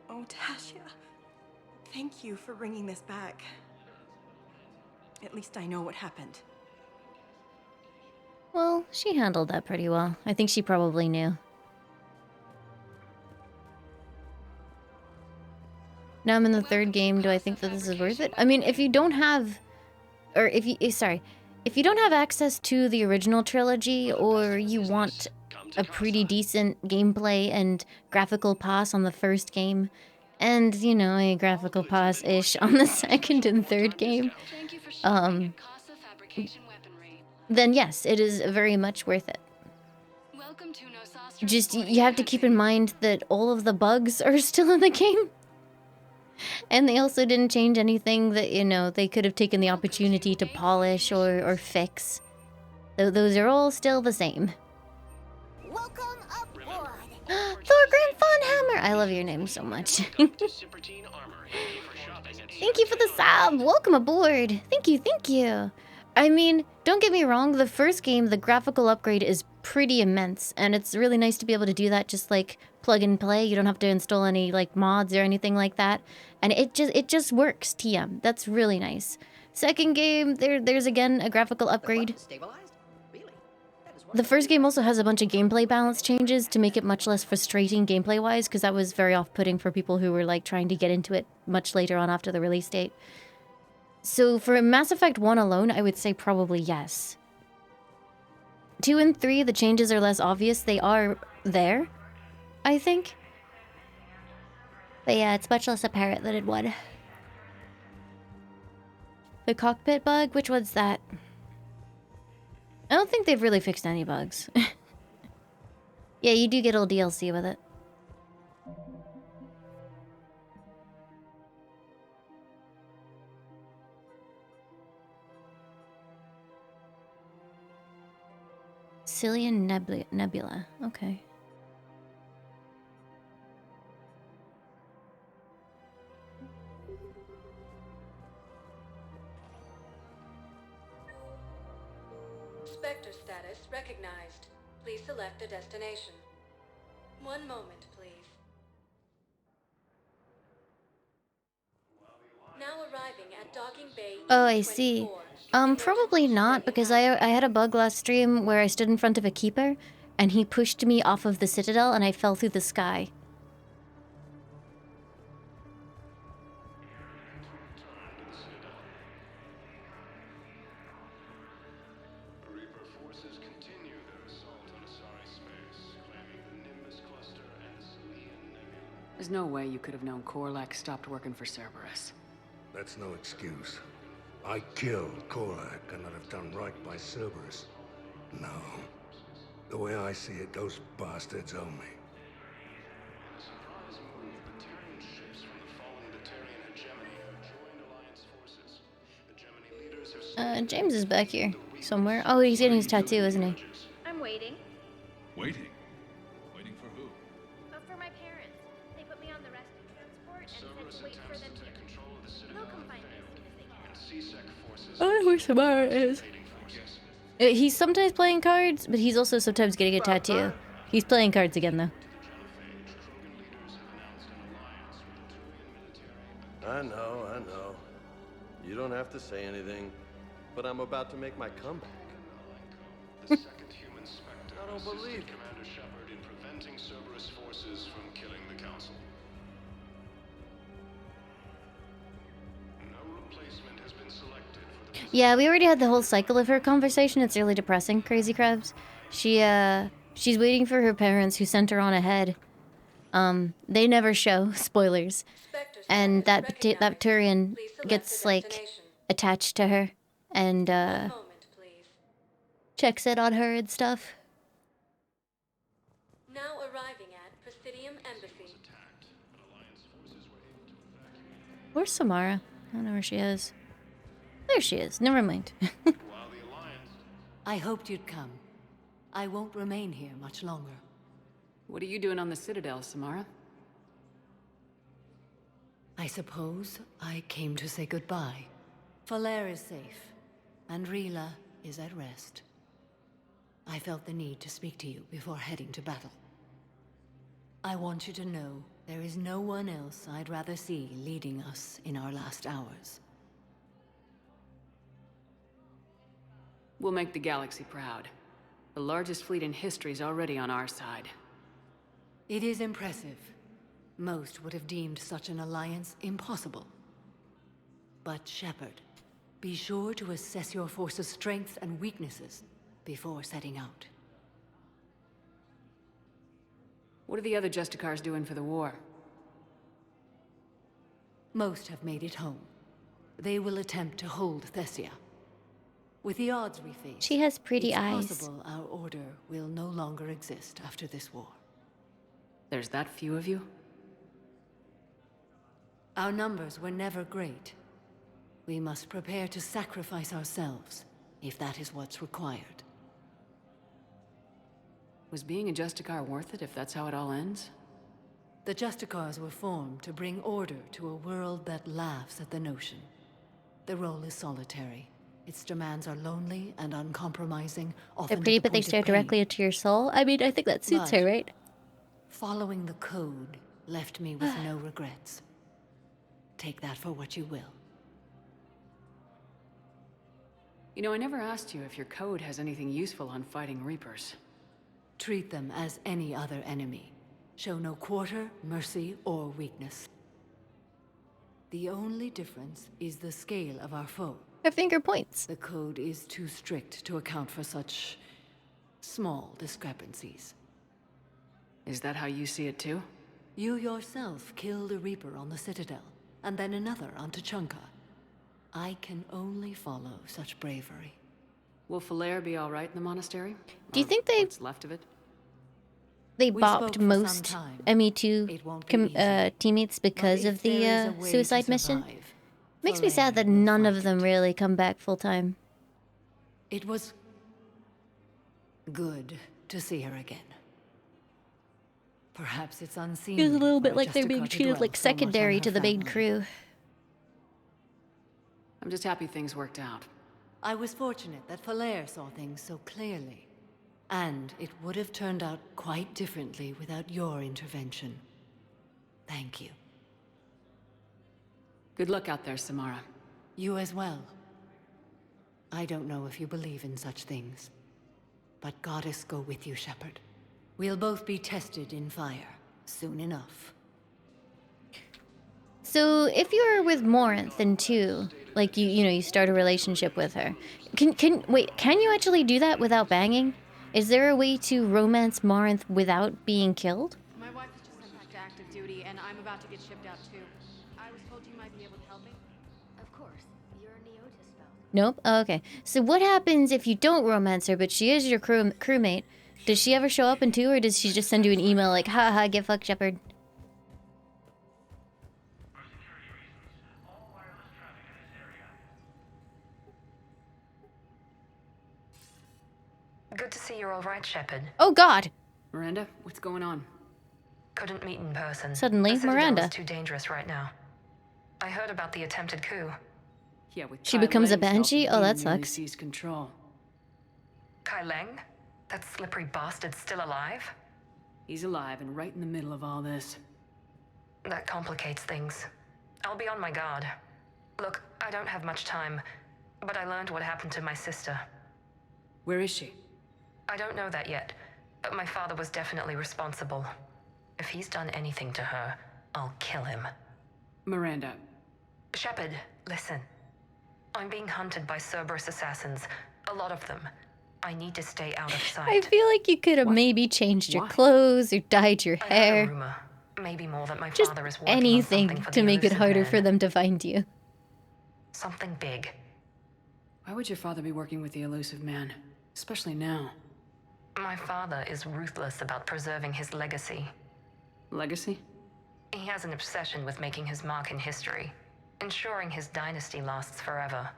[SPEAKER 15] Oh, Tasha. Thank you for bringing this back. At least I know what happened.
[SPEAKER 1] Well, she handled that pretty well. I think she probably knew. Now I'm in the third game. Do I think that this is worth it? I mean, if you don't have... Or if you... Sorry. If you don't have access to the original trilogy, or you want a pretty decent gameplay and graphical pass on the first game, and, you know, a graphical pass-ish on the second and third game, then yes, it is very much worth it. Just, you have to keep in mind that all of the bugs are still in the game. And they also didn't change anything that, you know, they could have taken the opportunity to polish or fix. Those are all still the same.
[SPEAKER 13] Welcome aboard.
[SPEAKER 1] Thorgrim Funhammer! I love your name so much. Thank you for the sub! Welcome aboard! Thank you, thank you! I mean, don't get me wrong, the first game, the graphical upgrade is pretty immense, and it's really nice to be able to do that just like plug and play. You don't have to install any like mods or anything like that. And it just works, TM. That's really nice. Second game, there's again a graphical upgrade. The first game also has a bunch of gameplay balance changes to make it much less frustrating gameplay-wise, because that was very off-putting for people who were like trying to get into it much later on after the release date. So for Mass Effect 1 alone, I would say probably yes. 2 and 3, the changes are less obvious. They are there, I think. But yeah, it's much less apparent than in 1. The cockpit bug? Which one's that? I don't think they've really fixed any bugs. Yeah, you do get old DLC with it. Cillian Nebula. Okay.
[SPEAKER 13] Spectre status recognized. Please select a destination. One moment, please. Now arriving at docking bay.
[SPEAKER 1] Oh, I see. Probably not, because I had a bug last stream where I stood in front of a keeper, and he pushed me off of the Citadel, and I fell through the sky.
[SPEAKER 2] There's no way you could have known Korlak stopped working for Cerberus.
[SPEAKER 9] That's no excuse. I killed Korlak and I'd have done right by Cerberus. No. The way I see it, those bastards owe me.
[SPEAKER 1] James is back here somewhere. Oh, he's getting his tattoo, isn't he?
[SPEAKER 11] I'm waiting.
[SPEAKER 14] Waiting? Waiting for who?
[SPEAKER 11] For my parents. They put me on the rescue transport and said to wait for them to... They'll come find me as soon as they can.
[SPEAKER 1] I know where Samara is. He's sometimes playing cards, but he's also sometimes getting a tattoo. He's playing cards again, though.
[SPEAKER 6] I know. You don't have to say anything, but I'm about to make my comeback.
[SPEAKER 5] The second human Spectre
[SPEAKER 6] I don't believe it.
[SPEAKER 5] Commander Shepard in preventing Cerberus forces from killing the Council. No replacement has been selected for the...
[SPEAKER 1] Yeah, we already had the whole cycle of her conversation. It's really depressing, Crazy Crabs. She's waiting for her parents who sent her on ahead. They never show, spoilers. And that Turian gets, like, attached to her and, checks in on her and stuff.
[SPEAKER 13] Now arriving at Presidium Embassy.
[SPEAKER 1] Where's Samara? I don't know where she is. There she is. Never mind.
[SPEAKER 20] I hoped you'd come. I won't remain here much longer.
[SPEAKER 2] What are you doing on the Citadel, Samara?
[SPEAKER 20] I suppose I came to say goodbye. Falere is safe, and Rila is at rest. I felt the need to speak to you before heading to battle. I want you to know there is no one else I'd rather see leading us in our last hours.
[SPEAKER 2] We'll make the galaxy proud. The largest fleet in history is already on our side.
[SPEAKER 20] It is impressive. Most would have deemed such an alliance impossible. But Shepard, be sure to assess your force's strengths and weaknesses before setting out.
[SPEAKER 2] What are the other Justicars doing for the war?
[SPEAKER 20] Most have made it home. They will attempt to hold Thessia. With the odds we face,
[SPEAKER 1] She has pretty eyes.
[SPEAKER 20] it's possible our order will no longer exist after this war.
[SPEAKER 2] There's that few of you?
[SPEAKER 20] Our numbers were never great. We must prepare to sacrifice ourselves, if that is what's required.
[SPEAKER 2] Was being a Justicar worth it if that's how it all ends?
[SPEAKER 20] The Justicars were formed to bring order to a world that laughs at the notion. The role is solitary, Its demands are lonely and uncompromising, often
[SPEAKER 1] They're
[SPEAKER 20] to
[SPEAKER 1] pretty,
[SPEAKER 20] the
[SPEAKER 1] but they
[SPEAKER 20] point of
[SPEAKER 1] stare
[SPEAKER 20] pain.
[SPEAKER 1] directly into your soul. I mean, I think that suits her, right?
[SPEAKER 20] Following the code left me with no regrets. Take that for what you will.
[SPEAKER 2] You know, I never asked you if your code has anything useful on fighting Reapers.
[SPEAKER 20] Treat them as any other enemy. Show no quarter, mercy, or weakness. The only difference is the scale of our foe.
[SPEAKER 1] Her finger points.
[SPEAKER 20] The code is too strict to account for such small discrepancies.
[SPEAKER 2] Is that how you see it too?
[SPEAKER 20] You yourself killed a Reaper on the Citadel, and then another on Tuchanka. I can only follow such bravery.
[SPEAKER 2] Will Falere be all right in the monastery?
[SPEAKER 1] Do you think
[SPEAKER 2] what's left of it?
[SPEAKER 1] They
[SPEAKER 20] We spoke
[SPEAKER 1] bopped
[SPEAKER 20] for some
[SPEAKER 1] most
[SPEAKER 20] time.
[SPEAKER 1] ME2 teammates because of the suicide mission? Makes me sad that none of them really come back full time.
[SPEAKER 20] It was good to see her again. Perhaps it's unseen.
[SPEAKER 1] Feels a little bit like they're being treated like secondary to the main crew.
[SPEAKER 2] I'm just happy things worked out.
[SPEAKER 20] I was fortunate that Falere saw things so clearly. And it would have turned out quite differently without your intervention. Thank you.
[SPEAKER 2] Good luck out there, Samara.
[SPEAKER 20] You as well. I don't know if you believe in such things, but Goddess go with you, Shepard. We'll both be tested in fire soon enough.
[SPEAKER 1] So if you're with Morinth and two, like you start a relationship with her, can you actually do that without banging? Is there a way to romance Morinth without being killed?
[SPEAKER 17] My wife was just sent back to active duty, and I'm about to get shipped out too. I was told you might be able to help me.
[SPEAKER 11] Of course. You're a Neotis spouse.
[SPEAKER 1] Nope. Oh, okay. So what happens if you don't romance her, but she is your crewmate? Does she ever show up in two, or does she just send you an email like, haha, get fucked, Shepard?
[SPEAKER 16] Good to see you're all right, Shepard.
[SPEAKER 1] Oh God!
[SPEAKER 2] Miranda, what's going on?
[SPEAKER 16] Couldn't meet in person.
[SPEAKER 1] Suddenly,
[SPEAKER 16] The Citadel
[SPEAKER 1] Miranda.
[SPEAKER 16] is too dangerous right now. I heard about the attempted coup.
[SPEAKER 2] Yeah, with
[SPEAKER 1] She becomes a
[SPEAKER 2] Kai Leng's
[SPEAKER 1] banshee?
[SPEAKER 2] help,
[SPEAKER 1] Oh,
[SPEAKER 2] he
[SPEAKER 1] that
[SPEAKER 2] nearly
[SPEAKER 1] sucks.
[SPEAKER 2] seized control.
[SPEAKER 16] Kai Leng? That slippery bastard's still alive?
[SPEAKER 2] He's alive and right in the middle of all this.
[SPEAKER 16] That complicates things. I'll be on my guard. Look, I don't have much time, but I learned what happened to my sister.
[SPEAKER 2] Where is she?
[SPEAKER 16] I don't know that yet, but my father was definitely responsible. If he's done anything to her, I'll kill him.
[SPEAKER 2] Miranda.
[SPEAKER 16] Shepard, listen. I'm being hunted by Cerberus assassins. A lot of them. I need to stay out of sight.
[SPEAKER 1] I feel like you could have maybe changed your clothes or dyed your
[SPEAKER 16] I heard a
[SPEAKER 1] hair.
[SPEAKER 16] rumor. Maybe more that my
[SPEAKER 1] Just
[SPEAKER 16] father is working on
[SPEAKER 1] anything
[SPEAKER 16] something for
[SPEAKER 1] to
[SPEAKER 16] the
[SPEAKER 1] make it
[SPEAKER 16] elusive
[SPEAKER 1] harder
[SPEAKER 16] man.
[SPEAKER 1] for them to find you.
[SPEAKER 16] Something big.
[SPEAKER 2] Why would your father be working with the elusive man? Especially now.
[SPEAKER 16] My father is ruthless about preserving his legacy.
[SPEAKER 2] Legacy?
[SPEAKER 16] He has an obsession with making his mark in history, ensuring his dynasty lasts forever.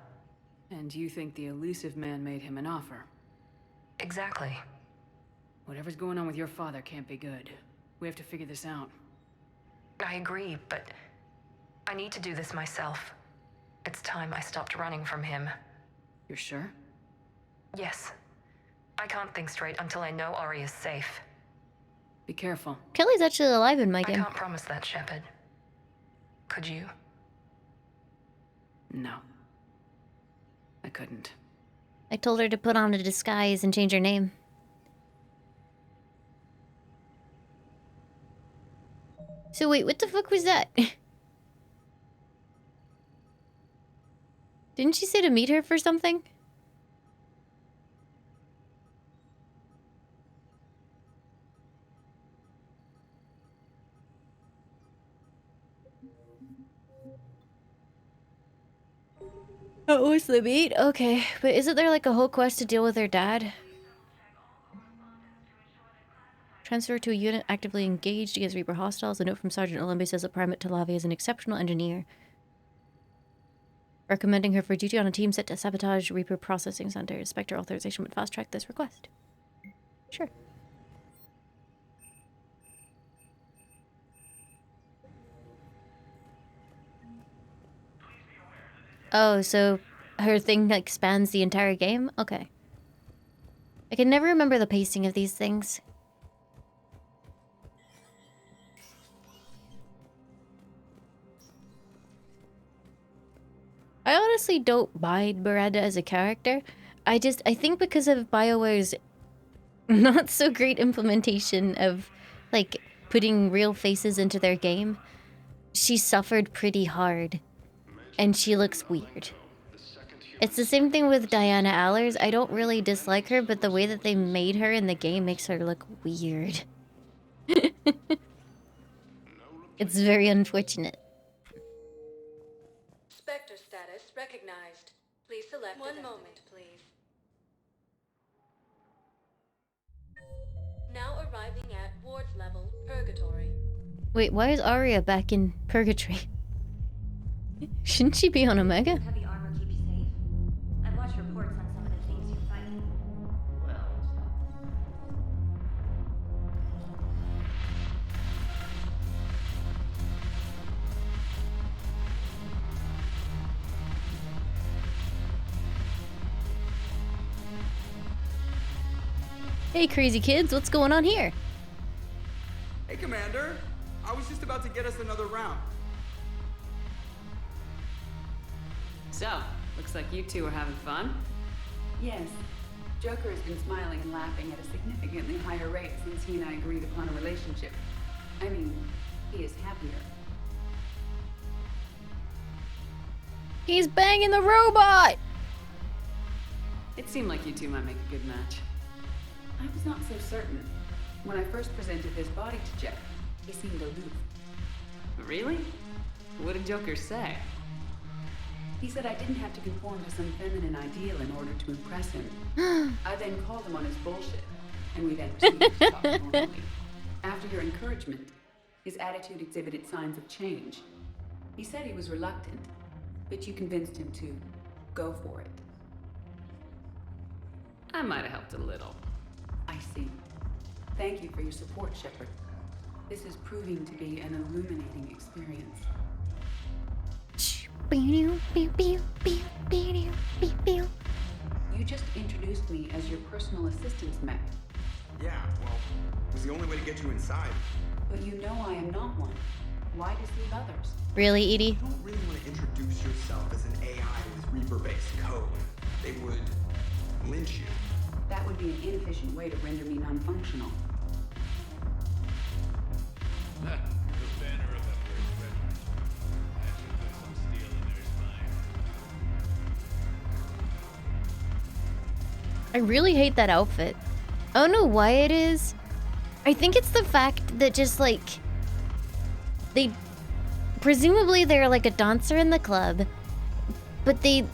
[SPEAKER 2] And you think the elusive man made him an offer?
[SPEAKER 16] Exactly.
[SPEAKER 2] Whatever's going on with your father can't be good. We have to figure this out.
[SPEAKER 16] I agree, but I need to do this myself. It's time I stopped running from him.
[SPEAKER 2] You're sure?
[SPEAKER 16] Yes. I can't think straight until I know Ori is safe.
[SPEAKER 2] Be careful.
[SPEAKER 1] Kelly's actually alive in my
[SPEAKER 16] I
[SPEAKER 1] game.
[SPEAKER 16] can't promise that, Shepard. Could you?
[SPEAKER 2] No. I couldn't.
[SPEAKER 1] I told her to put on a disguise and change her name. So wait, what the fuck was that? Didn't she say to meet her for something? Oh, was the meet? Okay, but isn't there like a whole quest to deal with her dad? Transfer to a unit actively engaged against Reaper hostiles. A note from Sergeant Olimbe says that Primate Talavi is an exceptional engineer. Recommending her for duty on a team set to sabotage Reaper processing center. Spectre authorization would fast-track this request. Sure. Oh, so her thing like spans the entire game? Okay. I can never remember the pacing of these things. I honestly don't mind Miranda as a character. I think because of BioWare's not so great implementation of like putting real faces into their game, she suffered pretty hard and she looks weird. It's the same thing with Diana Allers. I don't really dislike her, but the way that they made her in the game makes her look weird. It's very unfortunate.
[SPEAKER 13] Spectre status recognized. Please select one moment, please. Now arriving at Ward's level, Purgatory.
[SPEAKER 1] Wait, why is Arya back in Purgatory? Shouldn't she be on Omega?
[SPEAKER 11] Heavy armor keep you safe. I've watched reports on some of the things you fight. Well,
[SPEAKER 1] Hey, crazy kids, what's going on here?
[SPEAKER 19] Hey, Commander. I was just about to get us another round.
[SPEAKER 2] So, looks like you two are having fun.
[SPEAKER 4] Yes. Joker has been smiling and laughing at a significantly higher rate since he and I agreed upon a relationship. I mean, he is happier.
[SPEAKER 1] He's banging the robot!
[SPEAKER 2] It seemed like you two might make a good match.
[SPEAKER 4] I was not so certain. When I first presented this body to Jeff, he seemed aloof.
[SPEAKER 2] Really? What did Joker say?
[SPEAKER 4] He said I didn't have to conform to some feminine ideal in order to impress him. I then called him on his bullshit, and we then proceeded to talk normally. After your encouragement, his attitude exhibited signs of change. He said he was reluctant, but you convinced him to go for it.
[SPEAKER 2] I might have helped a little.
[SPEAKER 4] I see. Thank you for your support, Shepard. This is proving to be an illuminating experience. You just introduced me as your personal assistance mech.
[SPEAKER 19] Yeah, well, it was the only way to get you inside.
[SPEAKER 4] But you know I am not one. Why deceive others?
[SPEAKER 1] Really, Edie?
[SPEAKER 19] You don't really want to introduce yourself as an AI with Reaper-based code. They would lynch you.
[SPEAKER 4] That would be an inefficient way to render me non-functional.
[SPEAKER 14] The banner of Emperor's regiment. That should put some steel in their spine.
[SPEAKER 1] I really hate that outfit. I don't know why it is. I think it's the fact that just like presumably they're like a dancer in the club, but they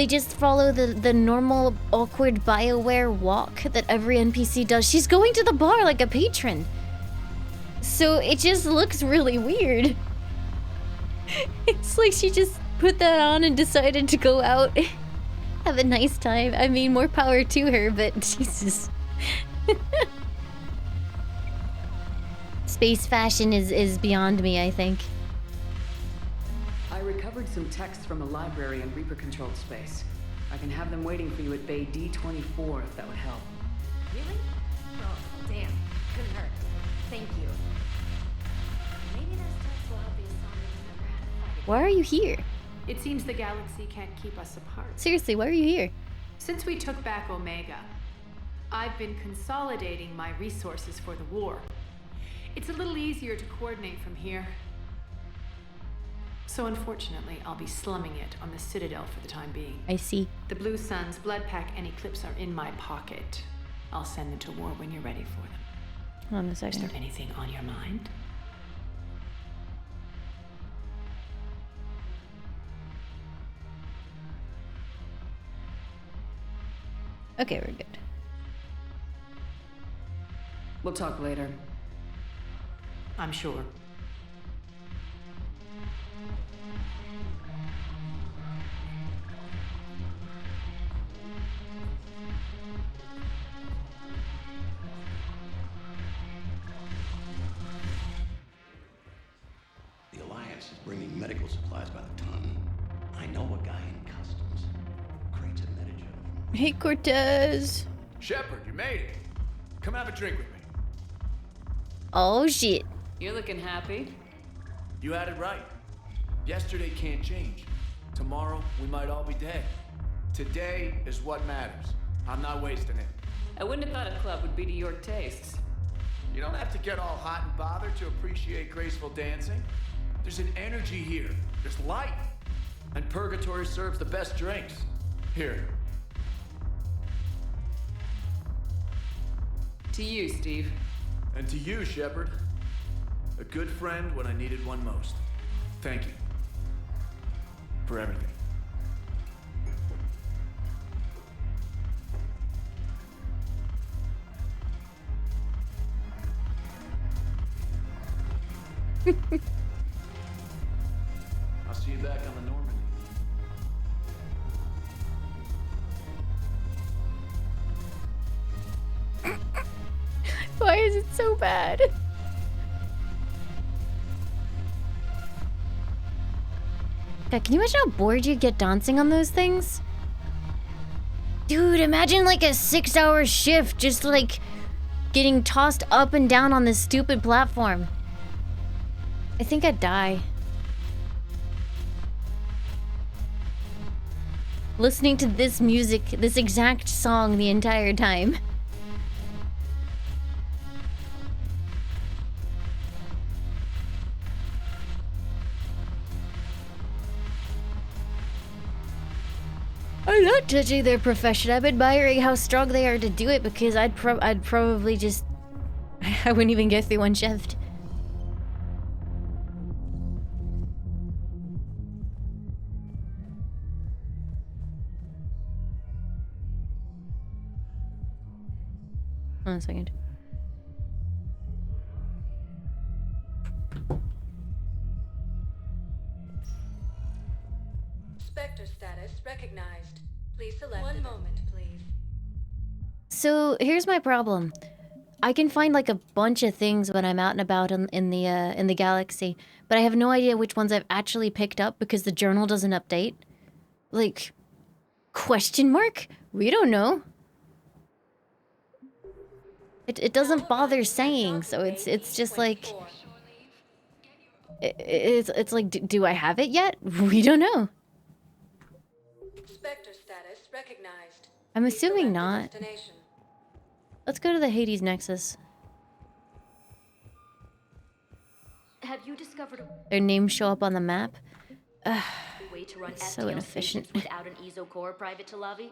[SPEAKER 1] just follow the normal awkward BioWare walk that every NPC does. She's going to the bar like a patron. So it just looks really weird. It's like she just put that on and decided to go out. Have a nice time. I mean, more power to her, but Jesus. Space fashion is beyond me, I think.
[SPEAKER 2] I recovered some texts from a library in Reaper-controlled space. I can have them waiting for you at Bay D-24 if that would help.
[SPEAKER 11] Really? Oh, damn. Couldn't hurt. Thank you. Maybe those texts will help the Asana remember how to fight.
[SPEAKER 1] Why are you here?
[SPEAKER 17] It seems the galaxy can't keep us apart.
[SPEAKER 1] Seriously, why are you here?
[SPEAKER 17] Since we took back Omega, I've been consolidating my resources for the war. It's a little easier to coordinate from here. So unfortunately, I'll be slumming it on the Citadel for the time being.
[SPEAKER 1] I see.
[SPEAKER 17] The Blue Suns, Bloodpack, and Eclipse are in my pocket. I'll send them to war when you're ready for them.
[SPEAKER 1] Hold on a second.
[SPEAKER 17] Is there anything on your mind?
[SPEAKER 1] Okay, we're good.
[SPEAKER 2] We'll talk later.
[SPEAKER 17] I'm sure.
[SPEAKER 8] The Alliance is bringing medical supplies by the ton. I know a guy in customs.
[SPEAKER 1] Hey, Cortez.
[SPEAKER 7] Shepard, you made it. Come have a drink with me.
[SPEAKER 1] Oh, shit.
[SPEAKER 2] You're looking happy.
[SPEAKER 14] You had it right. Yesterday can't change. Tomorrow, we might all be dead.
[SPEAKER 7] Today is what matters. I'm not wasting it.
[SPEAKER 2] I wouldn't have thought a club would be to your tastes.
[SPEAKER 7] You don't have to get all hot and bothered to appreciate graceful dancing. There's an energy here. There's light. And Purgatory serves the best drinks. Here.
[SPEAKER 2] To you, Steve.
[SPEAKER 14] And to you, Shepard. A good friend when I needed one most. Thank you. For everything. I'll see you back on the Normandy.
[SPEAKER 1] Why is it so bad? God, can you imagine how bored you'd get dancing on those things? Dude, imagine like a 6-hour shift just like getting tossed up and down on this stupid platform. I think I'd die. Listening to this music, this exact song the entire time. I'm not judging their profession. I'm admiring how strong they are to do it because I'd probably just... I wouldn't even get through one shift. Hold on a second.
[SPEAKER 20] Spectre status recognized. Please select. One moment, please.
[SPEAKER 1] So here's my problem. I can find like a bunch of things when I'm out and about in the galaxy, but I have no idea which ones I've actually picked up because the journal doesn't update. Like, question mark? We don't know. It doesn't bother saying, so it's just like it's like do I have it yet? We don't know.
[SPEAKER 20] Spectre status recognized.
[SPEAKER 1] I'm assuming not. Let's go to the Hades Nexus.
[SPEAKER 11] Have you discovered
[SPEAKER 1] Their names show up on the map. Ugh,
[SPEAKER 11] a way to run
[SPEAKER 1] it's so
[SPEAKER 11] FTL
[SPEAKER 1] inefficient.
[SPEAKER 11] stations without an EZO core private to Lavi?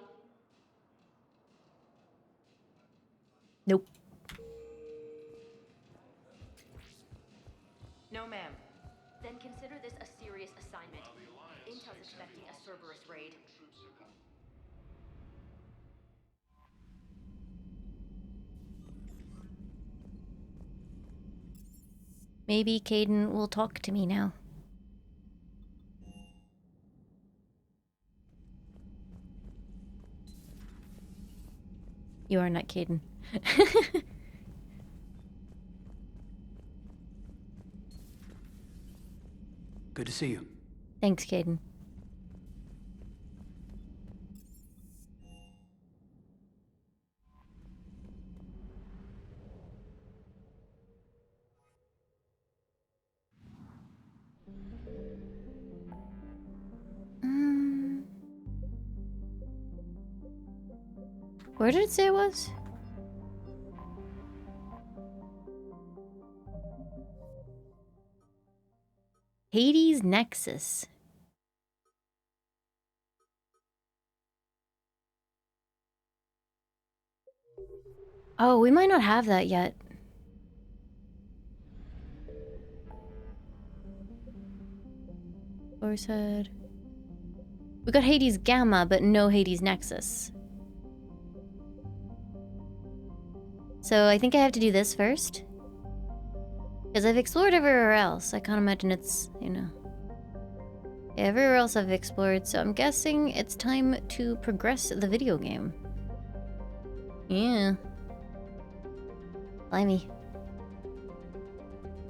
[SPEAKER 1] Nope.
[SPEAKER 11] No, ma'am. Then consider this a serious assignment. Intel's expecting a Cerberus raid.
[SPEAKER 1] Maybe Caden will talk to me now. You are not Caden.
[SPEAKER 24] Good to see you.
[SPEAKER 1] Thanks, Caden. Where did it say it was? Hades Nexus. Oh, we might not have that yet. Or said we got Hades Gamma, but no Hades Nexus. So I think I have to do this first. Because I've explored everywhere else. I can't imagine it's, you know. Everywhere else I've explored, so I'm guessing it's time to progress the video game. Yeah. Blimey.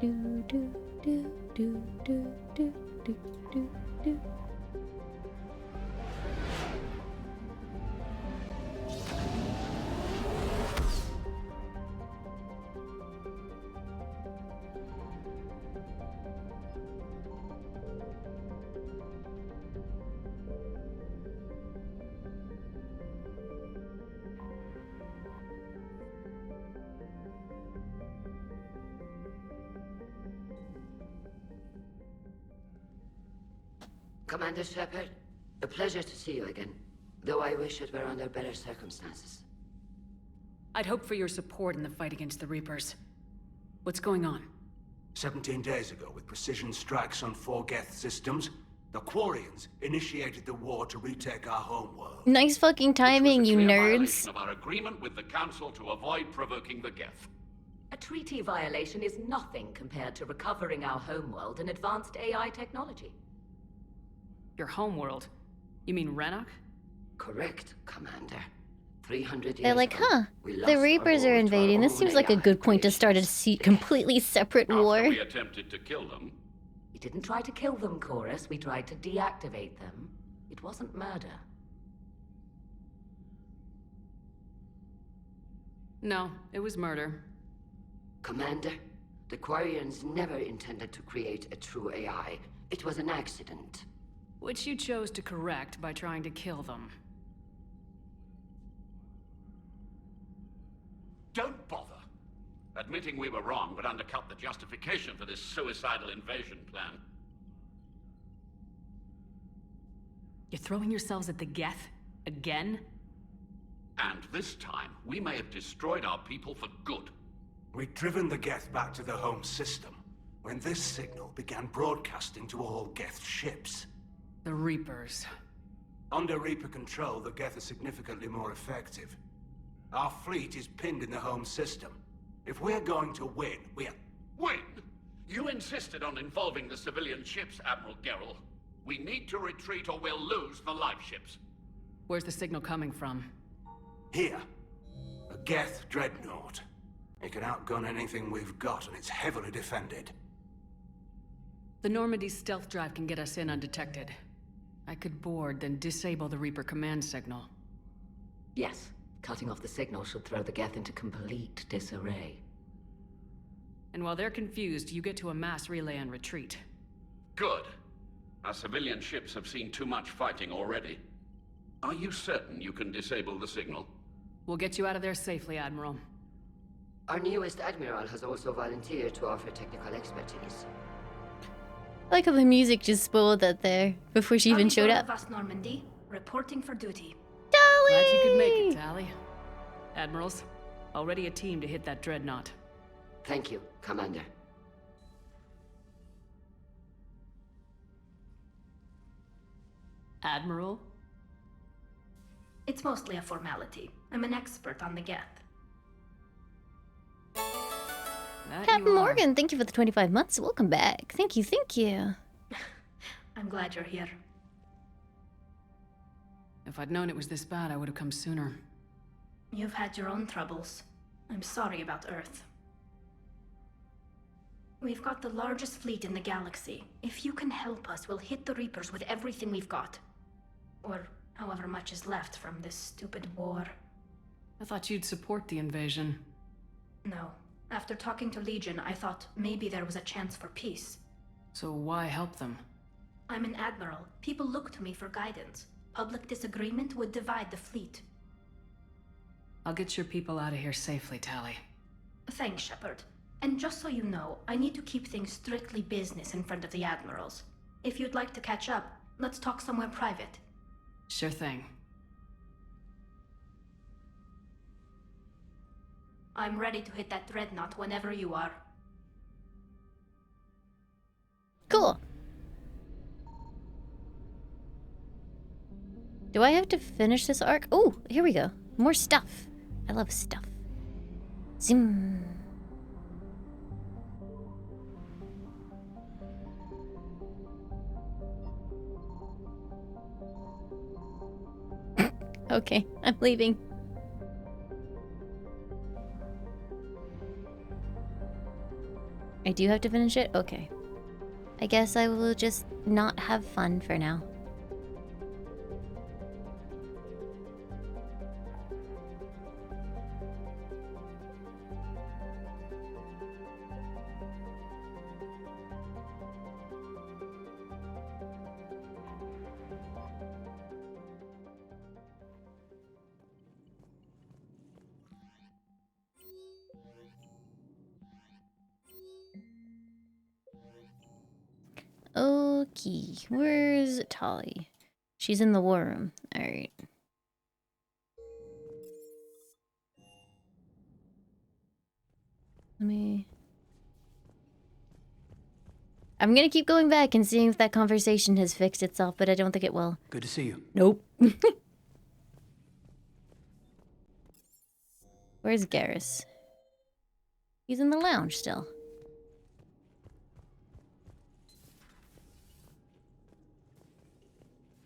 [SPEAKER 1] Do do do do do do do do do.
[SPEAKER 8] Commander Shepard, a pleasure to see you again. Though I wish it were under better circumstances.
[SPEAKER 2] I'd hoped for your support in the fight against the Reapers. What's going on?
[SPEAKER 9] 17 days ago, with precision strikes on 4 Geth systems, the Quarians initiated the war to retake our homeworld.
[SPEAKER 1] Nice fucking timing, you nerds.
[SPEAKER 18] Of our agreement with the Council to avoid provoking the Geth.
[SPEAKER 3] A treaty violation is nothing compared to recovering our homeworld and advanced AI technology.
[SPEAKER 2] Your homeworld? You mean Renok?
[SPEAKER 8] Correct, Commander. 300 years
[SPEAKER 1] They're like,
[SPEAKER 8] ago,
[SPEAKER 1] huh,
[SPEAKER 8] we
[SPEAKER 1] the
[SPEAKER 8] lost
[SPEAKER 1] Reapers
[SPEAKER 8] our
[SPEAKER 1] are
[SPEAKER 8] war to
[SPEAKER 1] invading.
[SPEAKER 8] our
[SPEAKER 1] This
[SPEAKER 8] own
[SPEAKER 1] seems like a
[SPEAKER 8] AI
[SPEAKER 1] good point to start a
[SPEAKER 8] creations.
[SPEAKER 1] completely separate war.
[SPEAKER 18] After we attempted to kill them.
[SPEAKER 3] We didn't try to kill them, Chorus. We tried to deactivate them. It wasn't murder.
[SPEAKER 2] No, it was murder.
[SPEAKER 8] Commander, the Quarians never intended to create a true AI. It was an accident.
[SPEAKER 2] Which you chose to correct by trying to kill them.
[SPEAKER 18] Don't bother. Admitting we were wrong would undercut the justification for this suicidal invasion plan.
[SPEAKER 2] You're throwing yourselves at the Geth? Again?
[SPEAKER 18] And this time, we may have destroyed our people for good.
[SPEAKER 9] We'd driven the Geth back to the home system when this signal began broadcasting to all Geth ships.
[SPEAKER 2] The Reapers.
[SPEAKER 9] Under Reaper control, the Geth are significantly more effective. Our fleet is pinned in the home system. If we're going to win, we're...
[SPEAKER 18] Win? You insisted on involving the civilian ships, Admiral Gerrel. We need to retreat or we'll lose the live ships.
[SPEAKER 2] Where's the signal coming from?
[SPEAKER 9] Here. A Geth dreadnought. It can outgun anything we've got, and it's heavily defended.
[SPEAKER 2] The Normandy's stealth drive can get us in undetected. I could board, then disable the Reaper command signal.
[SPEAKER 3] Yes. Cutting off the signal should throw the Geth into complete disarray.
[SPEAKER 2] And while they're confused, you get to a mass relay and retreat.
[SPEAKER 18] Good. Our civilian ships have seen too much fighting already. Are you certain you can disable the signal?
[SPEAKER 2] We'll get you out of there safely, Admiral.
[SPEAKER 8] Our newest Admiral has also volunteered to offer technical expertise.
[SPEAKER 1] I like how the music just spoiled that there before she even showed up.
[SPEAKER 11] Us, Normandy, reporting for duty.
[SPEAKER 2] Glad you could make it, Tally. Admirals, already a team to hit that dreadnought.
[SPEAKER 8] Thank you, Commander.
[SPEAKER 2] Admiral?
[SPEAKER 11] It's mostly a formality. I'm an expert on the Geth.
[SPEAKER 1] Captain Morgan, thank you for the 25 months. Welcome back. Thank you, thank you.
[SPEAKER 11] I'm glad you're here.
[SPEAKER 2] If I'd known it was this bad, I would have come sooner.
[SPEAKER 11] You've had your own troubles. I'm sorry about Earth. We've got the largest fleet in the galaxy. If you can help us, we'll hit the Reapers with everything we've got. Or however much is left from this stupid war.
[SPEAKER 2] I thought you'd support the invasion.
[SPEAKER 11] No. After talking to Legion, I thought maybe there was a chance for peace.
[SPEAKER 2] So why help them?
[SPEAKER 11] I'm an admiral. People look to me for guidance. Public disagreement would divide the fleet.
[SPEAKER 2] I'll get your people out of here safely, Tally.
[SPEAKER 11] Thanks, Shepard. And just so you know, I need to keep things strictly business in front of the admirals. If you'd like to catch up, let's talk somewhere private.
[SPEAKER 2] Sure thing.
[SPEAKER 11] I'm ready to hit that dreadnought whenever you are.
[SPEAKER 1] Cool. Do I have to finish this arc? Oh, here we go. More stuff. I love stuff. Zoom. Okay, I'm leaving. I do have to finish it? Okay. I guess I will just not have fun for now. Okay. Tali? Where's Tali? She's in the war room. Alright. I'm gonna keep going back and seeing if that conversation has fixed itself, but I don't think it will.
[SPEAKER 24] Good to see you.
[SPEAKER 1] Nope. Where's Garrus? He's in the lounge still.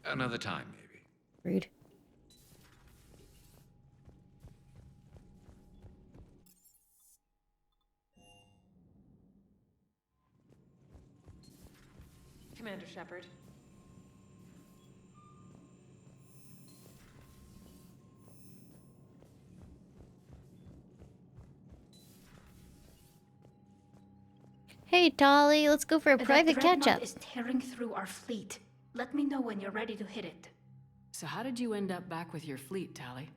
[SPEAKER 12] Another time, maybe.
[SPEAKER 1] Rude.
[SPEAKER 16] Commander Shepard.
[SPEAKER 1] Hey, Tali, let's go for a private
[SPEAKER 11] That
[SPEAKER 1] catch-up.
[SPEAKER 11] is tearing through our fleet. Let me know when you're ready to hit it.
[SPEAKER 2] So how did you end up back with your fleet, Tali?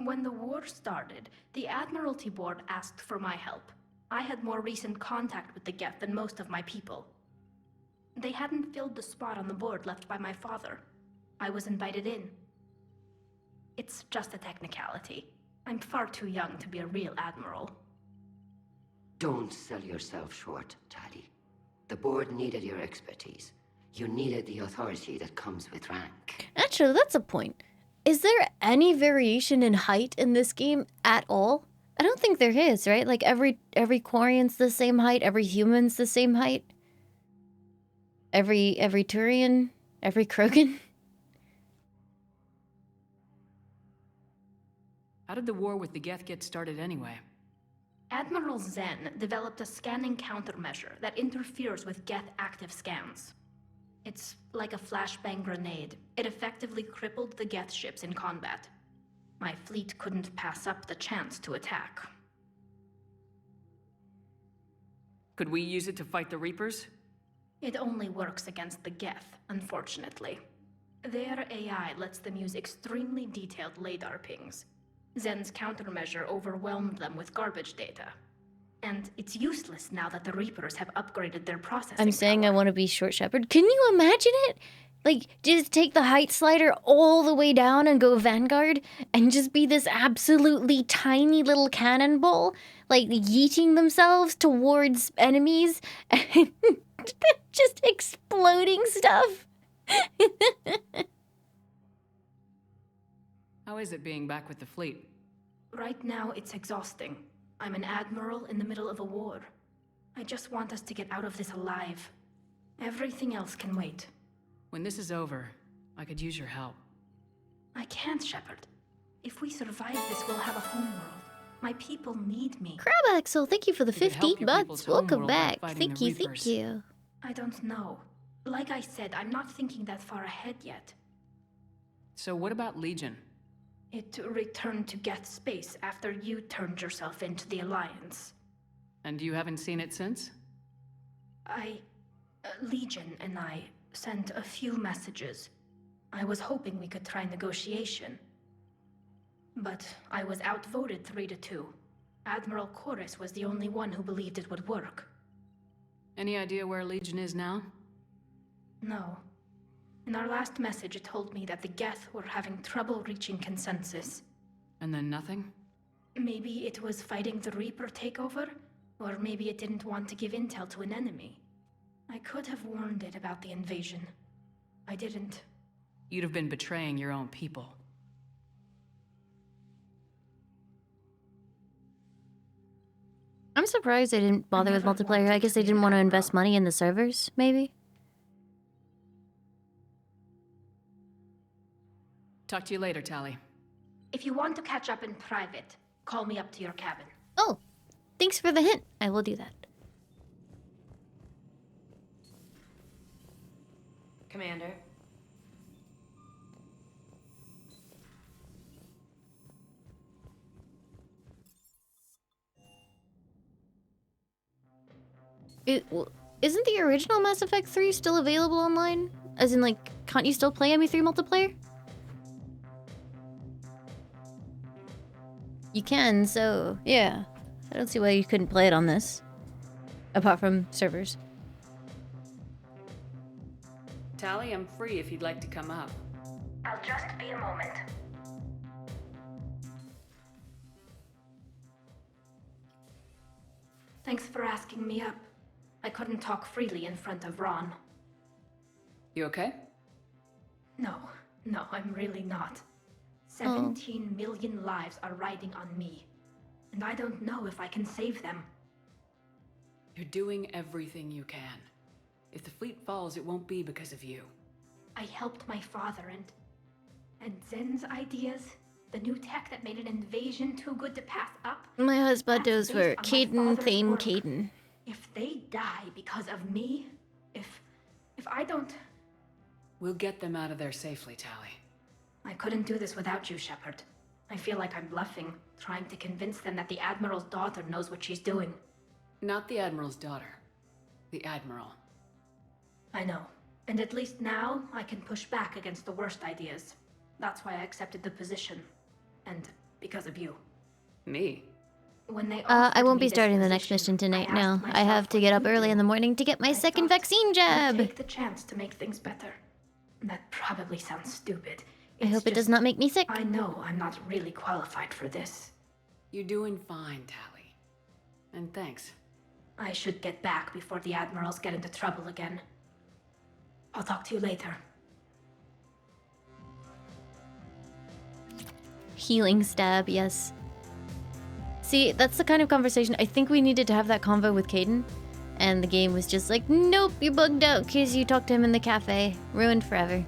[SPEAKER 11] When the war started, the Admiralty Board asked for my help. I had more recent contact with the Geth than most of my people. They hadn't filled the spot on the board left by my father. I was invited in. It's just a technicality. I'm far too young to be a real admiral.
[SPEAKER 8] Don't sell yourself short, Tali. The board needed your expertise. You needed the authority that comes with rank.
[SPEAKER 1] Actually, that's a point. Is there any variation in height in this game at all? I don't think there is, right? Like every Quarian's the same height, every human's the same height. Every Turian, every Krogan.
[SPEAKER 2] How did the war with the Geth get started anyway?
[SPEAKER 11] Admiral Zen developed a scanning countermeasure that interferes with Geth active scans. It's like a flashbang grenade. It effectively crippled the Geth ships in combat. My fleet couldn't pass up the chance to attack.
[SPEAKER 2] Could we use it to fight the Reapers?
[SPEAKER 11] It only works against the Geth, unfortunately. Their AI lets them use extremely detailed LADAR pings. Zen's countermeasure overwhelmed them with garbage data. And it's useless now that the Reapers have upgraded their processing
[SPEAKER 1] I'm saying I want to be Short Shepherd. Can you imagine it? Like, just take the height slider all the way down and go Vanguard and just be this absolutely tiny little cannonball, like yeeting themselves towards enemies and just exploding stuff.
[SPEAKER 2] How is it being back with the fleet?
[SPEAKER 11] Right now, it's exhausting. I'm an admiral in the middle of a war. I just want us to get out of this alive. Everything else can wait.
[SPEAKER 2] When this is over, I could use your help.
[SPEAKER 11] I can't, Shepard. If we survive this, we'll have a homeworld. My people need me.
[SPEAKER 1] Crab Axel, thank you for the
[SPEAKER 2] You could help
[SPEAKER 1] 15
[SPEAKER 2] your
[SPEAKER 1] bucks.
[SPEAKER 2] people's
[SPEAKER 1] Welcome
[SPEAKER 2] homeworld by
[SPEAKER 1] back.
[SPEAKER 2] fighting
[SPEAKER 1] Thank
[SPEAKER 2] the
[SPEAKER 1] you, thank
[SPEAKER 2] Reapers.
[SPEAKER 1] you.
[SPEAKER 11] I don't know. Like I said, I'm not thinking that far ahead yet.
[SPEAKER 2] So what about Legion?
[SPEAKER 11] It returned to Geth space after you turned yourself into the Alliance.
[SPEAKER 2] And you haven't seen it since?
[SPEAKER 11] Legion and I sent a few messages. I was hoping we could try negotiation. But I was outvoted 3-2. Admiral Chorus was the only one who believed it would work.
[SPEAKER 2] Any idea where Legion is now?
[SPEAKER 11] No. In our last message, it told me that the Geth were having trouble reaching consensus.
[SPEAKER 2] And then nothing?
[SPEAKER 11] Maybe it was fighting the Reaper takeover, or maybe it didn't want to give intel to an enemy. I could have warned it about the invasion. I didn't.
[SPEAKER 2] You'd have been betraying your own people.
[SPEAKER 1] I'm surprised they didn't bother with multiplayer. I guess they didn't want to invest money in the servers, maybe?
[SPEAKER 2] Talk to you later, Tali.
[SPEAKER 11] If you want to catch up in private, call me up to your cabin.
[SPEAKER 1] Oh, thanks for the hint. I will do that.
[SPEAKER 15] Commander.
[SPEAKER 1] Isn't the original Mass Effect 3 still available online? As in, like, can't you still play ME3 multiplayer? You can, so yeah. I don't see why you couldn't play it on this. Apart from servers.
[SPEAKER 2] Tally, I'm free if you'd like to come up.
[SPEAKER 11] I'll just be a moment. Thanks for asking me up. I couldn't talk freely in front of Ron.
[SPEAKER 2] You okay?
[SPEAKER 11] No, I'm really not. 17 million lives are riding on me, and I don't know if I can save them.
[SPEAKER 2] You're doing everything you can. If the fleet falls, it won't be because of you.
[SPEAKER 11] I helped my father and Zen's ideas, the new tech that made an invasion too good to pass up.
[SPEAKER 1] My husband
[SPEAKER 11] that's
[SPEAKER 1] does for
[SPEAKER 11] based on my
[SPEAKER 1] Caden,
[SPEAKER 11] father's
[SPEAKER 1] theme
[SPEAKER 11] work.
[SPEAKER 1] Caden.
[SPEAKER 11] If they die because of me, if I don't...
[SPEAKER 2] We'll get them out of there safely, Tally.
[SPEAKER 11] I couldn't do this without you, Shepard. I feel like I'm bluffing, trying to convince them that the Admiral's daughter knows what she's doing.
[SPEAKER 2] Not the Admiral's daughter. The Admiral.
[SPEAKER 11] I know. And at least now, I can push back against the worst ideas. That's why I accepted the position. And because of you.
[SPEAKER 2] Me?
[SPEAKER 11] When they
[SPEAKER 1] I won't be
[SPEAKER 11] offered me
[SPEAKER 1] starting
[SPEAKER 11] this
[SPEAKER 1] the next mission
[SPEAKER 11] position,
[SPEAKER 1] tonight,
[SPEAKER 11] I
[SPEAKER 1] no.
[SPEAKER 11] asked
[SPEAKER 1] I have
[SPEAKER 11] myself
[SPEAKER 1] to
[SPEAKER 11] what
[SPEAKER 1] get up
[SPEAKER 11] you'd
[SPEAKER 1] early
[SPEAKER 11] do.
[SPEAKER 1] in the morning to get my second vaccine
[SPEAKER 11] I'd
[SPEAKER 1] jab.
[SPEAKER 11] take the chance to make things better. That probably sounds stupid.
[SPEAKER 1] I hope it does not make me sick.
[SPEAKER 11] I know I'm not really qualified for this.
[SPEAKER 2] You're doing fine, Tally. And thanks.
[SPEAKER 11] I should get back before the Admirals get into trouble again. I'll talk to you later.
[SPEAKER 1] Healing stab, yes. See, that's the kind of conversation I think we needed to have that convo with Caden. And the game was just like, nope, you're bugged out because you talked to him in the cafe. Ruined forever.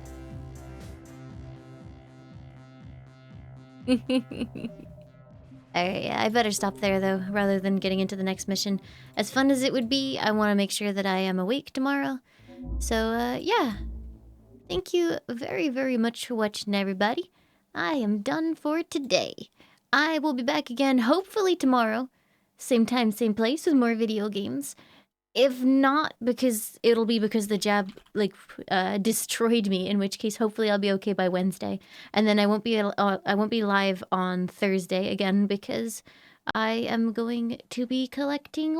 [SPEAKER 1] Alright, yeah, I better stop there though, rather than getting into the next mission. As fun as it would be, I want to make sure that I am awake tomorrow. So, yeah. Thank you very, very much for watching, everybody. I am done for today. I will be back again, hopefully tomorrow. Same time, same place, with more video games. If not, it'll be because the jab, destroyed me, in which case hopefully I'll be okay by Wednesday. And then I won't be live on Thursday again because I am going to be collecting